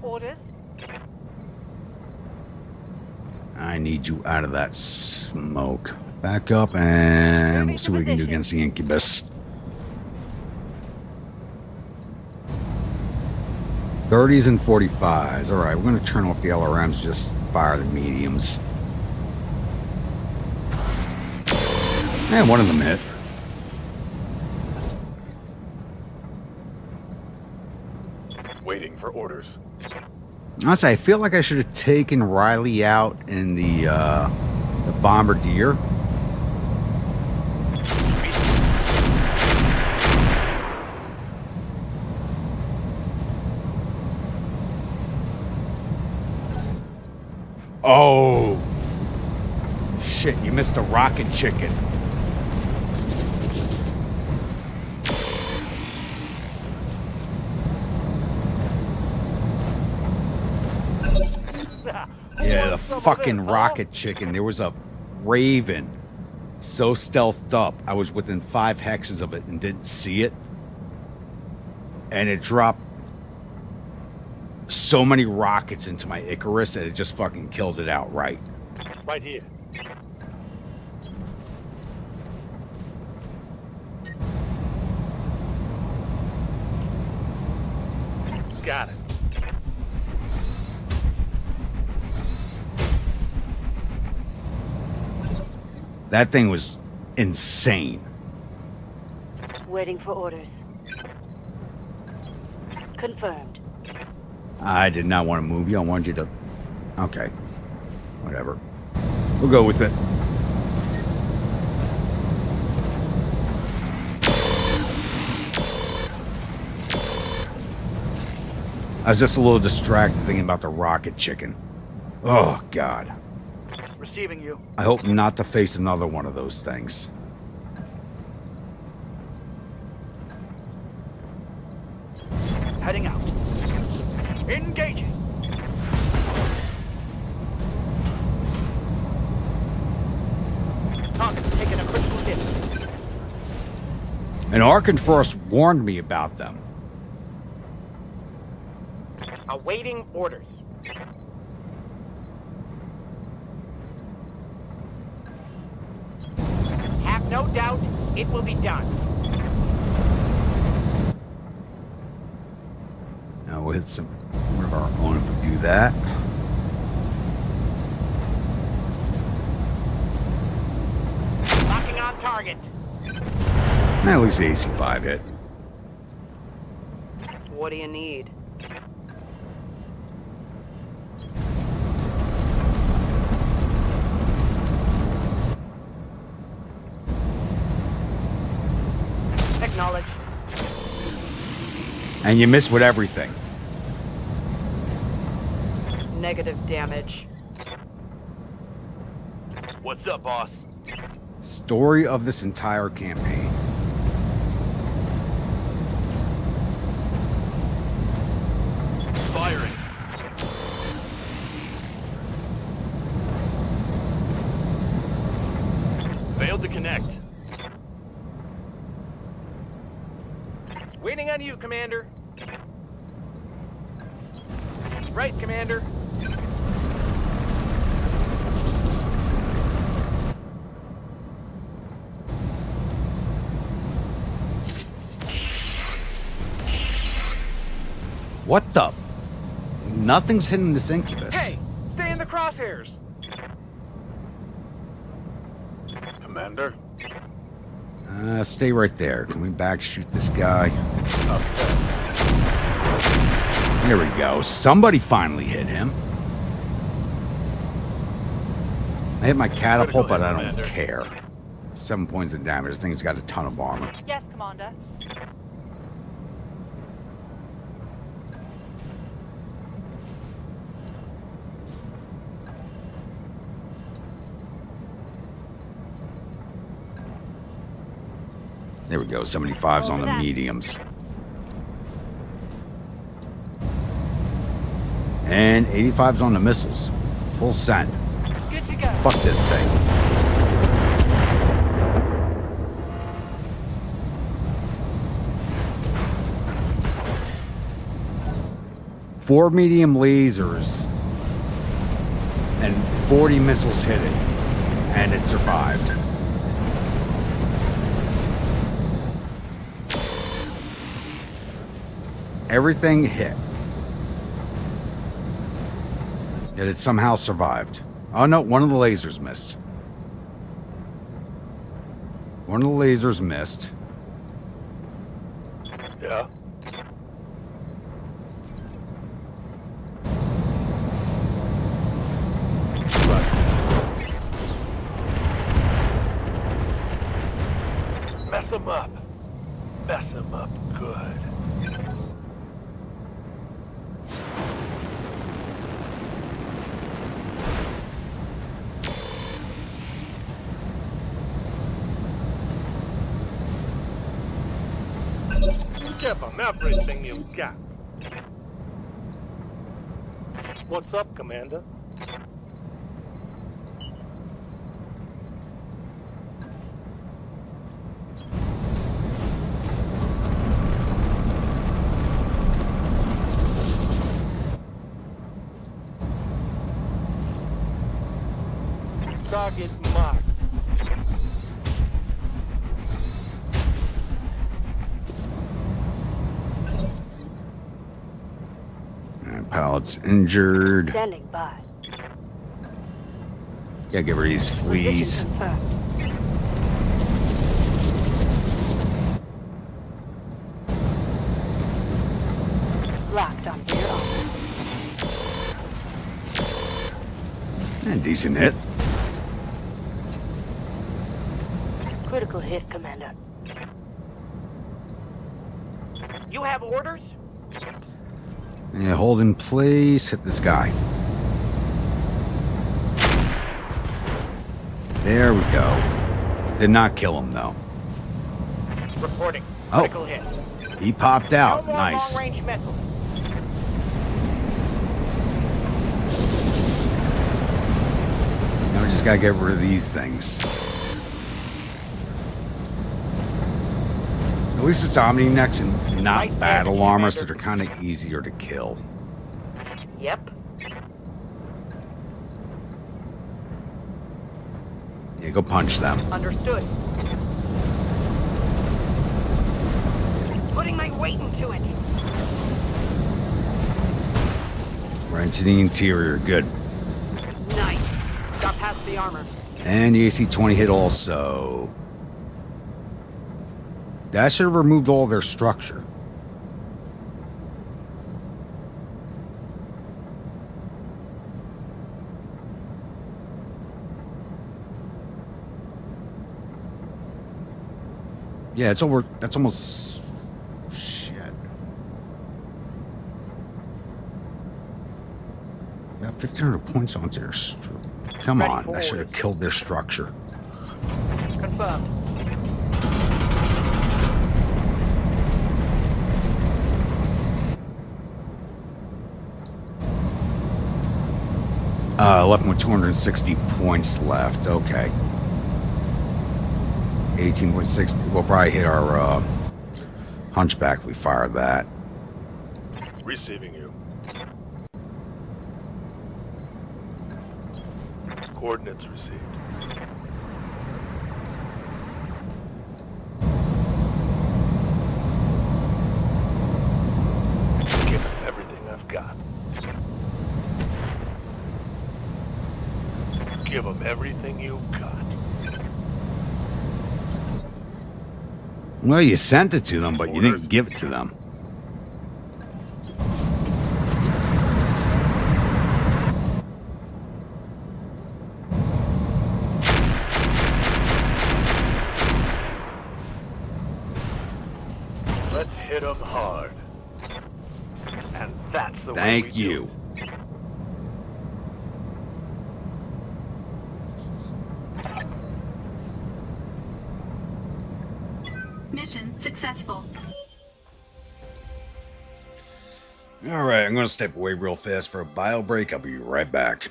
Orders? I need you out of that smoke. Back up and we'll see what we can do against the Incubus. 30s and 45s. Alright, we're going to turn off the LRMs, just fire the mediums. And one of them hit. Waiting for orders. Honestly, I feel like I should have taken Riley out in the Bombardier. Oh! Shit, you missed a rocket chicken. Yeah, the fucking rocket chicken. There was a Raven so stealthed up. I was within 5 hexes of it and didn't see it. And it dropped so many rockets into my Icarus that it just fucking killed it outright. Right here. Got it. That thing was insane. Waiting for orders. Confirmed. I did not want to move you. I wanted you to... Okay. Whatever. We'll go with it. I was just a little distracted thinking about the rocket chicken. Oh, God. Receiving you. I hope not to face another one of those things. Heading out. Engaging. And Arkin Frost warned me about them. Awaiting orders. Have no doubt, it will be done. Now we'll hit one of our own if we do that. Locking on target. At least the AC-5 hit. What do you need? Acknowledge. And you miss with everything. Negative damage. What's up, boss? Story of this entire campaign. Firing. Failed to connect. Waiting on you, Commander. Right, Commander. What the? Nothing's hitting this incubus. Hey, stay in the crosshairs. Commander? Stay right there. Can we back shoot this guy? There we go. Somebody finally hit him. I hit my catapult, but I don't care. 7 points of damage. This thing's got a ton of armor. Yes, Commander. There we go. 75's on the mediums. And 85's on the missiles. Full send. Good to go. Fuck this thing. Four medium lasers and 40 missiles hit it, and it survived. Everything hit. Yet it somehow survived. Oh no, one of the lasers missed. One of the lasers missed. Yeah. Mess him up. Mess him up good. Give him everything you've got. What's up, Commander? Target marked. Pilot's injured. Standing by. Gotta get rid of these fleas. Locked on rear armor. And decent hit. Critical hit, Commander. You have orders? Yeah, hold in place. Hit this guy. There we go. Did not kill him though. Reporting. Oh. Critical hit. He popped out. No more Nice. long-range missiles. Now we just gotta get rid of these things. least it's Omni Necks and not Right battle there, armor, so Commander. they're kind of easier to kill. Yep. Yeah, go punch them. Understood. Putting my weight into it. Right into the interior. Good. Nice. Got past the armor. And the AC-20 hit also. That should have removed all their structure. Yeah, it's over. That's almost... Shit. Got 1,500 points onto their... Come Ready on, for I should have orders. killed their structure. Confirmed. Left with 260 points left. Okay. 18.6. We'll probably hit our hunchback if we fire that. Receiving you. Coordinates received. Give him everything I've got. Give him everything you've got. Well, you sent it to them, but you didn't give it to them. Let's hit him hard. And that's the way we Thank do you. Mission successful. All right, I'm going to step away real fast for a bio break. I'll be right back.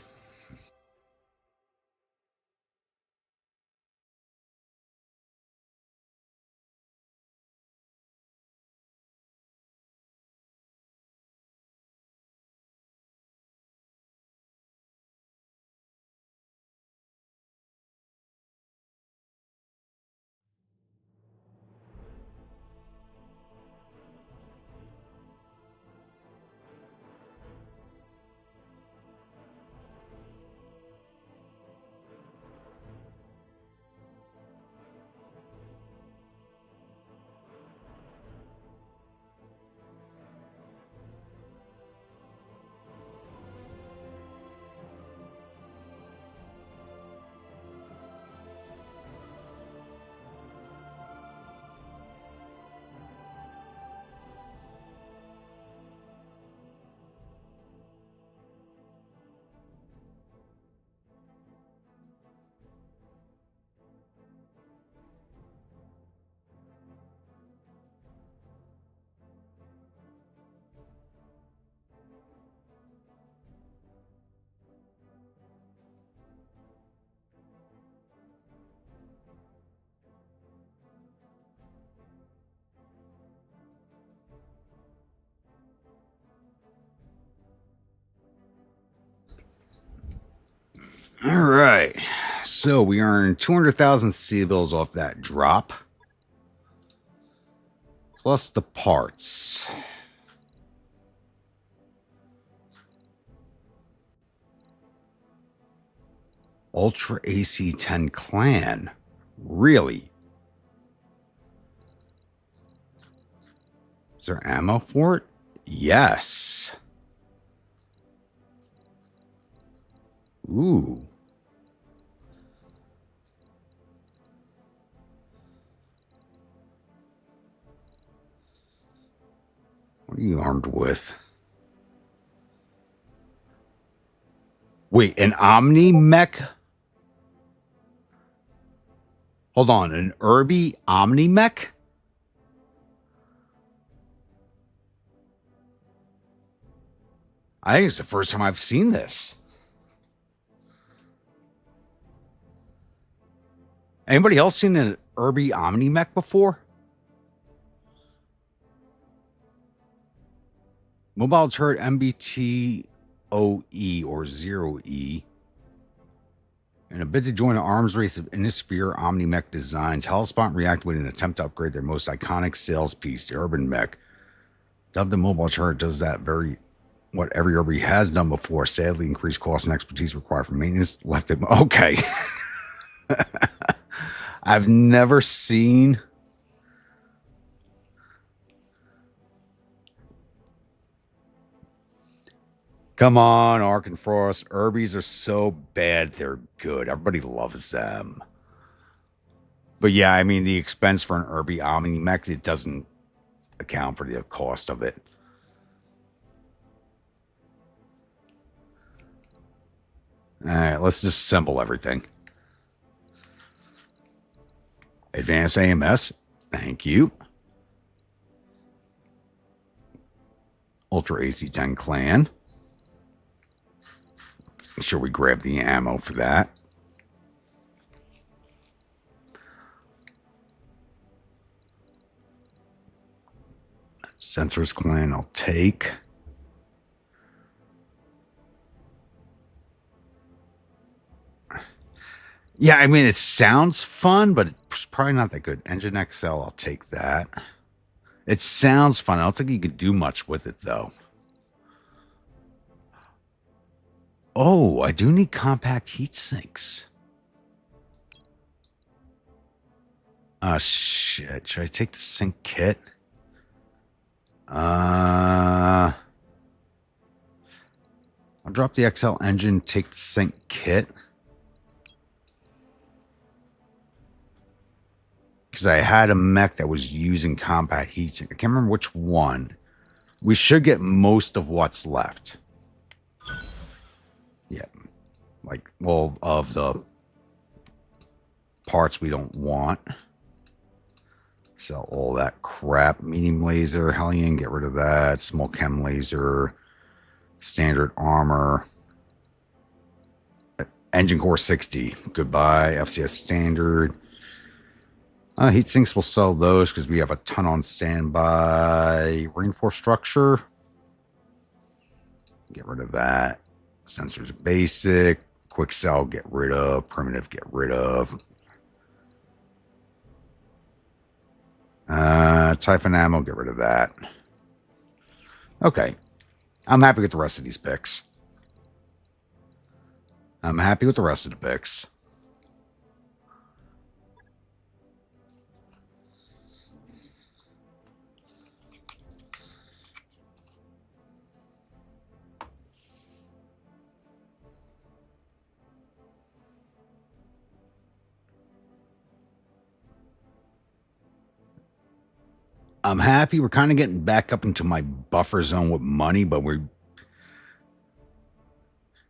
All right. So we earned 200,000 C-bills off that drop. Plus the parts. Ultra AC-10 clan. Really? Is there ammo for it? Yes. Ooh. What are you armed with? Wait, an Omni mech? Hold on, an Irby Omni mech? I think it's the first time I've seen this. Anybody else seen an Irby Omni mech before? Mobile turret MBTOE or 0E. In a bid to join the arms race of Innisphere Omni-Mech Designs, Hellspawn reactivated an attempt to upgrade their most iconic sales piece, the Urban Mech. Dubbed the mobile turret does that what every Urban has done before. Sadly, increased costs and expertise required for maintenance left it. Okay. I've never seen Come on, Ark and Frost. Urbies are so bad, they're good. Everybody loves them. But yeah, I mean, the expense for an Urbie Omni Mech, it doesn't account for the cost of it. All right, let's disassemble everything. Advanced AMS. Thank you. Ultra AC-10 Clan. Let's make sure we grab the ammo for that. Sensors Clan I'll take. Yeah, I mean, it sounds fun, but it's probably not that good. Engine XL, I'll take that. It sounds fun. I don't think you could do much with it, though. Oh, I do need compact heat sinks. Oh, shit. Should I take the sink kit? I'll drop the XL engine, take the sink kit. Because I had a mech that was using compact heatsink. I can't remember which one. We should get most of what's left. Yeah. Like, well, of the parts we don't want. Sell all that crap. Medium laser, Hellion, get rid of that. Small chem laser. Standard armor. Engine core 60. Goodbye. FCS standard. Heat sinks, will sell those because we have a ton on standby. Reinforced structure. Get rid of that. Sensors basic. Quick cell, get rid of. Primitive, get rid of. Typhon ammo, get rid of that. Okay. I'm happy with the rest of these picks. I'm happy with the rest of the picks. I'm happy. We're kind of getting back up into my buffer zone with money, but and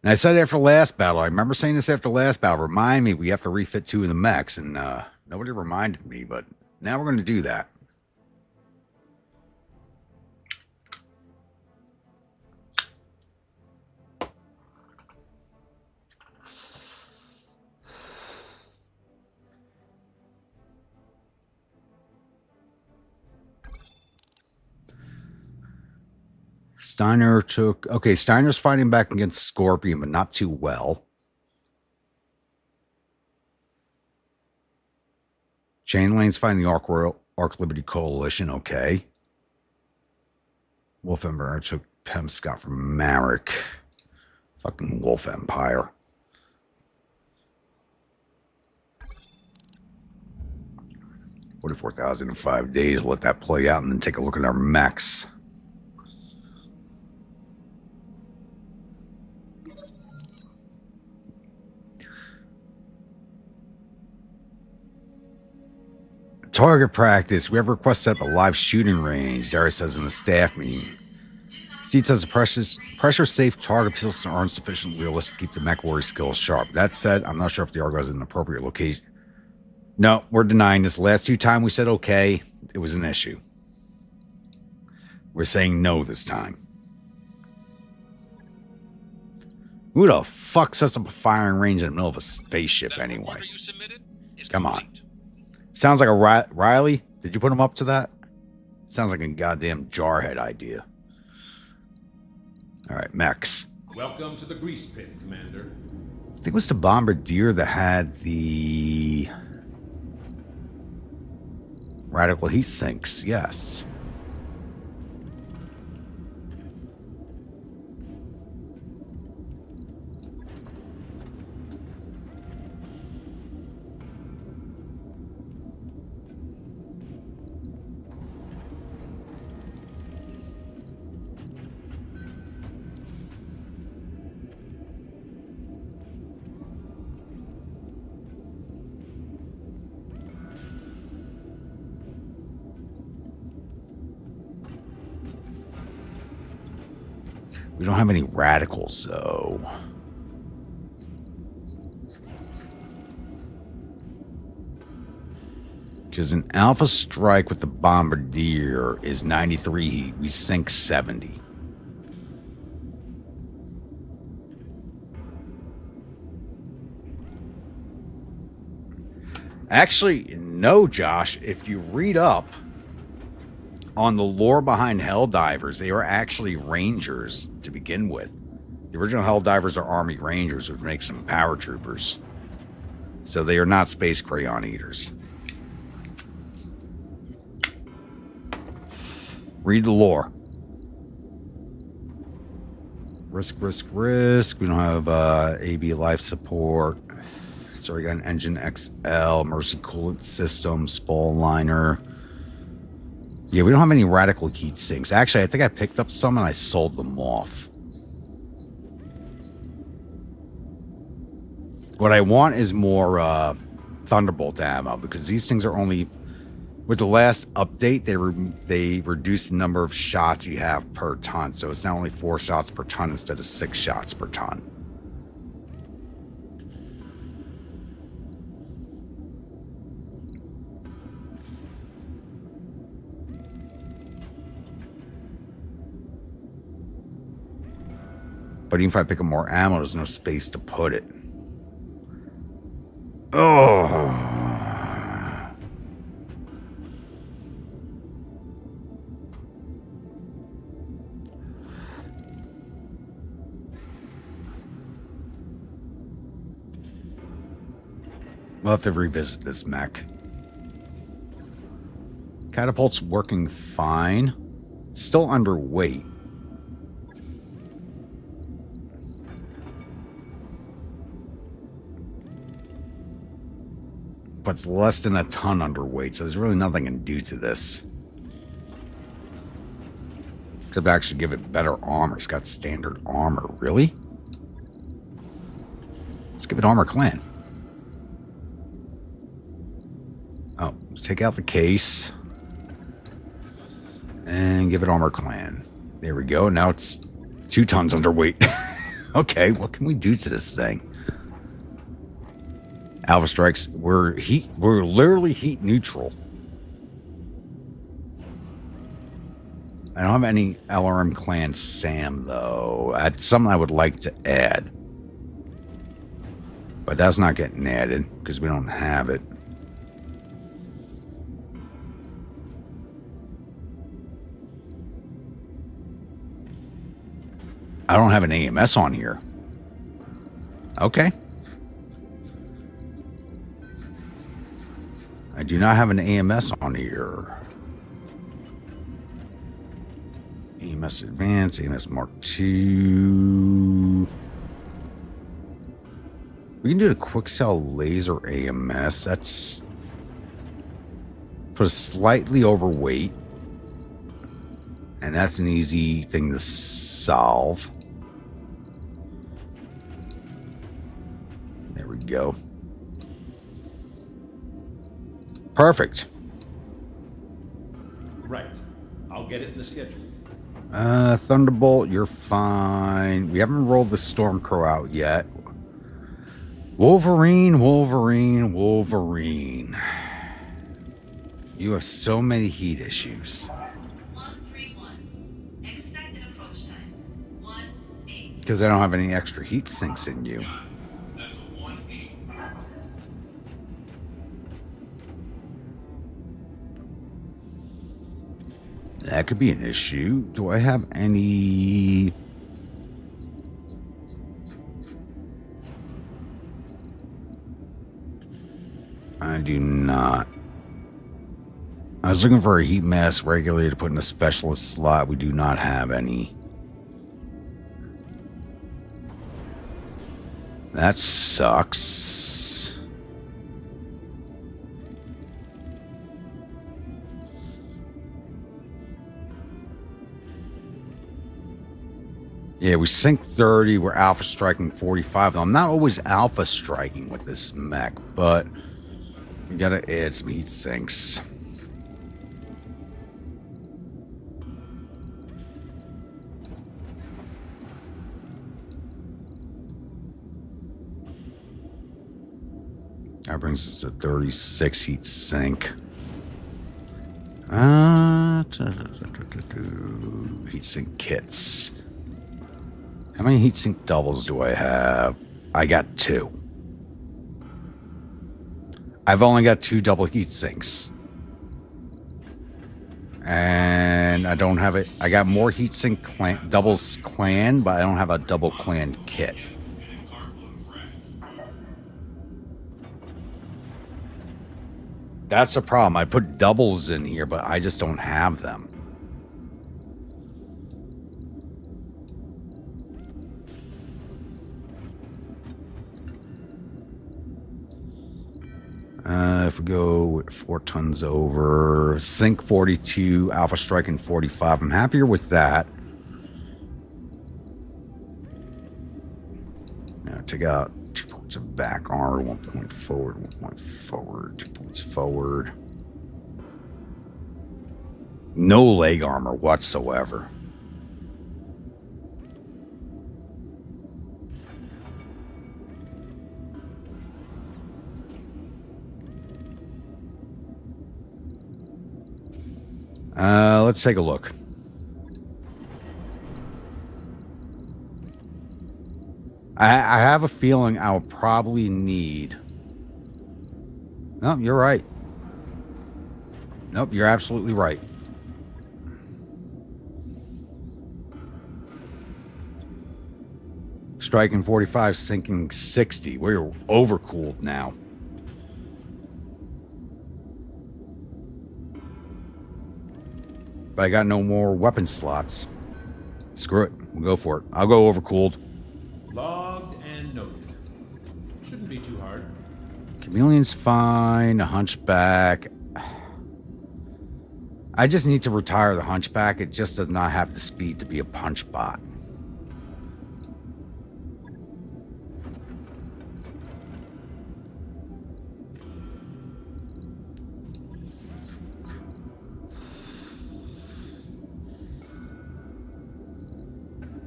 I said after last battle, I remember saying this after last battle, remind me we have to refit 2 of the mechs, and nobody reminded me, but now we're going to do that. Steiner's fighting back against Scorpion, but not too well. Chainlane's fighting the Ark Liberty Coalition, okay. Wolf Empire took Pem Scott from Marek. Fucking Wolf Empire. $44,000 in 5 days. We'll let that play out and then take a look at our mechs. Target practice. We have requests set up a live shooting range. Darius says in the staff meeting. Steve says the pressure-safe target pistols aren't sufficiently realistic to keep the mech warrior skills sharp. That said, I'm not sure if the Argo is an appropriate location. No, we're denying this. Last 2 times we said okay, it was an issue. We're saying no this time. Who the fuck sets up a firing range in the middle of a spaceship anyway? Come on. Sounds like a Riley. Did you put him up to that? Sounds like a goddamn jarhead idea. All right, mechs. Welcome to the grease pit, Commander. I think it was the Bombardier that had the radical heat sinks. Yes. We don't have any radicals, though. Because an Alpha Strike with the Bombardier is 93 heat. We sink 70. Actually, no, Josh. If you read up on the lore behind Helldivers, they are actually Rangers to begin with. The original Helldivers are Army Rangers, which makes them paratroopers. So they are not space crayon eaters. Read the lore. Risk. We don't have AB life support. Sorry, got an Engine XL, Mercy coolant system, Spall liner. Yeah, we don't have any radical heat sinks. Actually, I think I picked up some and I sold them off. What I want is more Thunderbolt ammo, because these things are only... With the last update, they reduced the number of shots you have per ton. So it's now only 4 shots per ton instead of 6 shots per ton. But even if I pick up more ammo, there's no space to put it. Oh. We'll have to revisit this mech. Catapult's working fine. Still underweight. But it's less than a ton underweight, so there's really nothing I can do to this. Except actually give it better armor. It's got standard armor. Really? Let's give it armor clan. Oh, take out the case. And give it armor clan. There we go. Now it's 2 tons underweight. Okay, what can we do to this thing? Alpha Strikes, we're literally heat neutral. I don't have any LRM Clan SAM, though. That's something I would like to add. But that's not getting added, because we don't have it. I don't have an AMS on here. Okay. I do not have an AMS on here. AMS Advanced, AMS Mark II. We can do the Quicksell Laser AMS. That's put a slightly overweight. And that's an easy thing to solve. There we go. Perfect. Right. I'll get it in the schedule. Thunderbolt, you're fine. We haven't rolled the Stormcrow out yet. Wolverine. You have so many heat issues. 131. Expected approach time. 1-8. Because I don't have any extra heat sinks in you. That's a 1-8. That could be an issue. Do I have any I do not. I was looking for a heat mass regulator to put in a specialist slot. We do not have any. That sucks. Yeah, we sink 30. We're alpha striking 45. Now, I'm not always alpha striking with this mech, but we gotta add some heat sinks. That brings us to 36 heat sink. Heat sink kits. How many heat sink doubles do I have? I got 2. I've only got 2 double heat sinks. And I don't have it. I got more heat sink doubles clan, but I don't have a double clan kit. That's a problem. I put doubles in here, but I just don't have them. If we go with 4 tons over, sink 42, alpha striking 45. I'm happier with that. Now take out 2 points of back armor, 1 point forward, 1 point forward, 2 points forward. No leg armor whatsoever. Let's take a look. I have a feeling I'll probably need... No, you're right. Nope, you're absolutely right. Striking 45, sinking 60. We're overcooled now. But I got no more weapon slots. Screw it. We'll go for it. I'll go overcooled. Logged and noted. Shouldn't be too hard. Chameleon's fine. A hunchback. I just need to retire the hunchback. It just does not have the speed to be a punch bot.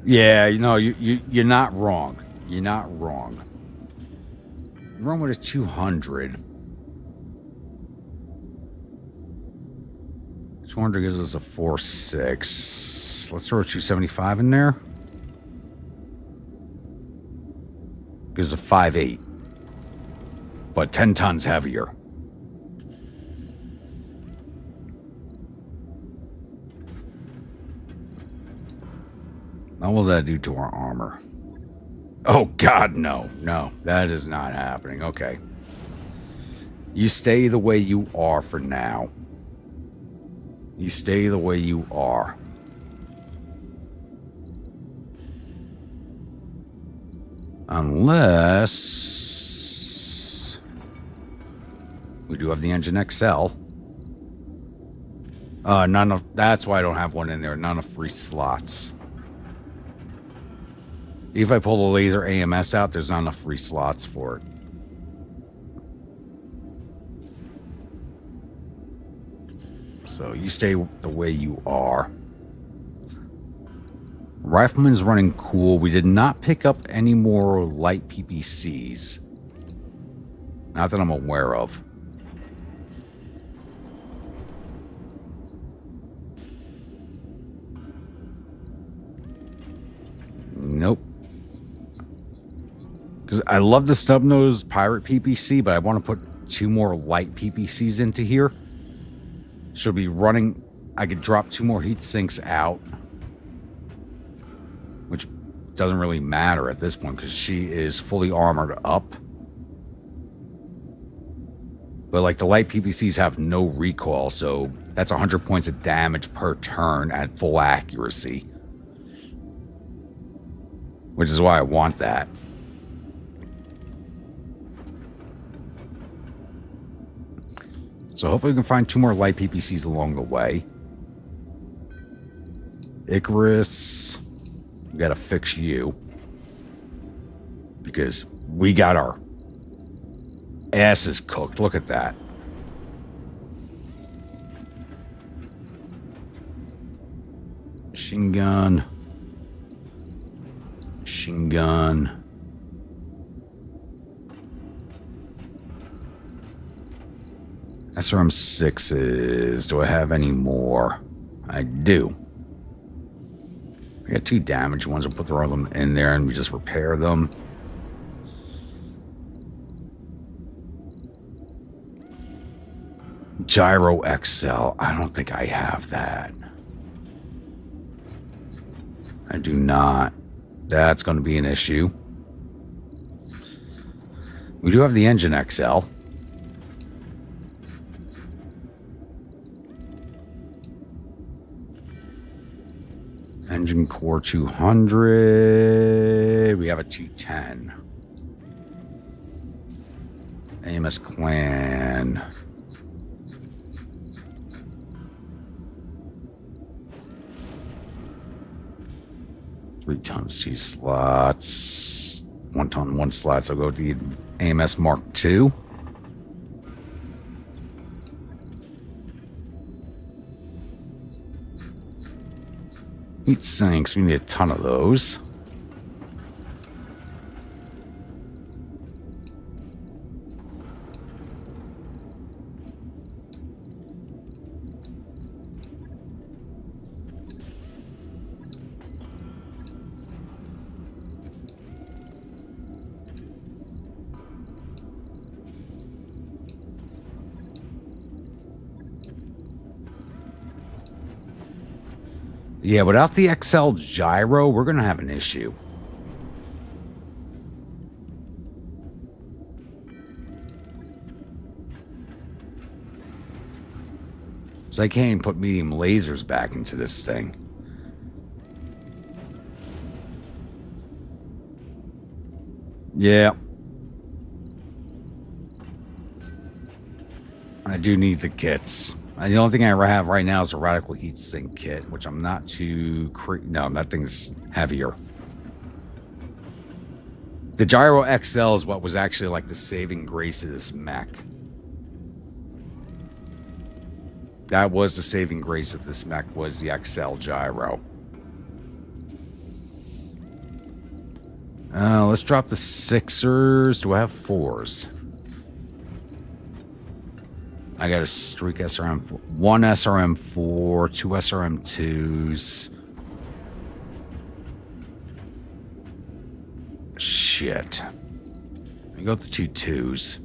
Yeah, you know, you're not wrong. You're not wrong. Run with a 200. 200 gives us a 4.6. Let's throw a 275 in there. Gives us a 5.8. But 10 tons heavier. What will that do to our armor? Oh, God, no. No, that is not happening. Okay. You stay the way you are for now. You stay the way you are. Unless... we do have the engine XL. None of... that's why I don't have one in there. None of free slots. If I pull the laser AMS out, there's not enough free slots for it. So you stay the way you are. Rifleman's running cool. We did not pick up any more light PPCs. Not that I'm aware of. Nope. Because I love the snub-nosed pirate PPC, but I want to put 2 more light PPCs into here. She'll be running... I could drop 2 more heat sinks out. Which doesn't really matter at this point, because she is fully armored up. But like the light PPCs have no recoil, so that's 100 points of damage per turn at full accuracy. Which is why I want that. So hopefully we can find 2 more light PPCs along the way. Icarus, we gotta fix you. Because we got our asses cooked. Look at that. Machine gun. Machine gun. SRM6s. Do I have any more? I do. I got 2 damaged ones. I'll put the them in there and we just repair them. Gyro XL. I don't think I have that. I do not. That's going to be an issue. We do have the Engine XL. Engine Core 200. We have a 210. AMS Clan. 3 tons, 2 slots. 1 ton, 1 slot. So I'll go with the AMS Mark II. Heat sinks. We need a ton of those. Yeah, without the XL gyro, we're going to have an issue. So I can't even put medium lasers back into this thing. Yeah. I do need the kits. The only thing I have right now is a radical heat sink kit, which I'm not too no, that thing's heavier. The Gyro XL is what was actually like the saving grace of this mech. That was the saving grace of this mech, was the XL Gyro. Let's drop the 6ers. Do I have 4s? I got a streak SRM, 1 SRM4, 2 SRM2s. Shit. I got the 2 2s.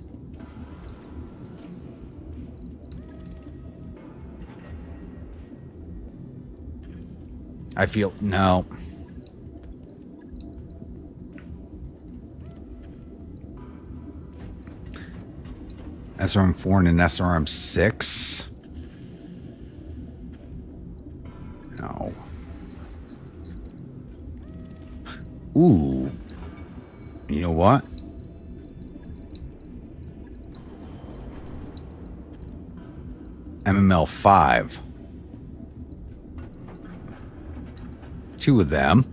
I feel, no. SRM4 and an SRM6. No. Ooh. You know what? MML5. 2 of them.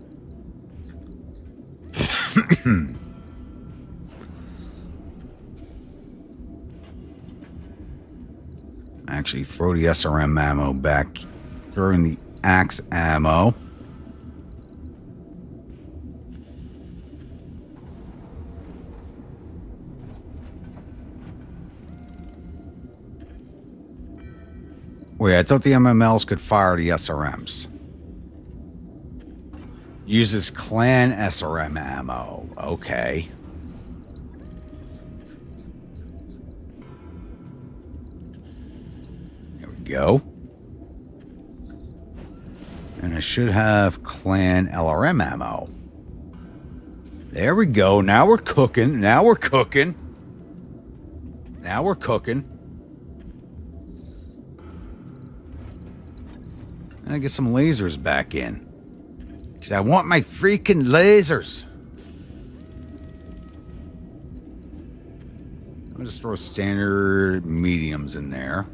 Actually, throw the SRM ammo back. Throw in the axe ammo. Wait, I thought the MMLs could fire the SRMs. Uses clan SRM ammo. Okay. There we go. And I should have clan LRM ammo. There we go. Now we're cooking. Now we're cooking. Now we're cooking. I get some lasers back in. Because I want my freaking lasers. I'll just throw standard mediums in there.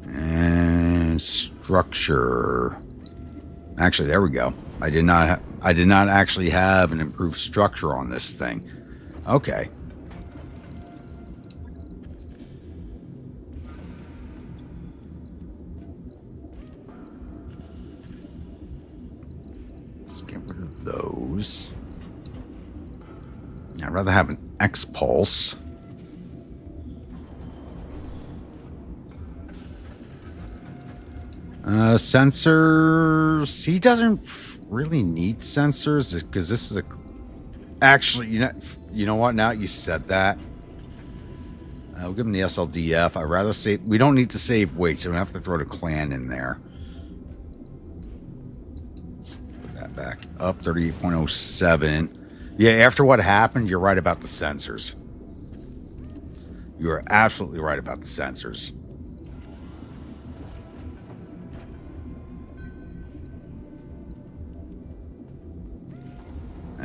And structure. Actually, there we go. I did not actually have an improved structure on this thing. Okay. Let's get rid of those. I'd rather have an X-Pulse. Sensors. He doesn't really need sensors because this is a. Actually, you know what? Now you said that, we'll give him the SLDF. I'd rather save. We don't need to save weight, so we don't have to throw the clan in there. Let's put that back up. 38.07. Yeah, after what happened, you're right about the sensors. You are absolutely right about the sensors.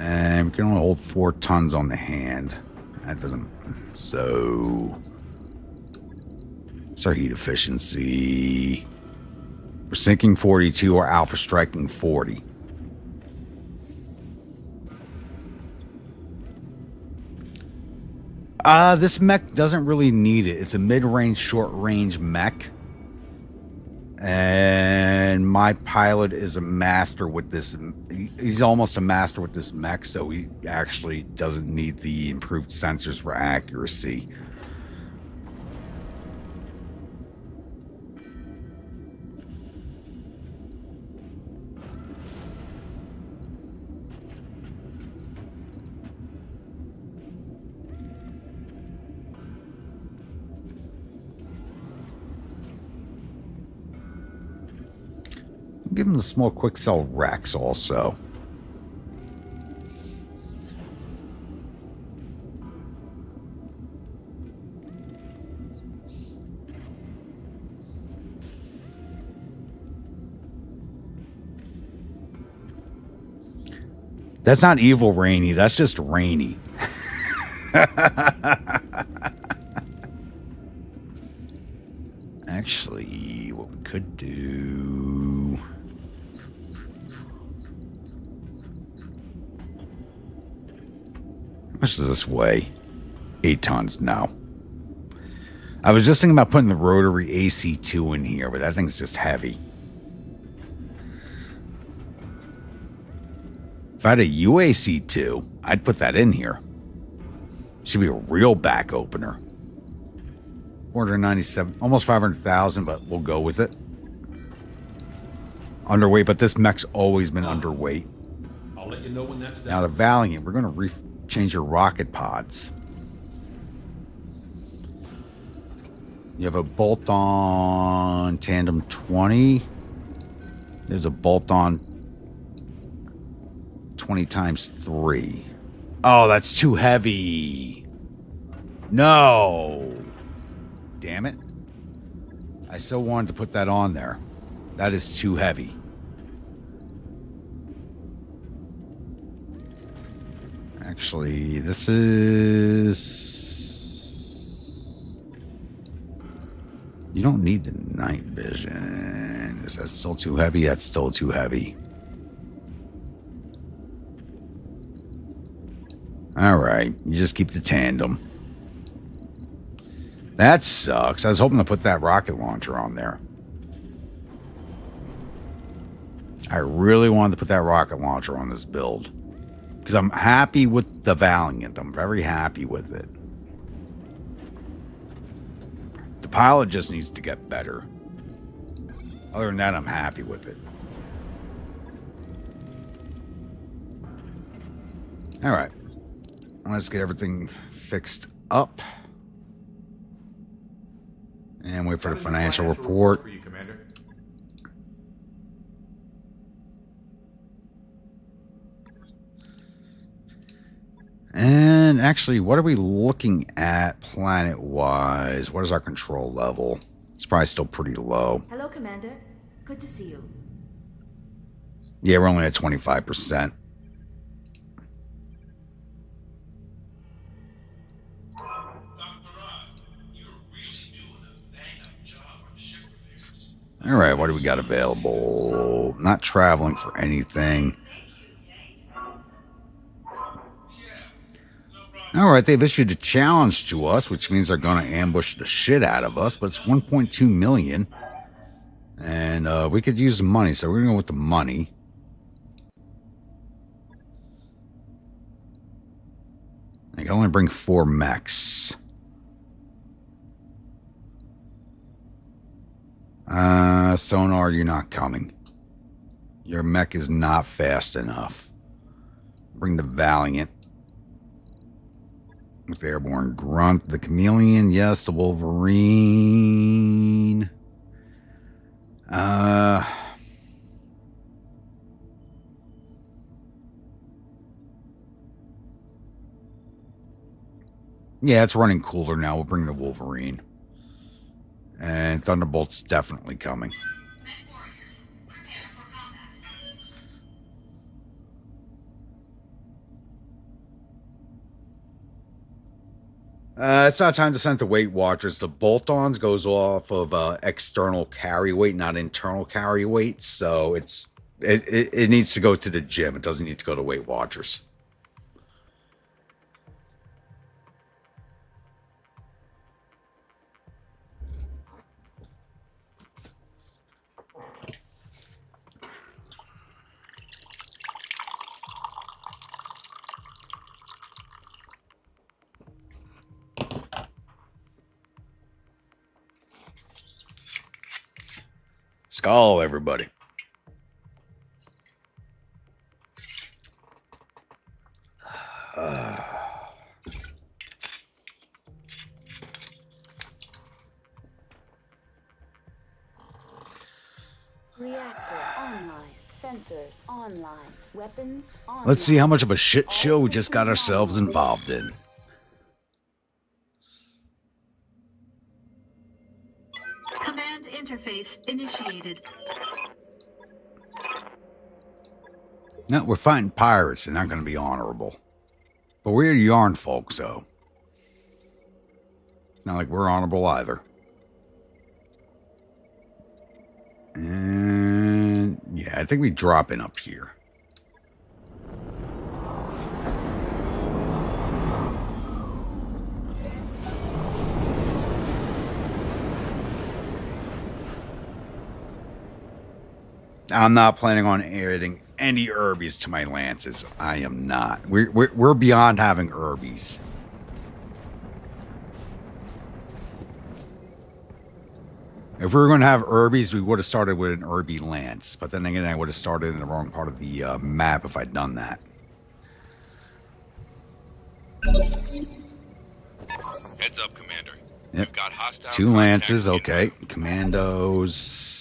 And we can only hold 4 tons on the hand. That doesn't... So... What's our heat efficiency? We're sinking 42 or alpha striking 40. This mech doesn't really need it. It's a mid-range, short-range mech. And my pilot is a master with this. He's almost a master with this mech, so he actually doesn't need the improved sensors for accuracy. Give him the small quick cell Rex also. That's not evil Rainy, that's just Rainy. Actually, what we could do... How much does this weigh? 8 tons, no. I was just thinking about putting the rotary AC2 in here, but that thing's just heavy. If I had a UAC2, I'd put that in here. Should be a real back opener. 497, almost 500,000, but we'll go with it. Underweight, but this mech's always been underweight. I'll let you know when that's done. Now the Valiant, we're going to change your rocket pods. You have a bolt-on tandem 20. There's a bolt-on 20 times 3. Oh, that's too heavy. No. Damn it. I so wanted to put that on there. That is too heavy. Actually, this is... You don't need the night vision. Is that still too heavy? That's still too heavy. Alright, you just keep the tandem. That sucks. I was hoping to put that rocket launcher on there. I really wanted to put that rocket launcher on this build. Because I'm happy with the Valiant. I'm very happy with it. The pilot just needs to get better. Other than that, I'm happy with it. Alright. Let's get everything fixed up. And wait for the financial report. For you, Commander. And And actually, what are we looking at planet-wise? What is our control level? It's probably still pretty low. Hello, Commander. Good to see you. Yeah, we're only at 25%. All right, what do we got available? Not traveling for anything. All right, they've issued a challenge to us, which means they're going to ambush the shit out of us, but it's 1.2 million. And we could use the money, so we're going to go with the money. I can only bring 4 mechs. Sonar, you're not coming. Your mech is not fast enough. Bring the Valiant. With the airborne Grunt. The Chameleon, yes. The Wolverine. Yeah, it's running cooler now. We'll bring the Wolverine. And Thunderbolt's definitely coming. It's not time to send the Weight Watchers. The bolt-ons goes off of external carry weight, not internal carry weight. So it needs to go to the gym. It doesn't need to go to Weight Watchers. Skull, everybody. Reactor online. Sensors online. Weapons online. Let's see how much of a shit show we just got ourselves involved in. Command interface initiated. No, we're fighting pirates. They're not going to be honorable. But we're yarn folk, so. It's not like we're honorable either. And yeah, I think we drop in up here. I'm not planning on adding any Herbies to my lances. I am not. We're beyond having Herbies. If we were going to have Herbies, we would have started with an Herbie lance. But then again, I would have started in the wrong part of the map if I'd done that. Heads up, Commander. Yep. We've got hostile 2 lances, okay. Commandos.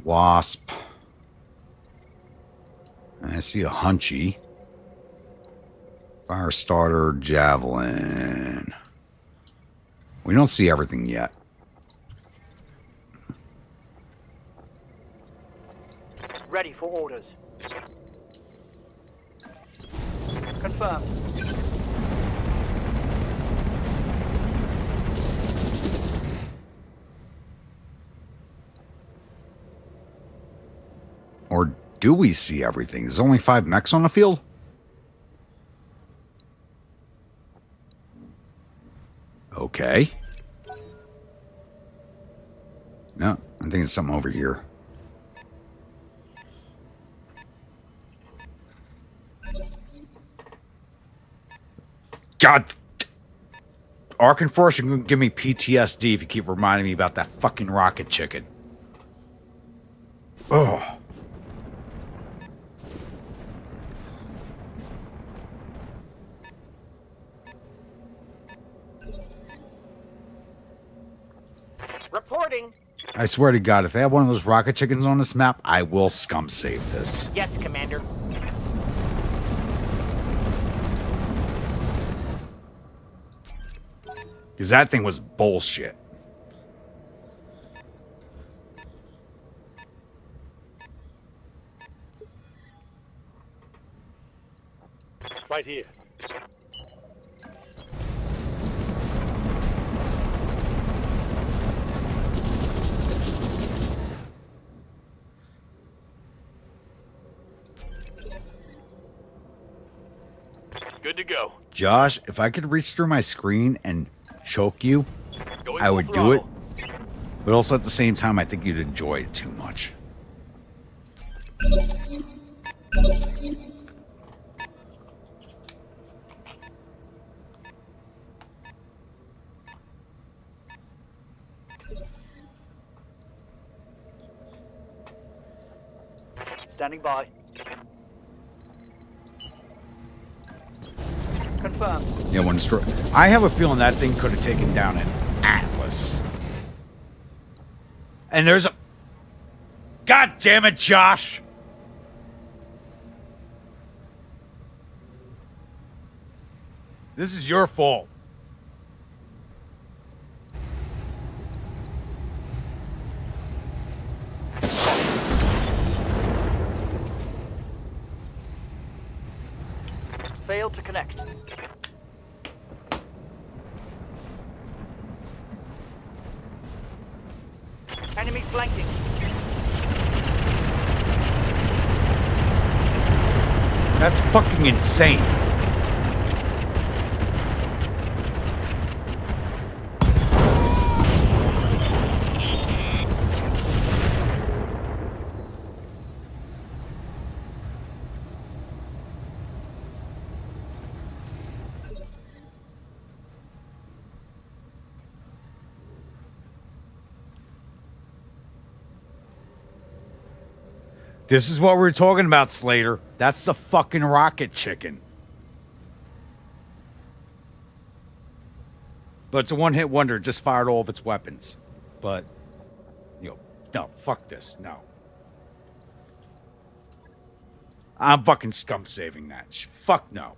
Wasp. I see a Hunchy. Firestarter, Javelin. We don't see everything yet. Ready for orders. Confirmed. Or do we see everything? There's only 5 mechs on the field? Okay. No, I think it's something over here. God. Arkenforce, you're going to give me PTSD if you keep reminding me about that fucking rocket chicken. Oh. Reporting. I swear to God, if they have one of those rocket chickens on this map, I will scum save this. Yes, Commander. Because that thing was bullshit. Right here. Good to go. Josh, if I could reach through my screen and choke you, I would do it. But also at the same time, I think you'd enjoy it too much. Standing by. Confirmed. Yeah, one destroy. I have a feeling that thing could have taken down an Atlas. And there's a... God damn it, Josh! This is your fault. Failed to connect. Enemy flanking. That's fucking insane. This is what we're talking about, Slater. That's the fucking rocket chicken. But it's a one-hit wonder. Just fired all of its weapons. But, you know, no, fuck this. No. I'm fucking scum saving that. Fuck no.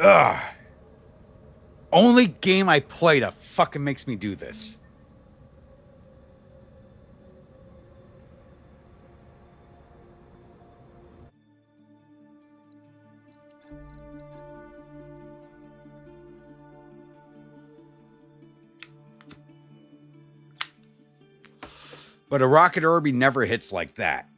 Ugh. Only game I played that fucking makes me do this. But a Rocket Irby never hits like that.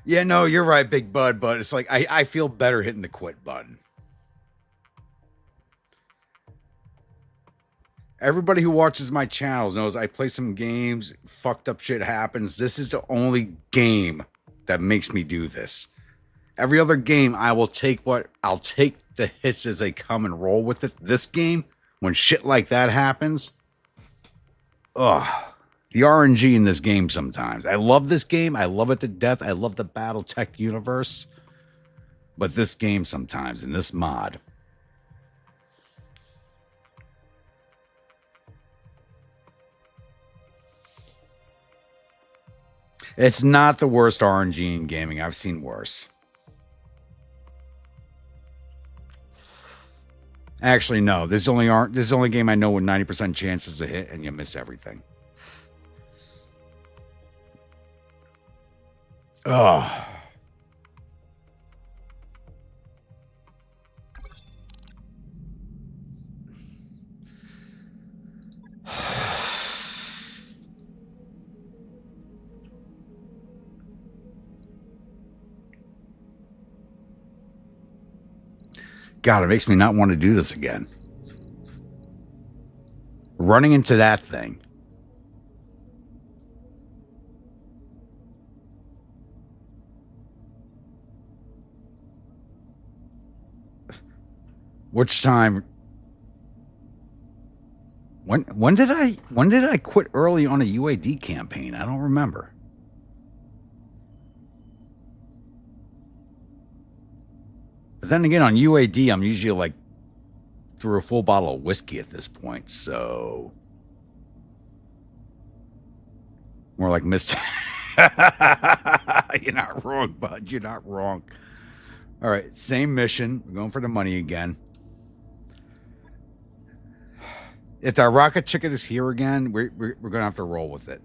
Yeah, no, you're right, Big Bud, but it's like I feel better hitting the quit button. Everybody who watches my channels knows I play some games, fucked up shit happens. This is the only game that makes me do this. Every other game, I'll take the hits as they come and roll with it. This game, when shit like that happens, ugh. The RNG in this game sometimes. I love this game. I love it to death. I love the Battletech universe. But this game sometimes, in this mod. It's not the worst RNG in gaming. I've seen worse. Actually, no. This is the only game I know with 90% chances to hit and you miss everything. Oh. God, it makes me not want to do this again. Running into that thing. Which time? When did I quit early on a UAD campaign? I don't remember. But then again, on UAD, I'm usually like through a full bottle of whiskey at this point, so more like Mr. You're not wrong, bud. You're not wrong. All right, same mission. We're going for the money again. If the rocket chicken is here again, we're gonna have to roll with it.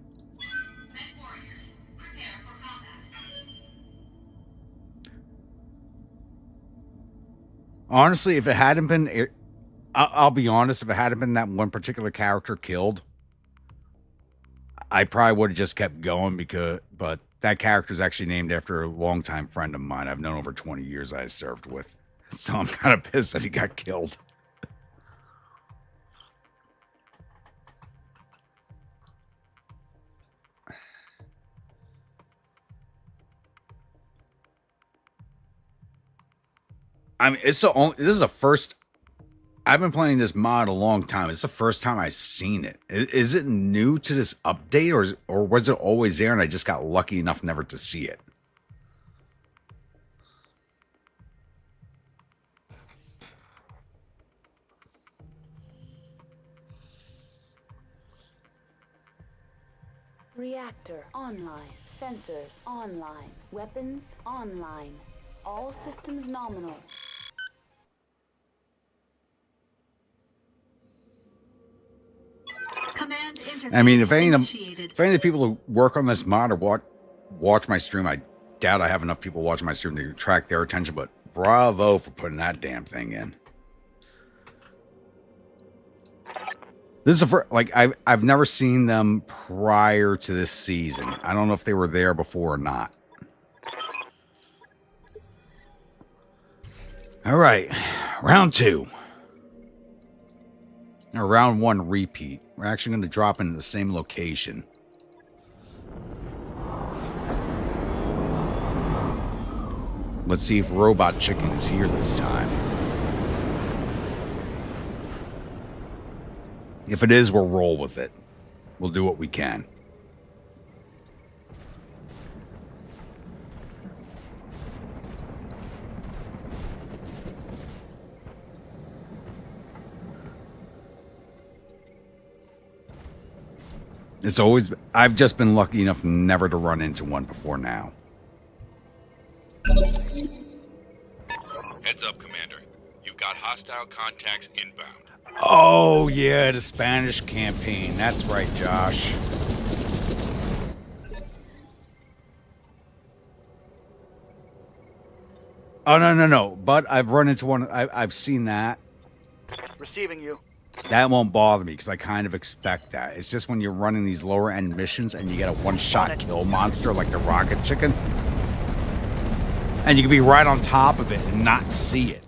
Honestly, if it hadn't been, I'll be honest, if it hadn't been that one particular character killed, I probably would have just kept going but that character is actually named after a longtime friend of mine I've known over 20 years I served with. So I'm kind of pissed that he got killed. I mean, this is the first. I've been playing this mod a long time. It's the first time I've seen it. Is it new to this update, or was it always there and I just got lucky enough never to see it? Reactor online. Sensors online. Weapons online. All systems nominal. Command interface I mean, if any of initiated. the people who work on this mod or watch my stream, I doubt I have enough people watching my stream to attract their attention, but bravo for putting that damn thing in. This is like I've never seen them prior to this season. I don't know if they were there before or not. All right, round 2. Or round 1 repeat. We're actually going to drop into the same location. Let's see if Robot Chicken is here this time. If it is, we'll roll with it. We'll do what we can. I've just been lucky enough never to run into one before now. Heads up, Commander. You've got hostile contacts inbound. Oh, yeah, the Spanish campaign. That's right, Josh. Oh, no. But I've run into one. I've seen that. Receiving you. That won't bother me because I kind of expect that. It's just when you're running these lower end missions and you get a one-shot kill monster like the rocket chicken. And you can be right on top of it and not see it.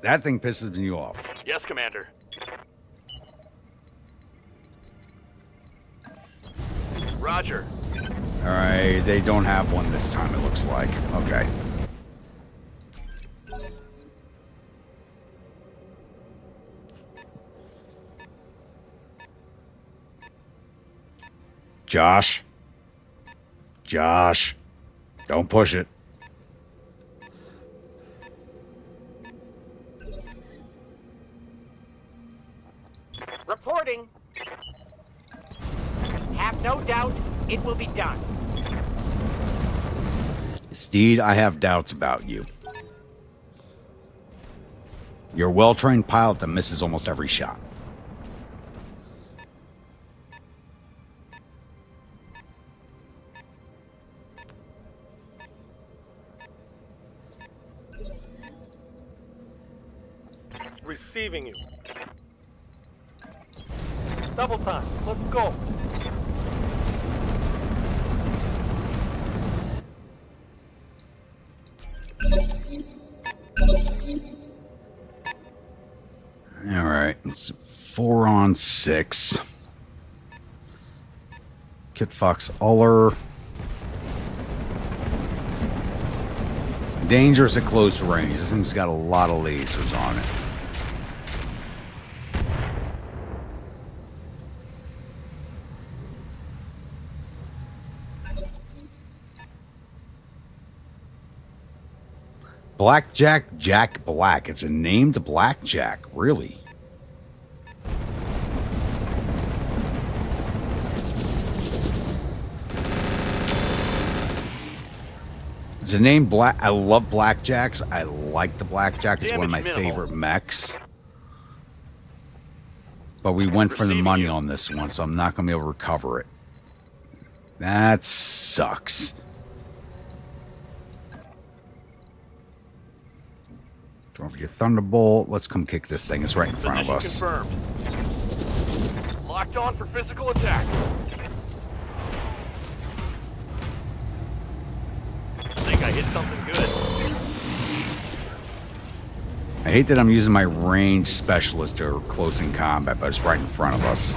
That thing pisses me off. Yes, Commander. Roger. All right, they don't have one this time, it looks like. Okay. Josh, don't push it. Reporting. Have no doubt it will be done. Steed, I have doubts about you. You're a well-trained pilot that misses almost every shot. Receiving you. Double time. Let's go. All right, it's 4 on 6. Kit Fox Uller. Dangerous at close range. This thing's got a lot of lasers on it. Blackjack Jack Black. It's a named Blackjack, really. It's a name Black. I love Blackjacks. I like the Blackjack. It's one of my favorite mechs. But we went for the money on this one, so I'm not going to be able to recover it. That sucks. Don't forget Thunderbolt. Let's come kick this thing. It's right in front of us. Confirmed. Locked on for physical attack. I think I hit something good. I hate that I'm using my range specialist or close in combat, but it's right in front of us.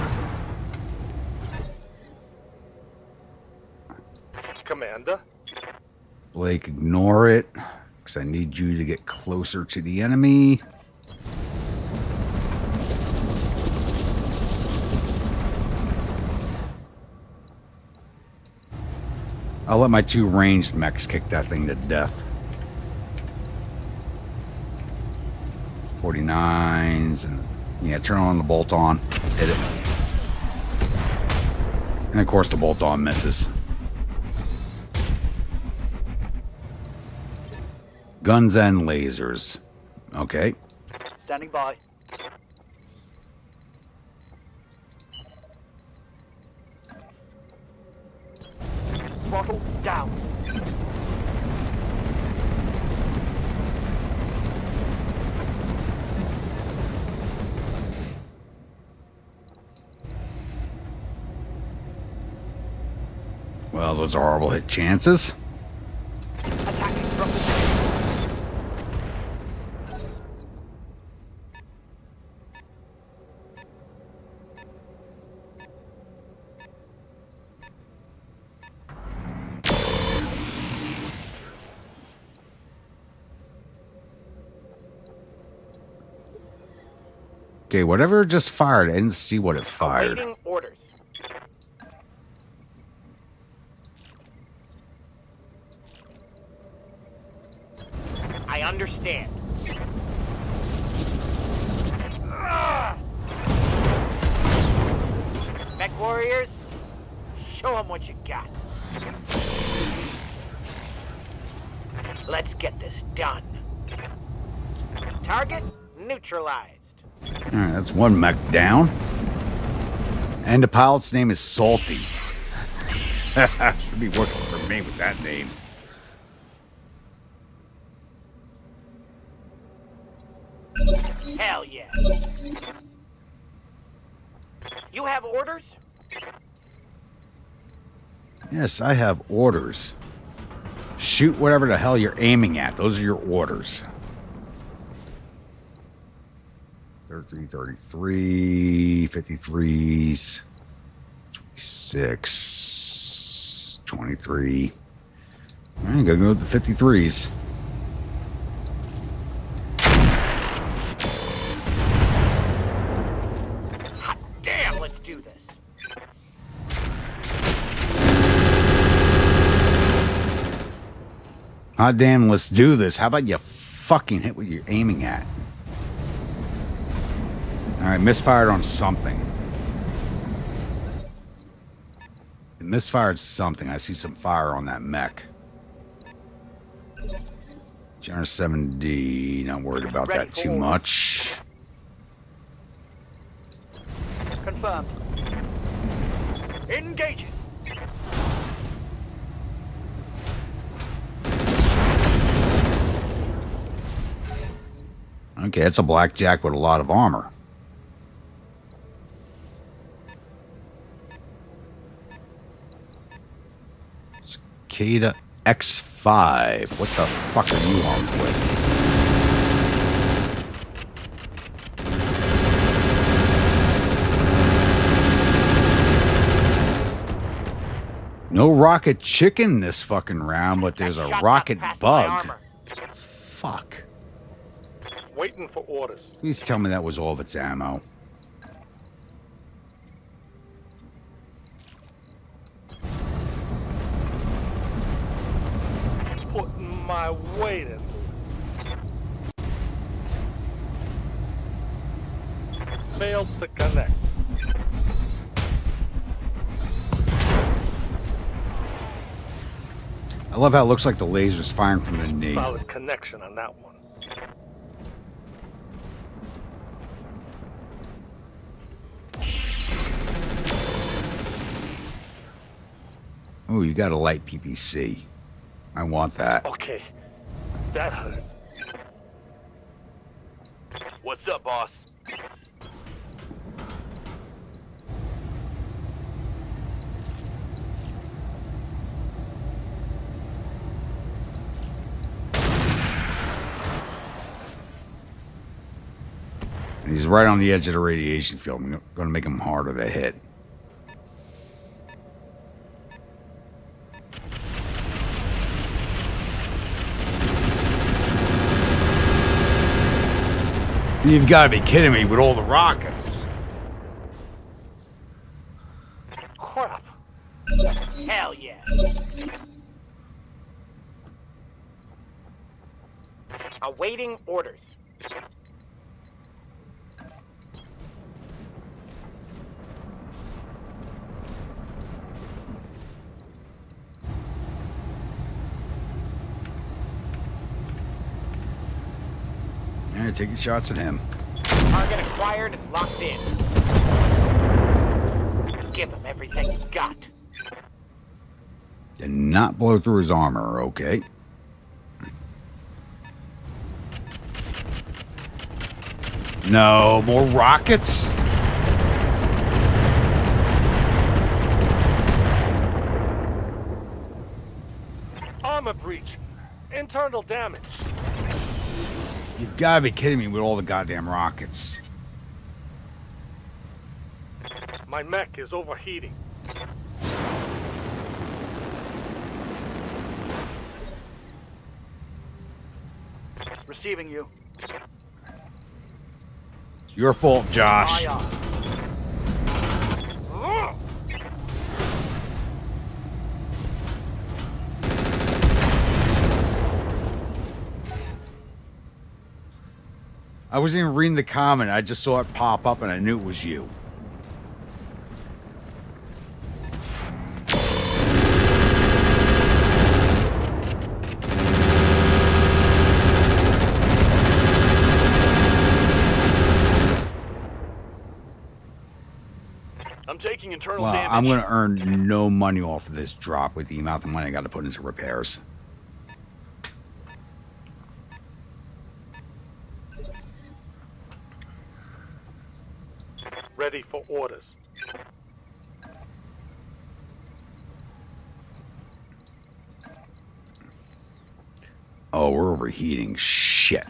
Commander? Blake, ignore it, because I need you to get closer to the enemy. I'll let my two ranged mechs kick that thing to death. 49s, and yeah, turn on the bolt-on, hit it. And of course the bolt-on misses. Guns and lasers. Okay. Standing by. Throttle down. Well, those are horrible hit chances. Attacking from the Okay, whatever just fired, I didn't see what it fired. awaiting orders. I understand. Mech warriors, show them what you got. Let's get this done. Target neutralized. Alright, that's one mech down. And the pilot's name is Salty. Should be working for me with that name. Hell yeah. You have orders? Yes, I have orders. Shoot whatever the hell you're aiming at. Those are your orders. 33, 53s, 26, 23. I'm gonna go with the 53s. Hot damn, let's do this. Hot damn, let's do this. How about you fucking hit what you're aiming at? Alright, misfired on something. It misfired something. I see some fire on that mech. General 7D, not worried about that too much. Confirmed. Engaging. Okay, it's a blackjack with a lot of armor. Cicada X5. What the fuck are you armed with? No rocket chicken this fucking round, but there's a rocket bug. Fuck. Waiting for orders. Please tell me that was all of its ammo. Putting my weight into it. Failed to connect. I love how it looks like the laser's firing from the knee. Solid connection on that one. Oh, you got a light PPC. I want that. Okay, that hurt. What's up, boss? And he's right on the edge of the radiation field. I'm going to make him harder to hit. You've got to be kidding me with all the rockets. Crap. Hell yeah. Awaiting orders. Yeah, taking shots at him. Target acquired and locked in. Give him everything you got. Did not blow through his armor, okay. No, more rockets? Armor breach. Internal damage. You've got to be kidding me with all the goddamn rockets. My mech is overheating. Receiving you. It's your fault, Josh. I wasn't even reading the comment. I just saw it pop up and I knew it was you. I'm taking internal Well, damage. I'm going to earn no money off of this drop with the amount of money I got to put into repairs. Ready for orders. Oh, we're overheating. Shit.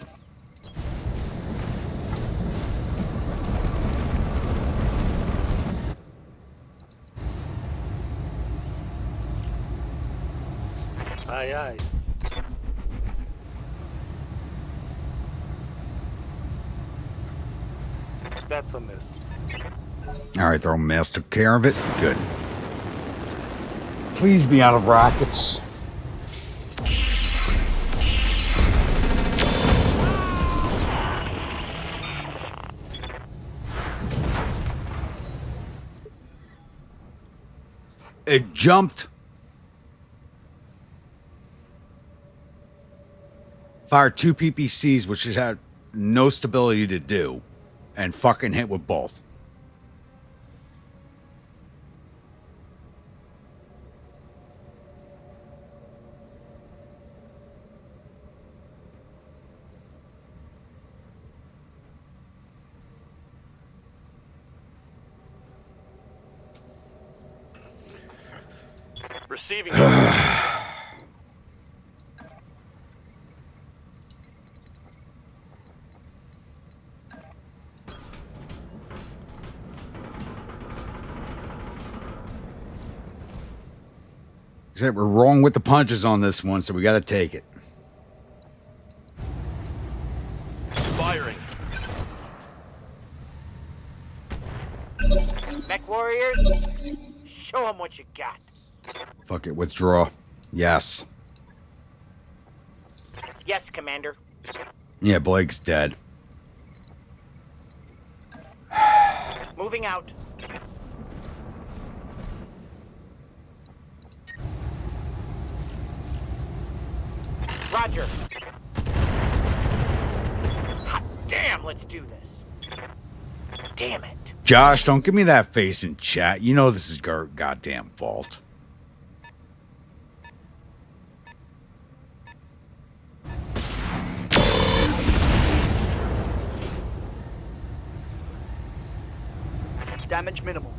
Aye, aye. That's a miss. All right, Thermomaster took care of it. Good. Please be out of rockets. It jumped. Fired 2 PPCs, which it had no stability to do, and fucking hit with both. Receiving. Except we're wrong with the punches on this one, so we got to take it. Fuck it, withdraw. Yes. Yes, Commander. Yeah, Blake's dead. Moving out. Roger. Hot damn, let's do this. Damn it. Josh, don't give me that face in chat. You know this is your goddamn fault. Damage minimal.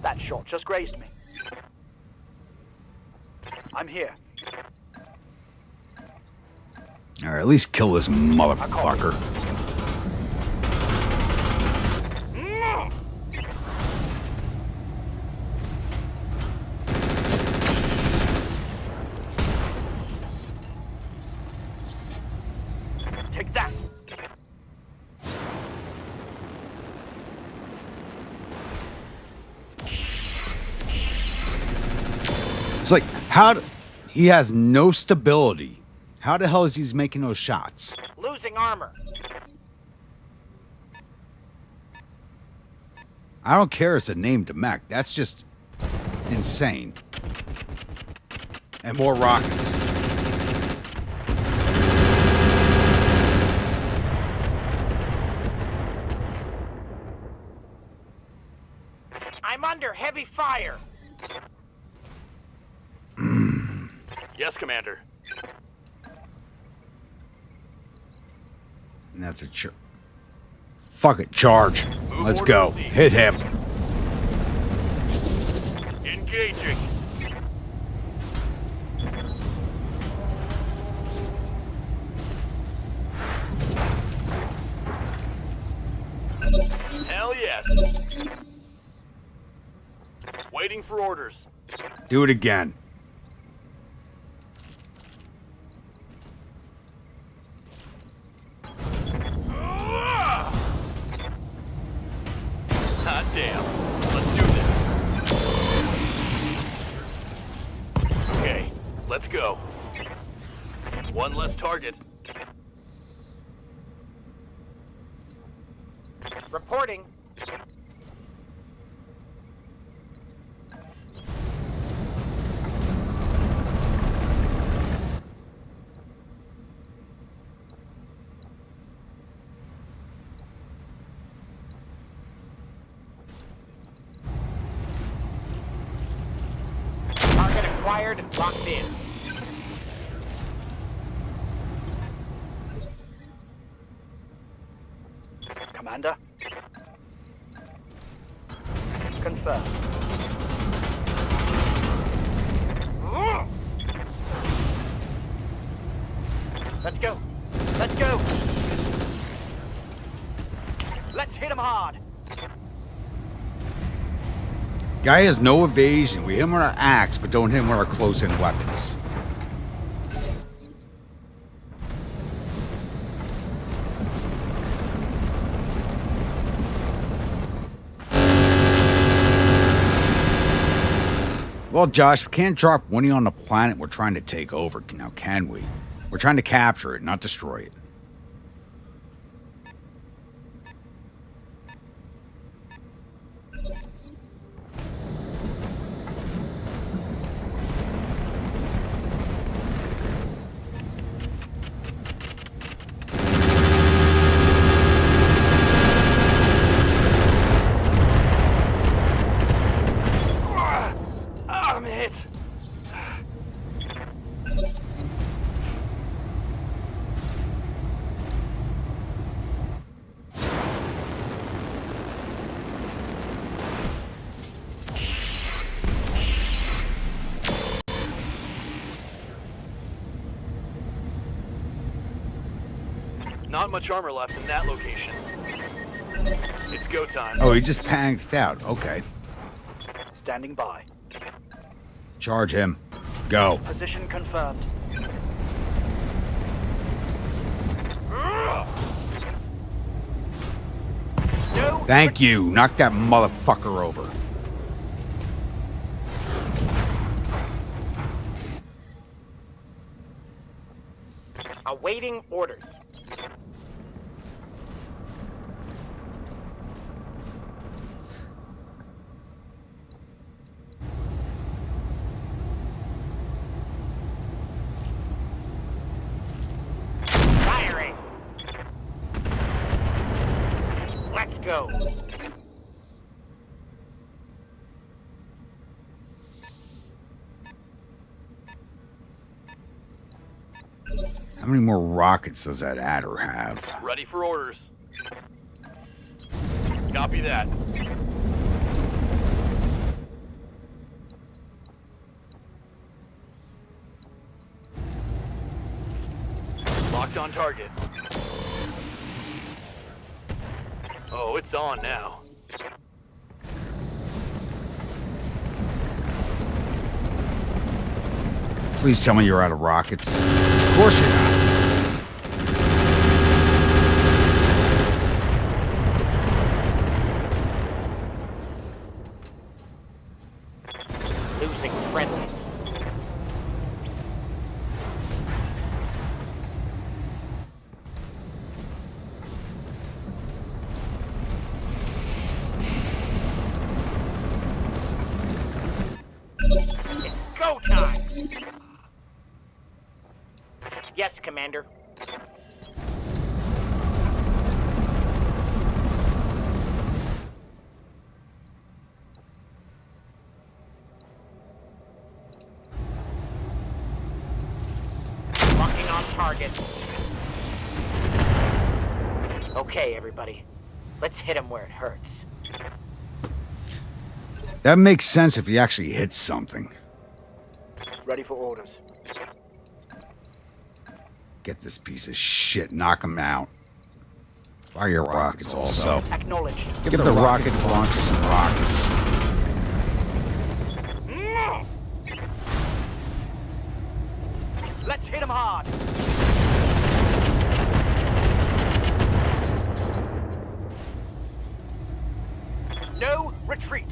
That shot just grazed me. I'm here. Alright, at least kill this motherfucker. Take that. It's like, he has no stability. How the hell is he making those shots? Losing armor. I don't care it's a named mech. That's just insane. And more rockets. I'm under heavy fire. Yes, Commander. And that's a fuck it, charge. Let's go. Hit him. Engaging. Hell yes. Waiting for orders. Do it again. Hot damn. Let's do this. Okay, let's go. One less target. Reporting. Target acquired and locked in. Commander. Confirm. Let's go. Let's go. Let's hit him hard. Guy has no evasion. We hit him with our axe, but don't hit him with our close-in weapons. Well, Josh, we can't drop Winnie on the planet we're trying to take over, now can we? We're trying to capture it, not destroy it. I'm hit. Not much armor left in that location. It's go time. Oh, he just panicked out. Okay. Standing by. Charge him. Go. Position confirmed. No. Thank you. Knock that motherfucker over. Awaiting orders. Firing. Let's go. How many more rockets does that adder have? Ready for orders. Copy that. Locked on target. Oh, it's on now. Please tell me you're out of rockets. Of course you're not. Losing friendly. It's go time. Yes, Commander. Locking on target. Okay, everybody. Let's hit him where it hurts. That makes sense if he actually hits something. Ready for orders. Get this piece of shit. Knock him out. Fire your rockets also. Acknowledged. Give the rocket launcher some rockets. Let's hit him hard. No retreat.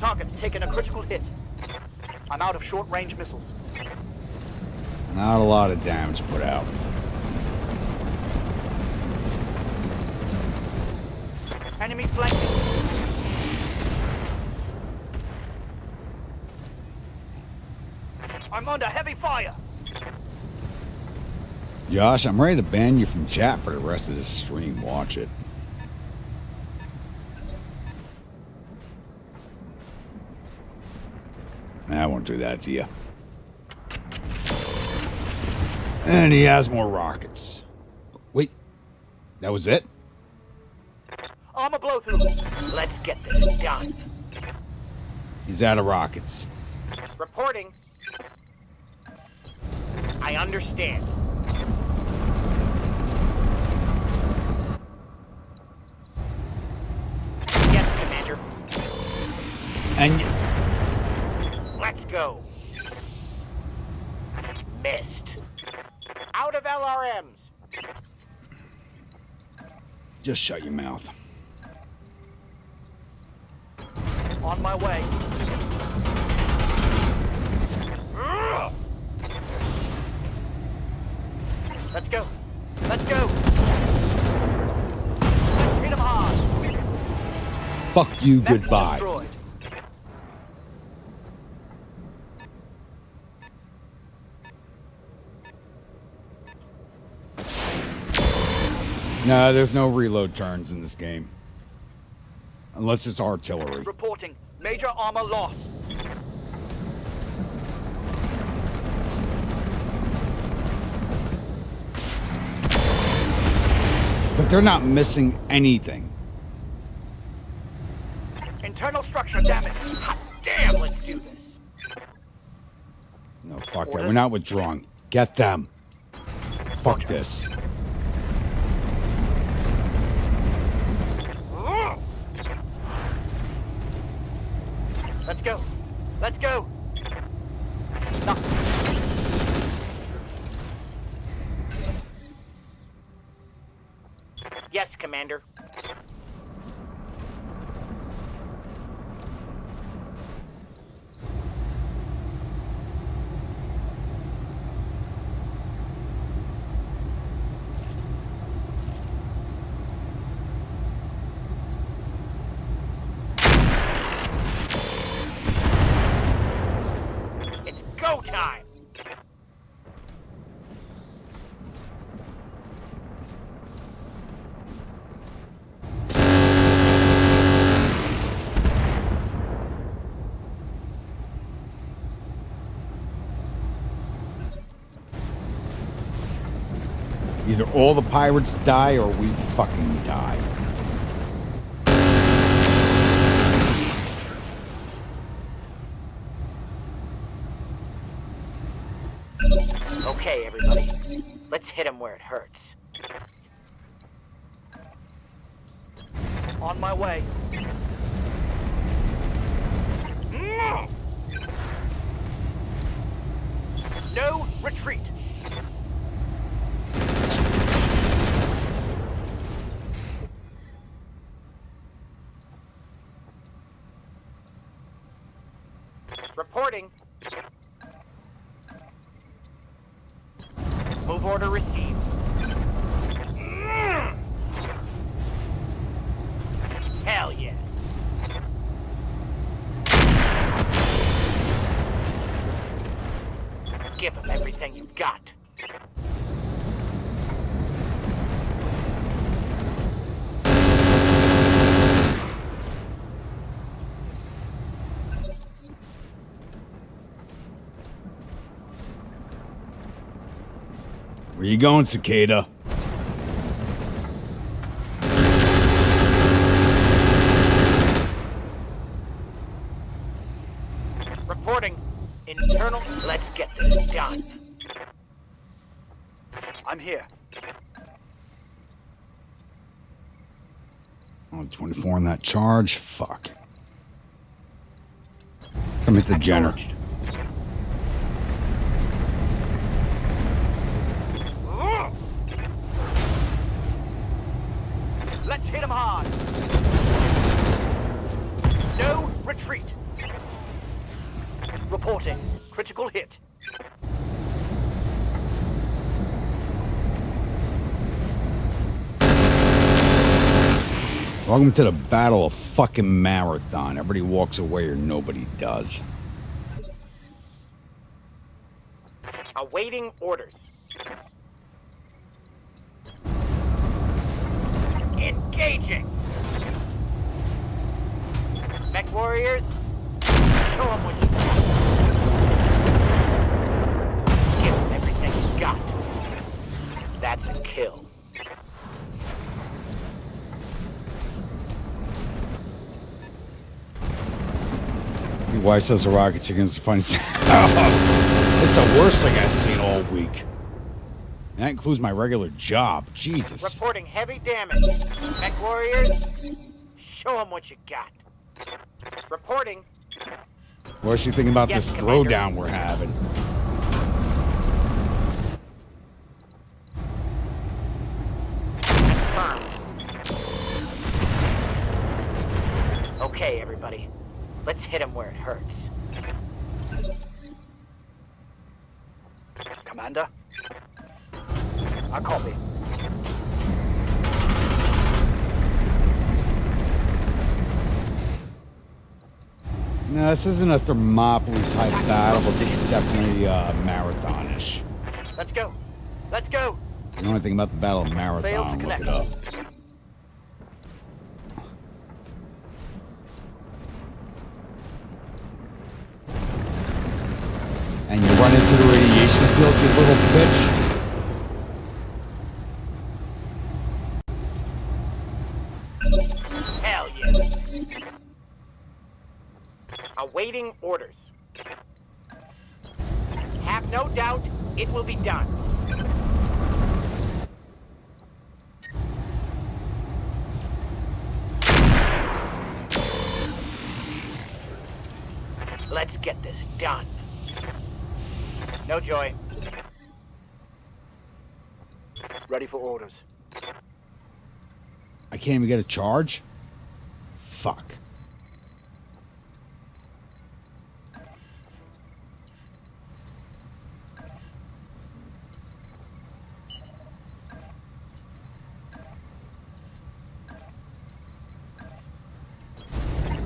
Target's taken a critical hit. I'm out of short-range missiles. Not a lot of damage put out. Enemy flanking. I'm under heavy fire. Josh, I'm ready to ban you from chat for the rest of this stream. Watch it. I won't do that to you. And he has more rockets. Wait, that was it? Armor blow through. Let's get this done. He's out of rockets. Reporting. I understand. Yes, Commander. And let's go. Missed. Out of LRMs. just shut your mouth. On my way. Let's go. Let's go. Let's hit him hard. Fuck you, goodbye. Destroyed. No, there's no reload turns in this game. Unless it's artillery. Reporting. Major armor loss. But they're not missing anything. Internal structure damage. Hot damn, let's do this. No, fuck that. We're not withdrawing. Get them. fuck this. Let's go. Let's go. No. Yes, Commander. It's go time. Either all the pirates die or we fucking die. Okay, everybody. Let's hit him where it hurts. On my way. No retreat. Reporting. Move order received. Hell yeah. Give him everything you've got. Where you going, Cicada? Reporting. Internal. Let's get this done. I'm here. On 24 on that charge. Fuck. Come hit the Jenner. Let's hit him hard. No retreat. Reporting. Critical hit. Welcome to the Battle of fucking Marathon. Everybody walks away or nobody does. Awaiting orders. Engaging. Mech warriors, show them what you got. Give them everything you got. That's a kill. Your wife says the rockets are against the funny sound. It's the worst thing I've seen all week. That includes my regular job. Jesus. Reporting heavy damage. Mech warriors, show them what you got. Reporting. What's she thinking about Yes, this Commander. throwdown we're having? Confirmed. Okay, everybody. Let's hit him where it hurts. Commander? I copy. No, this isn't a Thermopylae type battle, but this is definitely marathonish. Let's go. Let's go. You know anything about the Battle of Marathon, look it up. And you run into the radiation field, you little bitch. Hell yeah. Awaiting orders. Have no doubt it will be done. No joy. Ready for orders. I can't even get a charge? Fuck.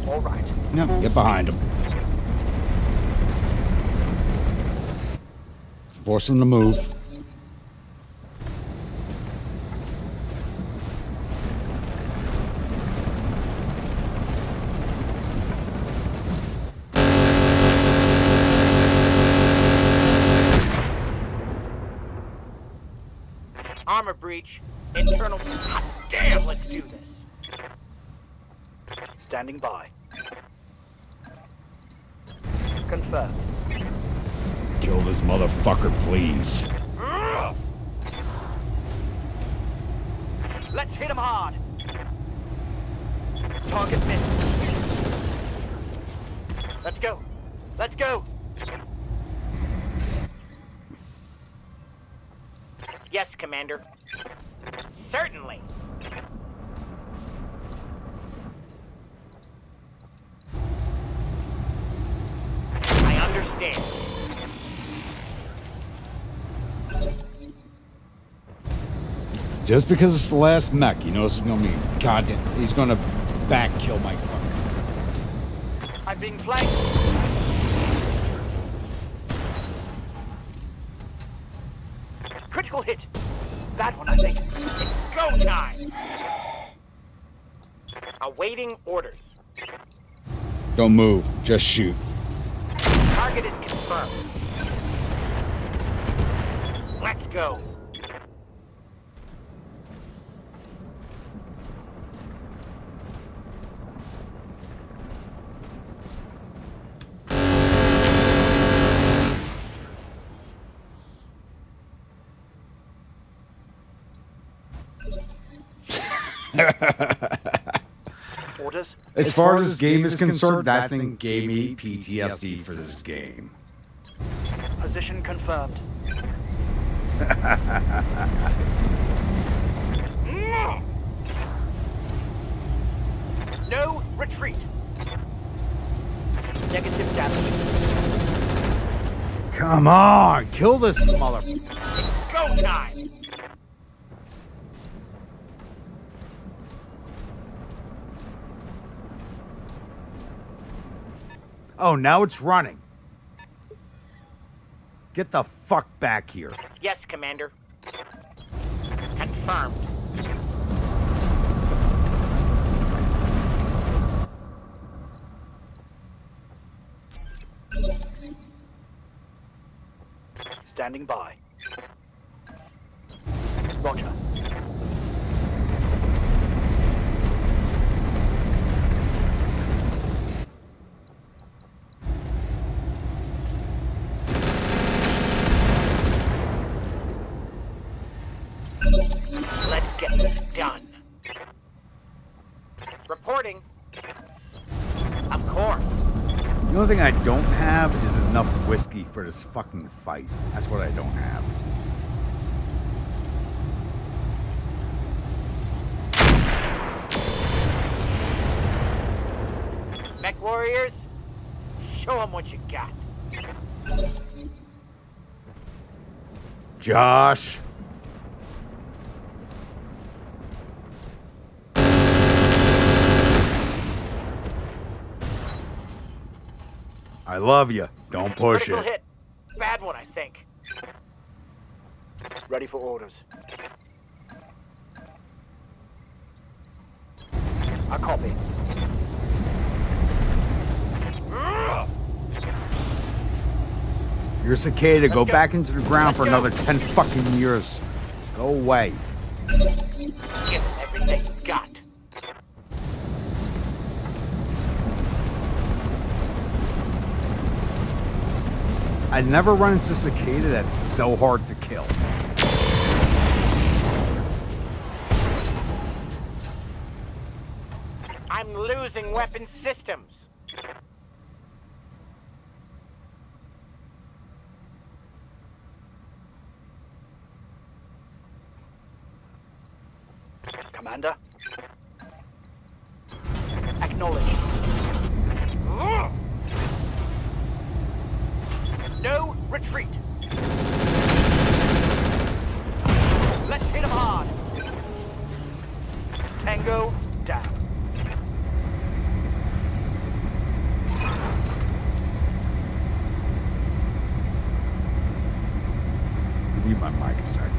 All right. No, get behind him. Let's force him to move. Armor breach. Internal. God damn, let's do this. Standing by. Confirmed. Kill this motherfucker, please. Let's hit him hard. Target missed. Let's go. Let's go. Yes, Commander. Certainly. I understand. Just because it's the last mech, he knows he's gonna be goddamn. He's gonna back kill my fucker. I'm being flanked. Critical hit. That one, I think. It's go time. Awaiting orders. Don't move, just shoot. Target is confirmed. Let's go. Orders? As far as this game is concerned, that thing gave me PTSD for this game. Position confirmed. No retreat. Negative damage. Come on, kill this mother. Go time. Oh, now it's running. Get the fuck back here. Yes, Commander. Confirmed. Standing by. Roger. Let's get this done. Reporting. Of course. The only thing I don't have is enough whiskey for this fucking fight. That's what I don't have. Mech warriors, show them what you got. Josh. I love you. Don't push Critical it. hit. Bad one, I think. Ready for orders. I copy. You're a cicada. Go go. back into the ground for Let's go. another 10 fucking years. Go away. Give them everything you got. I never run into a cicada that's so hard to kill. I'm losing weapon systems. Commander. Acknowledged. No retreat. Let's hit him hard. Tango down. Mute my mic a second.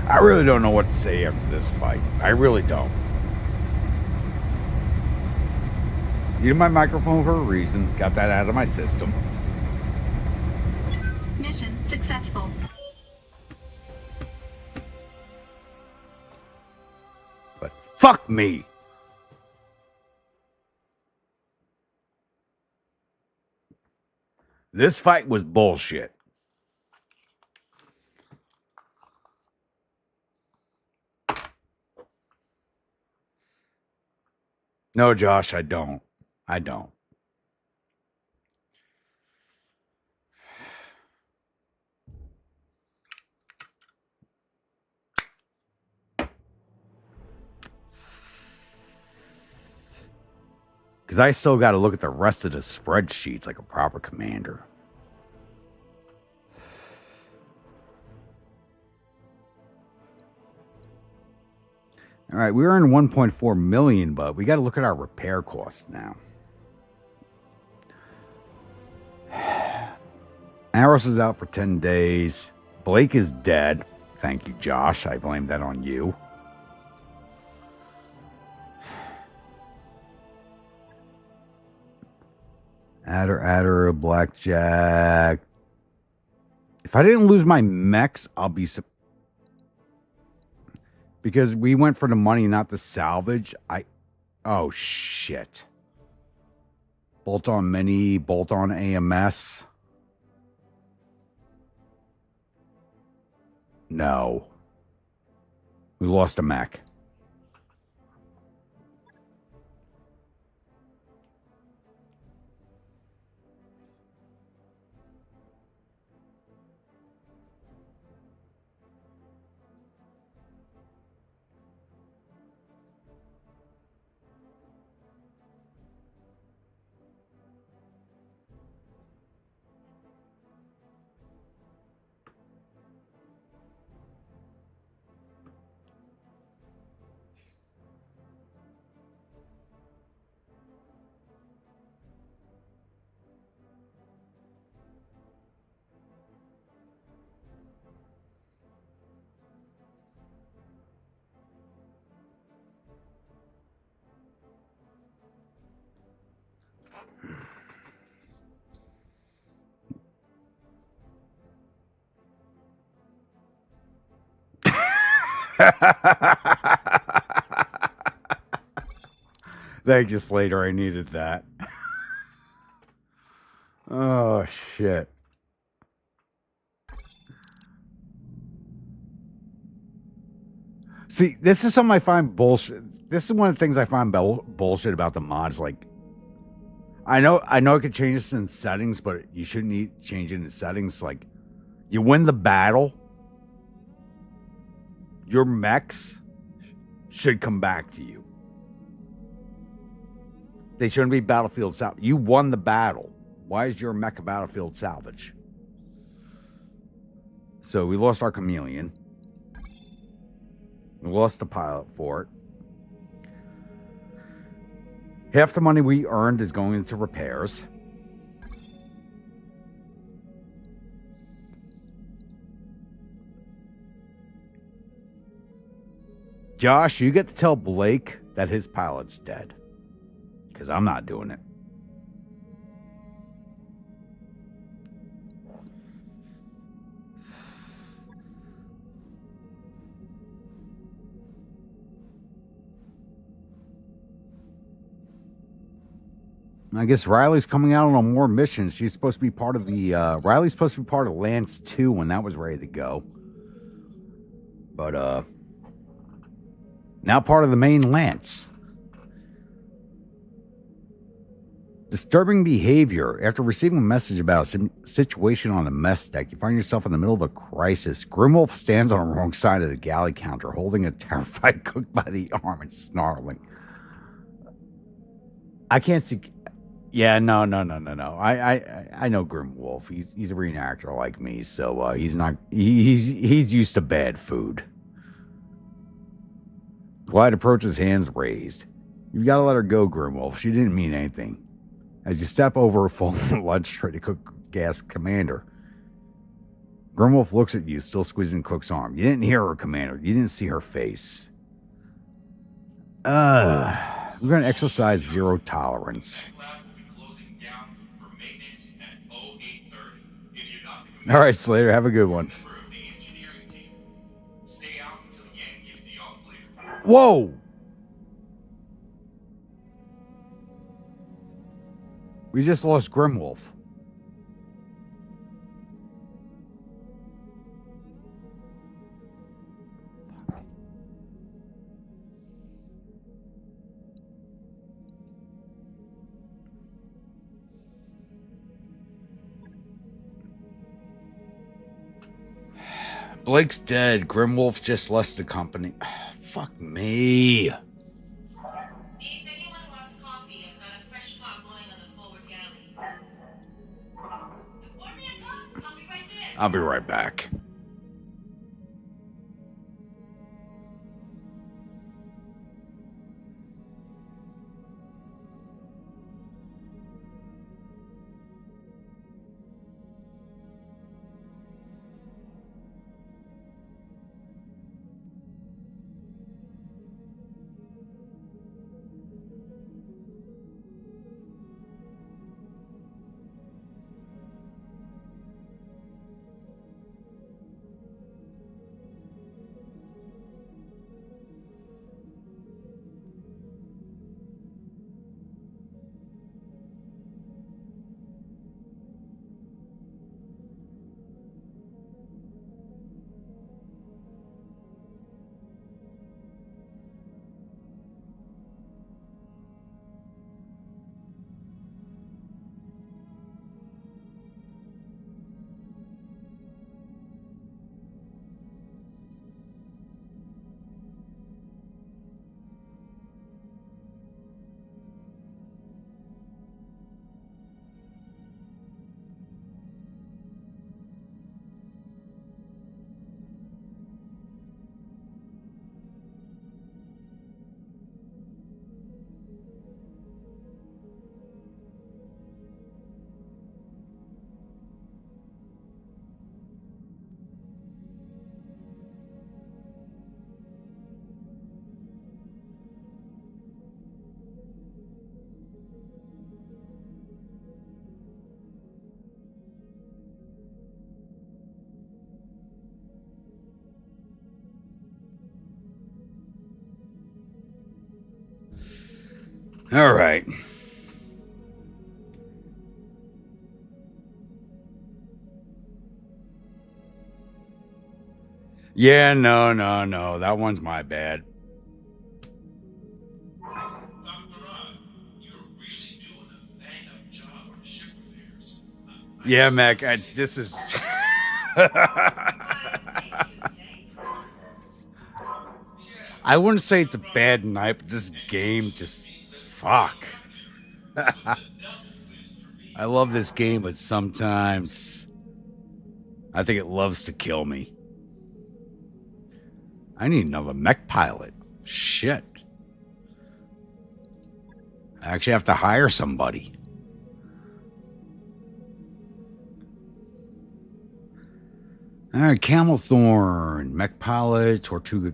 I really don't know what to say after this fight. I really don't. Needed my microphone for a reason. Got that out of my system. Mission successful. But fuck me. This fight was bullshit. No, Josh, I don't. I don't. Because I still got to look at the rest of the spreadsheets like a proper commander. All right, we earned 1.4 million, but we got to look at our repair costs now. Aros is out for 10 days. Blake is dead. Thank you, Josh. I blame that on you. Adder, Blackjack. If I didn't lose my mechs, I'll be because we went for the money, not the salvage. Oh, shit. Bolt on Mini, bolt on AMS. No. We lost a mech. Thank you, Slater. I needed that. Oh, shit. See, this is something I find bullshit. This is one of the things I find bullshit about the mods. Like, I know I could change this in settings, but you shouldn't need to change it in settings. Like, you win the battle, your mechs should come back to you. They shouldn't be battlefield south. You won the battle. Why is your mecha battlefield salvage? So we lost our chameleon. We lost the pilot for it. Half the money we earned is going into repairs. Josh, you get to tell Blake that his pilot's dead. Because I'm not doing it. I guess Riley's coming out on more missions. She's supposed to be part of the... Riley's supposed to be part of Lance 2 when that was ready to go. But, now part of the main Lance. Disturbing behavior. After receiving a message about a situation on the mess deck, you find yourself in the middle of a crisis. Grimwolf stands on the wrong side of the galley counter, holding a terrified cook by the arm and snarling. I can't see... Yeah, no. I know Grimwolf. He's a reenactor like me, so he's not... He's used to bad food. Glide approaches, hands raised. You've got to let her go, Grimwolf. She didn't mean anything. As you step over a fallen lunch tray to Cook gas Commander, Grimwolf looks at you, still squeezing Cook's arm. You didn't hear her, Commander. You didn't see her face. We're going to exercise zero tolerance. All right, Slater, have a good one. Whoa! We just lost Grimwolf. Blake's dead. Grimwolf just left the company. Fuck me. I'll be right back. All right. Yeah, no. That one's my bad. Yeah, Mac, this is... I wouldn't say it's a bad night, but this game just... Fuck. I I love this game, but sometimes I think it loves to kill me. I need another mech pilot. Shit. I actually have to hire somebody. Alright, Camel Thorn, mech pilot, Tortuga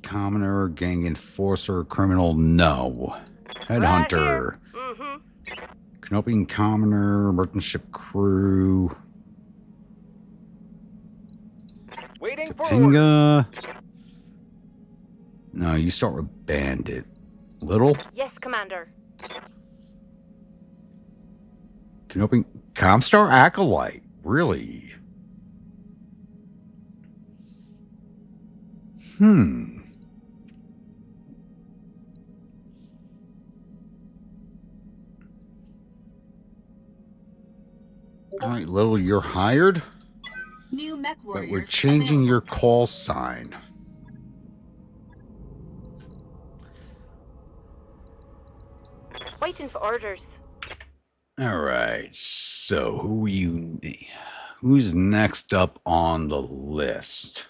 commoner, gang enforcer, criminal, no. Headhunter. Mm-hmm. Canopian commoner, merchant ship crew. Waiting for orders. Topanga. No, you start with bandit. Little? Yes, Commander. Canopian Comstar Acolyte. Really? Alright, Little, you're hired. New mech warriors. But we're changing available. your call sign. Waiting for orders. Alright, so who's next up on the list?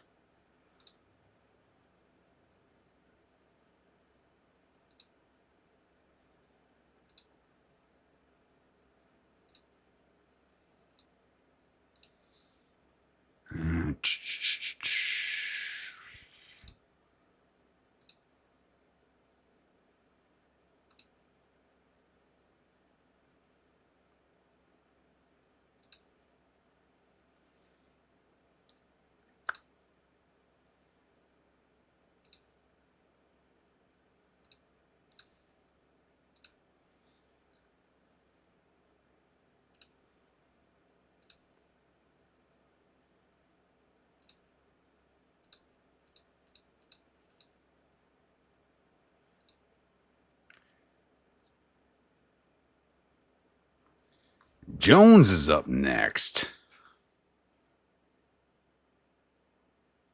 Jones is up next.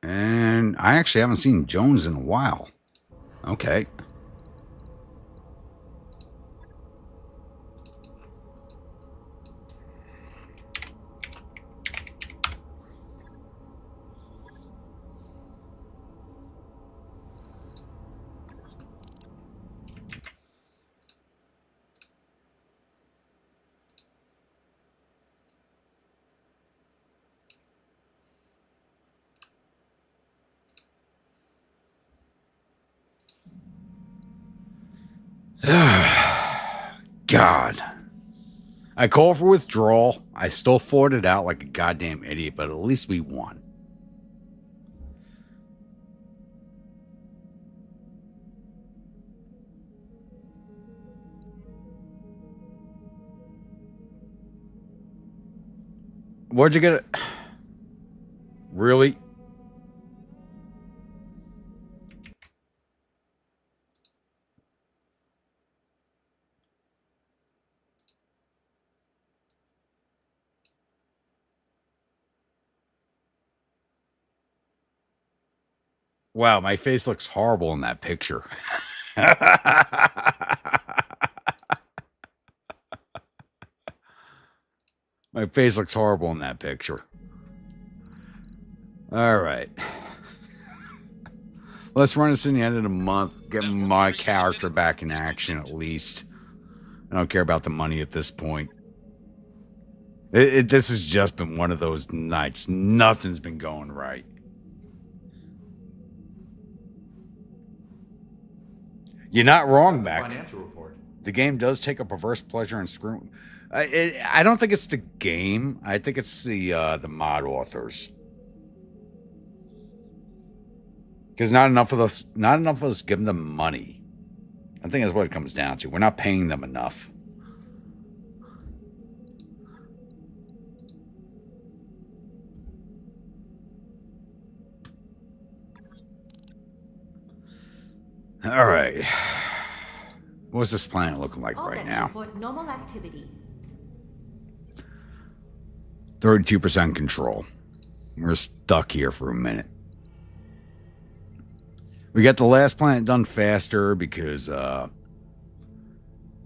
And I actually haven't seen Jones in a while. Okay. God. I called for withdrawal. I still fought it out like a goddamn idiot, but at least we won. Where'd you get it? Really? Wow, my face looks horrible in that picture. My face looks horrible in that picture. All right. Let's run us in the end of the month. Get my character back in action at least. I don't care about the money at this point. This has just been one of those nights. Nothing's been going right. You're not wrong, Mac. Financial report. The game does take a perverse pleasure in screwing. I don't think it's the game. I think it's the mod authors. Because not enough of us give them money. I think that's what it comes down to. We're not paying them enough. All right. What's this planet looking like right now? Report normal activity. 32% control. We're stuck here for a minute. We got the last planet done faster because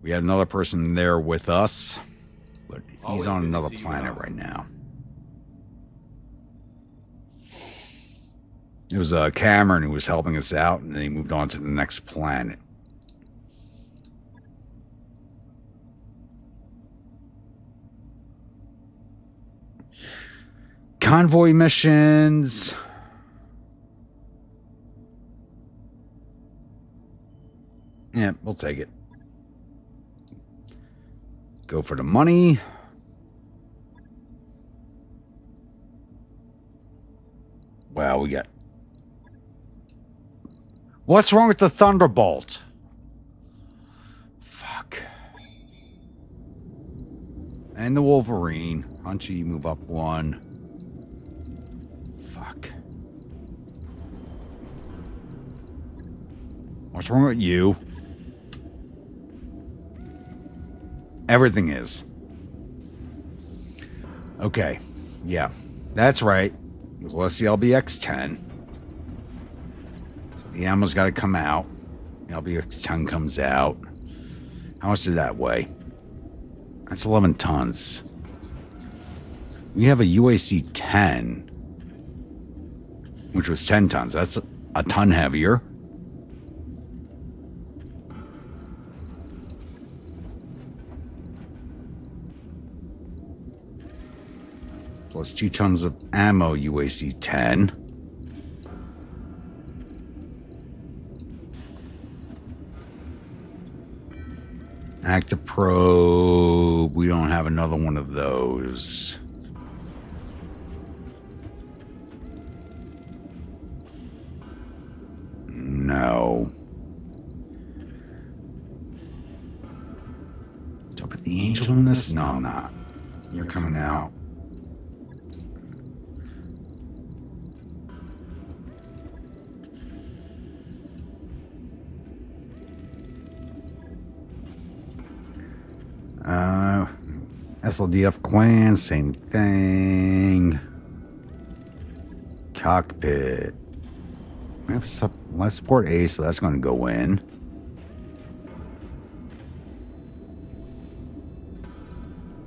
we had another person there with us But he's Always on good to another see you planet around. right now. It was Cameron who was helping us out, and then he moved on to the next planet. Convoy missions. Yeah, we'll take it. Go for the money. Wow, we got... What's wrong with the Thunderbolt? Fuck. And the Wolverine. Hunchy, you move up one. Fuck. What's wrong with you? Everything is. Okay. Yeah. That's right. We lost the LBX-10. So the ammo's got to come out. The LBX-10 comes out. How much did that weigh? That's 11 tons. We have a UAC-10, which was 10 tons. That's a ton heavier. Plus 2 tons of ammo, UAC-10. Active probe. We don't have another one of those. No. Do I put the Angel in this? No, I'm not. You're coming out. SLDF clan, same thing. Cockpit. We have life support A, so that's going to go in.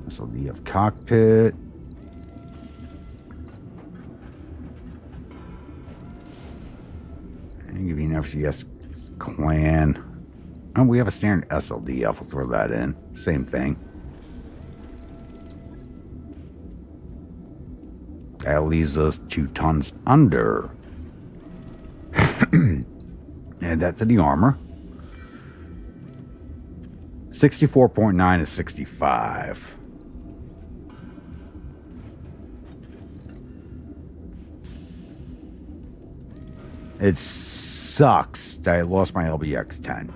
SLDF cockpit. And give you an FCS clan. Oh, we have a standard SLDF. We'll throw that in. Same thing. That leaves us 2 tons under. Add that to the armor. 64.9 is 65. It sucks that I lost my LBX-10.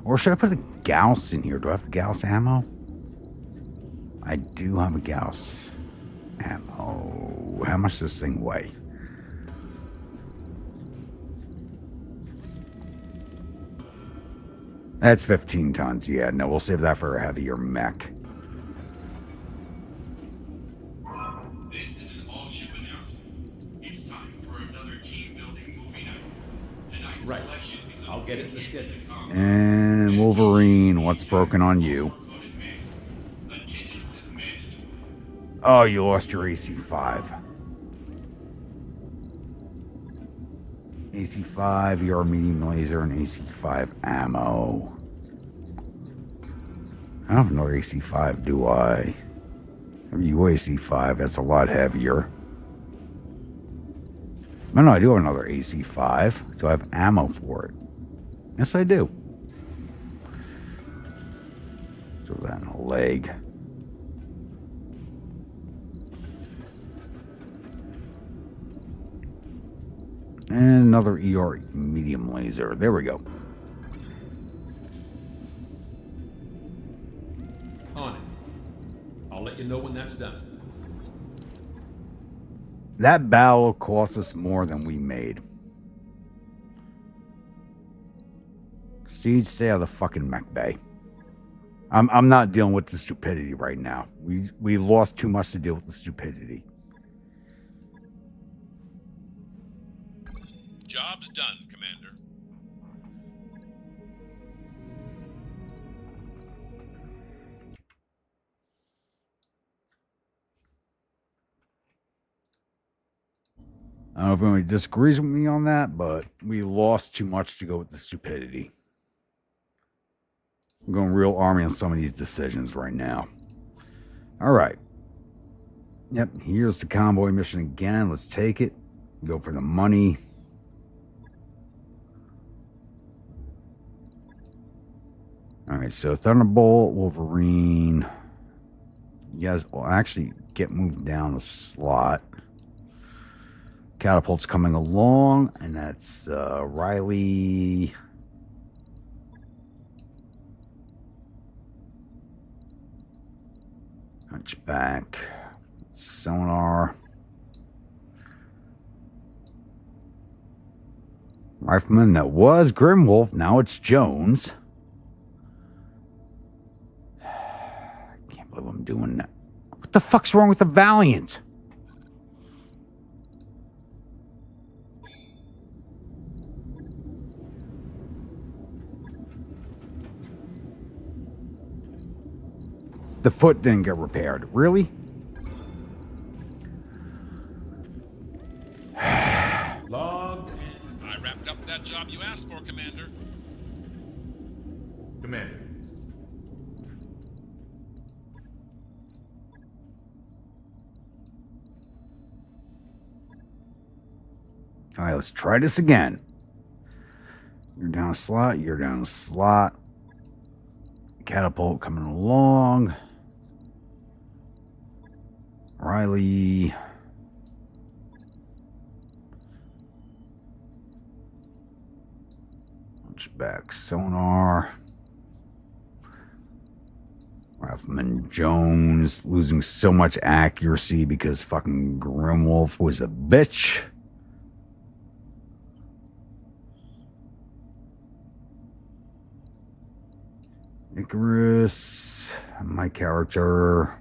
Or should I put a Gauss in here? Do I have the Gauss ammo? I do have a Gauss ammo. How much does this thing weigh? That's 15 tons. Yeah, no, we'll save that for a heavier mech. This is an all-ship announcement. It's time for another team-building movie night. Tonight's Right. selection is I'll get it in the schedule. And Wolverine, what's broken on you? Oh, you lost your AC-5. AC-5, your medium laser, and AC-5 ammo. I don't have another AC-5, do I? I have UAC-5, that's a lot heavier. No, I do have another AC-5. Do I have ammo for it? Yes, I do. Throw that in a leg. And another ER medium laser. There we go. On it. I'll let you know when that's done. That battle cost us more than we made. Siege, stay out of the fucking mech bay. I'm not dealing with the stupidity right now. We lost too much to deal with the stupidity. Job's done, Commander. I don't know if anybody disagrees with me on that, but we lost too much to go with the stupidity. I'm going real army on some of these decisions right now. All right. Yep, here's the convoy mission again. Let's take it. Go for the money. All right, so Thunderbolt, Wolverine. You guys will actually get moved down a slot. Catapult's coming along, and that's Riley. Hunchback. Sonar. Rifleman, that was Grimwolf. Now it's Jones. Can't believe I'm doing that. What the fuck's wrong with the Valiant? The foot didn't get repaired. Really? Logged in. I wrapped up that job you asked for, Commander. Commander. All right, let's try this again. You're down a slot. You're down a slot. Catapult coming along. Riley. Hunchback Sonar. Rifleman Jones losing so much accuracy because fucking Grimwolf was a bitch. Icarus, my character.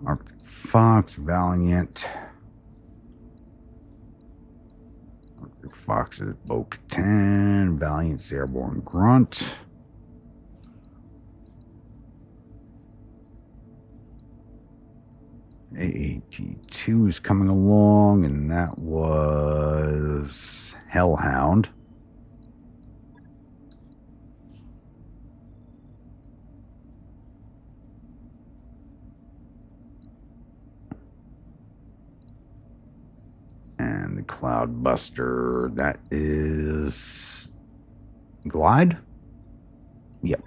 Arctic Fox, Valiant. Arctic Fox is Bo-Katan, Valiant's Airborne Grunt. AAT2 is coming along, and that was Hellhound. And the Cloudbuster, that is Glide? Yep.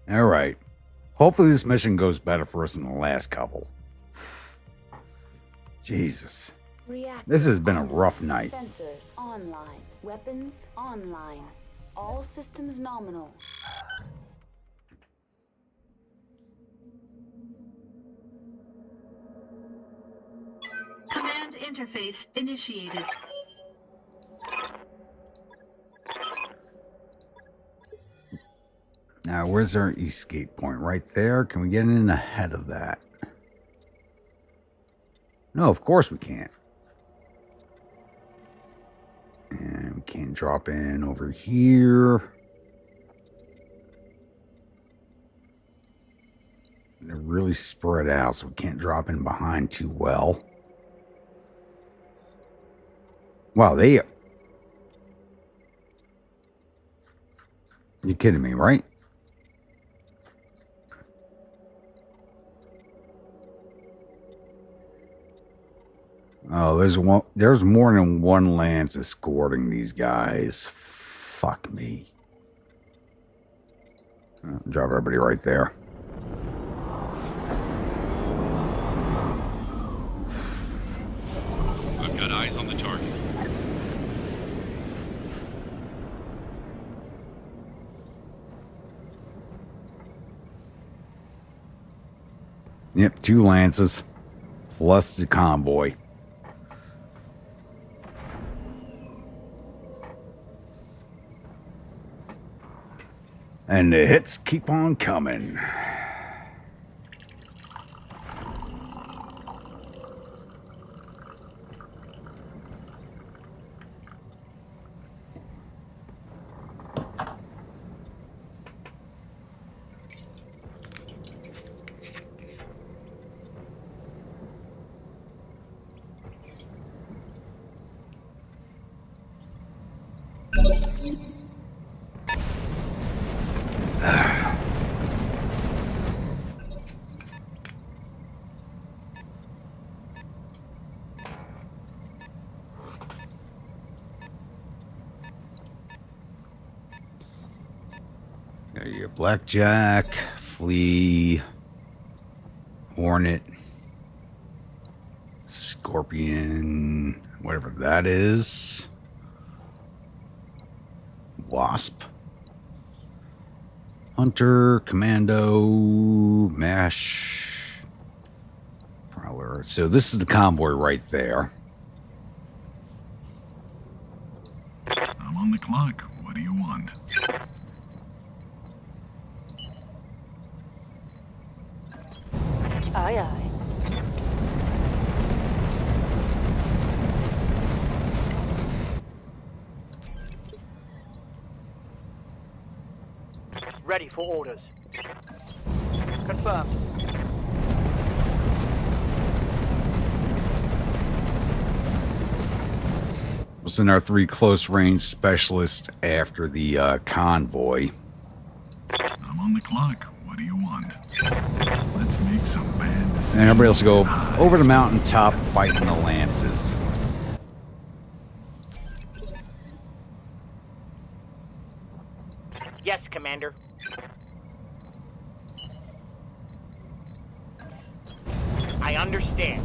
All right. Hopefully this mission goes better for us than the last couple. Jesus. This has been a rough night. Sensors online. Weapons online. All systems nominal. Command interface initiated. Now, where's our escape point? Right there? Can we get in ahead of that? No, of course we can't. And we can't drop in over here. They're really spread out, so we can't drop in behind too well. Wow, you kidding me, right? Oh, there's more than one lance escorting these guys. Fuck me. Drop everybody right there. I've got eyes on the target. Yep, 2 lances. Plus the convoy. And the hits keep on coming. There you go. Blackjack, Flea, Hornet, Scorpion, whatever that is. Wasp, Hunter, Commando, Mash, Prowler. So this is the convoy right there. I'm on the clock. What do you want? Aye, aye. Ready for orders. Confirmed. We'll send our 3 close range specialists after the convoy. I'm on the clock. What do you want? Let's make some bad decisions. And everybody else go over the mountaintop fighting the lances. Yes, Commander. I understand.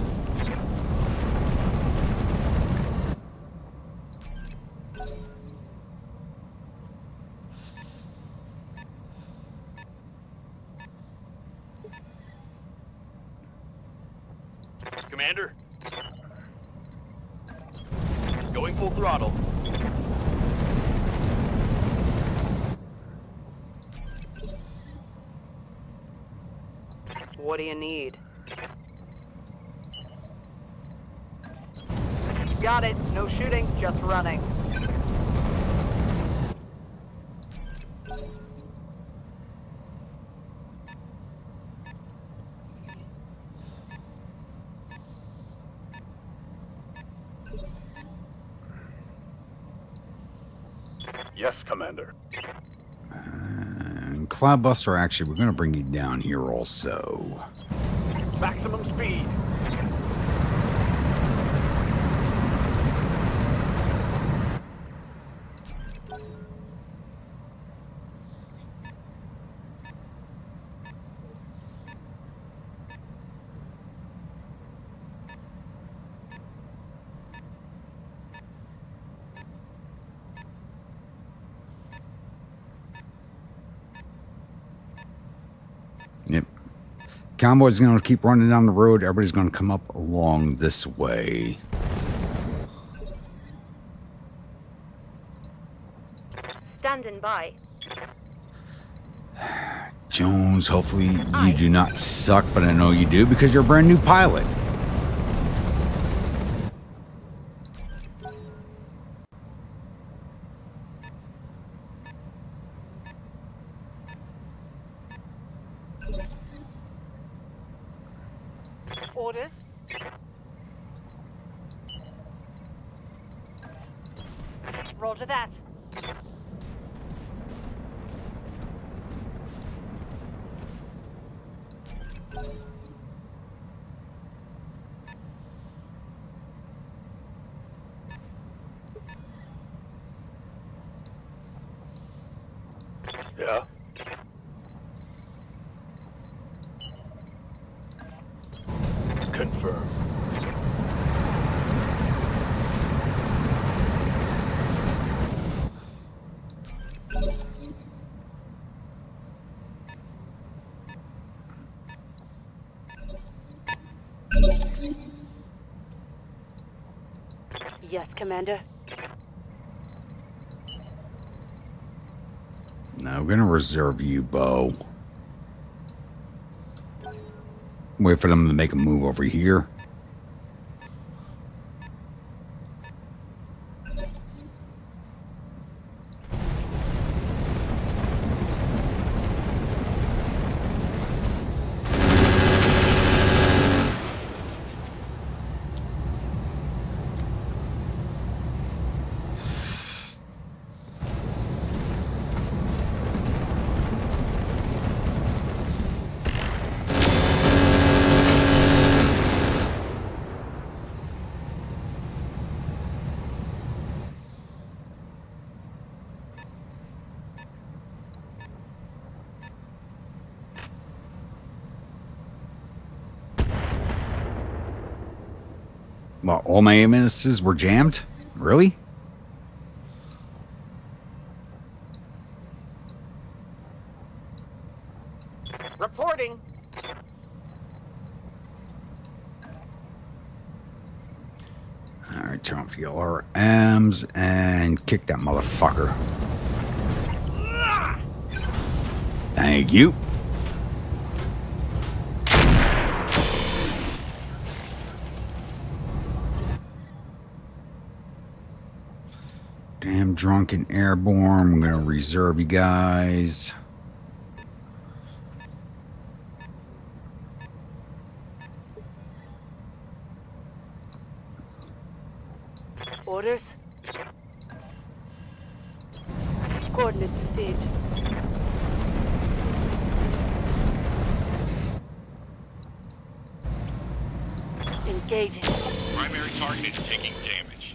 Commander? Going full throttle. What do you need? Got it. No shooting, just running. Yes, Commander. And Cloudbuster, actually, we're going to bring you down here also. Maximum speed. Yep. Convoy's going to keep running down the road. Everybody's going to come up along this way. Standing by. Jones, hopefully you do not suck, but I know you do because you're a brand new pilot. Orders? Roger that. Yeah? Confirm. Yes, Commander. No, we're gonna reserve you, Bo. Wait for them to make a move over here. Well, all my amuses were jammed? Really? Reporting. Alright, turn off your RMs and kick that motherfucker. Thank you. Damn drunken airborne. I'm gonna reserve you guys. Orders? Coordinates received. Engaging. Primary target is taking damage.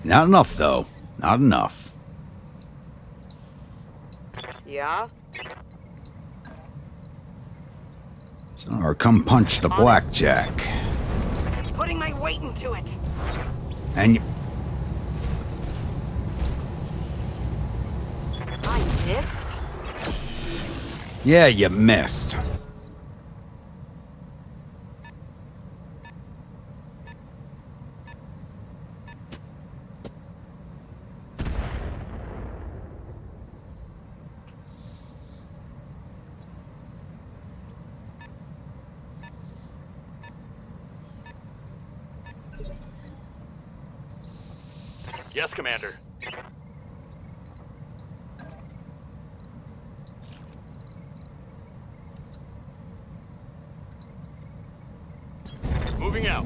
Not enough, though. Not enough. Yeah? So, or come punch the blackjack. Putting my weight into it. And you... I missed? Yeah, you missed. Yes, Commander. Moving out.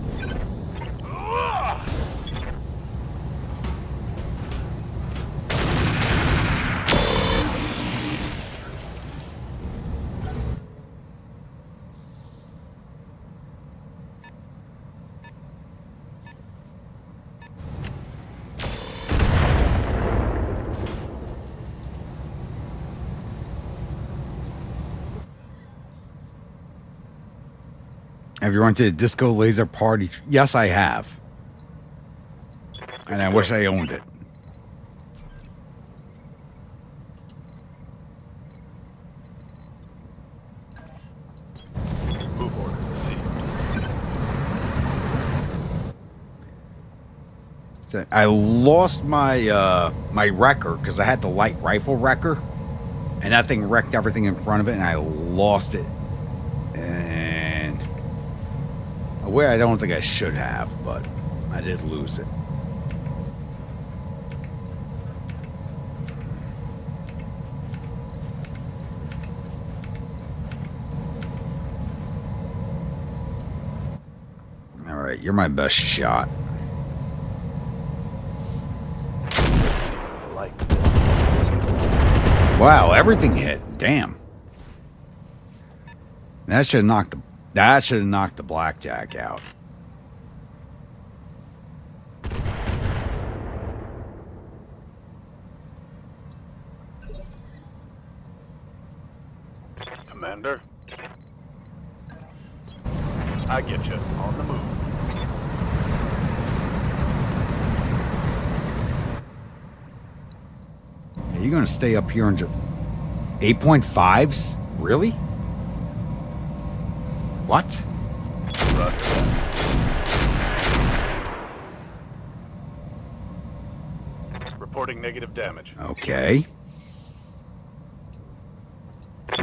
Have you run to a disco laser party? Yes, I have. And I wish I owned it. Move orders received. So I lost my my wrecker because I had the light rifle wrecker, and that thing wrecked everything in front of it, and I lost it. And a way I don't think I should have, but I did lose it. Alright, you're my best shot. Like Wow, everything hit. Damn. That should have knocked the blackjack out. Commander. I get you. On the move. Are you gonna stay up here and just 8.5s? Really? What? Reporting negative damage. Okay.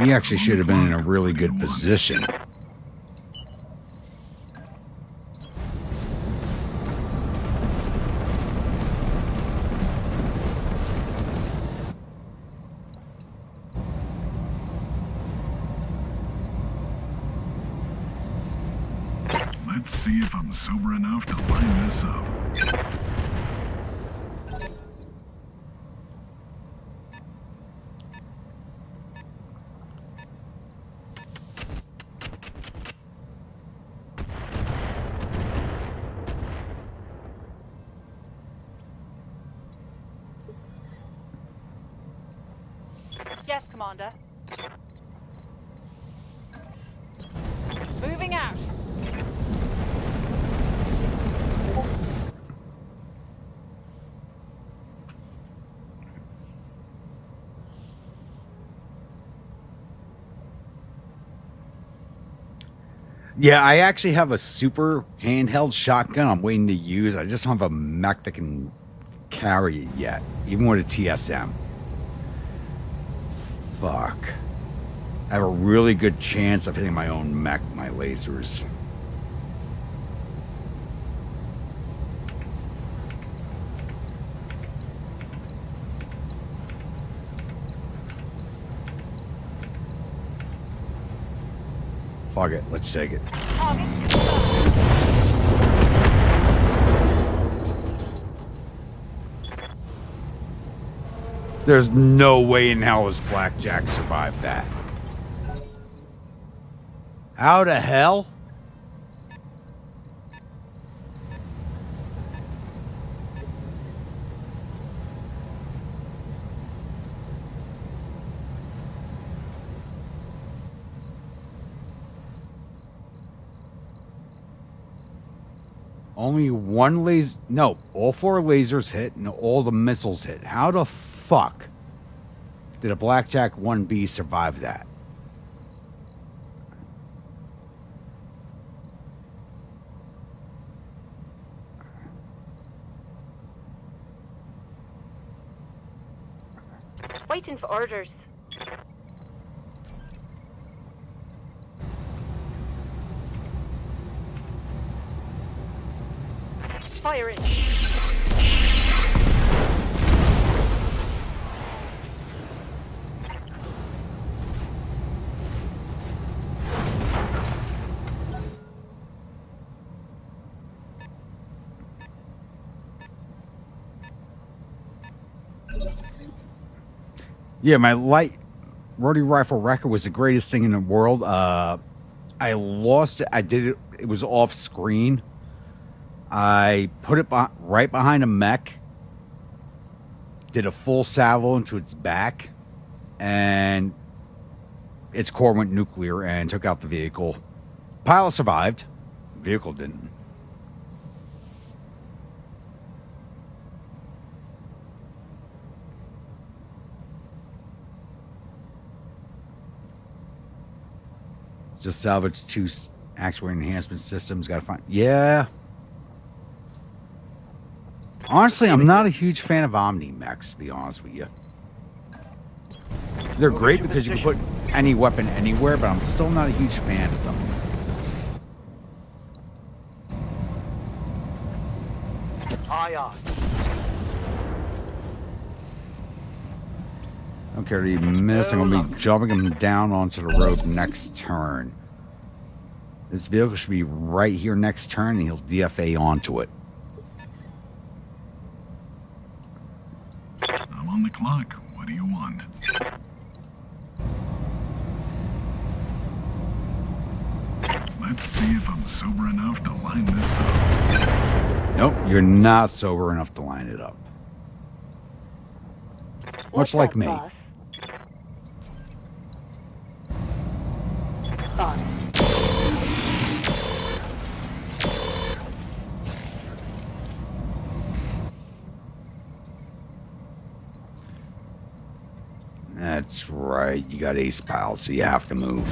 He actually should have been in a really good position. Let's see if I'm sober enough to line this up. Yes, Commander. Moving out. Yeah, I actually have a super handheld shotgun I'm waiting to use. I just don't have a mech that can carry it yet, even with a TSM. Fuck. I have a really good chance of hitting my own mech with my lasers. Fuck it, let's take it. There's no way in hell this blackjack survived that. How the hell? Only one laser. No, all 4 lasers hit and all the missiles hit. How the fuck did a Blackjack 1B survive that? Waiting for orders. Fire it. Yeah, my light rotary rifle record was the greatest thing in the world. I lost it. I did it. It was off screen. I put it right behind a mech. Did a full salvo into its back. And its core went nuclear and took out the vehicle. Pilot survived. Vehicle didn't. Just salvage 2 actuator enhancement systems. Gotta find. Yeah. Honestly, I'm not a huge fan of Omni mechs, to be honest with you. They're great because you can put any weapon anywhere, but I'm still not a huge fan of them. Aye, aye. I don't care if he missed. I'm going to be jumping him down onto the road next turn. This vehicle should be right here next turn, and he'll DFA onto it. I'm on the clock. What do you want? Let's see if I'm sober enough to line this up. Nope, you're not sober enough to line it up. Much like me. That's right. You got ace pals, so you have to move.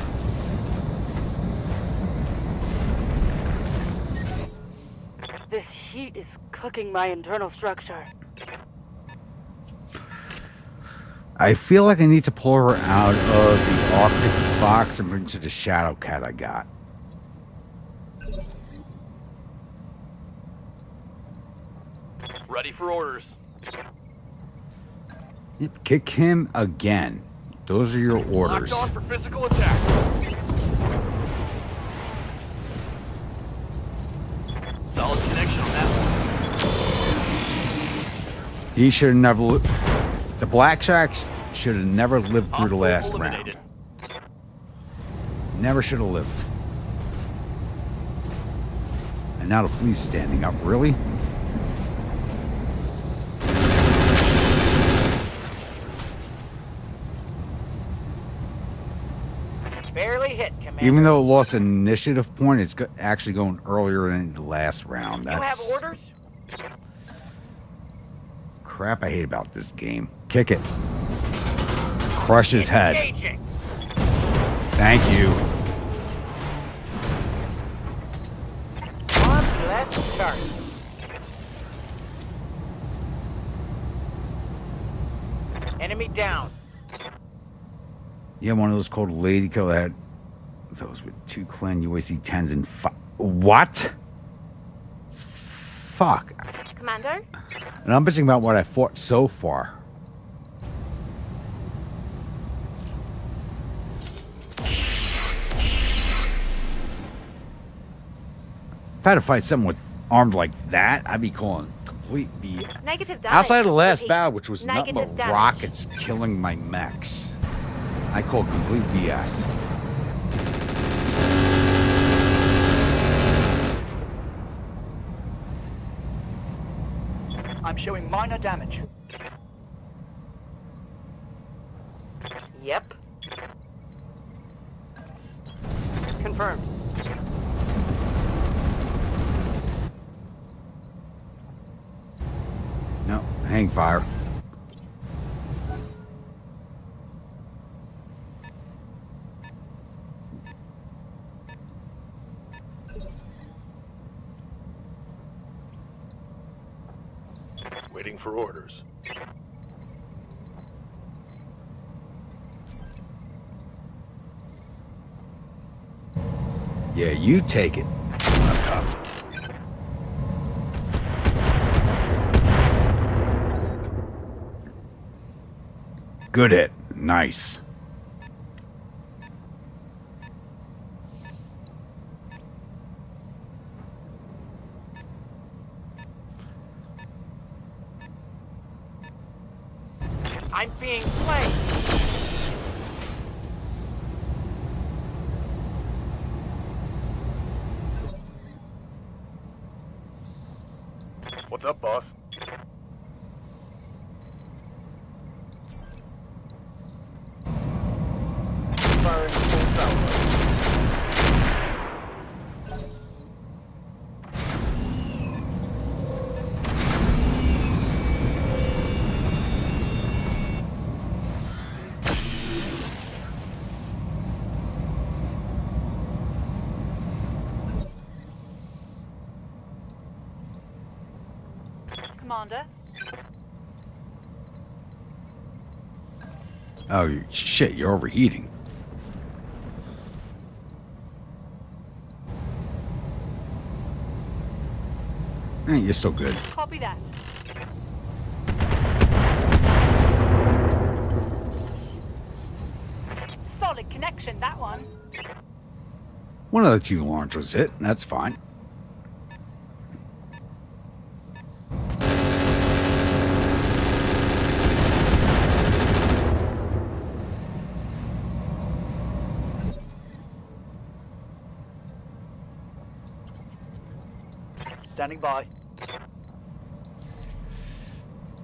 This heat is cooking my internal structure. I feel like I need to pull her out of the Arctic Fox and into the Shadow Cat I got. Ready for orders. Yep, kick him again. Those are your orders. Locked on for physical attack. Solid connection on that one. He should have never... The Blackjack should have never lived through the last round. Never should have lived. And now the flea's standing up. Really? Barely hit, Commander. Even though it lost an initiative point, it's actually going earlier than the last round. You have orders? Crap I hate about this game. Kick it. Crush his head. Engaging. Thank you. On left start. Enemy down. Yeah, one of those called Lady Kill that had those with 2 clan UAC 10s and 5. What? Fuck. Commander? And I'm bitching about what I fought so far. If I had to fight someone with armed like that, I'd be calling complete BS. Negative damage. Outside of the last battle, which was nothing but Negative damage. rockets killing my mechs, I call complete BS. I'm showing minor damage. Yep. Confirmed. No, hang fire. Waiting for orders. Yeah, you take it. Good hit. Nice. I'm being played. What's up, boss? Firing full salvo. Commander. Oh, shit, you're overheating. You're still good. Copy that. Solid connection, that one. One of the two launchers hit, and that's fine. Standing by.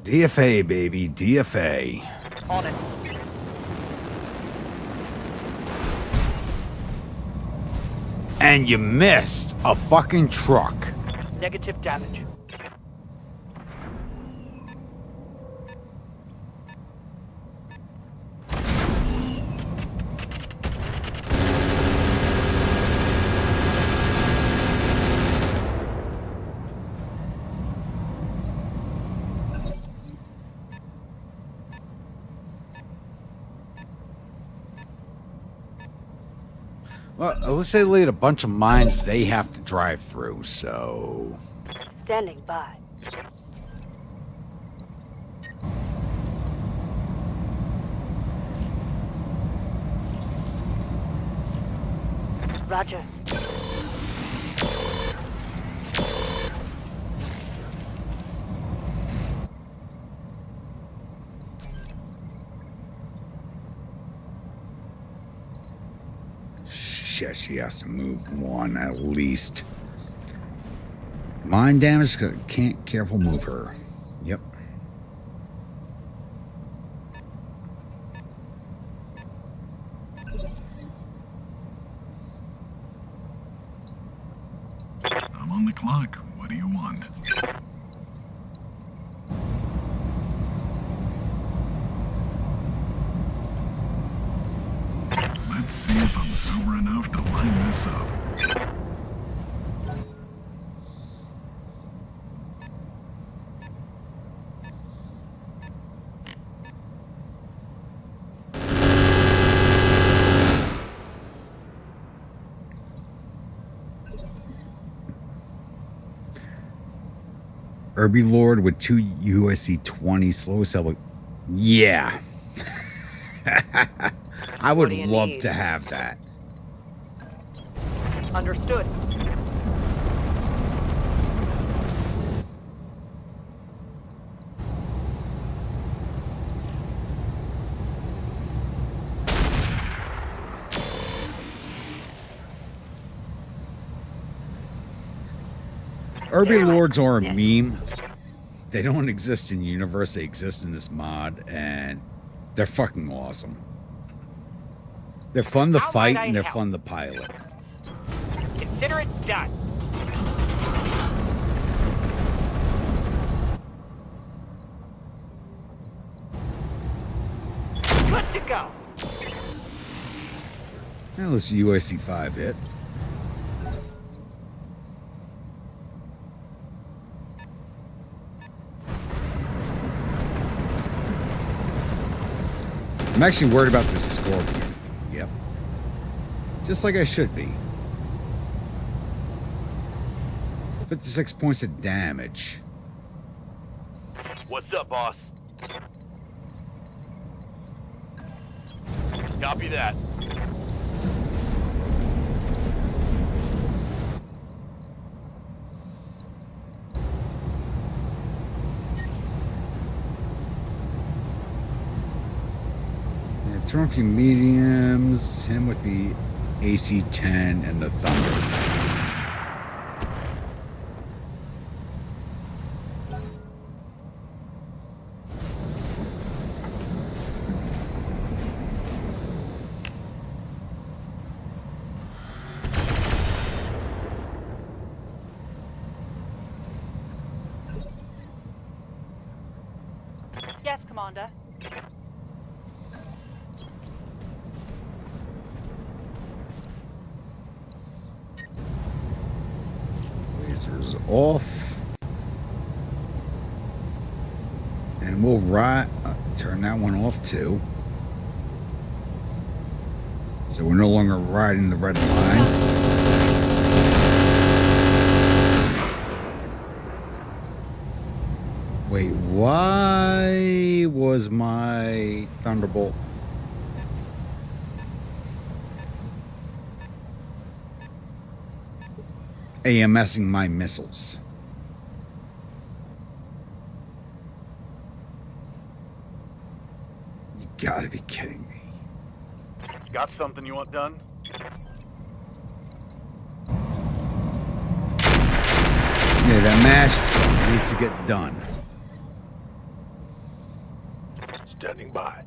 DFA, baby, DFA. On it. And you missed a fucking truck. Negative damage. Well, let's say they laid a bunch of mines they have to drive through, so... Standing by. Roger. Shit, she has to move one at least. Mine damage, can't careful move her. Yep. I'm on the clock. What do you want? Let's see if I'm sober enough to line this up. Irby Lord with 2 USC 20 slow cell. Yeah. I would love to have that. Understood. Irby Lords are a meme. They don't exist in universe. They exist in this mod, and they're fucking awesome. They're fun to fight, and they're fun to pilot. Consider it done. Good to go. Now let's USC 5 hit. I'm actually worried about this Scorpion. Yep. Just like I should be. 56 points of damage. What's up, boss? Copy that. Throw a few mediums, him with the AC-10 and the Thunder. Yes, Commander. Lasers off. And we'll turn that one off too. So we're no longer riding the red line. Wait, why was my Thunderbolt? AMSing my missiles. You gotta be kidding me. Got something you want done? Yeah, that mash truck needs to get done. Standing by.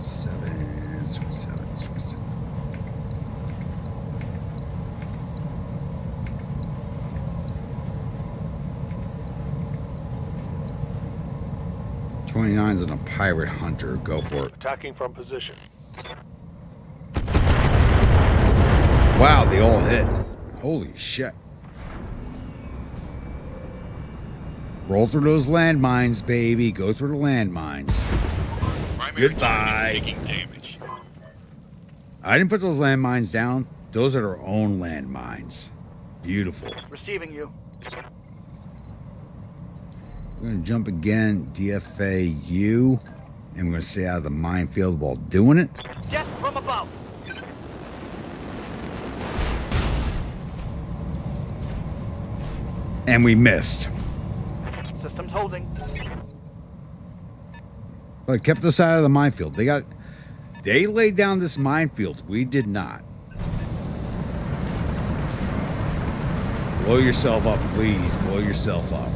Seven, 27. 29's on a pirate hunter. Go for it. Attacking from position. Wow, they all hit. Holy shit. Roll through those landmines, baby. Go through the landmines. Goodbye. I didn't put those landmines down. Those are their own landmines. Beautiful. Receiving you. We're going to jump again, DFAU, and we're going to stay out of the minefield while doing it. Just from above. And we missed. Systems holding. But kept us out of the minefield. They laid down this minefield. We did not. Blow yourself up, please. Blow yourself up.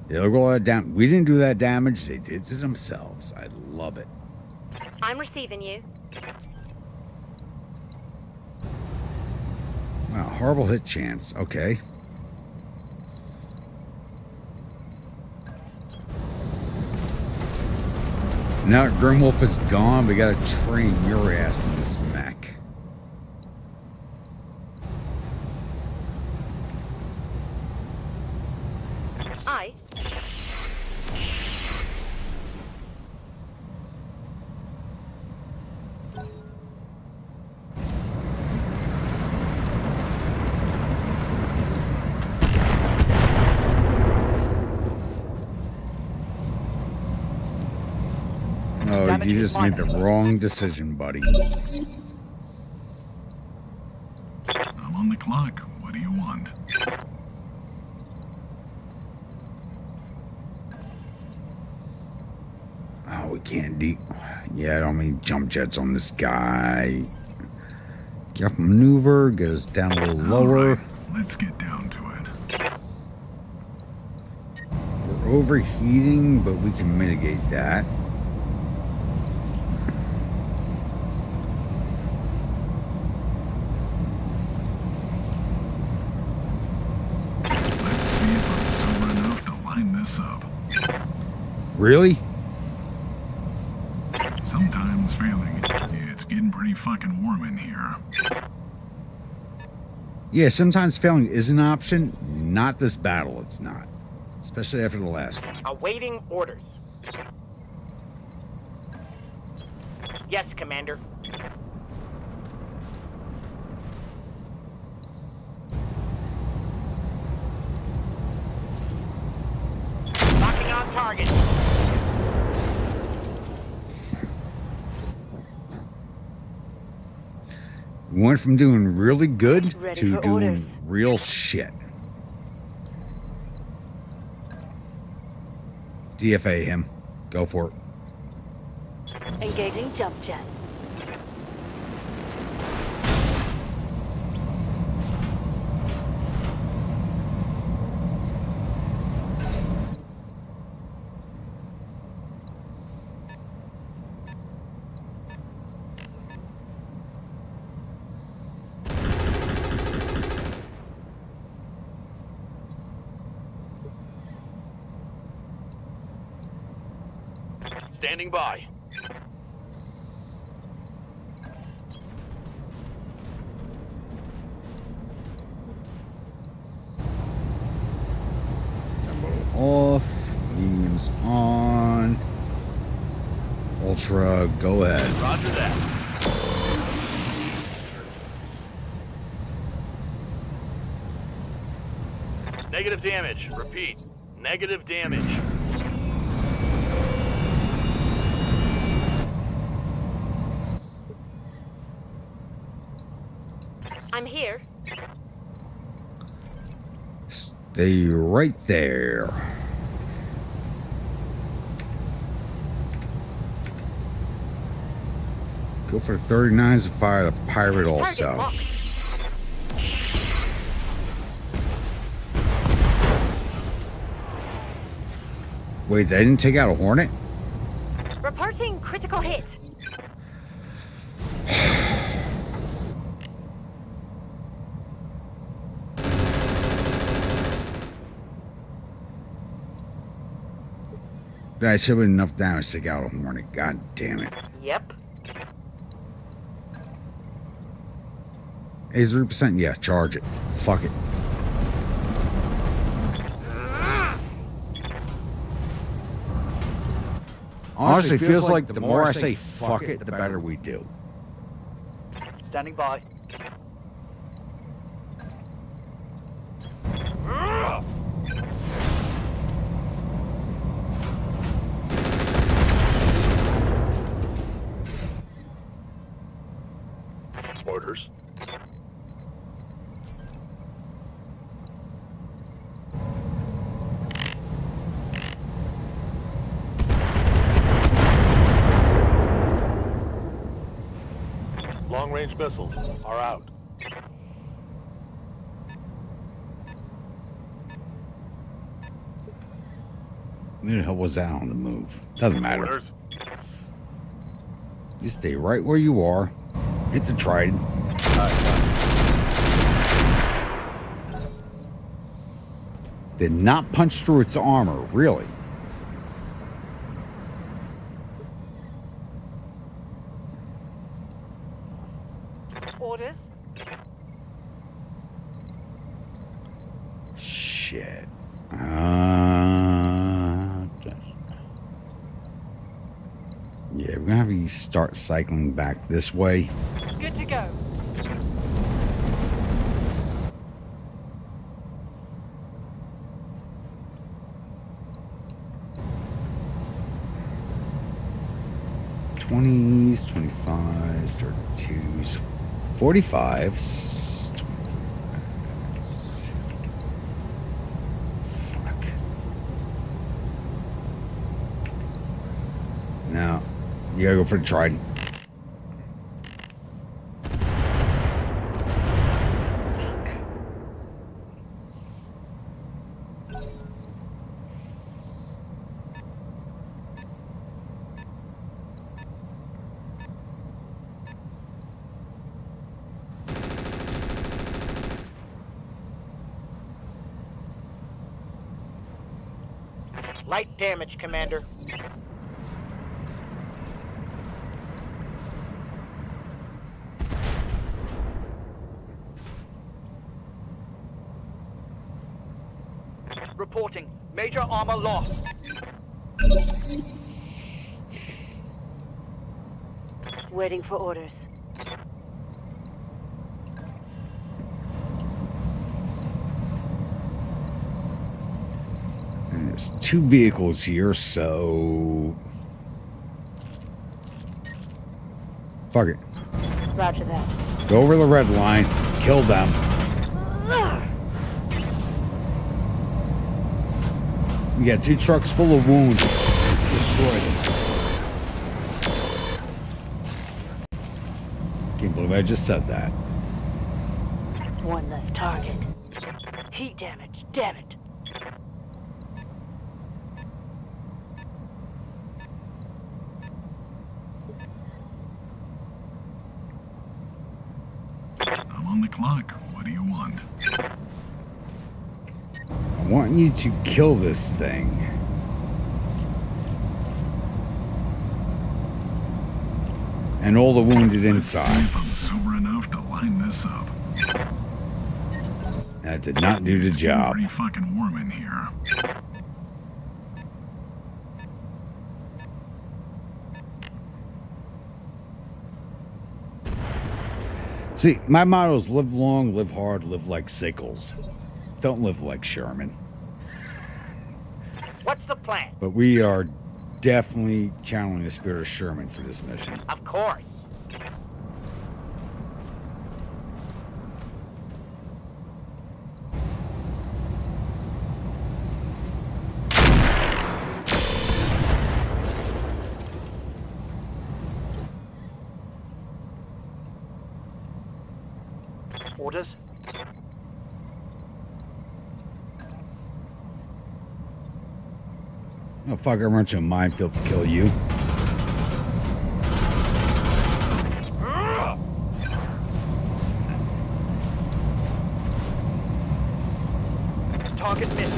They'll go all down. We didn't do that damage. They did to themselves. I love it. I'm receiving you. Wow, horrible hit chance. Okay. Now that Grimwolf is gone, we gotta train your ass in this mech. Aye. Oh, you just made the wrong decision, buddy. I'm on the clock. What do you want? Oh, we can't Yeah, I don't need jump jets on this guy. Get up maneuver, get us down a little lower. Right, let's get down to it. We're overheating, but we can mitigate that. Let's see if I'm sober enough to line this up. Really? Sometimes failing. It's getting pretty fucking warm in here. Yeah, sometimes failing is an option. Not this battle, it's not. Especially after the last one. Awaiting orders. Yes, Commander. Locking on target. We went from doing really good Ready to for doing orders. real shit. DFA him. Go for it. Engaging jump jet. Standing by. Missiles on. Ultra, go ahead. Roger that. Negative damage. Repeat. Negative damage. I'm here. Stay right there. Go for the 39s and fire the pirate also. Wait, they didn't take out a Hornet? Reporting critical hit. That should have been enough damage to take out a Hornet. God damn it. Yep. 83%? Yeah, charge it. Fuck it. Honestly, feels like the more I say fuck it, the better we do. Standing by. Orders. Long-range missiles are out. Who the hell was that on the move? Doesn't matter. Orders. You stay right where you are. Hit the trident. Did not punch through its armor, really. Orders. Shit. Yeah, we're gonna have you start cycling back this way. Good to go. '20s, 25s, 32s, 45s, 25s. Fuck. Now, you gotta go for the trident. Light damage, Commander. Reporting. Major armor loss. Waiting for orders. And there's 2 vehicles here, so... Fuck it. Roger that. Go over the red line, kill them. You got 2 trucks full of wounds. Destroy them. Can't believe I just said that. One left target. Heat damage. Damn it. I'm on the clock. What do you want? I want you to kill this thing. And all the wounded inside. If I'm sober enough to line this up. That did not do the It's job. pretty fucking warm in here. See, my motto is live long, live hard, live like Sickles. Don't live like Sherman. What's the plan? But we are definitely channeling the spirit of Sherman for this mission. Of course. Orders? Oh, fuck, I run to a minefield to kill you. Target missed.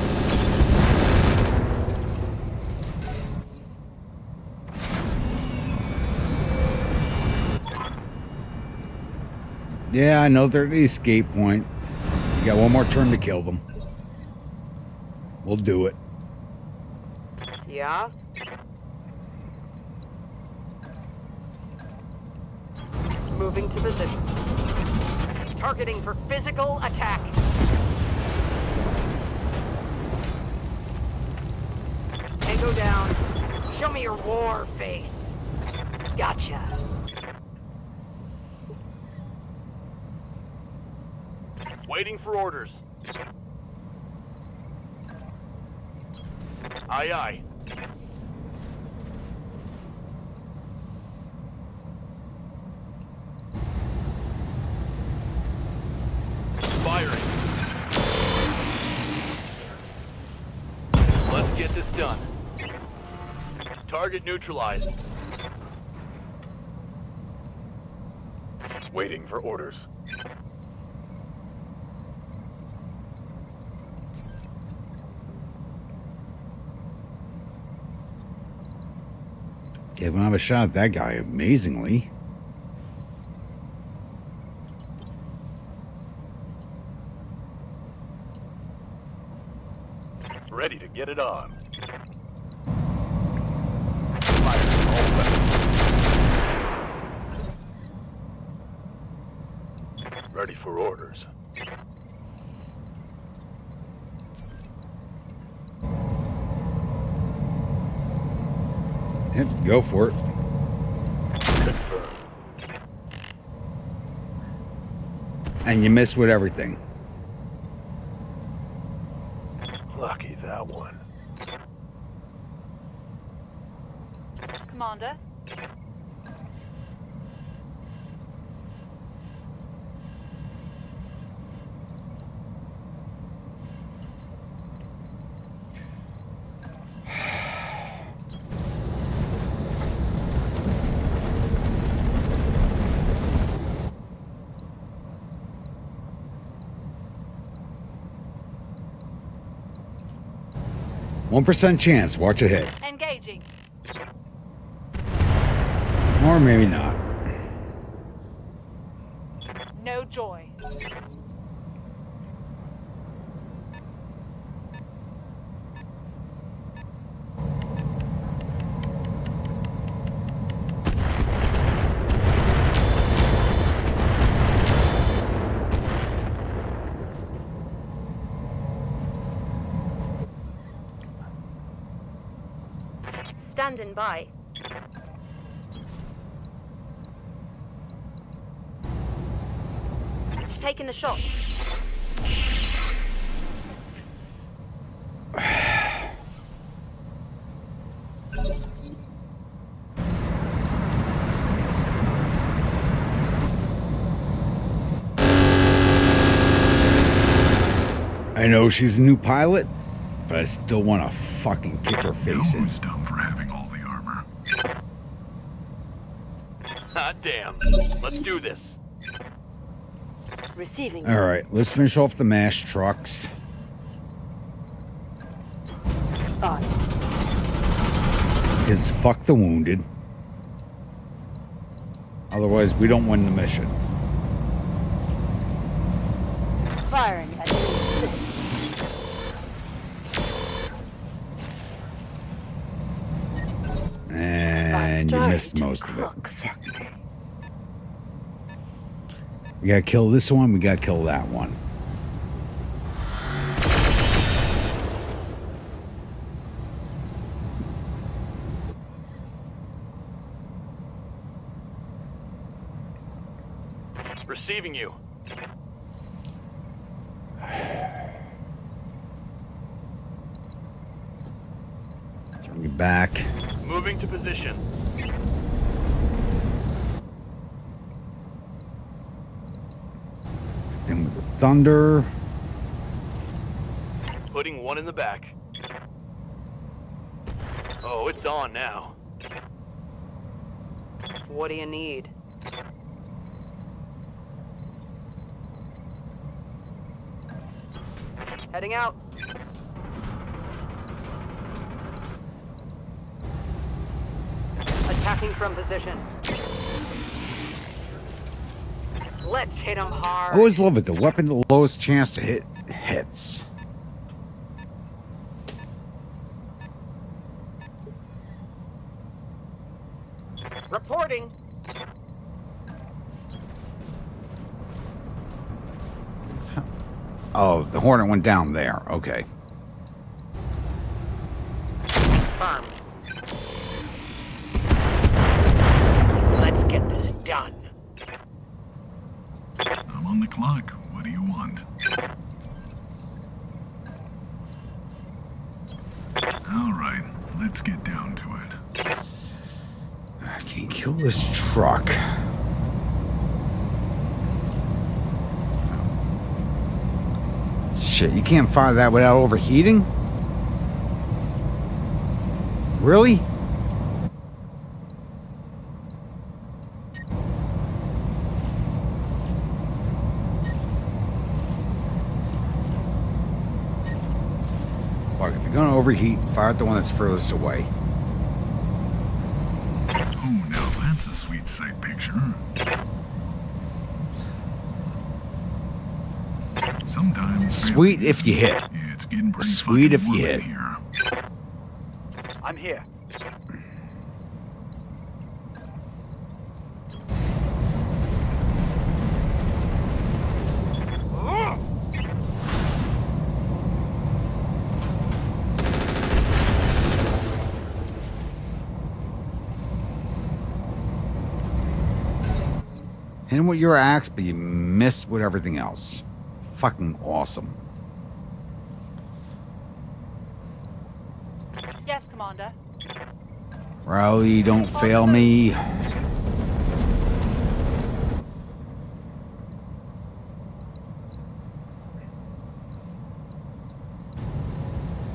Yeah, I know they're at the escape point. You got one more turn to kill them. We'll do it. Yeah? Moving to position. Targeting for physical attack. Tango down. Show me your war face. Gotcha. Waiting for orders. Aye, aye. Firing. Let's get this done. Target neutralized. Waiting for orders. Yeah, we don't have a shot at that guy, amazingly. Ready to get it on. Ready for orders. Yep, go for it. Confirmed. And you miss with everything. Lucky that one. Commander? One 1% chance. Watch it hit. Engaging. Or maybe not. No joy. Standing by. Taking the shot. I know she's a new pilot, but I still want to fucking kick her face in. Who's dumb for having all the armor? Hot damn. Let's do this. Receiving. All right, let's finish off the MASH trucks. On. It's fuck the wounded. Otherwise, we don't win the mission. Firing at enemy. And you missed most of it. Fuck me. We gotta kill this one. We gotta kill that one. Receiving you. Turn you back. Moving to position. Then with the thunder. Putting one in the back. Oh, it's on now. What do you need? Heading out. Attacking from position. Let's hit him hard. I always love it. The weapon, the lowest chance to hit hits. Reporting. Oh, the Hornet went down there. Okay. Confirmed. Let's get this done. I'm on the clock. What do you want? All right, let's get down to it. I can't kill this truck. Shit, you can't fire that without overheating? Really? Look, if you're gonna overheat, fire at the one that's furthest away. Oh, now that's a sweet sight picture. Sometimes Sweet if you hit. Yeah, it's getting pretty Sweet if fucking you warm hit. in here. I'm here. Hit him with your axe, but you missed with everything else. Fucking awesome. Yes, Commander. Riley, don't fail me.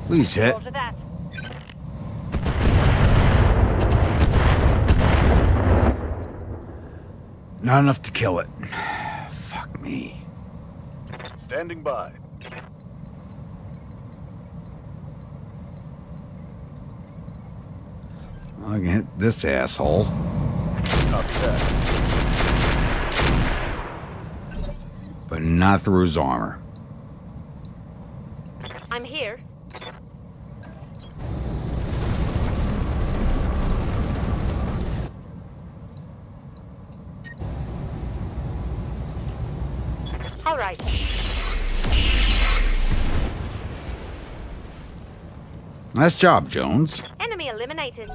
Please hit. Roger that. Not enough to kill it. Fuck me. Standing by. I can hit this asshole. Copy that. But not through his armor. I'm here. All right. Nice job, Jones. Enemy eliminated.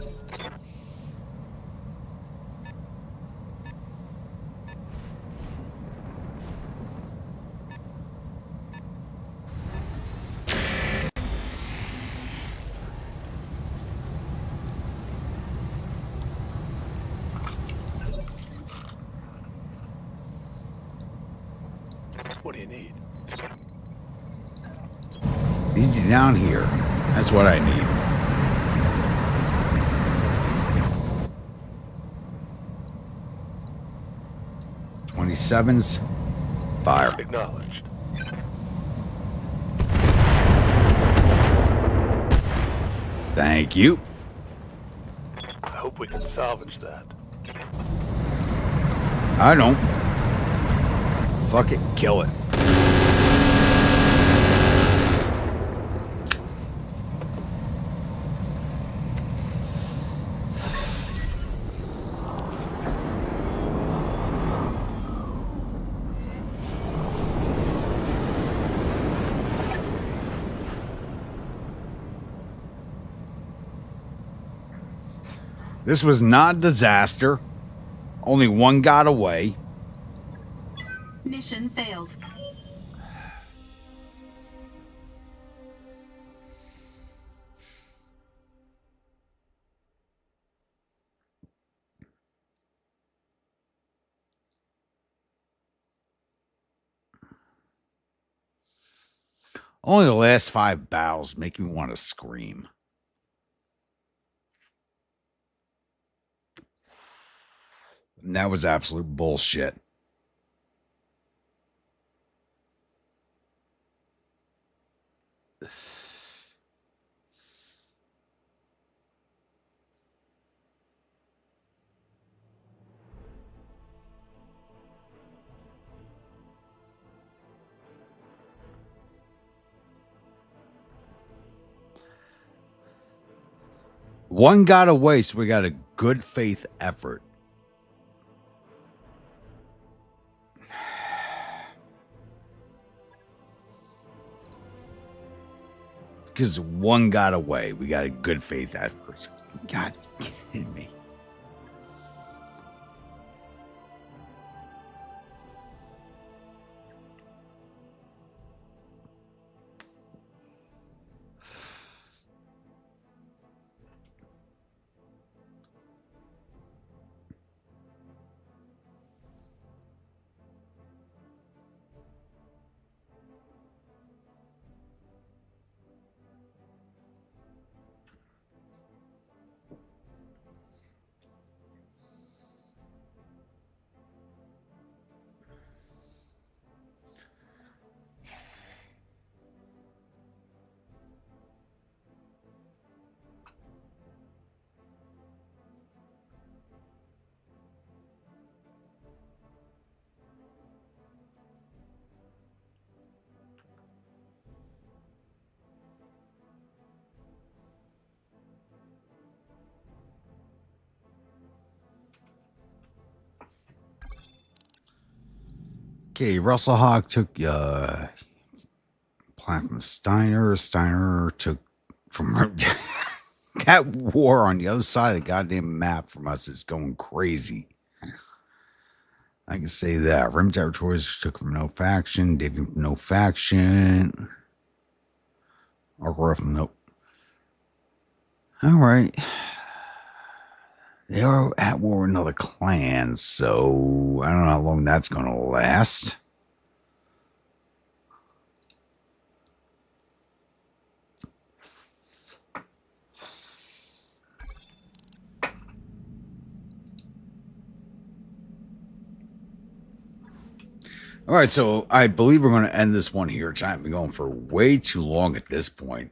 What do you need? Need you down here. That's what I need. .27s. Fire. Acknowledged. Thank you. I hope we can salvage that. I don't. Fuck it. Kill it. This was not a disaster. Only one got away. Mission failed. Only the last 5 battles make me want to scream. And that was absolute bullshit. One got away, so we got a good faith effort. Because one got away, we got a good faith effort. God, you kidding me? Okay, Russell Hogg took plan from Steiner. Steiner took from that war on the other side of the goddamn map from us is going crazy. I can say that. Rim territories took from no faction. David from no faction. Aurora from no. All right. They are at war with another clan, so I don't know how long that's going to last. All right, so I believe we're going to end this one here. Time been going for way too long at this point.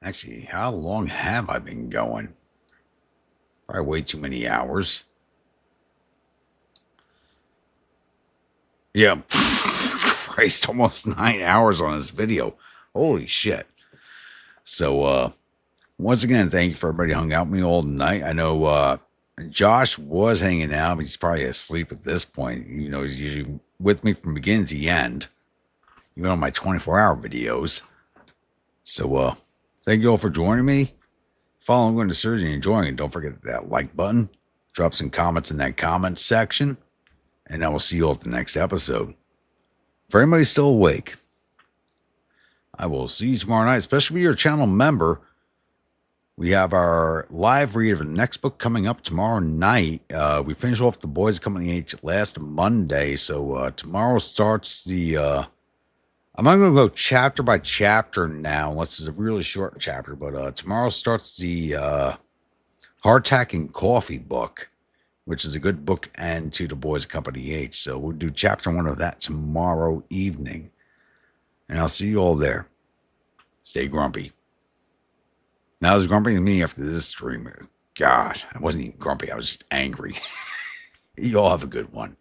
Actually, how long have I been going? Probably way too many hours. Yeah, Christ, almost 9 hours on this video. Holy shit. So, once again, thank you for everybody who hung out with me all night. I know Josh was hanging out, but he's probably asleep at this point. You know, he's usually with me from beginning to the end, even on my 24-hour videos. So, thank you all for joining me. Follow along the series and enjoying it. Don't forget that like button. Drop some comments in that comment section. And I will see you all at the next episode. For anybody still awake, I will see you tomorrow night, especially if you're a channel member. We have our live read of the next book coming up tomorrow night. We finished off The Boys Company H last Monday. So tomorrow starts the... I'm not going to go chapter by chapter now, unless it's a really short chapter. But tomorrow starts the Hardtack and Coffee book, which is a good book and to The Boys Company H. So we'll do chapter 1 of that tomorrow evening. And I'll see you all there. Stay grumpy. Now, as grumpy as me after this stream. God, I wasn't even grumpy. I was just angry. You all have a good one.